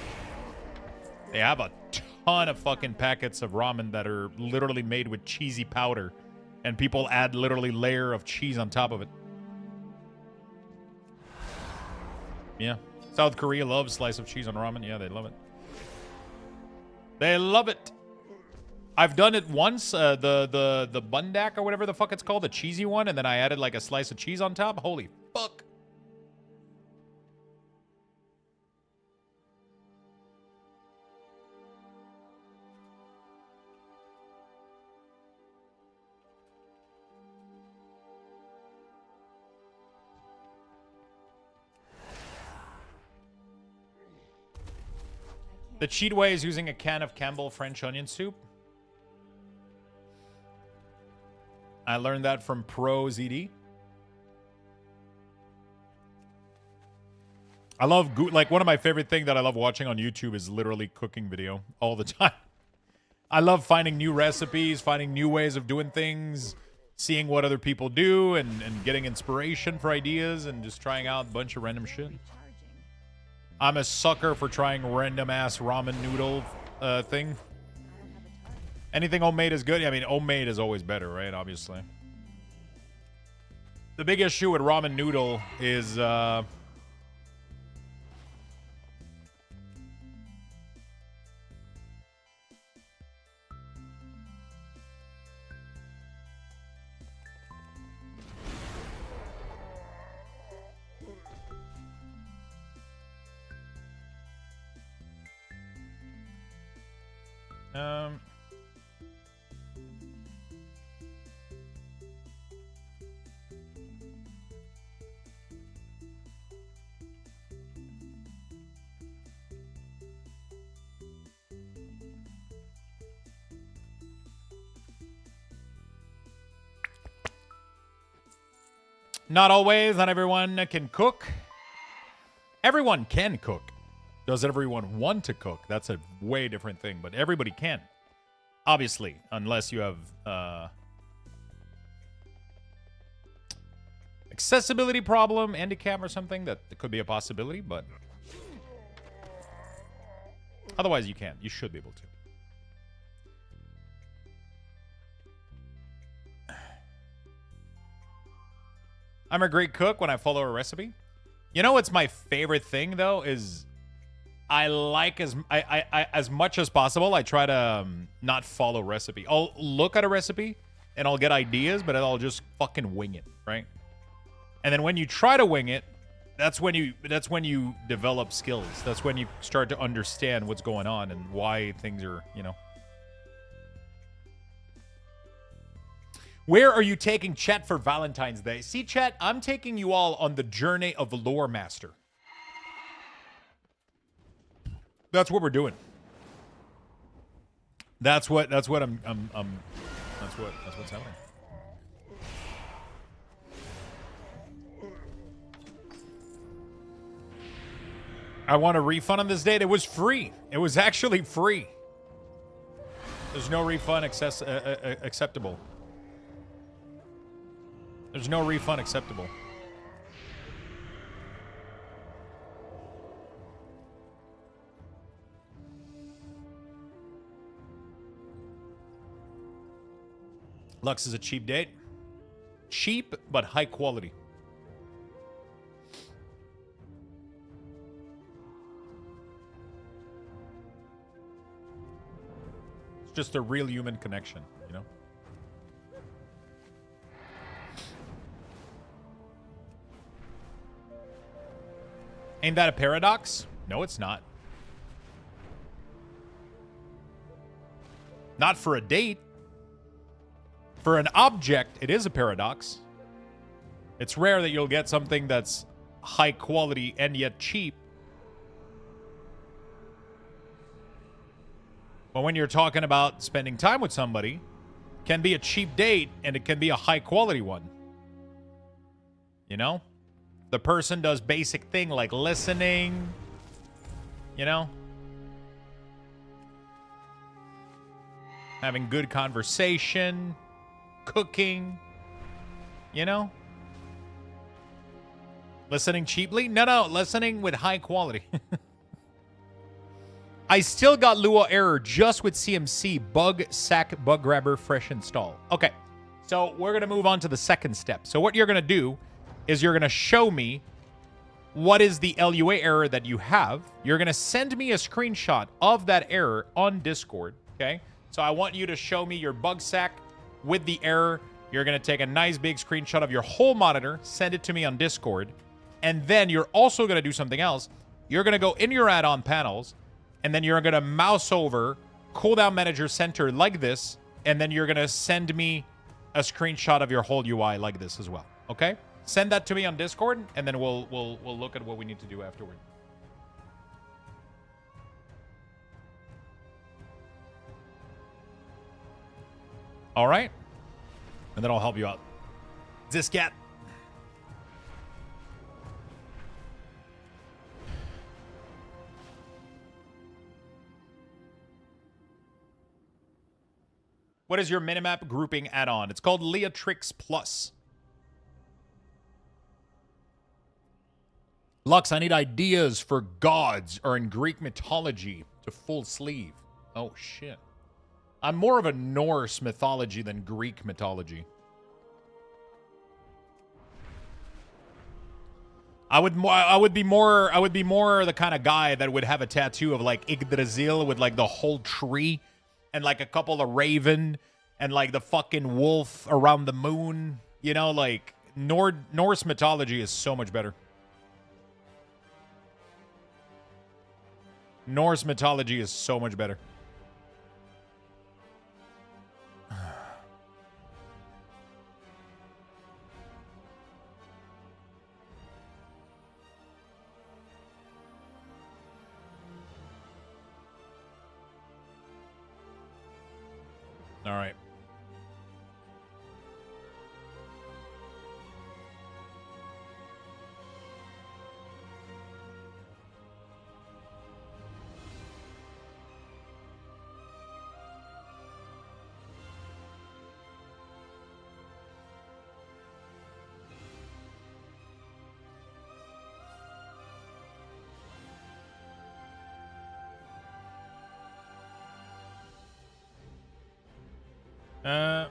they have a ton of fucking packets of ramen that are literally made with cheesy powder, and people add literally layer of cheese on top of it. Yeah. South Korea loves slice of cheese on ramen. Yeah, they love it. They love it. I've done it once, the bundak or whatever the fuck it's called, the cheesy one, and then I added like a slice of cheese on top. Holy fuck. The cheat way is using a can of Campbell French onion soup. I learned that from Pro ZD. I love, like, one of my favorite things that I love watching on YouTube is literally cooking video all the time. I love finding new recipes, finding new ways of doing things, seeing what other people do, and getting inspiration for ideas, and just trying out a bunch of random shit. I'm a sucker for trying random-ass ramen noodle thing. Anything homemade is good. I mean, homemade is always better, right? Obviously. The big issue with ramen noodle is... Not always. Not everyone can cook. Everyone can cook. Does everyone want to cook? That's a way different thing, but everybody can. Obviously, unless you have accessibility problem, handicap or something, that could be a possibility, but otherwise you can. You should be able to. I'm a great cook when I follow a recipe. You know what's my favorite thing though is I like as much as possible. I try to not follow recipe. I'll look at a recipe and I'll get ideas, but I'll just fucking wing it, right? And then when you try to wing it, that's when you develop skills. That's when you start to understand what's going on and why things are, you know. Where are you taking chat for Valentine's Day? See, chat, I'm taking you all on the journey of the lore master. That's what we're doing. That's what's happening. I want a refund on this date. It was free. It was actually free. There's no refund acceptable. There's no refund acceptable. Lux is a cheap date. Cheap, but high quality. It's just a real human connection, you know? Ain't that a paradox? No, it's not. Not for a date. For an object, it is a paradox. It's rare that you'll get something that's high quality and yet cheap. But when you're talking about spending time with somebody, it can be a cheap date and it can be a high quality one. You know? The person does basic thing like listening, you know? Having good conversation, cooking, you know? Listening cheaply? No, listening with high quality. I still got Lua error just with CMC, bug, sack, bug grabber, fresh install. Okay, so we're going to move on to the second step. So what you're going to do is you're going to show me what is the LUA error that you have. You're going to send me a screenshot of that error on Discord, okay? So I want you to show me your bug sack with the error. You're going to take a nice big screenshot of your whole monitor, send it to me on Discord, and then you're also going to do something else. You're going to go in your add-on panels, and then you're going to mouse over Cooldown Manager Center like this, and then you're going to send me a screenshot of your whole UI like this as well, okay? Send that to me on Discord, and then we'll look at what we need to do afterward. All right? And then I'll help you out. Ziscat. What is your minimap grouping add-on? It's called Leatrix Plus. Lux, I need ideas for gods or in Greek mythology to full sleeve. Oh, shit. I'm more of a Norse mythology than Greek mythology. I would be more the kind of guy that would have a tattoo of like Yggdrasil with like the whole tree and like a couple of raven and like the fucking wolf around the moon. You know, like Norse mythology is so much better. Norse mythology is so much better. All right. Uh...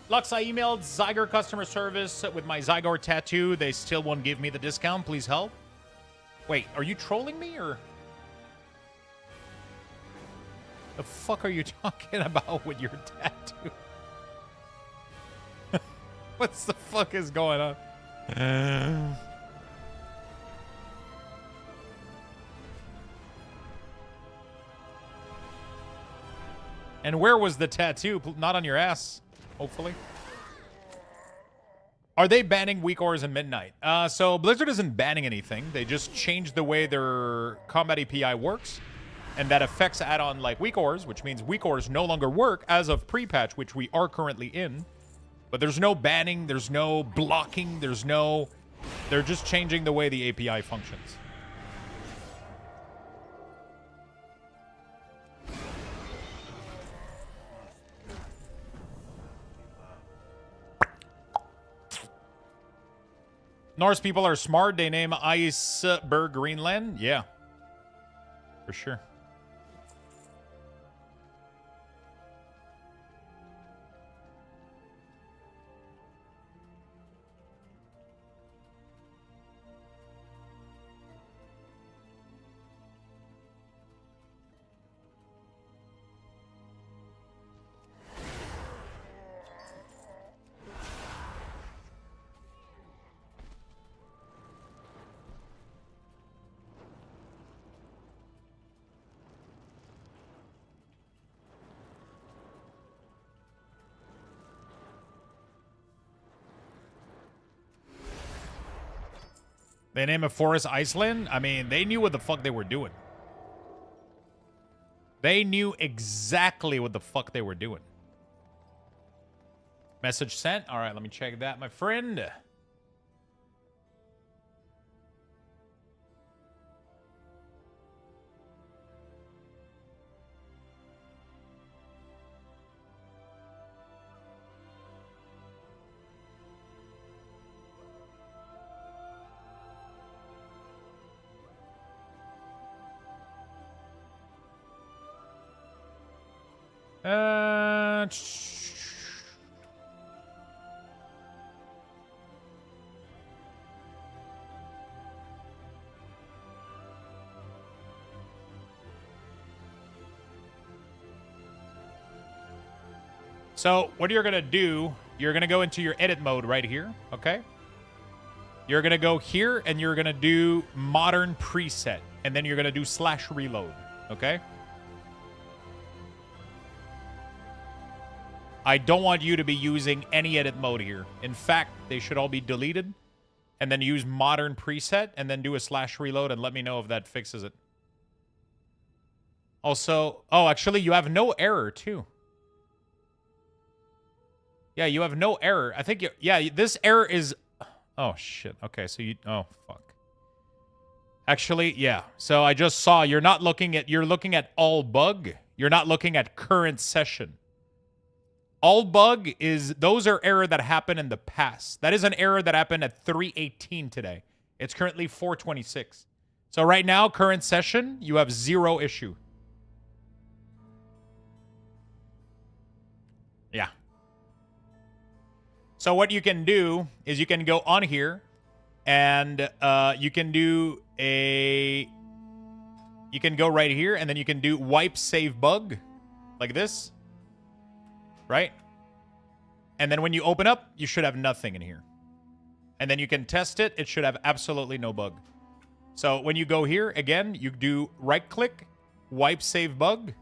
Lux, I emailed Zygar customer service with my Zygar tattoo. They still won't give me the discount. Please help. Wait, are you trolling me or? The fuck are you talking about with your tattoo? What's the fuck is going on? And where was the tattoo? Not on your ass. Hopefully. Are they banning weak ores and midnight? So Blizzard isn't banning anything. They just changed the way their combat API works. And that affects add-on like weak ores, which means weak ores no longer work as of pre-patch, which we are currently in. But there's no banning, there's no blocking, there's no... They're just changing the way the API functions. Norse people are smart. They name Iceberg Greenland. Yeah. For sure. They name a forest Iceland? I mean, they knew what the fuck they were doing. They knew exactly what the fuck they were doing. Message sent. All right, let me check that, my friend. So what you're going to do, you're going to go into your edit mode right here, okay? You're going to go here and you're going to do modern preset. And then you're going to do /reload, okay? I don't want you to be using any edit mode here. In fact, they should all be deleted. And then use modern preset and then do a /reload and let me know if that fixes it. Also, oh, actually, you have no error too. Yeah, you have no error. I think, yeah, this error is... Oh, shit. Okay, so you... Oh, fuck. Actually, yeah. So I just saw you're not looking at... You're looking at all bug. You're not looking at current session. All bug is... Those are error that happened in the past. That is an error that happened at 3:18 today. It's currently 4:26. So right now, current session, you have 0 issue. Yeah. So what you can do is you can go on here and you can do a... You can go right here and then you can do wipe save bug like this. Right? And then when you open up, you should have nothing in here. And then you can test it. It should have absolutely no bug. So when you go here, again, you do right-click, wipe save bug,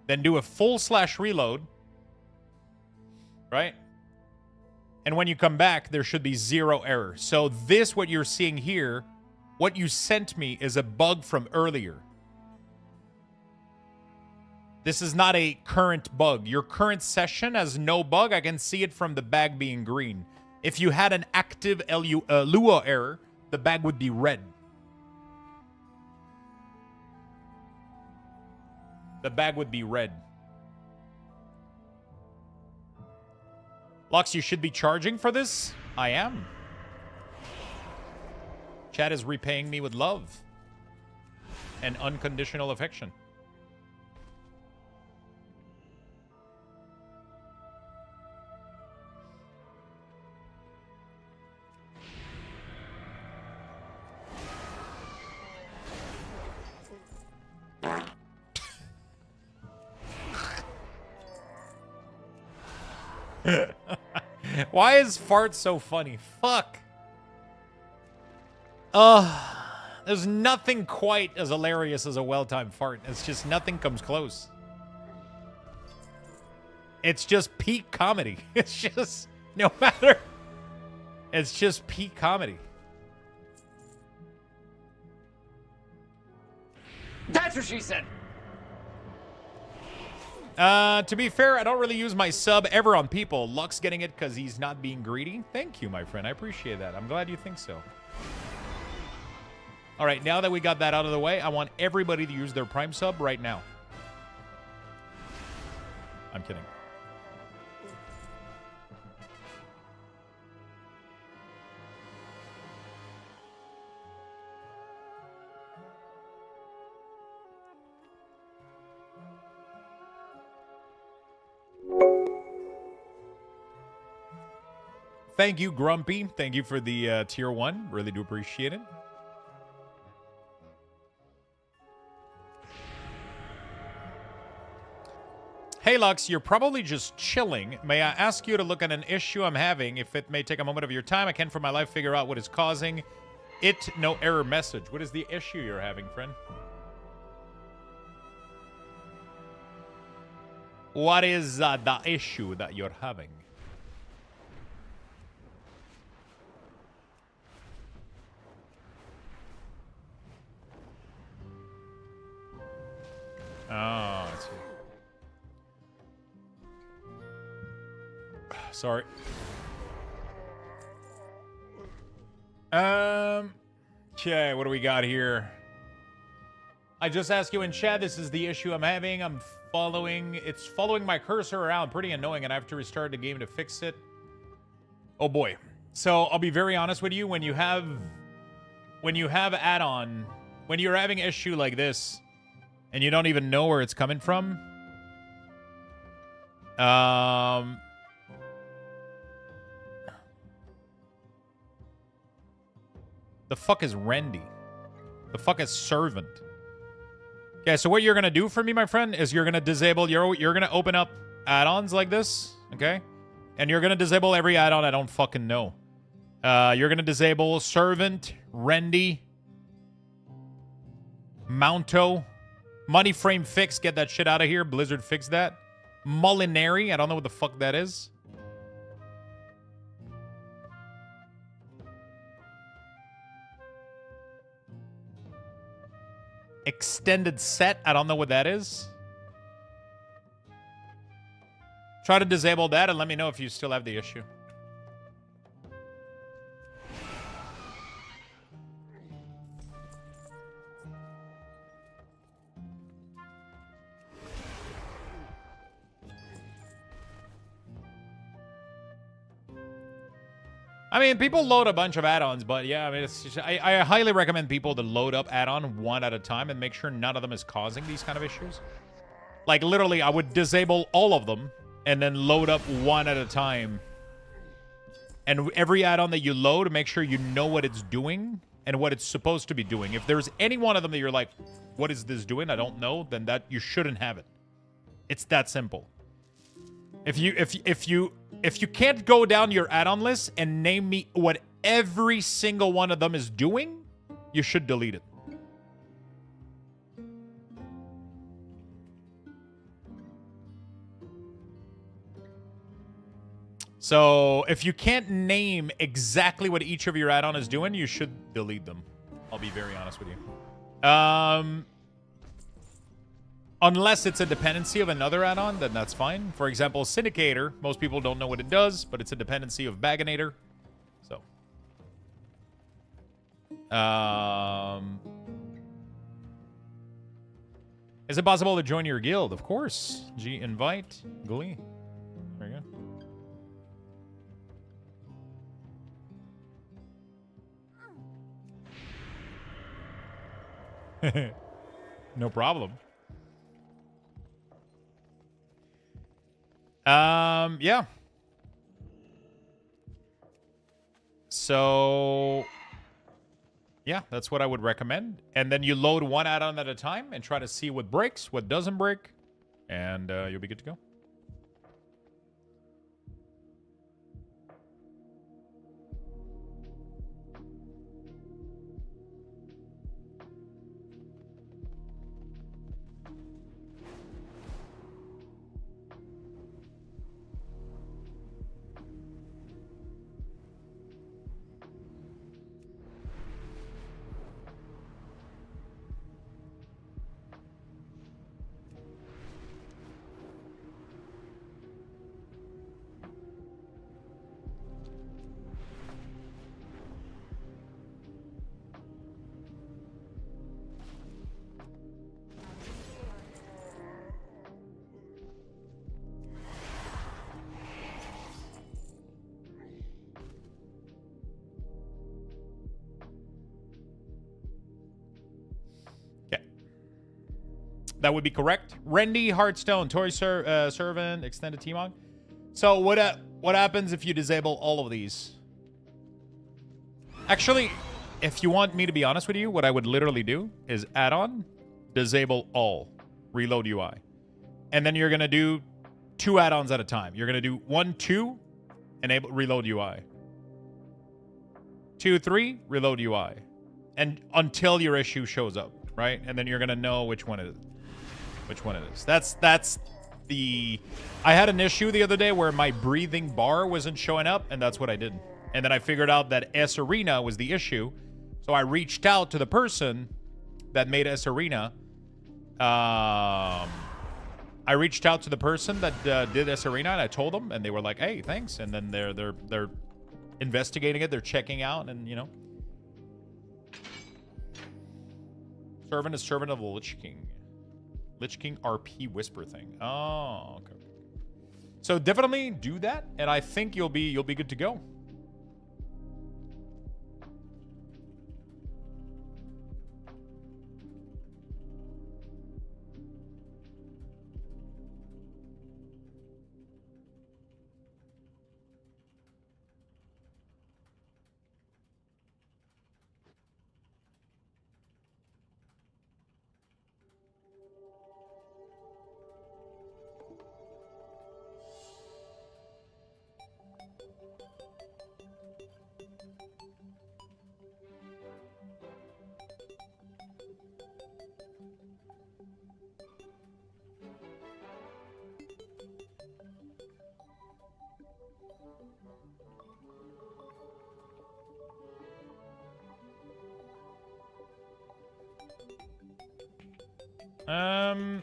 then do a full /reload. Right? And when you come back, there should be 0 error. So this, what you're seeing here, what you sent me is a bug from earlier. This is not a current bug. Your current session has no bug. I can see it from the bag being green. If you had an active Lua error, the bag would be red. The bag would be red. Lux, you should be charging for this? I am. Chat is repaying me with love and unconditional affection. Why is fart so funny? Fuck. There's nothing quite as hilarious as a well-timed fart. It's just nothing comes close. It's just peak comedy. It's just no matter. It's just peak comedy. That's what she said. To be fair, I don't really use my sub ever on people. Lux getting it because he's not being greedy. Thank you, my friend. I appreciate that. I'm glad you think so. All right, now that we got that out of the way, I want everybody to use their Prime sub right now. I'm kidding. Thank you, Grumpy. Thank you for the tier 1. Really do appreciate it. Hey, Lux, you're probably just chilling. May I ask you to look at an issue I'm having? If it may take a moment of your time, I can for my life figure out what is causing it. No error message. What is the issue you're having, friend? What is the issue that you're having? Oh, I see. Sorry. Okay, what do we got here? I just asked you in chat, this is the issue I'm having. It's following my cursor around, pretty annoying, and I have to restart the game to fix it. Oh boy. So I'll be very honest with you, when you have add-on, when you're having an issue like this, and you don't even know where it's coming from, the fuck is Randy? The fuck is servant? Okay, so what you're gonna do for me, my friend, is you're gonna disable you're gonna open up add-ons like this, okay? And you're gonna disable every add-on I don't fucking know. You're gonna disable servant, Randy, Mounto, money frame fix, get that shit out of here. Blizzard fix that. Molinary, I don't know what the fuck that is. Extended set. I don't know what that is. Try to disable that and let me know if you still have the issue. I mean, people load a bunch of add-ons, but yeah, I mean, it's just, I highly recommend people to load up add-on one at a time and make sure none of them is causing these kind of issues. Like, literally, I would disable all of them and then load up one at a time. And every add-on that you load, make sure you know what it's doing and what it's supposed to be doing. If there's any one of them that you're like, what is this doing? I don't know. Then that you shouldn't have it. It's that simple. If you can't go down your add-on list and name me what every single one of them is doing, you should delete it. So if you can't name exactly what each of your add-on is doing, you should delete them. I'll be very honest with you. Unless it's a dependency of another add-on, then that's fine. For example, Syndicator. Most people don't know what it does, but it's a dependency of Baganator. So. Is it possible to join your guild? Of course. G invite. Glee. There you go. No problem. Yeah. So, yeah, that's what I would recommend. And then you load one add-on at a time and try to see what breaks, what doesn't break, and you'll be good to go. That would be correct. Rendy, Hearthstone, Toy Servant, Extended T-Mog. So what happens if you disable all of these? Actually, if you want me to be honest with you, what I would literally do is add on, disable all, reload UI. And then you're going to do 2 add-ons at a time. You're going to do 1, 2, enable reload UI. 2, 3, reload UI. And until your issue shows up, right? And then you're going to know which one it is. That's the... I had an issue the other day where my breathing bar wasn't showing up, and that's what I did. And then I figured out that S Arena was the issue. So I reached out to the person that made S Arena. I reached out to the person that did S Arena, and I told them, and they were like, "Hey, thanks." And then they're investigating it, they're checking out, and you know. Servant is servant of the Lich King. Lich King RP whisper thing. Oh, okay. So definitely do that, and I think you'll be good to go.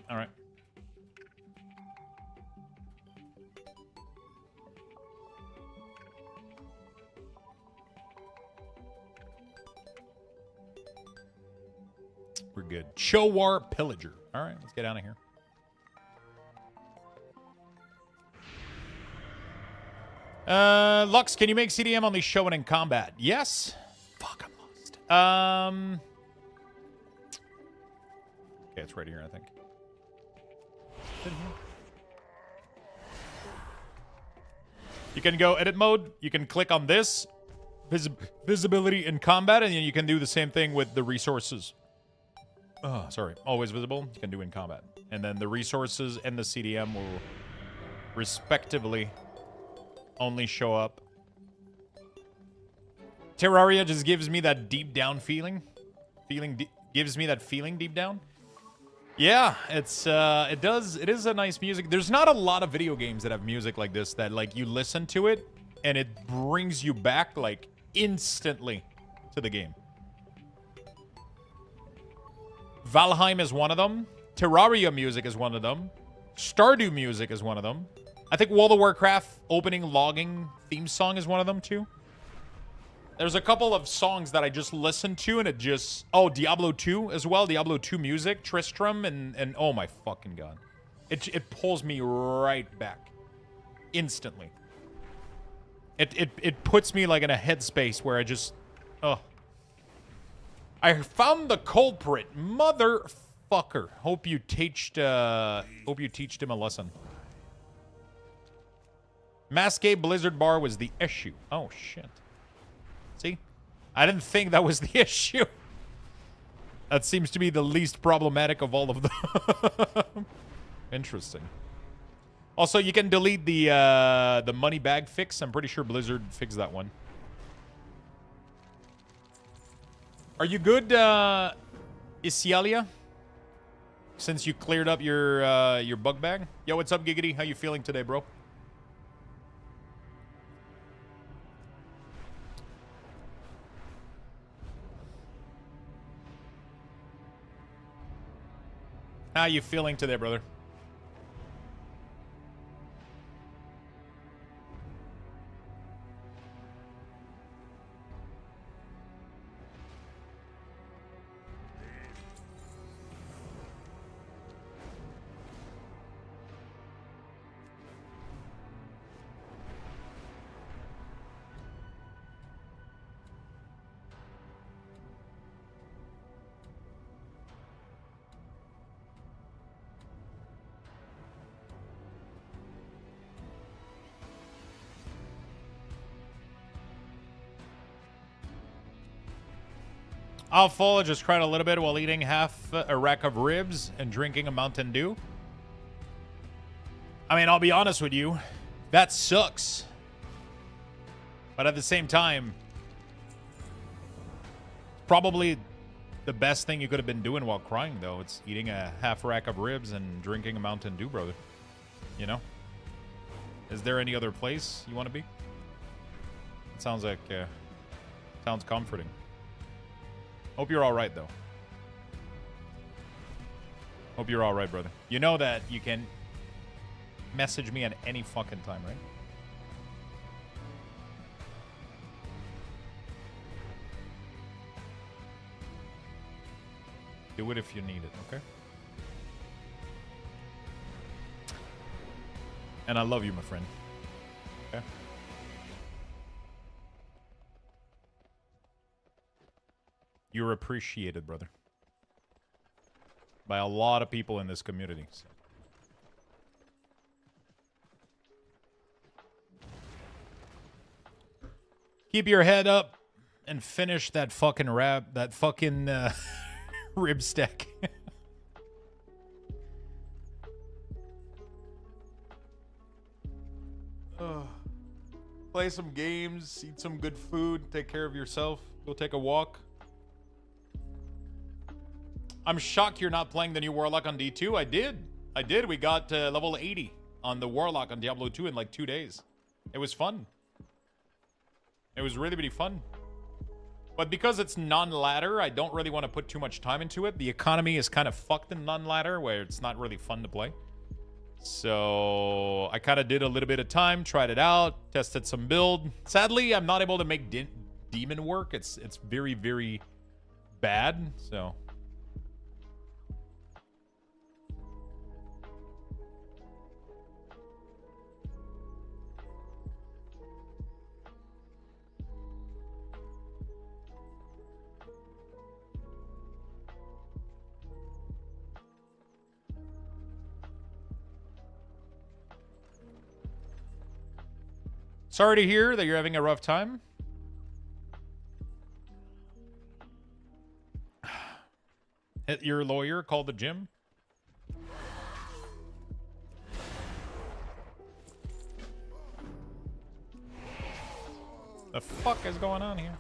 All right. We're good. Chowar Pillager. All right, let's get out of here. Lux, can you make CDM only showing in combat? Yes. Fuck, I'm lost. Okay, it's right here, I think. You can go edit mode. You can click on this visibility in combat, and then you can do the same thing with the resources. Oh, sorry. Always visible. You can do in combat. And then the resources and the CDM will respectively only show up. Terraria just gives me that deep down feeling. Gives me that feeling deep down. Yeah, it's it is a nice music. There's not a lot of video games that have music like this that like you listen to it and it brings you back like instantly to the game. Valheim is one of them. Terraria music is one of them. Stardew music is one of them. I think World of Warcraft opening logging theme song is one of them too. There's a couple of songs that I just listened to and it just... Oh, Diablo 2 as well. Diablo 2 music, Tristram, and oh my fucking god. It pulls me right back. Instantly. It puts me like in a headspace where I just... Oh. I found the culprit. Motherfucker. Hope you teached him a lesson. Mascade Blizzard Bar was the issue. Oh, shit. See? I didn't think that was the issue. That seems to be the least problematic of all of them. Interesting. Also, you can delete the money bag fix. I'm pretty sure Blizzard fixed that one. Are you good, Isialia? Since you cleared up your bug bag? Yo, what's up, Giggity? How you feeling today, bro? How you feeling today, brother? I'll full, just cried a little bit while eating half a rack of ribs and drinking a Mountain Dew. I mean, I'll be honest with you. That sucks. But at the same time, probably the best thing you could have been doing while crying, though. It's eating a half rack of ribs and drinking a Mountain Dew, brother. You know? Is there any other place you want to be? It sounds like... sounds comforting. Hope you're all right, though. Hope you're all right, brother. You know that you can message me at any fucking time, right? Do it if you need it, okay? And I love you, my friend. Okay? You're appreciated, brother. By a lot of people in this community. So. Keep your head up and finish that fucking rib stack. Play some games, eat some good food, take care of yourself, go take a walk. I'm shocked you're not playing the new Warlock on D2. I did. We got level 80 on the Warlock on Diablo 2 in like 2 days. It was fun. It was really, really fun. But because it's non-ladder, I don't really want to put too much time into it. The economy is kind of fucked in non-ladder, where it's not really fun to play. So I kind of did a little bit of time, tried it out, tested some build. Sadly, I'm not able to make demon work. It's very, very bad, so... Sorry to hear that you're having a rough time. Hit your lawyer, call the gym. The fuck is going on here?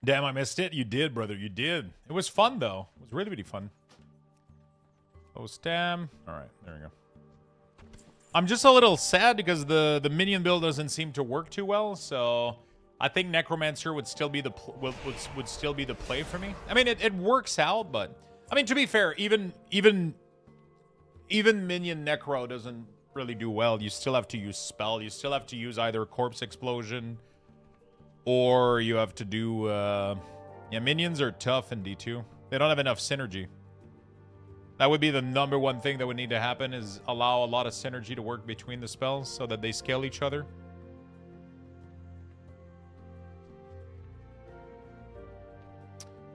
Damn, I missed it. You did, brother. You did. It was fun, though. It was really, really fun. Oh, stam. All right, there we go. I'm just a little sad because the minion build doesn't seem to work too well. So I think Necromancer would still be the would still be the play for me. I mean, it works out, but I mean, to be fair, even minion Necro doesn't really do well. You still have to use spell. You still have to use either Corpse Explosion or you have to do yeah, minions are tough in D2. They don't have enough synergy. That would be the number one thing that would need to happen, is allow a lot of synergy to work between the spells so that they scale each other.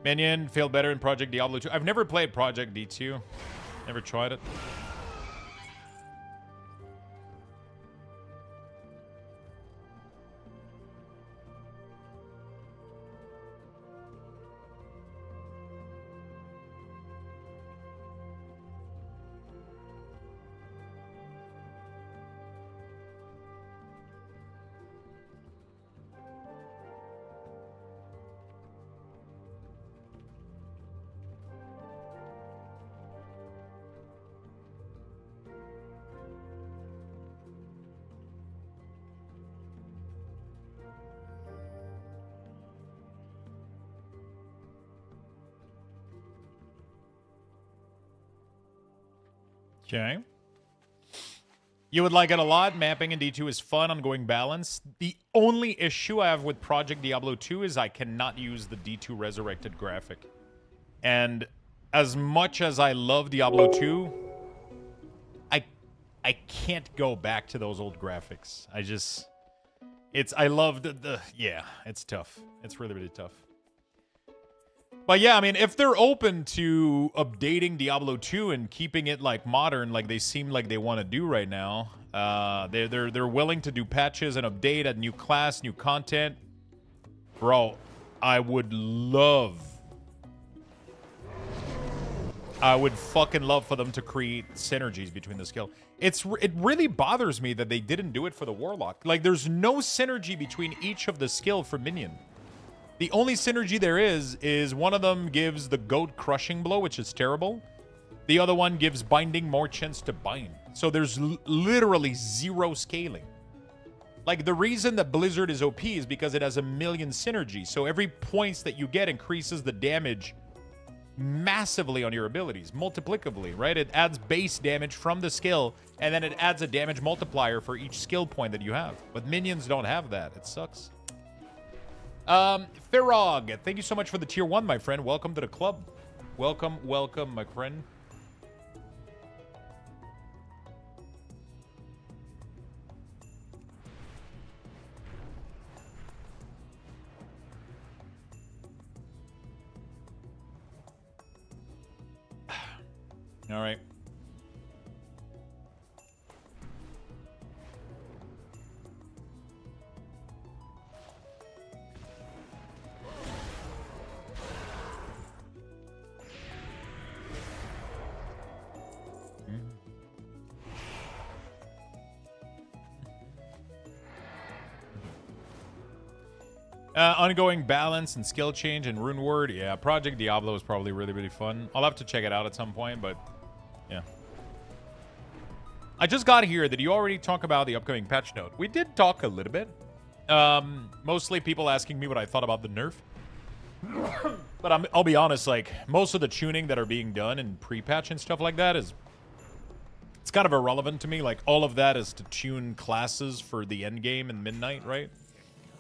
Minion failed better in Project Diablo 2. I've never played Project D2. Never tried it. Okay. You would like it a lot. Mapping in D2 is fun. Ongoing balance. The only issue I have with Project Diablo 2 is I cannot use the D2 resurrected graphic. And as much as I love Diablo 2, I can't go back to those old graphics. I love yeah, it's tough. It's really, really tough. But yeah, I mean, if they're open to updating Diablo 2 and keeping it like modern, like they seem like they want to do right now, they're willing to do patches and update, add new class, new content. Bro, I would fucking love for them to create synergies between the skill. It really bothers me that they didn't do it for the Warlock. Like, there's no synergy between each of the skill for Minion. The only synergy there is one of them gives the goat crushing blow, which is terrible. The other one gives binding more chance to bind. So there's literally zero scaling. Like, the reason that Blizzard is OP is because it has a million synergy. So every points that you get increases the damage massively on your abilities, multiplicatively, right? It adds base damage from the skill, and then it adds a damage multiplier for each skill point that you have. But minions don't have that. It sucks. Firog, thank you so much for the tier 1, my friend. Welcome to the club. Welcome, my friend. All right. Ongoing balance and skill change and rune word. Yeah, Project Diablo is probably really, really fun. I'll have to check it out at some point, but yeah. I just got here. Did you already talk about the upcoming patch note? We did talk a little bit. Mostly people asking me what I thought about the nerf. But I'll be honest, like, most of the tuning that are being done in pre-patch and stuff like that it's kind of irrelevant to me. Like, all of that is to tune classes for the end game and midnight, right?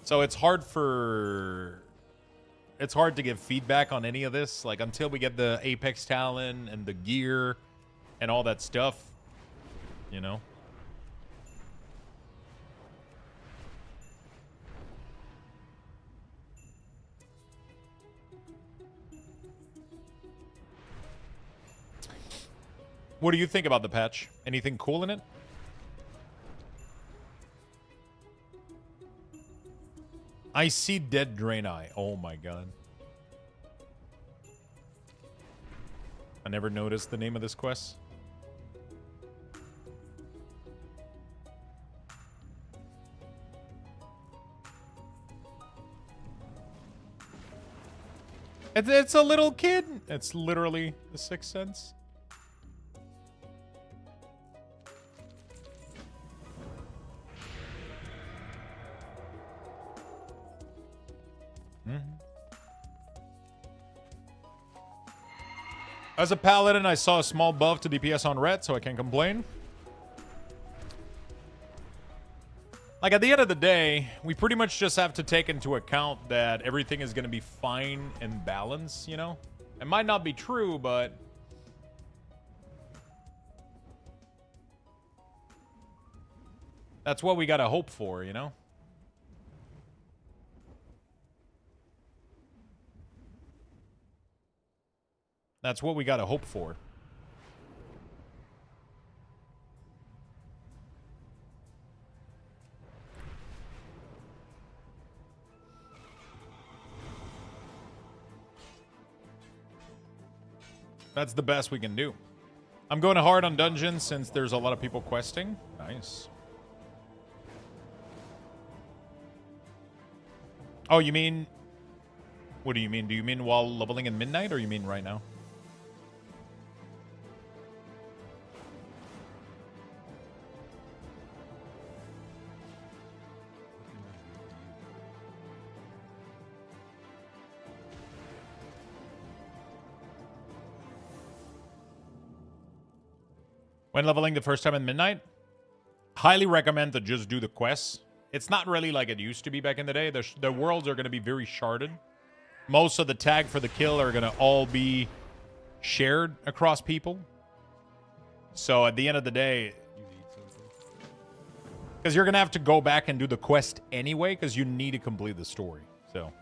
So it's hard to give feedback on any of this, like, until we get the Apex talent and the gear and all that stuff, you know? What do you think about the patch? Anything cool in it? I see Dead Draenei. Oh my god. I never noticed the name of this quest. It's a little kid. It's literally the Sixth Sense. As a paladin, I saw a small buff to DPS on red, so I can't complain. Like, at the end of the day, we pretty much just have to take into account that everything is going to be fine and balanced, you know? It might not be true, but... that's what we got to hope for, you know? That's what we got to hope for. That's the best we can do. I'm going hard on dungeons since there's a lot of people questing. Nice. Oh, you mean... what do you mean? Do you mean while leveling in midnight, or you mean right now? When leveling the first time in midnight, highly recommend to just do the quests. It's not really like it used to be back in the day. The worlds are going to be very sharded. Most of the tag for the kill are going to all be shared across people. So at the end of the day, because you're going to have to go back and do the quest anyway, because you need to complete the story. So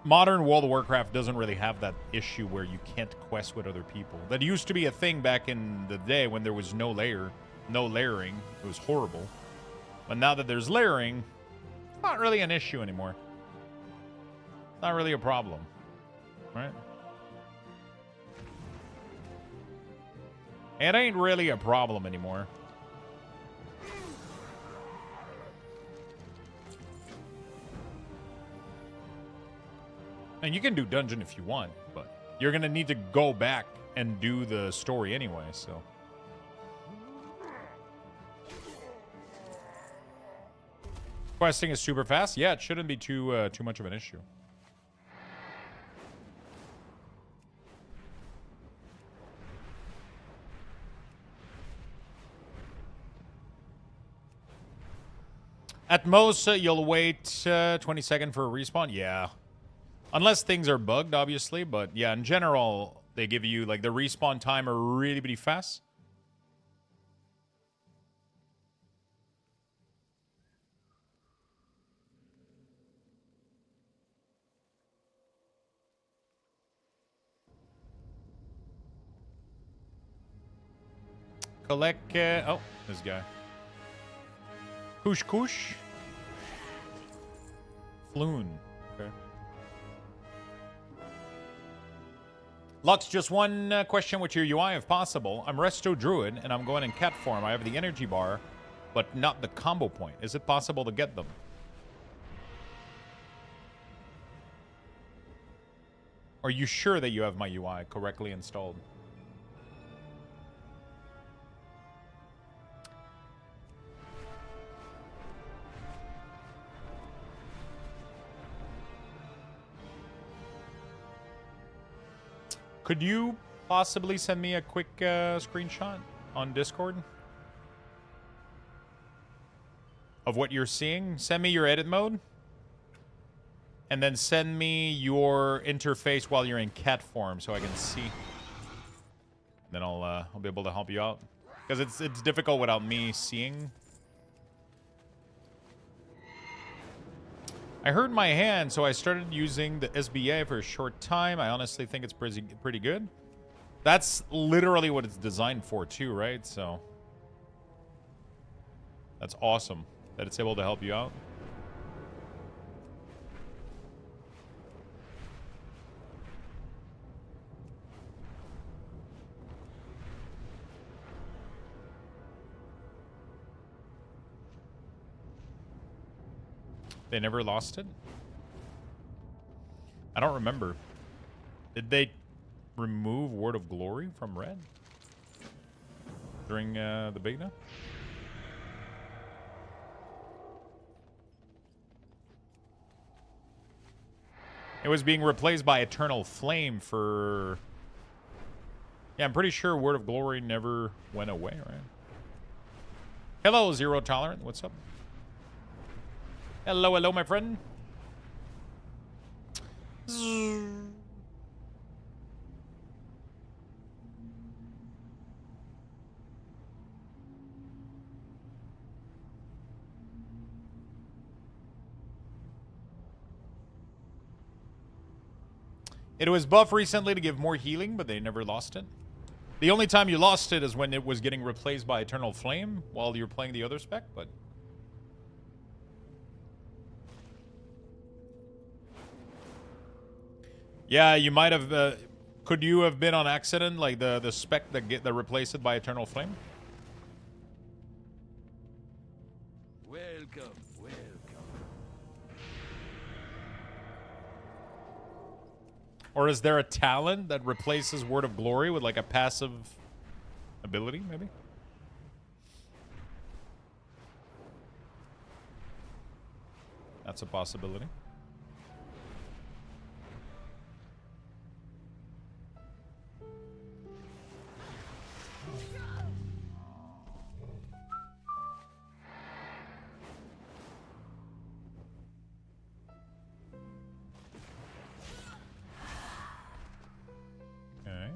modern World of Warcraft doesn't really have that issue where you can't quest with other people. That used to be a thing back in the day when there was no layering. It was horrible. But now that there's layering, it's not really an issue anymore. It's not really a problem, right? It ain't really a problem anymore. And you can do dungeon if you want, but you're going to need to go back and do the story anyway, so. Questing is super fast. Yeah, it shouldn't be too much of an issue. At most, you'll wait 20 seconds for a respawn. Yeah. Unless things are bugged, obviously. But yeah, in general, they give you, like, the respawn time are really, really fast. Collect, oh, this guy. Kush Kush. Floon. Okay. Lux, just one question with your UI if possible. I'm Resto Druid and I'm going in cat form. I have the energy bar, but not the combo point. Is it possible to get them? Are you sure that you have my UI correctly installed? Could you possibly send me a quick screenshot on Discord of what you're seeing? Send me your edit mode. And then send me your interface while you're in cat form so I can see. Then I'll be able to help you out. Because it's difficult without me seeing. I hurt my hand, so I started using the SBA for a short time. I honestly think it's pretty good. That's literally what it's designed for too, right? So that's awesome that it's able to help you out. They never lost it? I don't remember. Did they remove Word of Glory from Red during the beta? It was being replaced by Eternal Flame for... Yeah, I'm pretty sure Word of Glory never went away, right? Hello, Zero Tolerant. What's up? Hello, hello, my friend. It was buffed recently to give more healing, but they never lost it. The only time you lost it is when it was getting replaced by Eternal Flame while you're playing the other spec, but... Yeah, you might have... could you have been on accident, like the spec that replaced it by Eternal Flame? Welcome, welcome. Or is there a talent that replaces Word of Glory with like a passive ability, maybe? That's a possibility. Okay.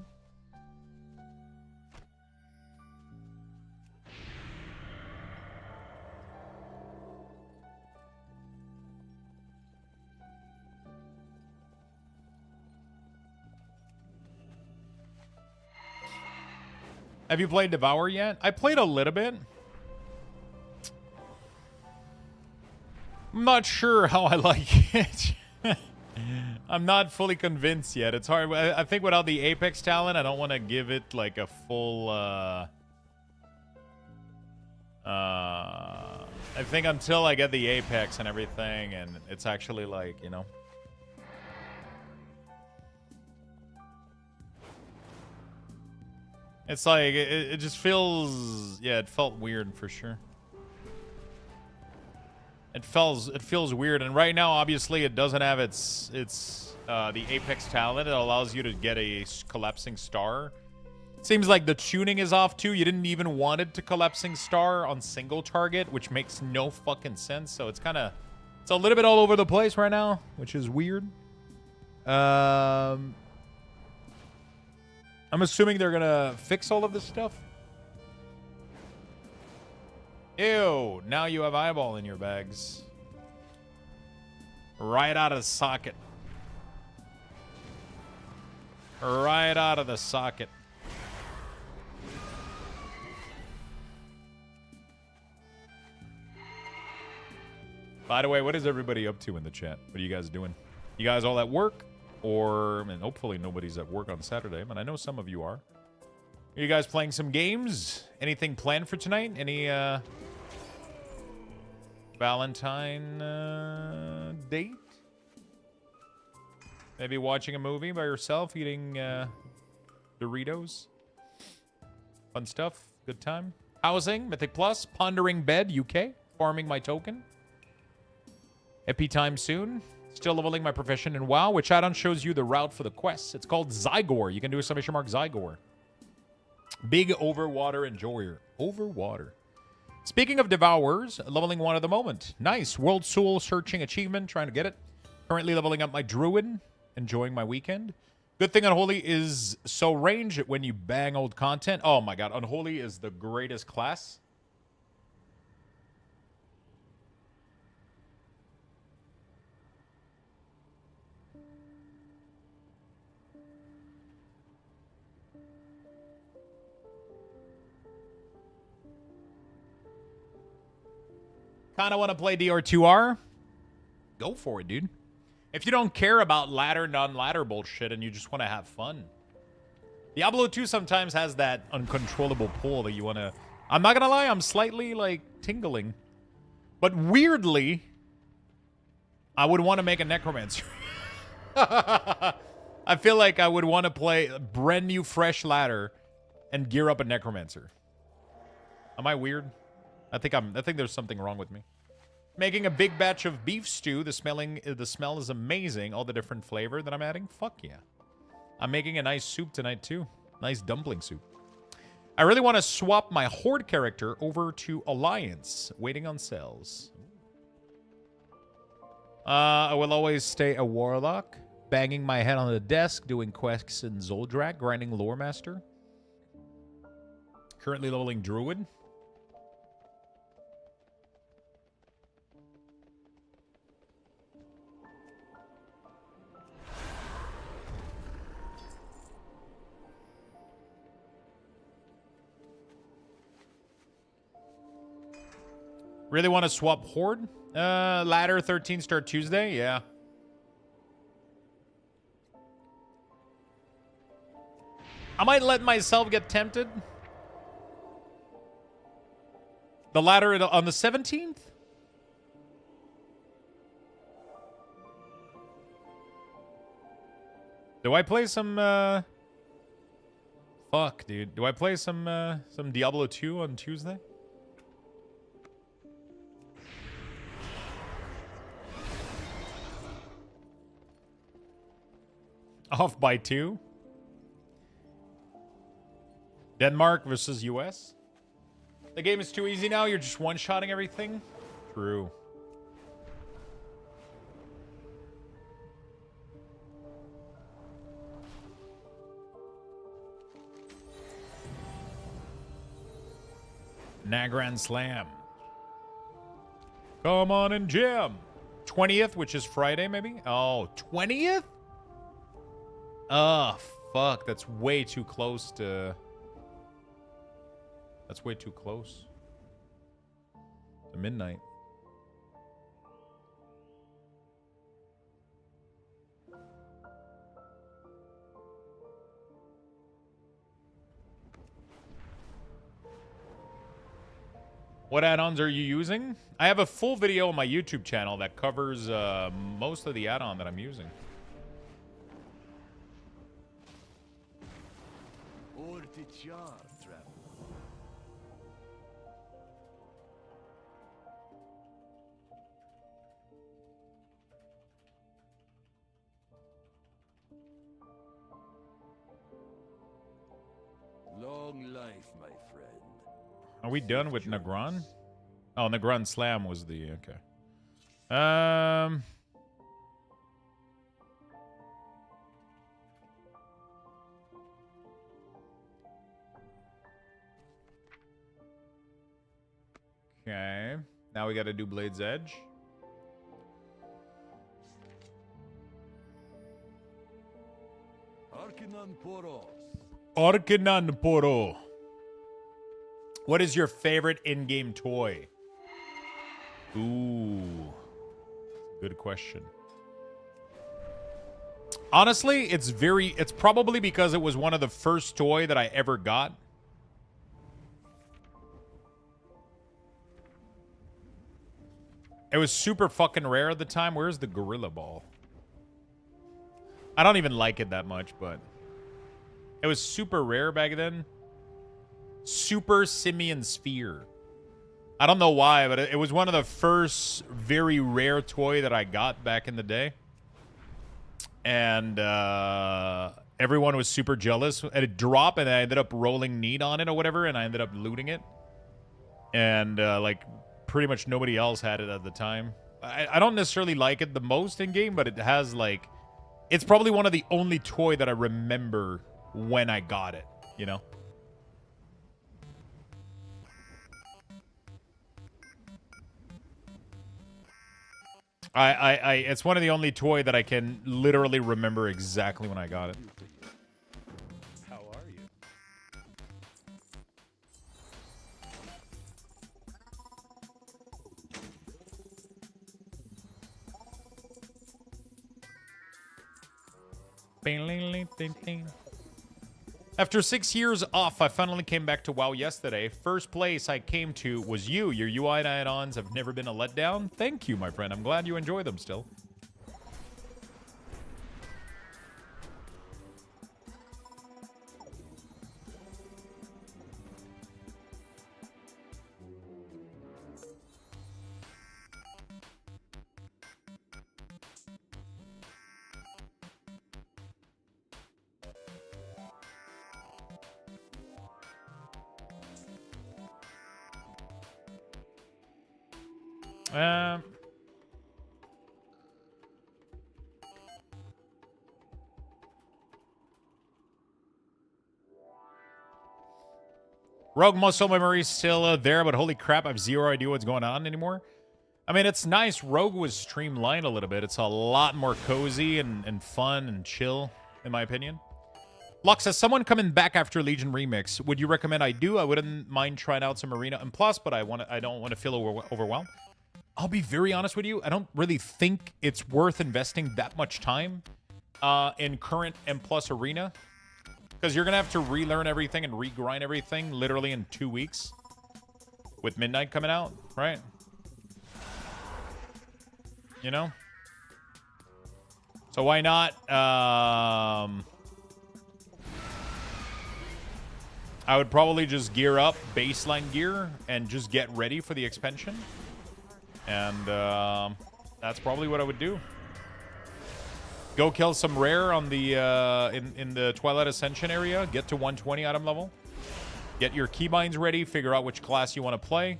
Have you played Devour yet? I played a little bit. I'm not sure how I like it. I'm not fully convinced yet. It's hard. I think without the Apex talent, I don't want to give it like a full... I think until I get the Apex and everything, and it's actually like, you know... It's like, it just feels... Yeah, it felt weird for sure. It feels weird, and right now, obviously, it doesn't have its the Apex talent. It allows you to get a collapsing star. Seems like the tuning is off too. You didn't even want it to collapsing star on single target, which makes no fucking sense. So it's a little bit all over the place right now, which is weird. I'm assuming they're gonna fix all of this stuff. Ew, now you have eyeball in your bags. Right out of the socket. Right out of the socket. By the way, what is everybody up to in the chat? What are you guys doing? You guys all at work? Or, I mean, hopefully nobody's at work on Saturday, but I know some of you are. Are you guys playing some games? Anything planned for tonight? Any, Valentine, date? Maybe watching a movie by yourself, eating, Doritos? Fun stuff. Good time. Housing, Mythic Plus, Pondering Bed, UK, farming my token. Epi time soon. Still leveling my profession in WoW, which add-on shows you the route for the quests. It's called Zygor. You can do a summation mark Zygor. Big overwater enjoyer. Overwater. Speaking of Devourers, leveling one at the moment. Nice. World Soul Searching achievement. Trying to get it. Currently leveling up my Druid. Enjoying my weekend. Good thing Unholy is so ranged when you bang old content. Oh my god. Unholy is the greatest class. Kind of want to play DR2R? Go for it, dude. If you don't care about ladder, non-ladder bullshit and you just want to have fun. Diablo 2 sometimes has that uncontrollable pull that you want to... I'm not going to lie, I'm slightly, like, tingling. But weirdly, I would want to make a Necromancer. I feel like I would want to play a brand new, fresh ladder and gear up a Necromancer. Am I weird? I think there's something wrong with me. Making a big batch of beef stew. The smell is amazing. All the different flavor that I'm adding. Fuck yeah. I'm making a nice soup tonight too. Nice dumpling soup. I really want to swap my Horde character over to Alliance. Waiting on sales. I will always stay a Warlock. Banging my head on the desk. Doing quests in Zoldrak. Grinding Lore Master. Currently leveling Druid. Really want to swap Horde? Ladder 13 start Tuesday? Yeah. I might let myself get tempted. The ladder on the 17th? Do I play some fuck, dude. Do I play some Diablo 2 on Tuesday? Off by 2. Denmark versus US. The game is too easy now. You're just one-shotting everything. True. Nagran Slam. Come on and jam. 20th, which is Friday, maybe? Oh, 20th? Oh, fuck. That's way too close to... That's way too close to midnight. What add-ons are you using? I have a full video on my YouTube channel that covers most of the add-on that I'm using. Long life, my friend. Are we done with Nagran? Oh, Nagran Slam was the... Okay. Okay. Now we got to do Blade's Edge. Arkanan Poros. Arkanan Poro. What is your favorite in-game toy? Ooh. Good question. Honestly, it's probably because it was one of the first toy that I ever got. It was super fucking rare at the time. Where's the Gorilla Ball? I don't even like it that much, but it was super rare back then. Super Simian Sphere. I don't know why, but it was one of the first very rare toy that I got back in the day. And everyone was super jealous. And it dropped, and I ended up rolling need on it or whatever, and I ended up looting it. And, like, pretty much nobody else had it at the time. I don't necessarily like it the most in-game, but it has, like... It's probably one of the only toy that I remember when I got it, you know? It's one of the only toy that I can literally remember exactly when I got it. How are you? After 6 years off, I finally came back to WoW yesterday. First place I came to was you. Your UI add-ons have never been a letdown. Thank you, my friend. I'm glad you enjoy them still. Rogue muscle memory is still there, but holy crap, I have zero idea what's going on anymore. I mean, it's nice. Rogue was streamlined a little bit. It's a lot more cozy and fun and chill, in my opinion. Lux, as someone coming back after Legion Remix, would you recommend I do? I wouldn't mind trying out some Arena and Plus, but I don't want to feel overwhelmed. I'll be very honest with you. I don't really think it's worth investing that much time in current M Plus Arena. Because you're going to have to relearn everything and regrind everything literally in 2 weeks. With Midnight coming out, right? You know? So why not? I would probably just gear up baseline gear and just get ready for the expansion. And that's probably what I would do. Go kill some rare on the in the Twilight Ascension area. Get to 120 item level. Get your keybinds ready. Figure out which class you want to play.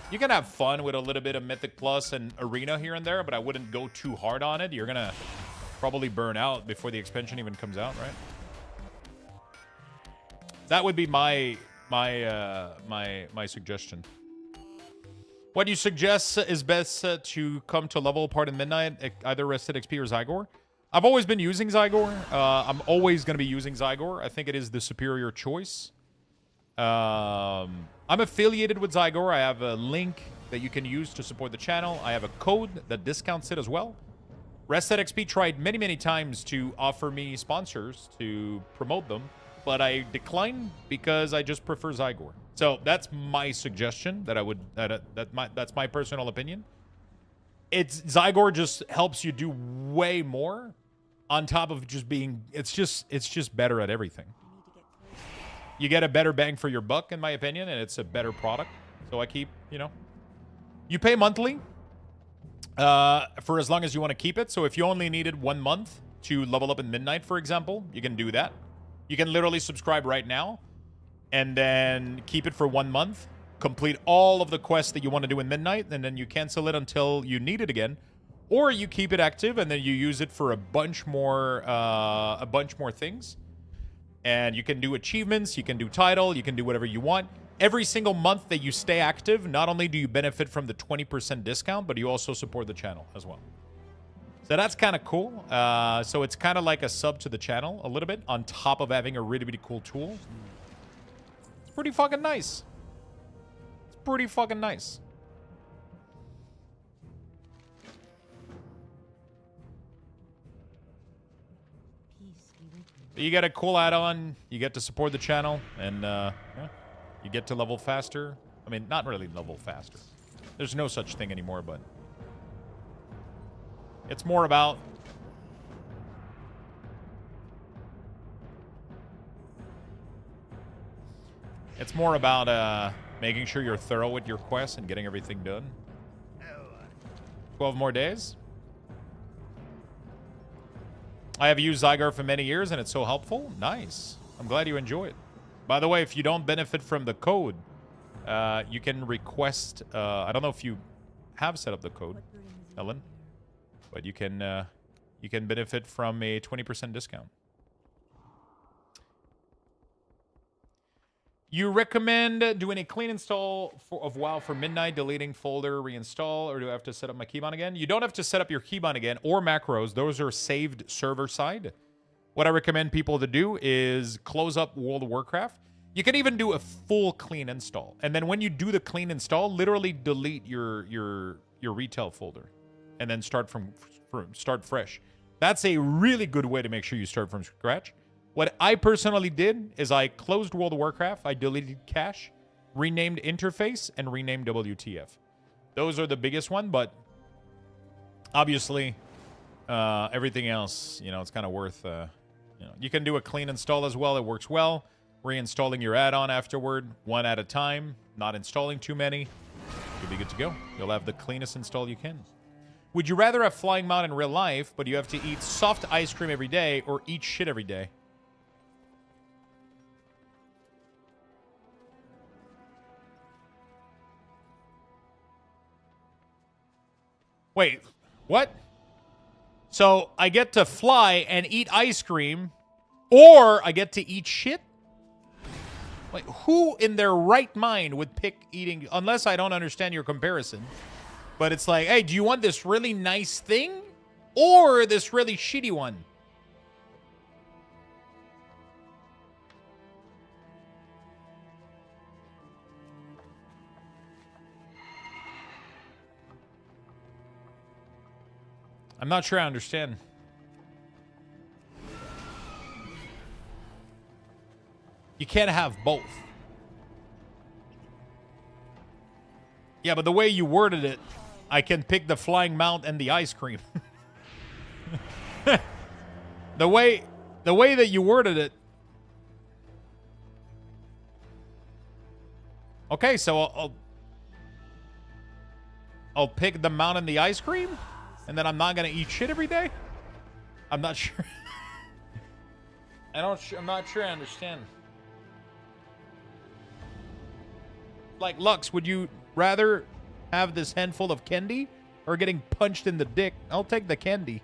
You can have fun with a little bit of Mythic Plus and Arena here and there, but I wouldn't go too hard on it. You're gonna probably burn out before the expansion even comes out, right? That would be my suggestion. What do you suggest is best to come to level apart in Midnight, either Rested XP or Zygor? I've always been using Zygor. I'm always going to be using Zygor. I think it is the superior choice. I'm affiliated with Zygor. I have a link that you can use to support the channel. I have a code that discounts it as well. Rested XP tried many, many times to offer me sponsors to promote them, but I declined because I just prefer Zygor. So that's my suggestion. That's my personal opinion. Zygor just helps you do way more on top of just being it's just better at everything. You get a better bang for your buck, in my opinion, and it's a better product. So I keep, you pay monthly for as long as you want to keep it. So if you only needed 1 month to level up in Midnight, for example, you can do that. You can literally subscribe right now and then keep it for 1 month. Complete all of the quests that you want to do in Midnight, and then you cancel it until you need it again, or you keep it active and then you use it for a bunch more things. And you can do achievements, you can do title, you can do whatever you want. Every single month that you stay active, not only do you benefit from the 20% discount, but you also support the channel as well. So that's kind of cool. So it's kind of like a sub to the channel a little bit, on top of having a really, really cool tool. It's pretty fucking nice. Pretty fucking nice. You get a cool add-on, you get to support the channel, and yeah, you get to level faster. I mean, not really level faster. There's no such thing anymore, but it's more about making sure you're thorough with your quests and getting everything done. 12 more days. I have used Zygor for many years, and it's so helpful. Nice. I'm glad you enjoy it. By the way, if you don't benefit from the code, you can request... I don't know if you have set up the code, Ellen, but you can benefit from a 20% discount. You recommend doing a clean install of WoW for Midnight, deleting folder, reinstall, or do I have to set up my keybind again? You don't have to set up your keybind again or macros. Those are saved server side. What I recommend people to do is close up World of Warcraft. You can even do a full clean install. And then when you do the clean install, literally delete your retail folder and then start fresh. That's a really good way to make sure you start from scratch. What I personally did is I closed World of Warcraft, I deleted cache, renamed interface, and renamed WTF. Those are the biggest one, but obviously everything else, it's kind of worth, You can do a clean install as well. It works well. Reinstalling your add-on afterward, one at a time, not installing too many. You'll be good to go. You'll have the cleanest install you can. Would you rather have Flying Mount in real life, but you have to eat soft ice cream every day, or eat shit every day? Wait, what? So I get to fly and eat ice cream, or I get to eat shit? Like, who in their right mind would pick eating, unless I don't understand your comparison. But it's like, hey, do you want this really nice thing or this really shitty one? I'm not sure I understand. You can't have both. Yeah, but the way you worded it, I can pick the flying mount and the ice cream. the way that you worded it. Okay, so I'll pick the mount and the ice cream, and then I'm not gonna eat shit every day. I'm not sure. I'm not sure I understand. Like, Lux, would you rather have this handful of candy or getting punched in the dick? I'll take the candy.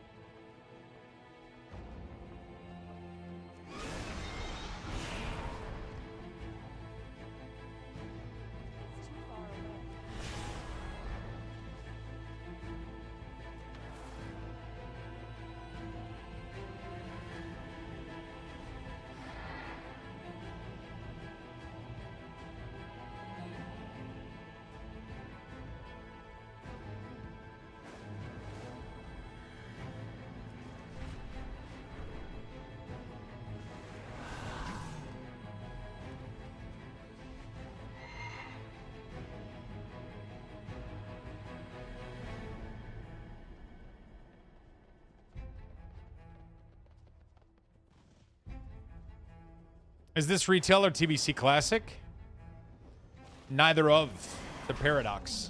Is this retail or TBC Classic? Neither of. The paradox.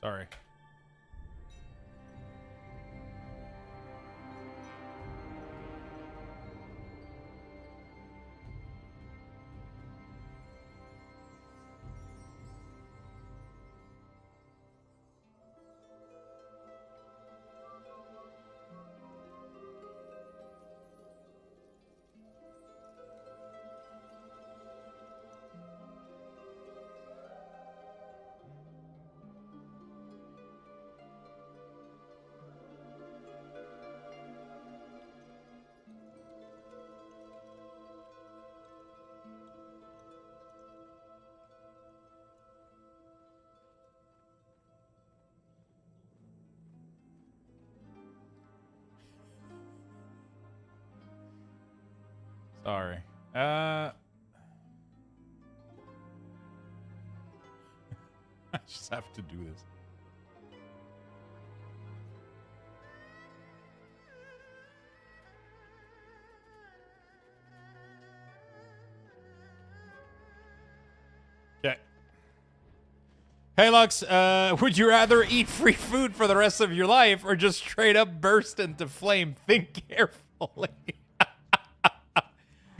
Sorry. Sorry. I just have to do this. Okay. Hey, Lux, would you rather eat free food for the rest of your life or just straight up burst into flame? Think carefully.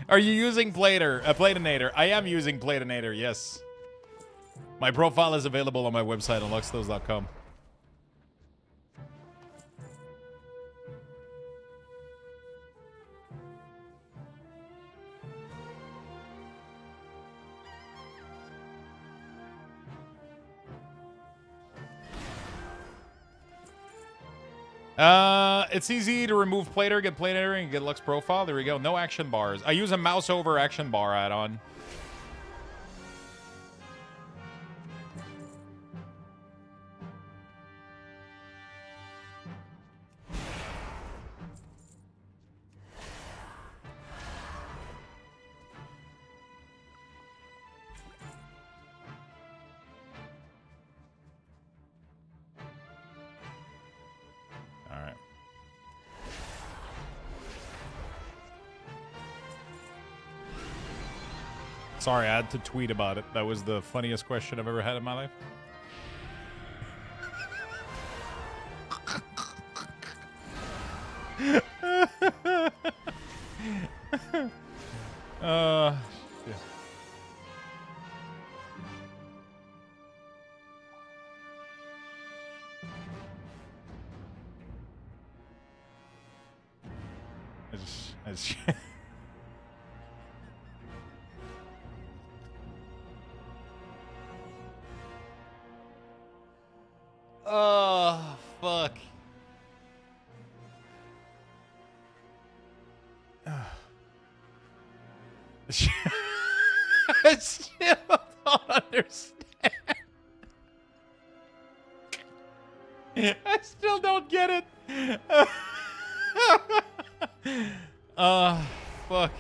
Are you using Platinator? I am using Platinator, yes. My profile is available on my website on luxthos.com. It's easy to remove plater, get plater, and get Lux profile. There we go. No action bars. I use a mouse over action bar add-on. Sorry, I had to tweet about it. That was the funniest question I've ever had in my life. Shit. I just Oh, fuck. I still don't understand. I still don't get it. Fuck.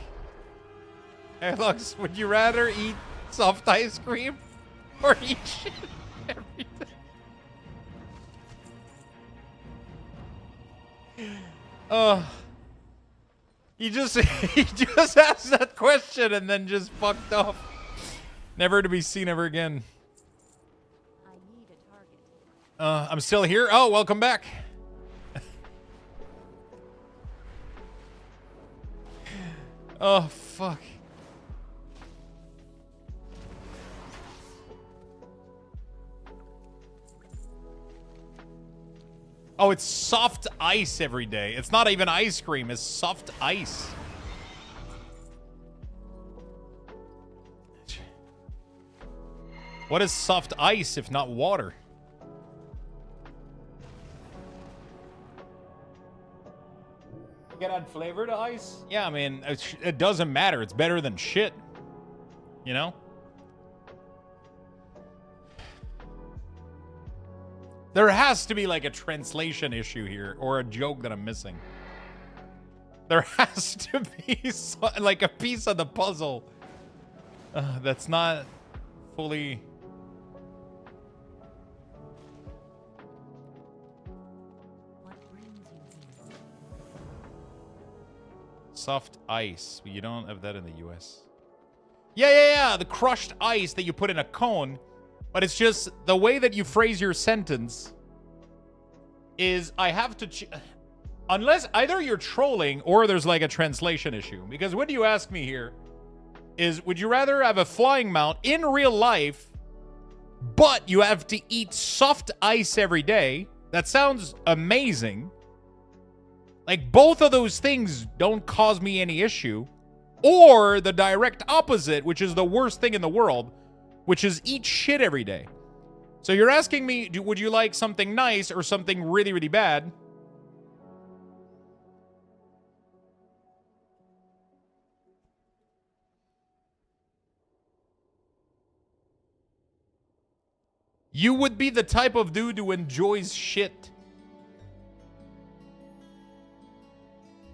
Hey, Lux, would you rather eat soft ice cream or eat shit every day? He just asked that question and then just fucked off. Never to be seen ever again. I need a target. I'm still here. Oh, welcome back. Oh, fuck. Oh, it's soft ice every day. It's not even ice cream. It's soft ice. What is soft ice if not water? You can add flavor to ice? Yeah, I mean, it doesn't matter. It's better than shit. You know? There has to be like a translation issue here or a joke that I'm missing. There has to be like a piece of the puzzle that's not fully... Soft ice. You don't have that in the US. Yeah. The crushed ice that you put in a cone. But it's just the way that you phrase your sentence is I have to... unless either you're trolling or there's like a translation issue. Because what you ask me here is, would you rather have a flying mount in real life, but you have to eat soft ice every day? That sounds amazing. Like, both of those things don't cause me any issue. Or the direct opposite, which is the worst thing in the world, which is eat shit every day. So you're asking me, would you like something nice or something really, really bad? You would be the type of dude who enjoys shit.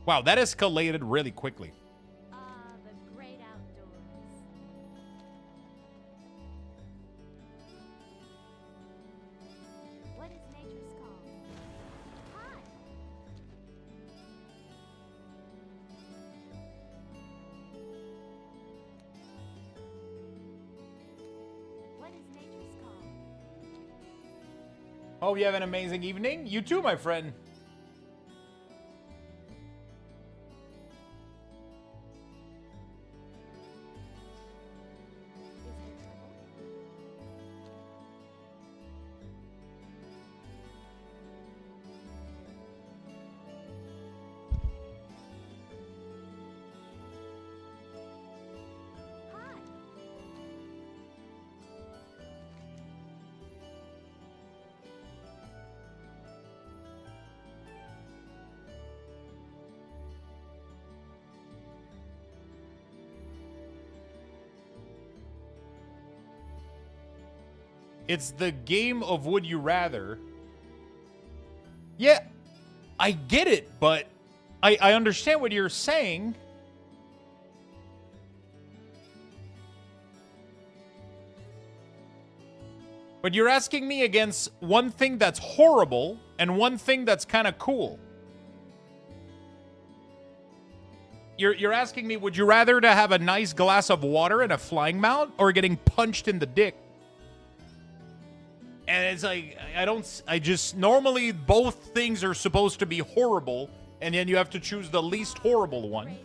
Wow, that escalated really quickly. The great outdoors. What is nature's call? Hi. What is nature's call? Hope you have an amazing evening. You too, my friend. It's the game of would you rather. Yeah, I get it, but I understand what you're saying. But you're asking me against one thing that's horrible and one thing that's kind of cool. You're asking me, would you rather to have a nice glass of water and a flying mount or getting punched in the dick? And it's like, normally both things are supposed to be horrible, and then you have to choose the least horrible one.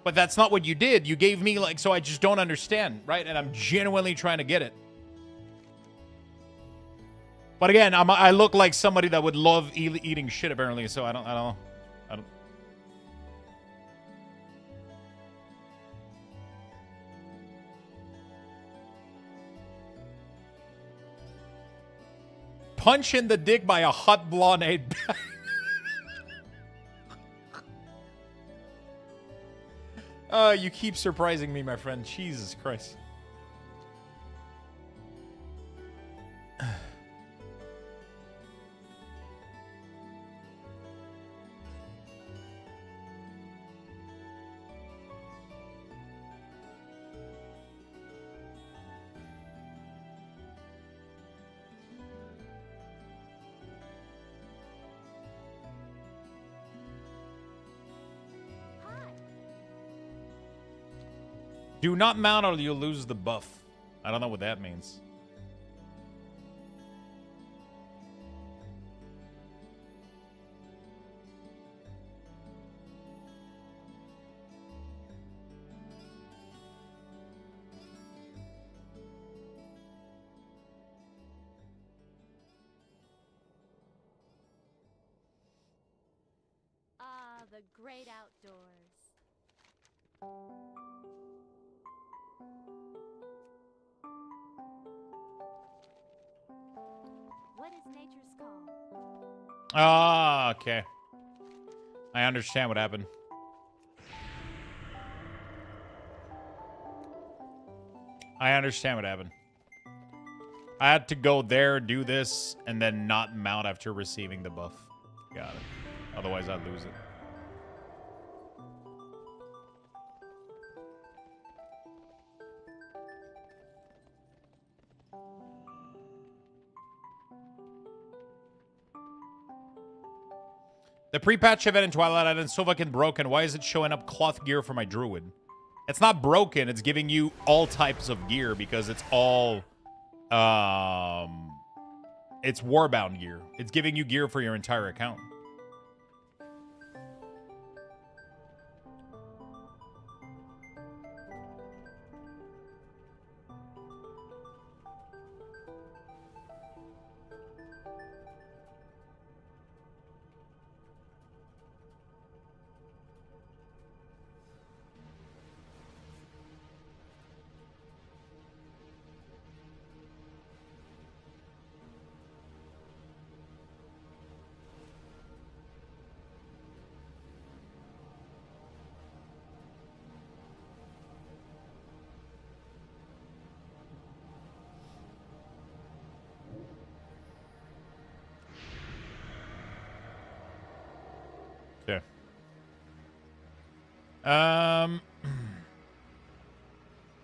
But that's not what you did. You gave me, like, so I just don't understand, right? And I'm genuinely trying to get it. But again, I look like somebody that would love eating shit, apparently, so I don't. Punch in the dick by a hot blonde. You keep surprising me, my friend. Jesus Christ. Do not mount or you'll lose the buff. I don't know what that means. Ah, the great outdoors. What is nature's call? Ah, okay. I understand what happened. I understand what happened. I had to go there, do this, and then not mount after receiving the buff. Got it. Otherwise, I'd lose it. The pre-patch event in Twilight Island is so fucking broken. Why is it showing up cloth gear for my druid? It's not broken. It's giving you all types of gear because it's all... it's Warbound gear. It's giving you gear for your entire account. Okay.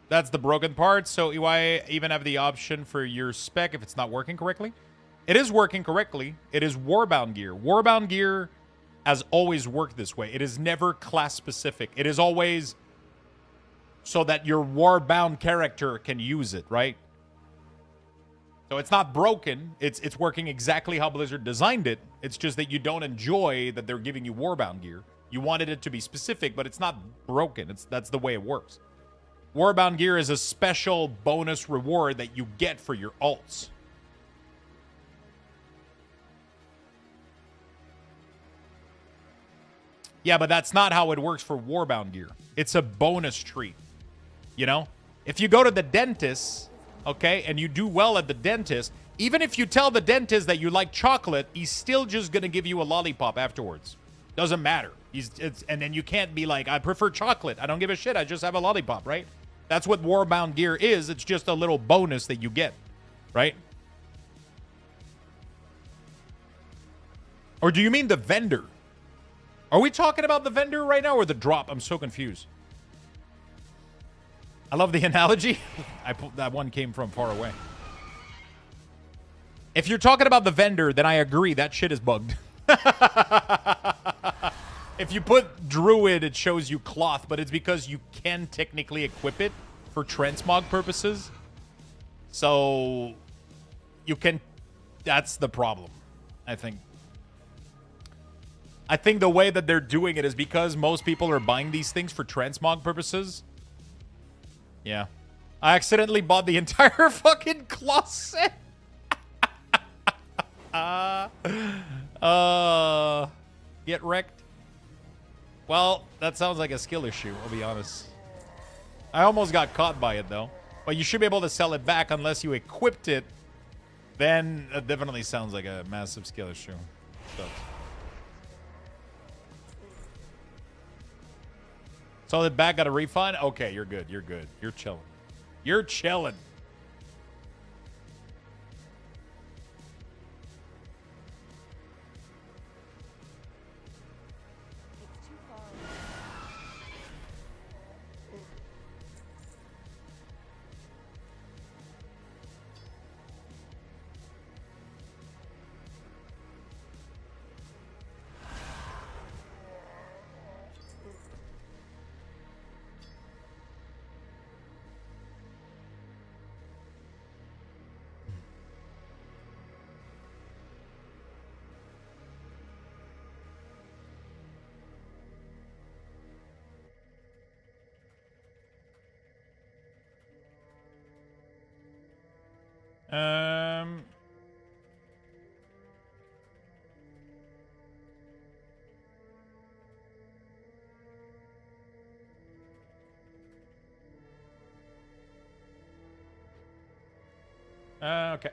That's the broken part. So do I even have the option for your spec if it's not working correctly? It is working correctly. It is Warbound gear. Warbound gear has always worked this way. It is never class specific. It is always so that your Warbound character can use it, right? So it's not broken. It's working exactly how Blizzard designed it. It's just that you don't enjoy that they're giving you Warbound gear. You wanted it to be specific, but it's not broken. That's the way it works. Warbound gear is a special bonus reward that you get for your alts. Yeah, but that's not how it works for Warbound gear. It's a bonus treat. You know? If you go to the dentist, okay, and you do well at the dentist, even if you tell the dentist that you like chocolate, he's still just going to give you a lollipop afterwards. Doesn't matter. And then you can't be like, I prefer chocolate. I don't give a shit. I just have a lollipop, right? That's what Warbound gear is. It's just a little bonus that you get, right? Or do you mean the vendor? Are we talking about the vendor right now or the drop? I'm so confused. I love the analogy. That one came from far away. If you're talking about the vendor, then I agree. That shit is bugged. If you put druid, it shows you cloth, but it's because you can technically equip it for transmog purposes. So you can... That's the problem, I think. I think the way that they're doing it is because most people are buying these things for transmog purposes. Yeah. I accidentally bought the entire fucking cloth set. Get wrecked. Well, that sounds like a skill issue, I'll be honest. I almost got caught by it, though. But you should be able to sell it back unless you equipped it. Then it definitely sounds like a massive skill issue. So the back got a refund? Okay, you're good. You're good. You're chilling. You're chilling. It's too far. Okay.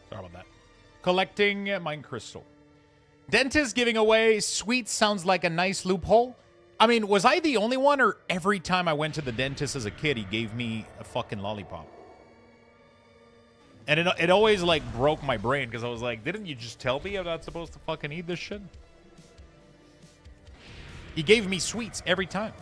Sorry about that. Collecting mine crystal. Dentist giving away sweets sounds like a nice loophole. I mean, was I the only one, or every time I went to the dentist as a kid, he gave me a fucking lollipop? And it always, like, broke my brain, because I was like, didn't you just tell me I'm not supposed to fucking eat this shit? He gave me sweets every time.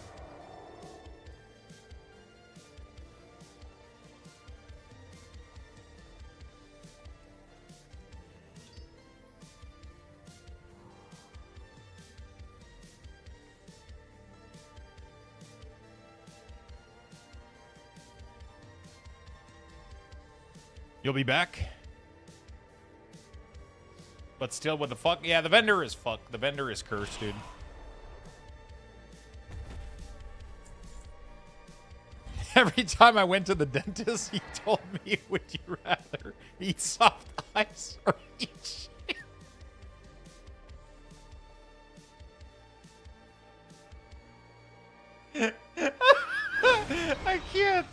You'll be back? But still, what the fuck? Yeah, the vendor is fucked. The vendor is cursed, dude. Every time I went to the dentist, he told me, would you rather eat soft ice or eat shit? I can't.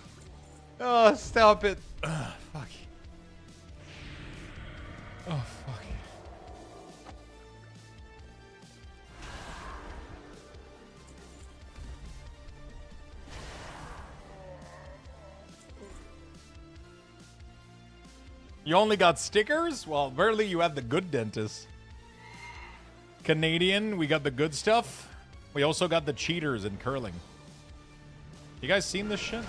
Oh, stop it. Ugh, fuck. Oh, fuck. You only got stickers? Well, barely you have the good dentist. Canadian, we got the good stuff. We also got the cheaters in curling. You guys seen this shit?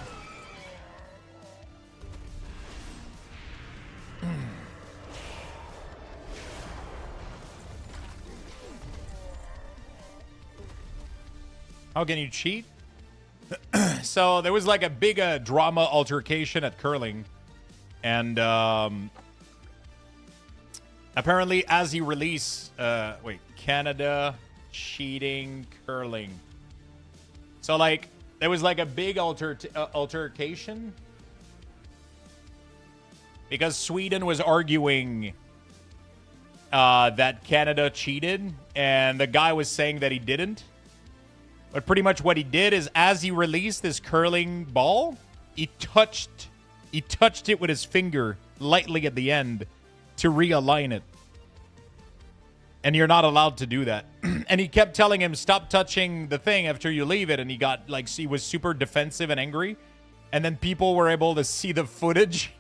How can you cheat? So there was like a big drama altercation at curling. And Apparently, as he released, wait, Canada cheating curling. So, like, there was like a big altercation because Sweden was arguing that Canada cheated, and the guy was saying that he didn't. But pretty much what he did is, as he released this curling ball, he touched it with his finger lightly at the end to realign it. And you're not allowed to do that. And he kept telling him, stop touching the thing after you leave it. And he got, like, he was super defensive and angry. And then people were able to see the footage.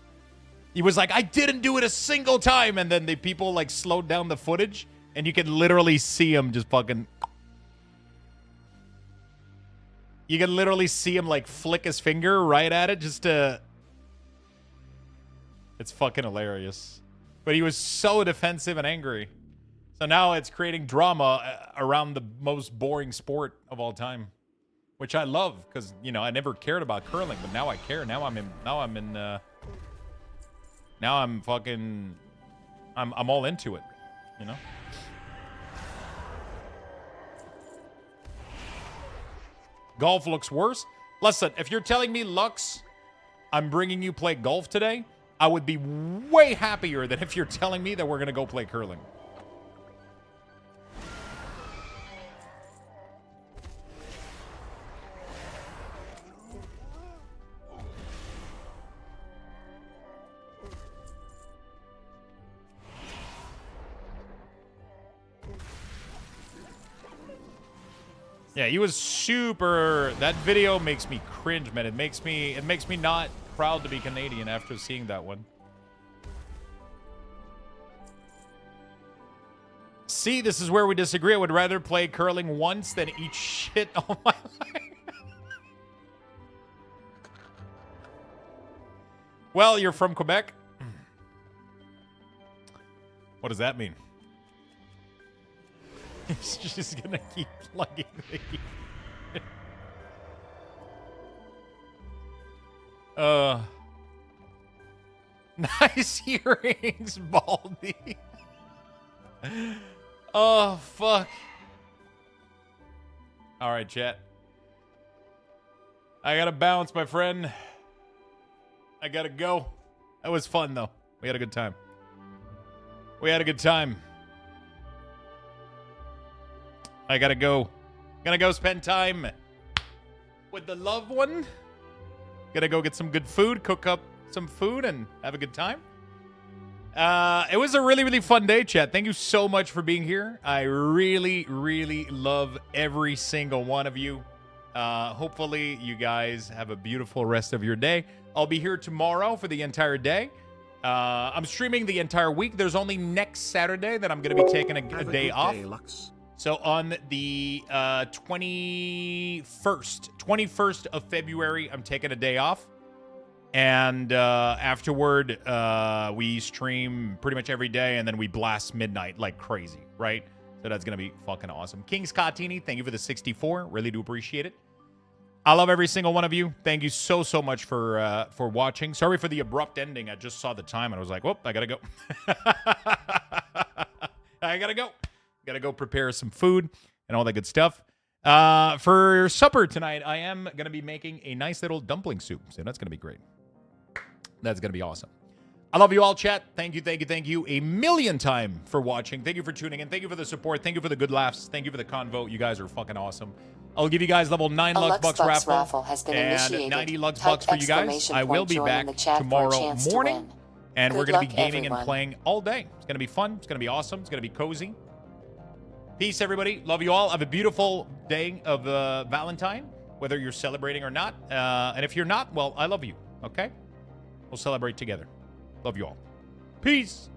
He was like, I didn't do it a single time. And then the people, like, slowed down the footage. And you can literally see him just fucking... You can literally see him, like, flick his finger right at it just to... It's fucking hilarious. But he was so defensive and angry. So now it's creating drama around the most boring sport of all time, which I love because, you know, I never cared about curling, but now I care. Now I'm all into it, you know? Golf looks worse. Listen, if you're telling me, Lux, I'm bringing you play golf today, I would be way happier than if you're telling me that we're going to go play curling. Yeah, he was super... That video makes me cringe, man. It makes me not proud to be Canadian after seeing that one. See, this is where we disagree. I would rather play curling once than eat shit all my life. Well, you're from Quebec? What does that mean? He's just gonna keep plugging the nice earrings, Baldy. Oh, fuck. All right, chat. I gotta bounce, my friend. I gotta go. That was fun, though. We had a good time. We had a good time. I gotta go. Gonna go spend time with the loved one. Gonna go get some good food, cook up some food, and have a good time. It was a really, really fun day, chat. Thank you so much for being here. I really, really love every single one of you. Hopefully, you guys have a beautiful rest of your day. I'll be here tomorrow for the entire day. I'm streaming the entire week. There's only next Saturday that I'm going to be taking a day off. So on the 21st of February, I'm taking a day off. And afterward, we stream pretty much every day, and then we blast midnight like crazy, right? So that's going to be fucking awesome. King Scottini, thank you for the 64. Really do appreciate it. I love every single one of you. Thank you so, so much for watching. Sorry for the abrupt ending. I just saw the time, and I was like, whoop, I got to go. I got to go. Got to go prepare some food and all that good stuff. For supper tonight, I am going to be making a nice little dumpling soup. So that's going to be great. That's going to be awesome. I love you all, chat. Thank you, thank you, thank you a million times for watching. Thank you for tuning in. Thank you for the support. Thank you for the good laughs. Thank you for the convo. You guys are fucking awesome. I'll give you guys level 9 Luxthos raffle has been and initiated. 90 Luxthos for you guys. I will be back tomorrow morning. And we're going to be gaming and playing all day. It's going to be fun. It's going to be awesome. It's going to be cozy. Peace, everybody. Love you all. Have a beautiful day of Valentine, whether you're celebrating or not. And if you're not, well, I love you. Okay? We'll celebrate together. Love you all. Peace.